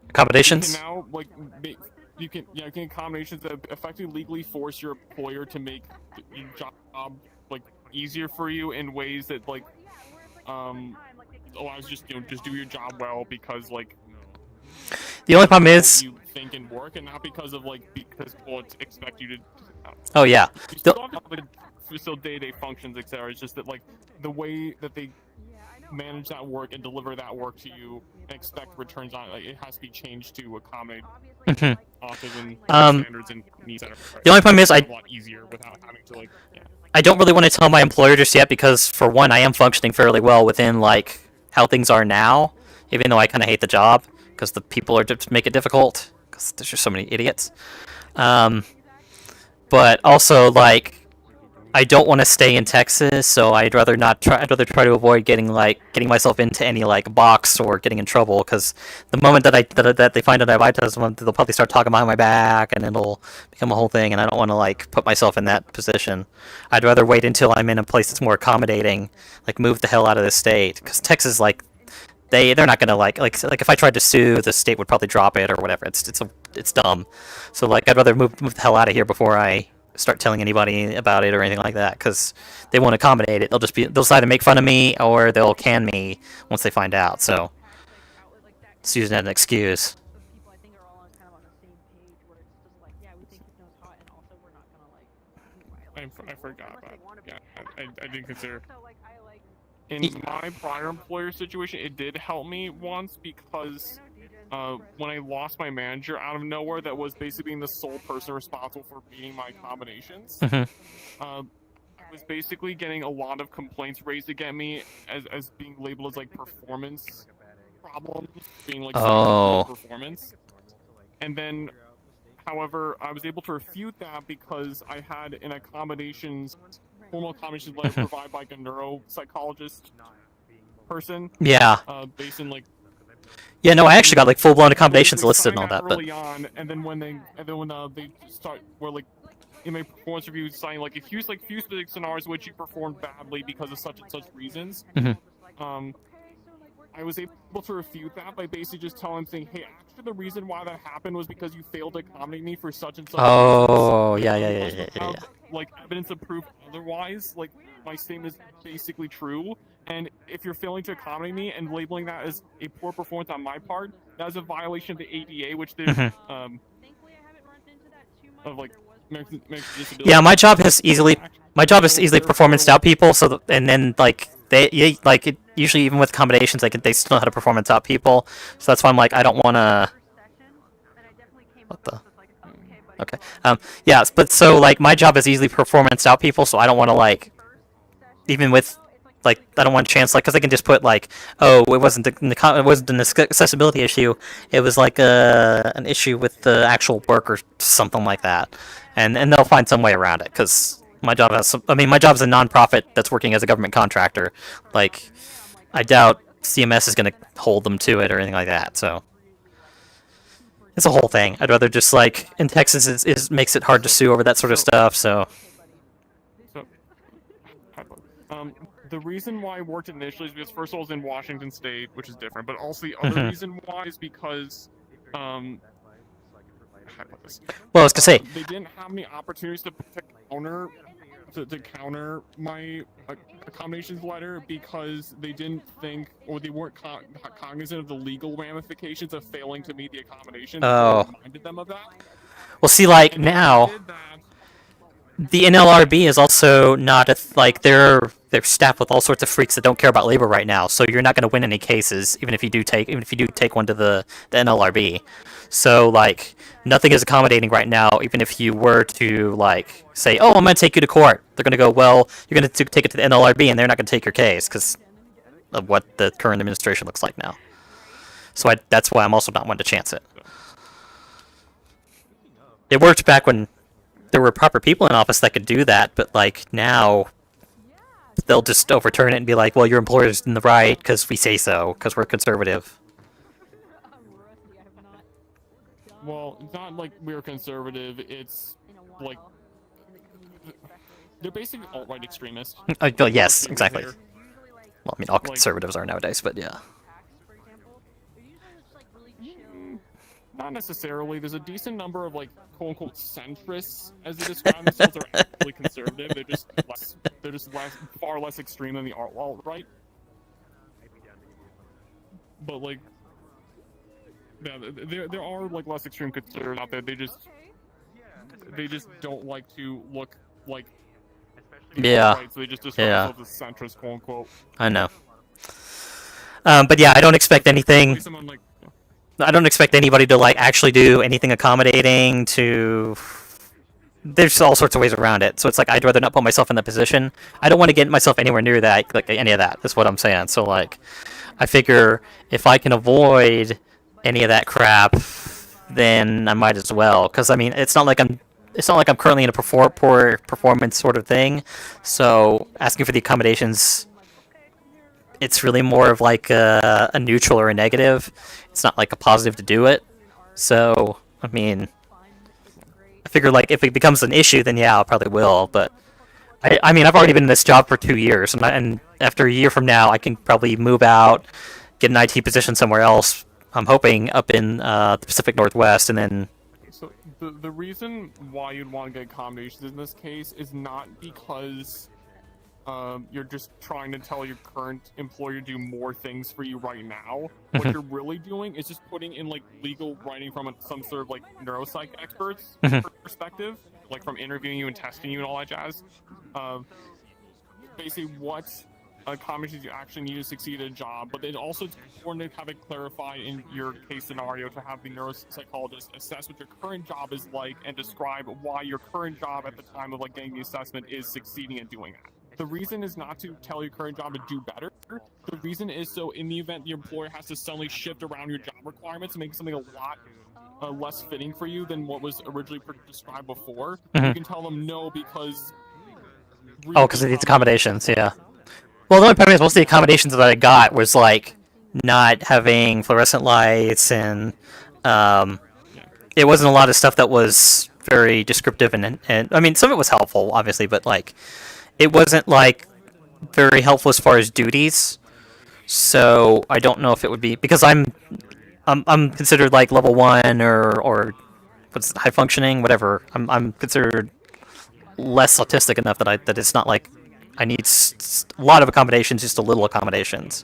accommodations. You can now you can get accommodations that effectively legally force your employer to make your job like easier for you in ways that like allows you just do your job well, because like the only problem is you think and work, and not because people expect you to. Oh yeah. You still have still day-to-day functions, etc. It's just that like the way that they manage that work and deliver that work to you and expect returns on it, like, it has to be changed to accommodate autism standards and needs. The only problem is a lot easier without having to like. Yeah. I don't really want to tell my employer just yet, because for one, I am functioning fairly well within like how things are now, even though I kind of hate the job because the people are just make it difficult because there's just so many idiots. But also, like, I don't want to stay in Texas, so I'd rather not try. I'd rather try to avoid getting myself into any like box or getting in trouble. Because the moment that they find out I have autism, they'll probably start talking behind my back, and it'll become a whole thing. And I don't want to like put myself in that position. I'd rather wait until I'm in a place that's more accommodating, like move the hell out of this state. Because Texas, like, they're not gonna like if I tried to sue, the state would probably drop it or whatever. It's dumb. So like I'd rather move the hell out of here before I start telling anybody about it or anything like that, because they won't accommodate it. They'll either make fun of me or they'll can me once they find out. So it's using that as an excuse. I forgot about it. Yeah, I didn't consider. In my prior employer situation, it did help me once because when I lost my manager out of nowhere, that was basically being the sole person responsible for meeting my accommodations. I was basically getting a lot of complaints raised against me as being labeled as like performance problems, being like performance. And then, however, I was able to refute that because I had an formal accommodations letter provided by like a neuropsychologist person. Yeah. Based in like. Yeah, no, I actually got like full-blown accommodations listed and all that. Early on, and then when they start, where like in my performance review, saying like if you use like few specific scenarios in which you performed badly because of such and such reasons, I was able to refute that by basically just telling them, saying, hey, actually the reason why that happened was because you failed to accommodate me for such and such reasons. Yeah. Like evidence of proof otherwise, like my statement is basically true. And if you're failing to accommodate me and labeling that as a poor performance on my part, that is a violation of the ADA, which there's of like American Disabilities. Yeah, my job has my job is to easily performance out people. So and then like usually even with accommodations they still know how to performance out people. So that's why I'm like I don't want to. What the? Okay. Yeah, but so like my job is easily performance out people, so I don't want to like even with like I don't want to chance like because I can just put like oh it wasn't an accessibility issue, it was like an issue with the actual work or something like that, and they'll find some way around it because my job has I mean my job is a nonprofit that's working as a government contractor. Like I doubt CMS is going to hold them to it or anything like that. So it's a whole thing. I'd rather just like in Texas is makes it hard to sue over that sort of stuff. So the reason why I worked initially is because first of all I was in Washington State, which is different, but also the other reason why is because well, I was gonna say they didn't have any opportunities to counter my accommodations letter because they didn't think or they weren't cognizant of the legal ramifications of failing to meet the accommodations. Oh. So I reminded them of that. Well, see, like now, the NLRB is also not like they're staffed with all sorts of freaks that don't care about labor right now. So you're not going to win any cases, even if you do take one to the NLRB. So like nothing is accommodating right now. Even if you were to like say, oh, I'm going to take you to court, they're going to go, well, you're going to take it to the NLRB, and they're not going to take your case because of what the current administration looks like now. So that's why I'm also not one to chance it. It worked back when there were proper people in office that could do that, but like now they'll just overturn it and be like, well, your employer's in the right because we say so, because we're conservative. Well, it's not like we're conservative, it's like they're basically alt-right extremists. Well, yes, exactly. Well, I mean, all conservatives are nowadays, but yeah. Not necessarily. There's a decent number of like quote-unquote centrists, as they describe themselves, are actually conservative. They're just far less extreme than the alt-right. But like, yeah, there are like less extreme conservatives out there. They just don't like to look like. Yeah. Right, so they just describe themselves as centrist, quote-unquote. I know. But yeah, I don't expect anything. I don't expect anybody to like actually do anything accommodating to. There's all sorts of ways around it, so it's like I'd rather not put myself in that position. I don't want to get myself anywhere near that, like any of that. That's what I'm saying. So like, I figure if I can avoid any of that crap, then I might as well. Because I mean, it's not like I'm currently in a poor performance sort of thing. So asking for the accommodations, it's really more of like a neutral or a negative. It's not like a positive to do it. So, I mean, I figure like if it becomes an issue, then yeah, I probably will. But I mean, I've already been in this job for 2 years, and after a year from now, I can probably move out, get an IT position somewhere else. I'm hoping up in the Pacific Northwest, and then. So the reason why you'd want to get accommodations in this case is not because you're just trying to tell your current employer to do more things for you right now. What you're really doing is just putting in like legal writing from some sort of like neuropsych experts perspective, like from interviewing you and testing you and all that jazz. Basically what accommodations you actually need to succeed at a job, but then also it's important to have it clarified in your case scenario to have the neuropsychologist assess what your current job is like and describe why your current job at the time of like getting the assessment is succeeding at doing that. The reason is not to tell your current job to do better. The reason is so in the event the employer has to suddenly shift around your job requirements and make something a lot less fitting for you than what was originally described before, you can tell them no because... Oh, because of these accommodations, yeah. Well, the only problem is most of the accommodations that I got was like not having fluorescent lights, and it wasn't a lot of stuff that was very descriptive, and I mean some of it was helpful, obviously, but like it wasn't like very helpful as far as duties. So I don't know if it would be because I'm considered like level 1 or what's high functioning, whatever. I'm considered less autistic enough that it's not like I need a lot of accommodations, just a little accommodations.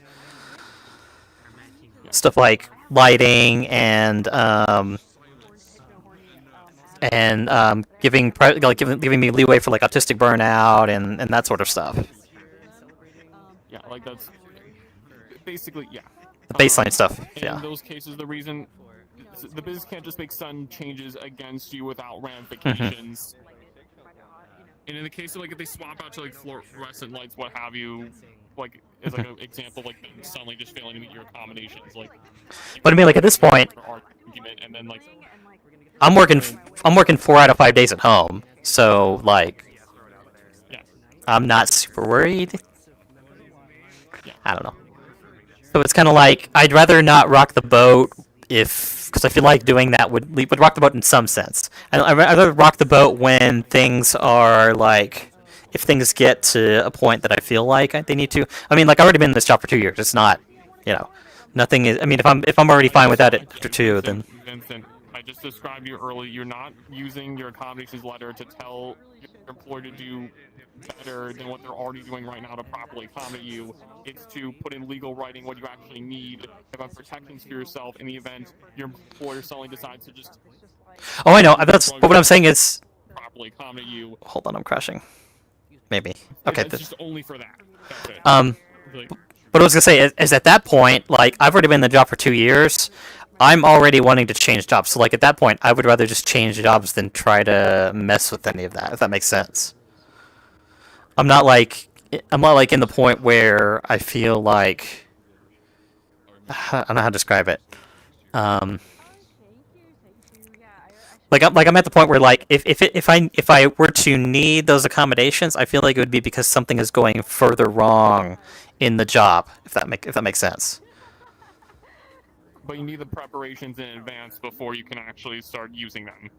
Stuff like lighting and and giving me leeway for like autistic burnout and that sort of stuff. Yeah, like that's basically yeah. The baseline stuff. In Yeah. those cases, the reason the business can't just make sudden changes against you without Mm-hmm. ramifications. And in the case of like if they swap out to like fluorescent lights, what have you, like as like an example, like them suddenly just failing to meet your accommodations, like. But I mean, like at this point, Argument and then like. I'm working 4 out of 5 days at home, so like, I'm not super worried. I don't know. So it's kind of like I'd rather not rock the boat because I feel like doing that would rock the boat in some sense. I'd rather rock the boat when things are like, if things get to a point that I feel like they need to. I mean, like I've already been in this job for 2 years. It's not, nothing is. I mean, if I'm already fine without it after 2, then. Vincent, I just described you earlier. You're not using your accommodations letter to tell your employer to do better than what they're already doing right now to properly accommodate you. It's to put in legal writing what you actually need about protections for yourself in the event your employer suddenly decides to just. Oh, I know. But what I'm saying is. Properly accommodate you. Hold on, I'm crashing. Maybe. Okay. It's just only for that. That's it. But what I was gonna say is at that point, like I've already been in the job for 2 years. I'm already wanting to change jobs. So like at that point, I would rather just change jobs than try to mess with any of that. If that makes sense. I'm not like in the point where I feel like I don't know how to describe it. Like I'm at the point where like if I were to need those accommodations, I feel like it would be because something is going further wrong in the job. If that makes sense. But you need the preparations in advance before you can actually start using them.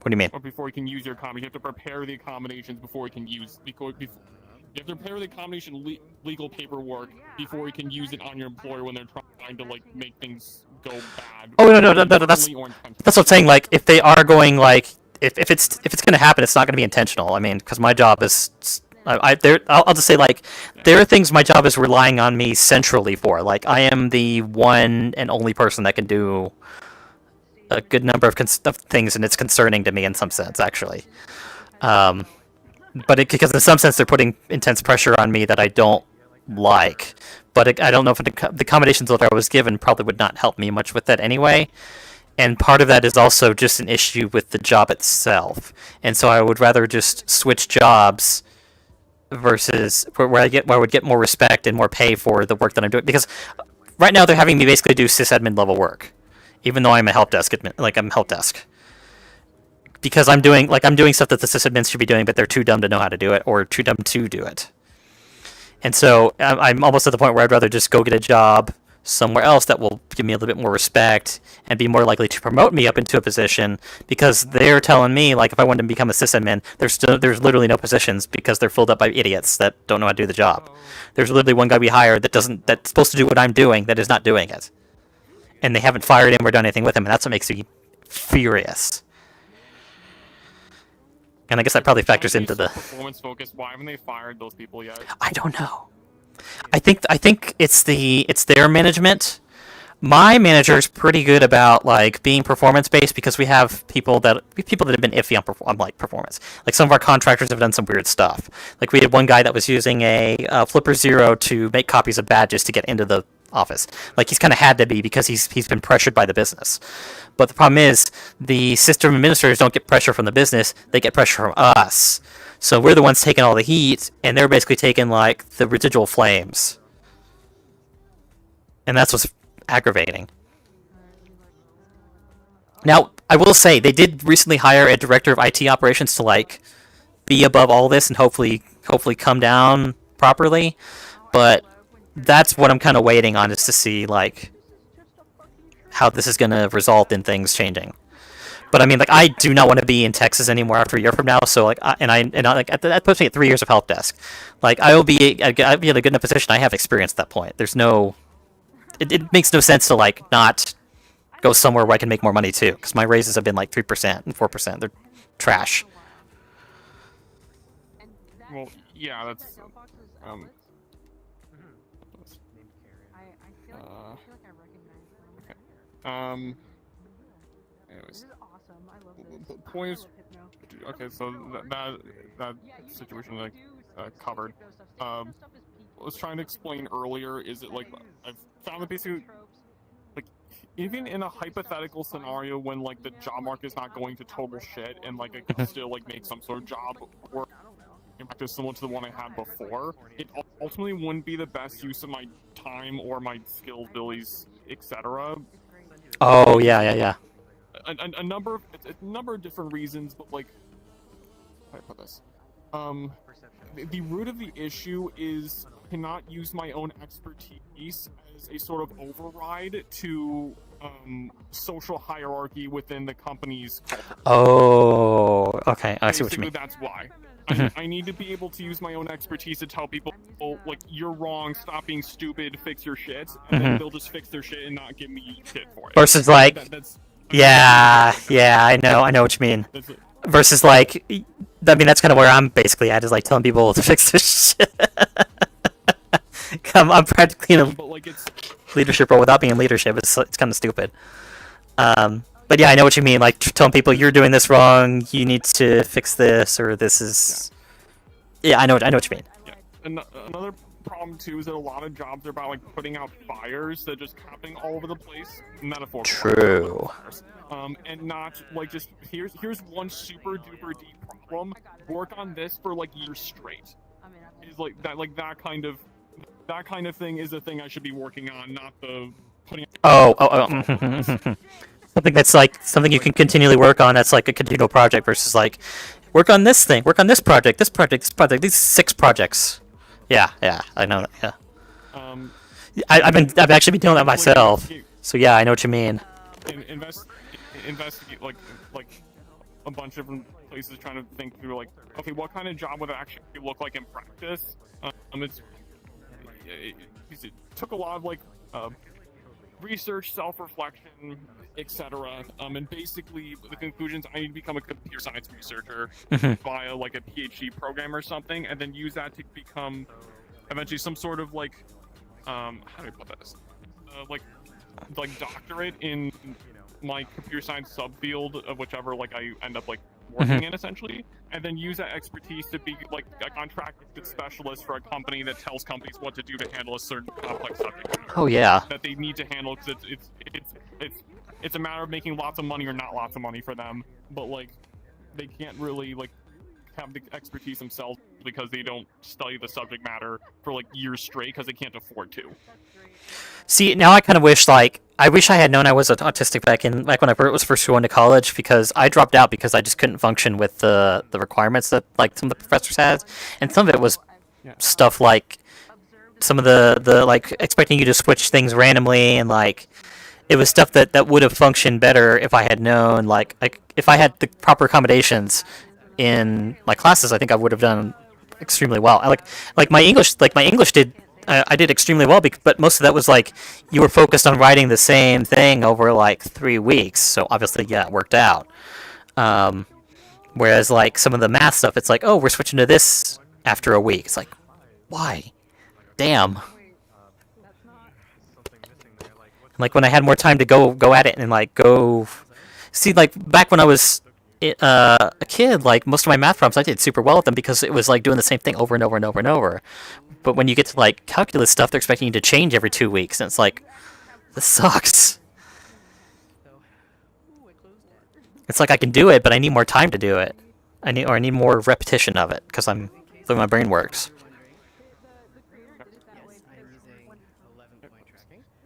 What do you mean? Or before you can use your accommodation, you have to prepare the accommodations before you can use. You have to prepare the accommodation legal paperwork before you can use it on your employer when they're trying to like make things go bad. Oh no, that's what I'm saying. Like if they are going like if it's going to happen, it's not going to be intentional. I mean, because my job is. I'll just say like there are things my job is relying on me centrally for. Like I am the one and only person that can do a good number of things, and it's concerning to me in some sense, actually. Because in some sense they're putting intense pressure on me that I don't like. But I don't know if the accommodations that I was given probably would not help me much with that anyway. And part of that is also just an issue with the job itself. And so I would rather just switch jobs versus where I would get more respect and more pay for the work that I'm doing. Because right now they're having me basically do sysadmin level work, even though I'm a help desk admin, like I'm help desk. Because I'm doing stuff that the sysadmins should be doing, but they're too dumb to know how to do it or too dumb to do it. And so I'm almost at the point where I'd rather just go get a job somewhere else that will give me a little bit more respect and be more likely to promote me up into a position, because they're telling me like if I want to become a sysadmin, there's literally no positions because they're filled up by idiots that don't know how to do the job. There's literally one guy we hired that's supposed to do what I'm doing that is not doing it, and they haven't fired him or done anything with him, and that's what makes me furious. And I guess that probably factors into the performance focus. Why haven't they fired those people yet? I don't know. I think it's their management. My manager is pretty good about like being performance based because we have people that have been iffy on like performance. Like some of our contractors have done some weird stuff. Like we had one guy that was using a Flipper Zero to make copies of badges to get into the office. Like he's kind of had to be because he's been pressured by the business. But the problem is the system administrators don't get pressure from the business; they get pressure from us. So we're the ones taking all the heat, and they're basically taking like the residual flames. And that's what's aggravating. Now, I will say they did recently hire a director of IT operations to like be above all this and hopefully come down properly. But that's what I'm kind of waiting on, is to see like how this is going to result in things changing. But I mean, like I do not want to be in Texas anymore after a year from now. So like, that puts me at 3 years of help desk. Like I'll be in a good enough position. I have experience at that point. There's no. It makes no sense to like not go somewhere where I can make more money too, because my raises have been like 3% and 4%. They're trash. Well, yeah, that's point is, okay, so that situation like covered. I was trying to explain earlier is it like I've found that basically like even in a hypothetical scenario when like the job market is not going to total shit and like I can still like make some sort of job work in practice similar to the one I had before, it ultimately wouldn't be the best use of my time or my skills, abilities, etc. Oh yeah. A number of different reasons, but like how do I put this? The root of the issue is cannot use my own expertise as a sort of override to social hierarchy within the company's culture. Oh, okay. I see what you mean. That's why. Mhm. I need to be able to use my own expertise to tell people, oh, like, you're wrong, stop being stupid, fix your shit, and then Mhm. they'll just fix their shit and not give me shit for it. Versus like, yeah, I know what you mean. That's it. Versus like, I mean that's kind of where I'm basically at is like telling people to fix their shit. I'm practically in a But like it's leadership role without being in leadership. It's kind of stupid. But yeah, I know what you mean. Like telling people you're doing this wrong, you need to fix this, or this is. Yeah, I know what you mean. Yeah. Another problem too is that a lot of jobs are about like putting out fires that are just happening all over the place. Metaphorically. True. And not like just here's one super duper deep problem. Work on this for like years straight. Is like that kind of thing is the thing I should be working on, not the putting. Something that's like something you can continually work on. That's like a continual project versus like work on this thing, work on this project, these 6 projects. Yeah, I know that. Yeah. I've actually been doing that myself. So yeah, I know what you mean. Investigate like a bunch of different places, trying to think through like, okay, what kind of job would it actually look like in practice? It took a lot of like research, self-reflection, etc. And basically the conclusions, I need to become a computer science researcher via like a PhD program or something, and then use that to become eventually some sort of like how do I put this? Like doctorate in my computer science subfield of whichever like I end up like working in essentially, and then use that expertise to be like a contracted specialist for a company that tells companies what to do to handle a certain complex subject matter. Oh yeah. That they need to handle because it's a matter of making lots of money or not lots of money for them, but like they can't really like have the expertise themselves because they don't study the subject matter for like years straight because they can't afford to. See, now I kind of wish I had known I was autistic back when I was first going to college, because I dropped out because I just couldn't function with the requirements that like some of the professors had, and some of it was stuff like some of the like expecting you to switch things randomly, and like it was stuff that would have functioned better if I had known like if I had the proper accommodations in my classes. I think I would have done extremely well. Like my English did. I did extremely well, but most of that was like you were focused on writing the same thing over like 3 weeks. So obviously, yeah, it worked out. Whereas like some of the math stuff, it's like, oh, we're switching to this after a week. It's like, why? Damn. Like when I had more time to go at it and like go see, like back when I was a kid, like most of my math problems I did super well at them because it was like doing the same thing over and over and over and over. But when you get to like calculus stuff, they're expecting you to change every 2 weeks, and it's like, this sucks. It's like I can do it, but I need more time to do it. I need more repetition of it because the way my brain works.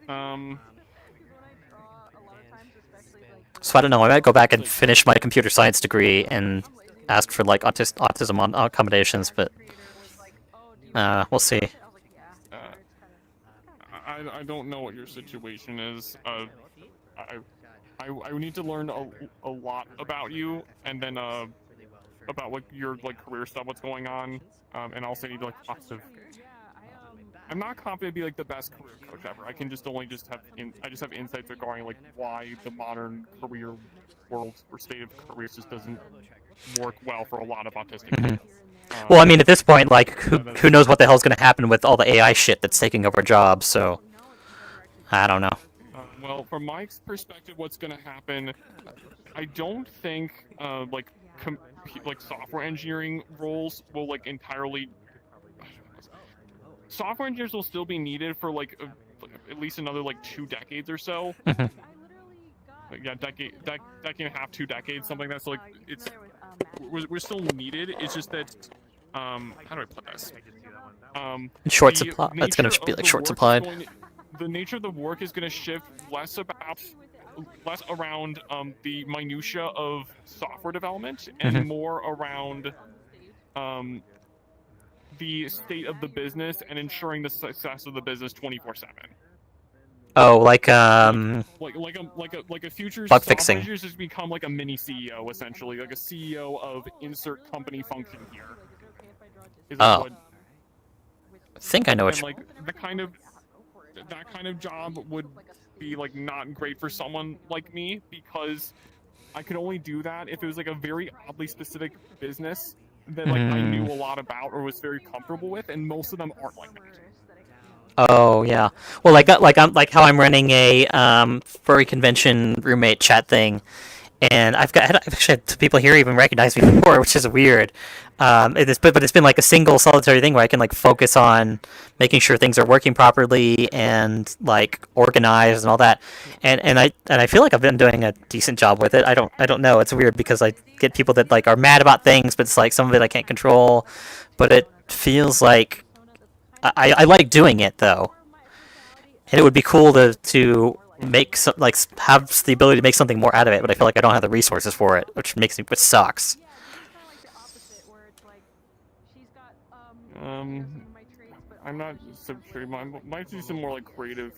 So I don't know. I might go back and finish my computer science degree and ask for like autism on accommodations, but we'll see. I don't know what your situation is. I need to learn a lot about you, and then about like your like career stuff, what's going on, and also need like lots of. I'm not confident to be like the best career coach ever. I can just have insights regarding like why the modern career world or state of careers just doesn't work well for a lot of autistic kids. Well, I mean, at this point, like, who knows what the hell's going to happen with all the AI shit that's taking over jobs, so I don't know. Well, from my perspective, what's going to happen, I don't think like software engineering roles will like entirely. Software engineers will still be needed for like at least another like 2 decades or so. Yeah, decade and a half, 2 decades, something like that. So like it's we're still needed. It's just that how do I put this? Short supply. That's gonna be like short supplied. The nature of the work is going to shift less around the minutia of software development and more around the state of the business and ensuring the success of the business 24/7. Oh, like a future bug software fixing. engineer has become like a mini CEO essentially, like a CEO of insert company function here. Oh. I think I know what. And like that kind of job would be like not great for someone like me because I could only do that if it was like a very oddly specific business that like I knew a lot about or was very comfortable with, and most of them aren't like that. Oh yeah. Well, like how I'm running a furry convention roommate chat thing, and I've actually had people here even recognize me before, which is weird. But it's been like a single solitary thing where I can like focus on making sure things are working properly and like organized and all that, and I feel like I've been doing a decent job with it. I don't know. It's weird because I get people that like are mad about things, but it's like some of it I can't control. But it feels like I like doing it though, and it would be cool to make some like have the ability to make something more out of it. But I feel like I don't have the resources for it, which sucks. I'm not so sure. Might do some more like creative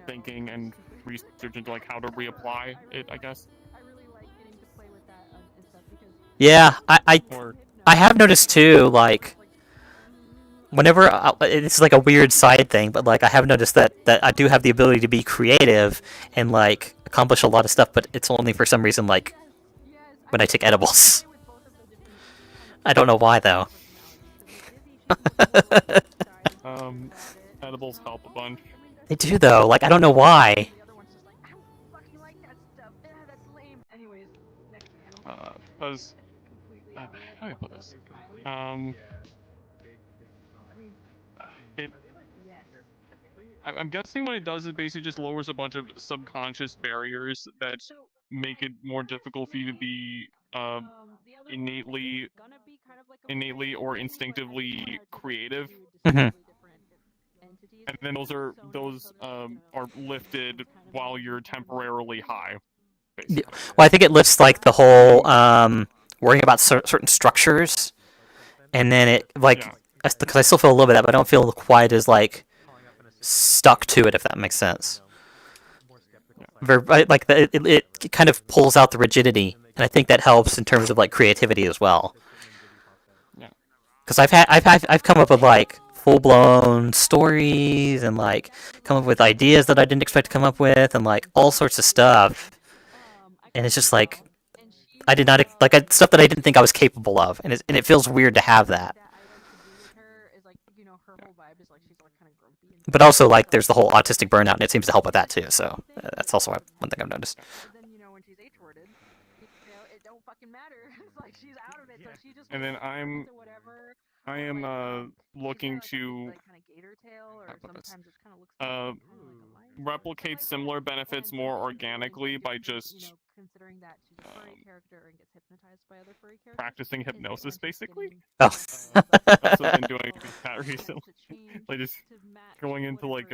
thinking and research into like how to reapply it, I guess. Yeah, I have noticed too, like whenever it's like a weird side thing, but like I have noticed that I do have the ability to be creative and like accomplish a lot of stuff, but it's only for some reason like when I take edibles. I don't know why though. Edibles help a bunch. They do though. Like I don't know why. Because how do I put this? I'm guessing what it does is basically just lowers a bunch of subconscious barriers that make it more difficult for you to be innately or instinctively creative. And then those are lifted while you're temporarily high. Basically. Well, I think it lifts like the whole worrying about certain structures, and then it like because I still feel a little bit of that, but I don't feel quite as like stuck to it, if that makes sense. Like it kind of pulls out the rigidity, and I think that helps in terms of like creativity as well. Because I've come up with like full-blown stories and like come up with ideas that I didn't expect to come up with and like all sorts of stuff, and it's just like I did not like stuff that I didn't think I was capable of, and it feels weird to have that. But also, like, there's the whole autistic burnout, and it seems to help with that too. So that's also one thing I've noticed. And then I am looking to replicate similar benefits more organically by just practicing hypnosis, basically. Oh. That's what I've been doing that recently. Like just going into like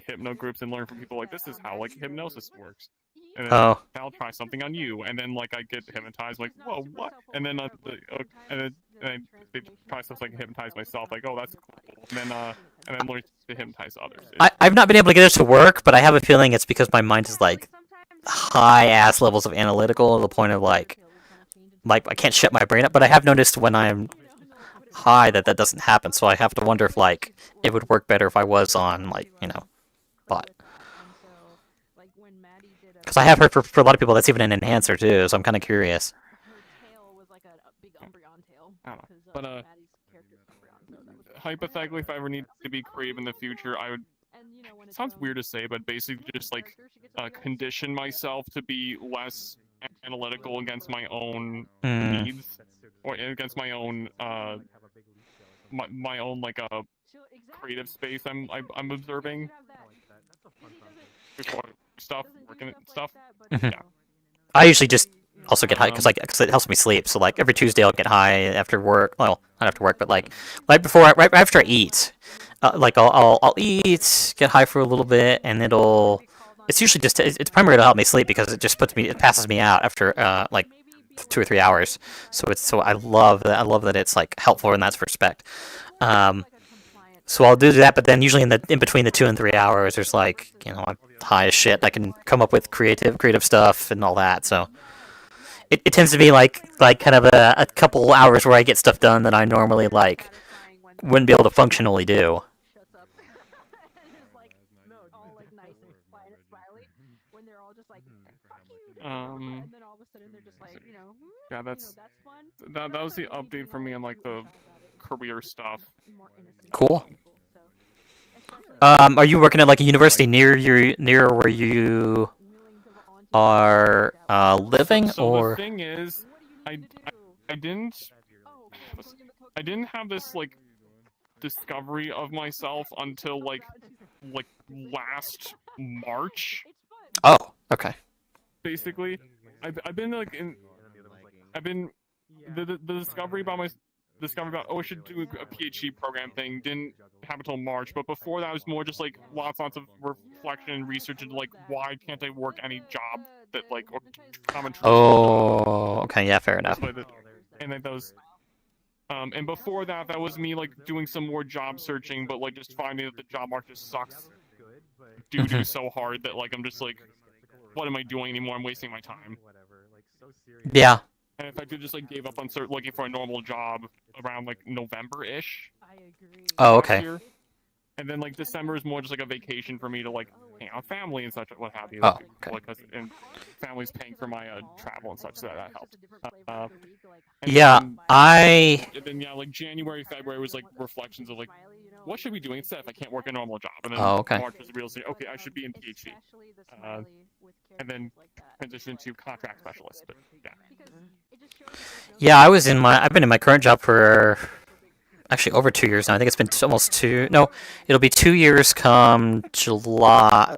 hypno groups and learn from people like this is how like hypnosis works. And then I'll try something on you, and then like I get hypnotized, like whoa, what? And then they try something like hypnotize myself, like oh that's cool. And then learn to hypnotize others. I've not been able to get it to work, but I have a feeling it's because my mind is like high ass levels of analytical to the point of like I can't shut my brain up. But I have noticed when I'm high that doesn't happen, so I have to wonder if like it would work better if I was on like bot. Because I have heard for a lot of people that's even an enhancer too, so I'm kind of curious. I don't know. But hypothetically, if I ever need to be creative in the future, I would sounds weird to say, but basically just like condition myself to be less analytical against my own needs, or against my own my own like creative space I'm observing before stuff working stuff. Mhm. Yeah. I usually just also get high because it helps me sleep. So like every Tuesday I'll get high after work. Well, not after work, but like right after I eat. Like I'll eat, get high for a little bit, and it's usually just it's primarily to help me sleep because it passes me out after like 2 or 3 hours. So I love that it's like helpful in that respect. So I'll do that, but then usually in between the 2 and 3 hours, there's like I'm high as shit. I can come up with creative stuff and all that. So it tends to be like kind of a couple hours where I get stuff done that I normally like wouldn't be able to functionally do. Yeah, that was the update for me on like the career stuff. Cool. Are you working at like a university near where you are living, So or? the thing is, I didn't have this like discovery of myself until like last March. Oh, okay. Basically, I've been like the discovery about I should do a PhD program thing didn't happen until March, but before that was more just like lots of reflection and research into like why can't I work any job that like or common Oh, okay, yeah, fair enough. And then those and before that was me like doing some more job searching, but like just finding that the job market just sucks doo so hard that like I'm just like, what am I doing anymore? I'm wasting my time. Yeah. And if I could just like gave up on looking for a normal job around like November-ish. Oh, okay. Year. And then like December is more just like a vacation for me to like hang out with family and such, what have you. Oh, okay. And family's paying for my travel and such, so that helped. Yeah, And then like January, February was like reflections of like, what should we do instead if I can't work a normal job? And then March was the real thing. Okay, I should be in PhD. And then transition to contract specialist. But yeah. Yeah, I've been in my current job for actually over 2 years now. I think it's been almost two. No, it'll be 2 years come July,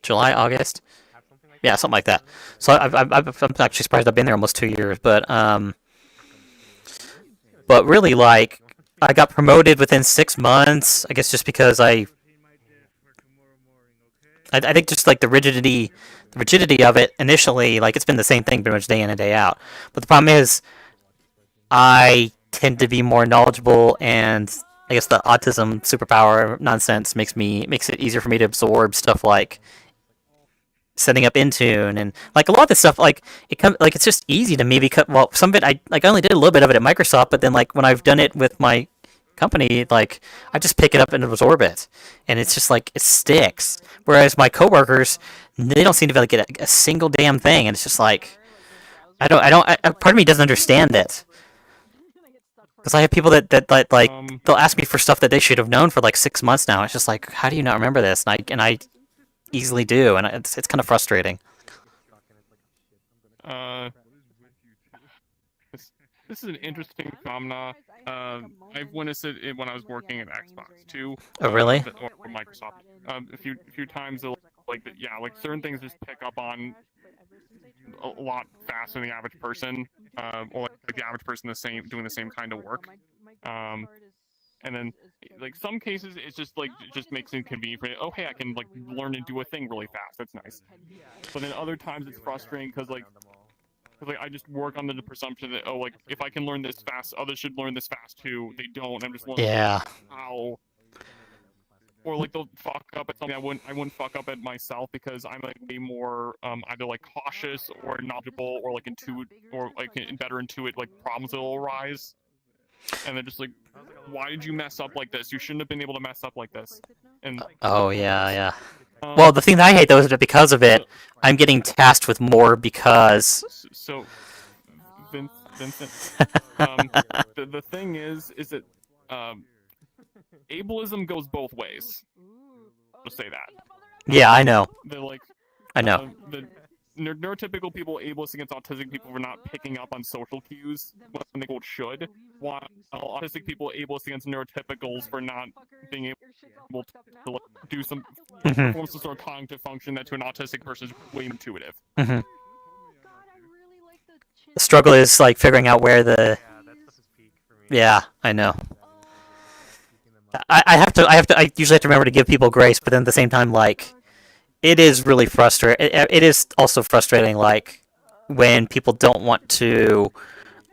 August. Yeah, something like that. So I'm actually surprised I've been there almost 2 years. But really, like, I got promoted within 6 months. I guess just because I think just like the rigidity of it initially, like it's been the same thing pretty much day in and day out. But the problem is, I tend to be more knowledgeable, and I guess the autism superpower nonsense makes it easier for me to absorb stuff like setting up Intune and like a lot of this stuff. Like it's just easy to me because some of it I only did a little bit of it at Microsoft, but then like when I've done it with my company, like I just pick it up and absorb it, and it's just like it sticks. Whereas my coworkers, they don't seem to be able to get a single damn thing, and it's just like part of me doesn't understand it. Because I have people that they'll ask me for stuff that they should have known for like 6 months now. It's just like, how do you not remember this? And I easily do, and it's kind of frustrating. This is an interesting phenomena. I've witnessed it when I was working at Xbox too. Oh, really? Or Microsoft. A few times, like certain things just pick up on a lot faster than the average person, or like the average person doing the same kind of work. And then like some cases it's just makes it convenient for you. Oh hey, I can like learn and do a thing really fast. That's nice. But then other times it's frustrating because I just work under the presumption that like if I can learn this fast, others should learn this fast too. They don't. I'm just learning. Yeah. How? Or like they'll fuck up at something I wouldn't fuck up at myself because I'm like way more either like cautious or knowledgeable or like better intuit like problems that will arise. And they're just like, why did you mess up like this? You shouldn't have been able to mess up like this. And oh yeah. Well, the thing that I hate though is that because of it, I'm getting tasked with more because. So, Vincent, the thing is that ableism goes both ways. to say that. Yeah, I know. The like, I know. the neurotypical people ableist against autistic people for not picking up on social cues when they should, while autistic people ableist against neurotypicals for not being able to like, do some perform some sort of cognitive function that to an autistic person is way intuitive. The struggle is like figuring out where the. Yeah, I know. I usually have to remember to give people grace, but then at the same time, like, it is really frustrating. It is also frustrating, like, when people don't want to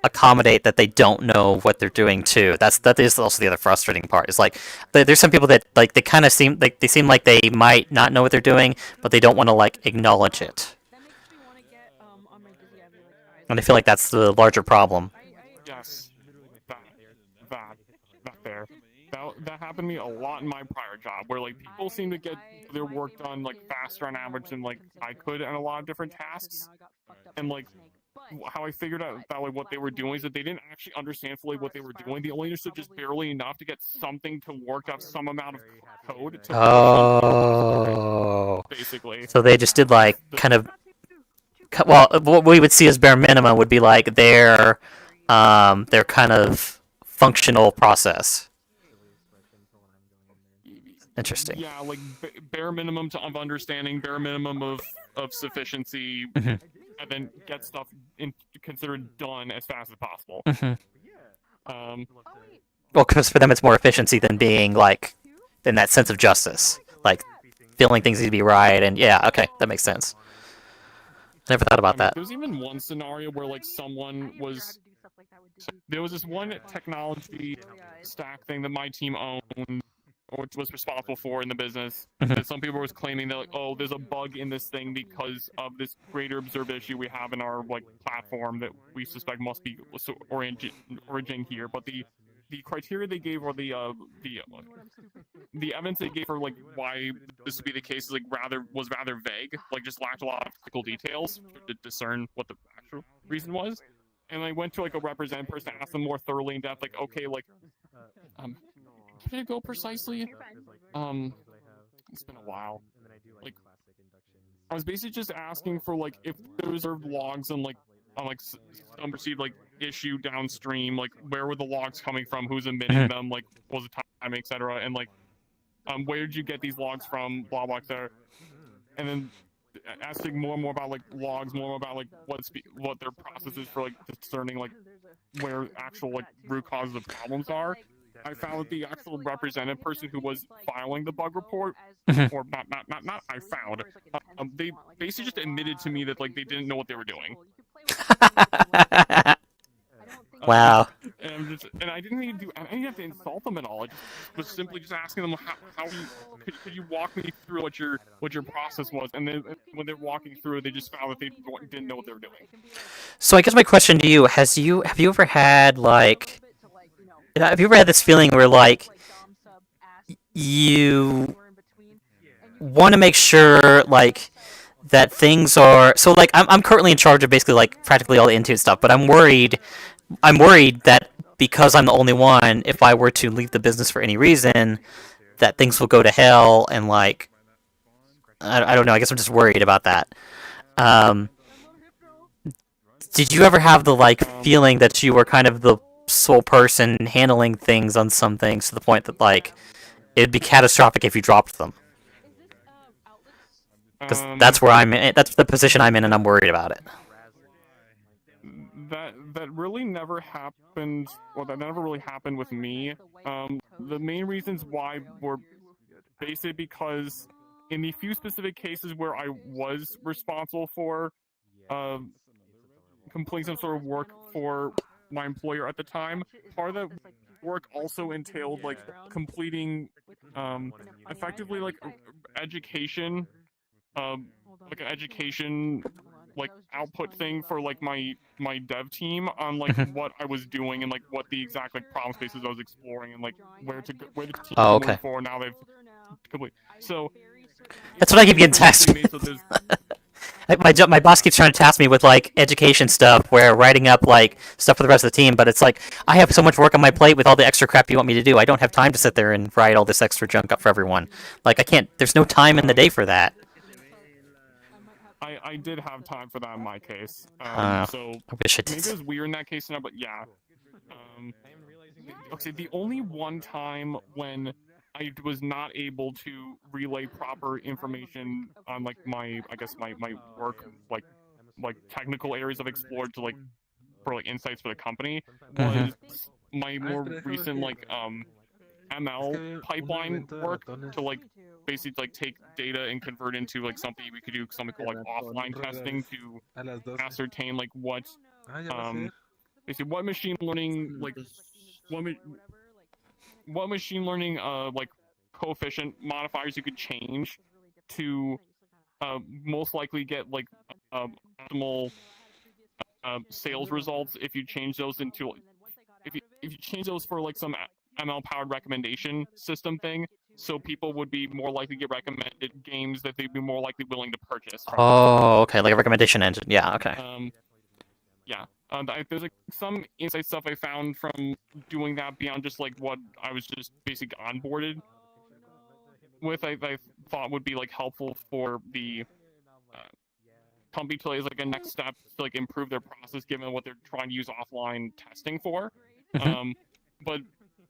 accommodate that they don't know what they're doing too. That is also the other frustrating part. Is like there's some people that like they kind of seem like they might not know what they're doing, but they don't want to like acknowledge it. And I feel like that's the larger problem. Yes, that there. That happened to me a lot in my prior job, where like people seem to get their work done like faster on average than like I could in a lot of different tasks, and like how I figured out that like what they were doing is that they didn't actually understand fully what they were doing. They only understood just barely enough to get something to work out some amount of code. Oh, basically. So they just did like kind of. Well, what we would see as bare minimum would be like their kind of functional process. Interesting. Yeah, like bare minimum of understanding, bare minimum of sufficiency, and then get stuff considered done as fast as possible. Well, because for them it's more efficiency than being like, in that sense of justice, like feeling things need to be right, and yeah, okay, that makes sense. Never thought about that. There was even one scenario where like there was this one technology stack thing that my team owned, or was responsible for in the business. That some people was claiming that like, oh, there's a bug in this thing because of this greater observed issue we have in our like platform that we suspect must be originating here. But the criteria they gave, or the evidence they gave for like why this would be the case is like was rather vague, like just lacked a lot of technical details to discern what the actual reason was. And I went to like a representative person, asked them more thoroughly in depth, like, okay, like, can it go precisely? It's been a while. Like, I was basically just asking for like if there was logs on some perceived like issue downstream, like where were the logs coming from, who's emitting them, like what was the time, etc., and like where did you get these logs from, blah blah, etc. And then asking more and more about like logs, more about like what their process is for like discerning like where actual like root causes of problems are. I found that the actual representative person who was filing the bug report, or not I found, they basically just admitted to me that like they didn't know what they were doing. Wow. And I didn't even have to insult them at all. I just was simply just asking them how could you walk me through what your process was, and then when they're walking through, they just found that they didn't know what they were doing. So I guess my question to you have you ever had like, have you ever had this feeling where like you want to make sure like that things are so like I'm currently in charge of basically like practically all the Intune stuff, but I'm worried that because I'm the only one, if I were to leave the business for any reason, that things will go to hell, and like I don't know, I guess I'm just worried about that. Did you ever have the like feeling that you were kind of the sole person handling things on some things to the point that like it'd be catastrophic if you dropped them? Because that's where I'm in. That's the position I'm in, and I'm worried about it. That really never happened. Well, that never really happened with me. The main reasons why were basically because in the few specific cases where I was responsible for completing some sort of work for my employer at the time, part of that work also entailed like completing effectively like education, like an education like output thing for like my dev team on like what I was doing and like what the exact like problem spaces I was exploring and like where the team moving forward now they've complete. So that's what I keep getting tasked with. Like my boss keeps trying to task me with like education stuff, where writing up like stuff for the rest of the team. But it's like I have so much work on my plate with all the extra crap you want me to do. I don't have time to sit there and write all this extra junk up for everyone. Like I can't. There's no time in the day for that. I did have time for that in my case. So I wish I maybe did. it was weird in that case now, but yeah. Okay, the only one time when I was not able to relay proper information on like I guess my work like technical areas I've explored to like for like insights for the company was my more recent like ML pipeline work to like basically like take data and convert into like something we could do something called like offline testing to ascertain like what basically what machine learning like what machine learning like coefficient modifiers you could change to most likely get like optimal sales results if you change those into if you change those for like some ML powered recommendation system thing, so people would be more likely to get recommended games that they'd be more likely willing to purchase. Oh, okay, like a recommendation engine. Yeah, okay. Yeah. There's like some insight stuff I found from doing that beyond just like what I was just basically onboarded with. I thought would be like helpful for the company to as like a next step to like improve their process given what they're trying to use offline testing for. But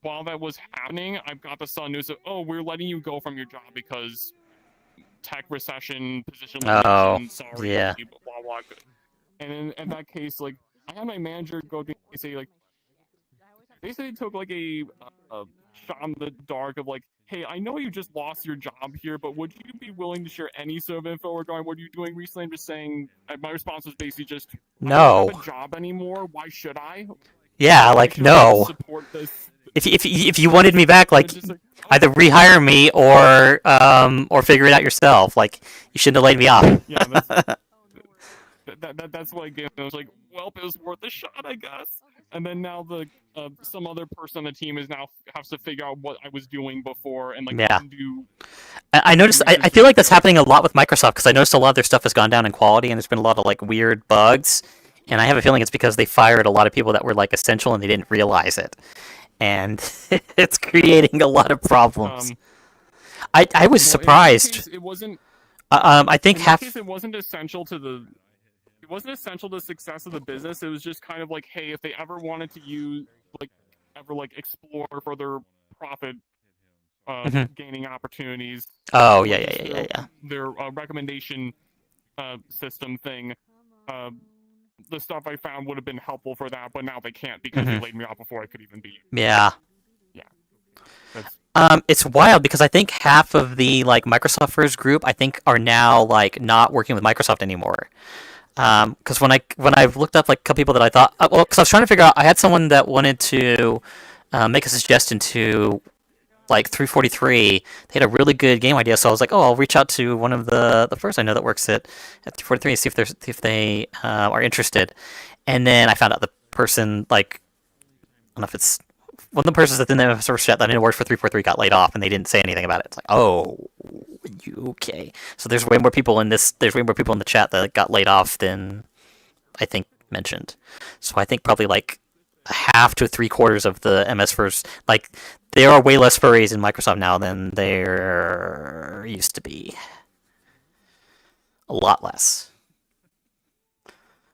while that was happening, I got the sudden news of, oh, we're letting you go from your job because tech recession, position limitation, sorry, yeah. blah blah. And in that case, like I had my manager go to me and say like, basically took like a shot in the dark of like, hey, I know you just lost your job here, but would you be willing to share any sort of info regarding what you're doing recently? I'm just saying, my response was basically just, no. I don't have a job anymore. Why should I? Yeah, like no. If you wanted me back, like either rehire me or figure it out yourself. Like you shouldn't have laid me off. Yeah, that's what I gave. I was like, well, it was worth a shot, I guess. And then now the some other person on the team is now has to figure out what I was doing before and like do. I noticed. I feel like that's happening a lot with Microsoft because I noticed a lot of their stuff has gone down in quality and there's been a lot of like weird bugs. And I have a feeling it's because they fired a lot of people that were like essential and they didn't realize it, and it's creating a lot of problems. I was surprised. Case, it wasn't. I think in half. That case, it wasn't essential to the. It wasn't essential to the success of the business. It was just kind of like, hey, if they ever wanted to use explore further profit gaining opportunities. Oh yeah. Their recommendation system thing. The stuff I found would have been helpful for that, but now they can't because they laid me off before I could even be. Yeah. Yeah. It's wild because I think half of the like Microsofters group I think are now like not working with Microsoft anymore. Because when I've looked up like a couple people that I thought, because I was trying to figure out, I had someone that wanted to make a suggestion to like 343. They had a really good game idea, so I was like, oh, I'll reach out to one of the first I know that works at 343 and see if they are interested. And then I found out the person like I don't know if it's one of the persons that's in the first chat that didn't work for 343 got laid off and they didn't say anything about it. It's like, oh, okay. So there's way more people in this. There's way more people in the chat that got laid off than I think mentioned. So I think probably like a half to 3/4 of the MS furs, like there are way less furries in Microsoft now than there used to be. A lot less.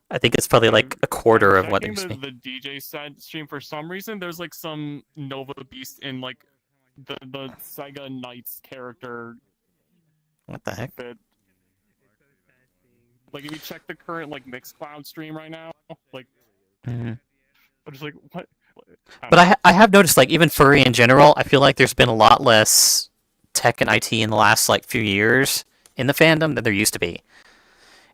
I think it's probably like a quarter of what it used to be. The DJ side stream for some reason there's like some Nova Beast in like the Sega Knights character. What the heck? Bit. Like if you check the current like Mixcloud stream right now, like I'm just like what? But I have noticed like even furry in general, I feel like there's been a lot less tech and IT in the last like few years in the fandom than there used to be.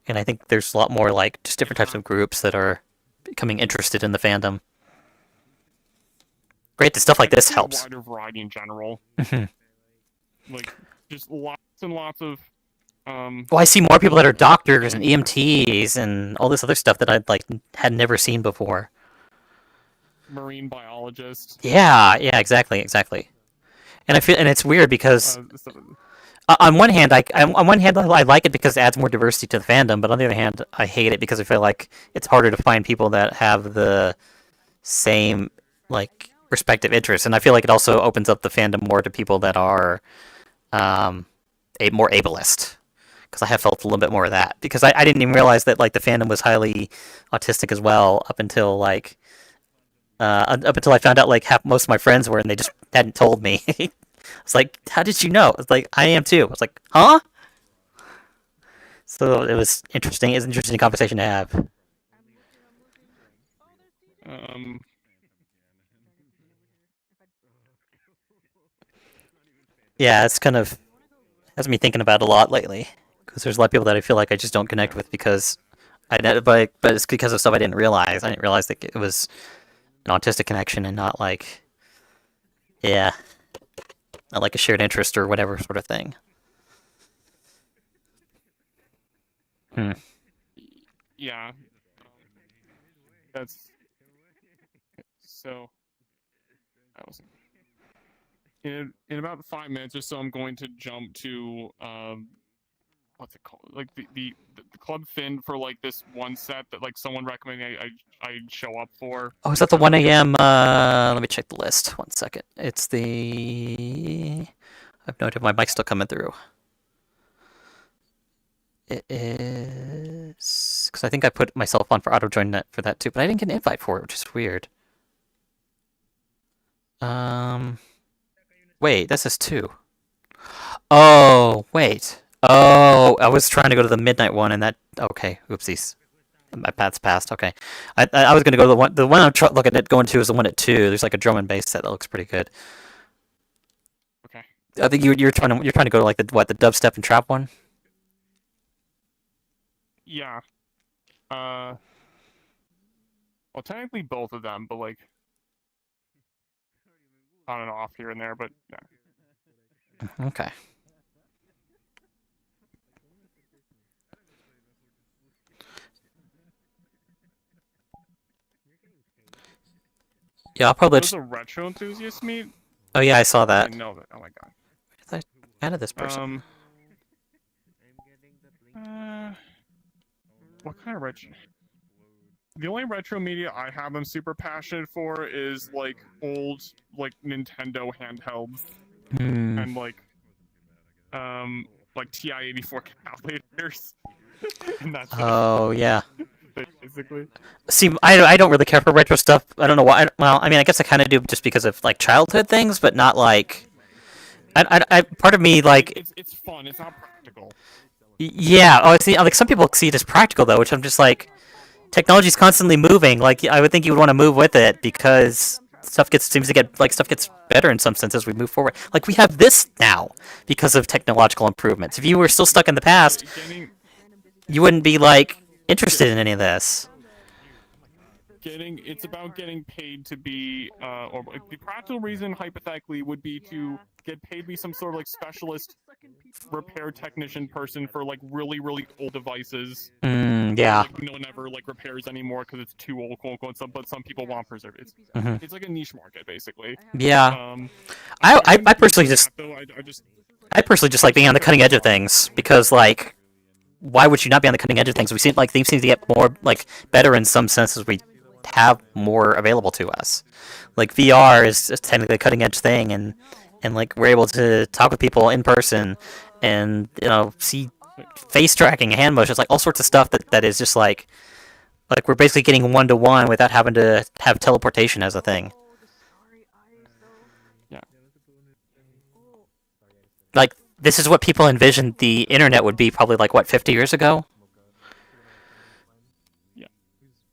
And I think there's a lot more like just different types of groups that are becoming interested in the fandom. Great that stuff like this helps. A wider variety in general. Like just lots and lots of. Well, I see more people that are doctors and EMTs and all this other stuff that I like had never seen before. Marine biologists. Yeah, exactly. And I feel, and it's weird because On one hand, I like it because it adds more diversity to the fandom, but on the other hand, I hate it because I feel like it's harder to find people that have the same like respective interests, and I feel like it also opens up the fandom more to people that are more ableist. Because I have felt a little bit more of that because I didn't even realize that like the fandom was highly autistic as well up until like up until I found out like half most of my friends were and they just hadn't told me. It's like, how did you know? It's like I am too. I was like, huh? So it was interesting. It's an interesting conversation to have. Um, Yeah, it's kind of has me thinking about it a lot lately because there's a lot of people that I feel like I just don't connect with because but it's because of stuff I didn't realize. I didn't realize that it was an autistic connection and not like yeah, not like a shared interest or whatever sort of thing. Hmm. yeah, that's so. I was in about 5 minutes or so. I'm going to jump to what's it called? Like the Club Fin for like this one set that like someone recommended I show up for. Oh, is that the 1 a.m.? Let me check the list. 1 second. It's the. I've no idea if my mic's still coming through. It is because I think I put myself on for auto join net for that too, but I didn't get an invite for it, which is weird. Wait, that says 2. Oh, wait. Oh, I was trying to go to the midnight one, and that. Okay, oopsies. My path's passed. Okay, I was gonna go to the one I'm looking at going to is the one at 2. There's like a drum and bass set that looks pretty good. Okay. I think you're trying to go to like the dubstep and trap one. Yeah. Well, technically both of them, but like on and off here and there. But yeah. Okay. Yeah, I'll probably. There's a retro enthusiast meet. Oh yeah, I saw that. I know that. Oh my god. I added this person. What kind of retro? The only retro media I have I'm super passionate for is like old like Nintendo handhelds and like TI-84 calculators. And that's Oh yeah. Basically. See, I don't really care for retro stuff. I don't know why. Well, I mean, I guess I kind of do just because of like childhood things, but not like. Part of me like. It's fun. It's not practical. Yeah. Oh, I see. Like some people see it as practical though, which I'm just like. Technology's constantly moving. Like I would think you would want to move with it because stuff gets better in some sense as we move forward. Like we have this now because of technological improvements. If you were still stuck in the past, you wouldn't be like interested in any of this. It's about getting paid to be or the practical reason hypothetically would be to get paid to be some sort of like specialist repair technician person for like really old devices. Yeah. Like, no one ever like repairs anymore because it's too old, quote unquote. But some people want preserve. It's like a niche market basically. Yeah. I personally just. I personally just like being on the cutting edge of things because like. Why would you not be on the cutting edge of things? We seem like things seem to get more like better in some senses. We have more available to us. Like VR is technically a cutting edge thing, and like we're able to talk with people in person, and see face tracking, hand motions, like all sorts of stuff that is just like we're basically getting 1-to-1 without having to have teleportation as a thing. Yeah. Like. This is what people envisioned the internet would be probably like, what, 50 years ago? Yeah.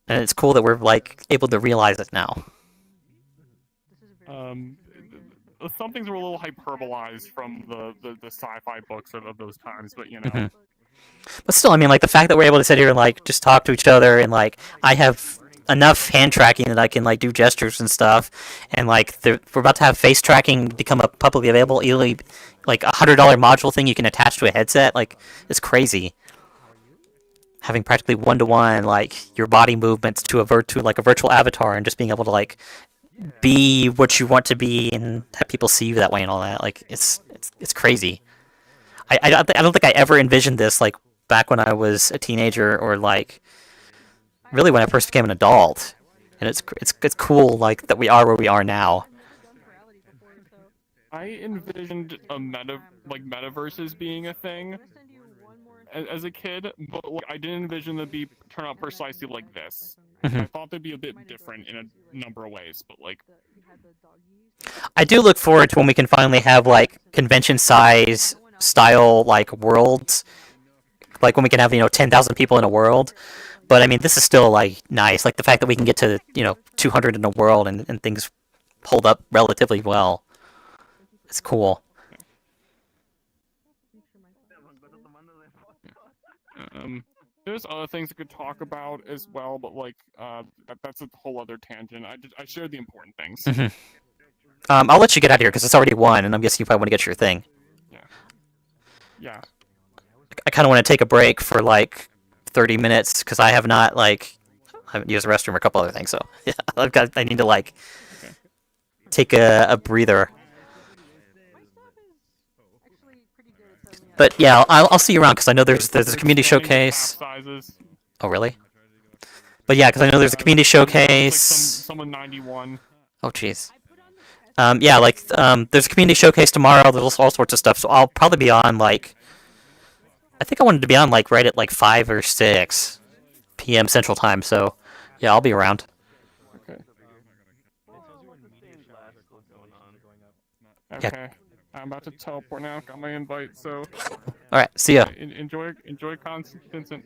And it's cool that we're like able to realize it now. Some things were a little hyperbolized from the sci-fi books of those times, but you know. Mm-hmm. But still, I mean, like the fact that we're able to sit here and like just talk to each other and like I have enough hand tracking that I can like do gestures and stuff, and like we're about to have face tracking become a publicly available, like $100 module thing you can attach to a headset. Like it's crazy. Having practically 1-to-1 like your body movements to a virtual avatar and just being able to like be what you want to be and have people see you that way and all that. Like it's crazy. I don't think I ever envisioned this like back when I was a teenager or like really when I first became an adult. And it's cool like that we are where we are now. I envisioned metaverses being a thing as a kid, but like, I didn't envision them to turn out precisely like this. I thought they'd be a bit different in a number of ways, but like I do look forward to when we can finally have like convention size style like worlds, like when we can have 10,000 people in a world. But I mean, this is still like nice, like the fact that we can get to 200 in a world and things hold up relatively well. It's cool. There's other things I could talk about as well, but like that's a whole other tangent. I shared the important things. I'll let you get out of here because it's already 1, and I'm guessing you probably want to get your thing. Yeah. I kind of want to take a break for like 30 minutes because I haven't used the restroom or a couple other things. So yeah, I need to like take a breather. But yeah, I'll see you around because I know there's a community showcase. Oh really? But yeah, because I know there's a community showcase. Someone 91. Oh jeez. Yeah, like there's a community showcase tomorrow. There's all sorts of stuff. So I'll probably be on like. I think I wanted to be on like right at like 5 or 6 p.m. Central Time. So yeah, I'll be around. Okay. I'm about to teleport now. Got my invite, so. All right. See ya. Enjoy Vincent.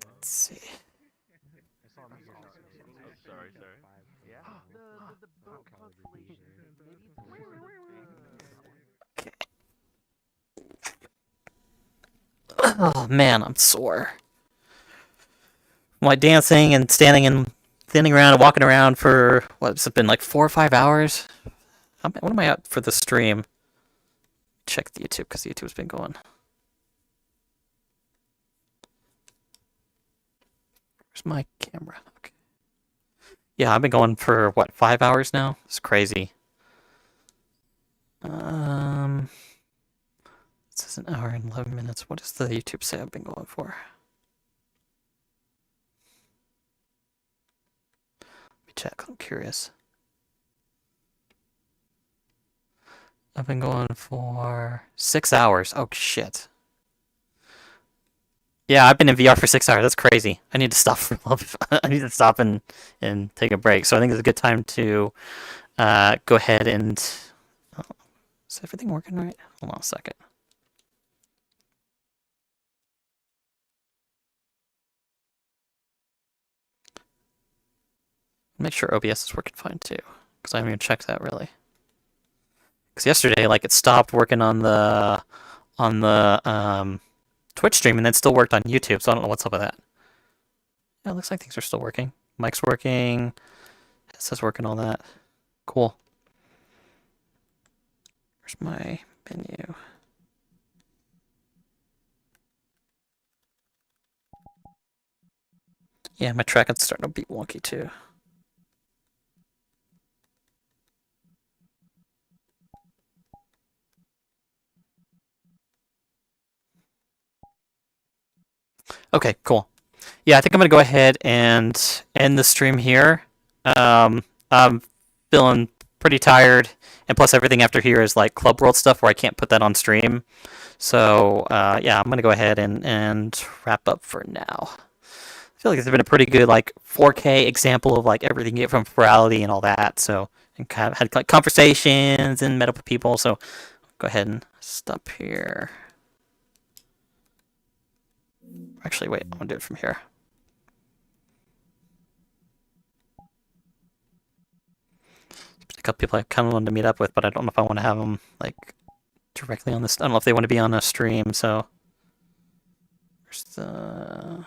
Let's see. Oh man, I'm sore. My dancing and standing and standing around and walking around for what's it been like 4 or 5 hours? What am I at for the stream? Check the YouTube because the YouTube's been going. Where's my camera? Okay. Yeah, I've been going for what 5 hours now. It's crazy. This is 1 hour and 11 minutes. What does the YouTube say I've been going for? Let me check. I'm curious. I've been going for 6 hours. Oh shit. Yeah, I've been in VR for 6 hours. That's crazy. I need to stop for a little bit. I need to stop and take a break. So I think it's a good time to go ahead and. Oh, is everything working right? Hold on a second. Make sure OBS is working fine too, because I haven't even checked that really. Because yesterday, like, it stopped working on the Twitch stream, and then still worked on YouTube. So I don't know what's up with that. Yeah, it looks like things are still working. Mic's working. It says working all that. Cool. Where's my menu? Yeah, my track is starting to be wonky too. Okay, cool. Yeah, I think I'm gonna go ahead and end the stream here. I'm feeling pretty tired, and plus everything after here is like Club World stuff where I can't put that on stream. So yeah, I'm gonna go ahead and wrap up for now. I feel like it's been a pretty good like 4K example of like everything you get from Furality and all that. So and kind of had like conversations and met up with people. So go ahead and stop here. Actually, wait, I'm gonna do it from here. There's a couple people I kind of wanted to meet up with, but I don't know if I want to have them like directly on this. I don't know if they want to be on a stream. So there's the.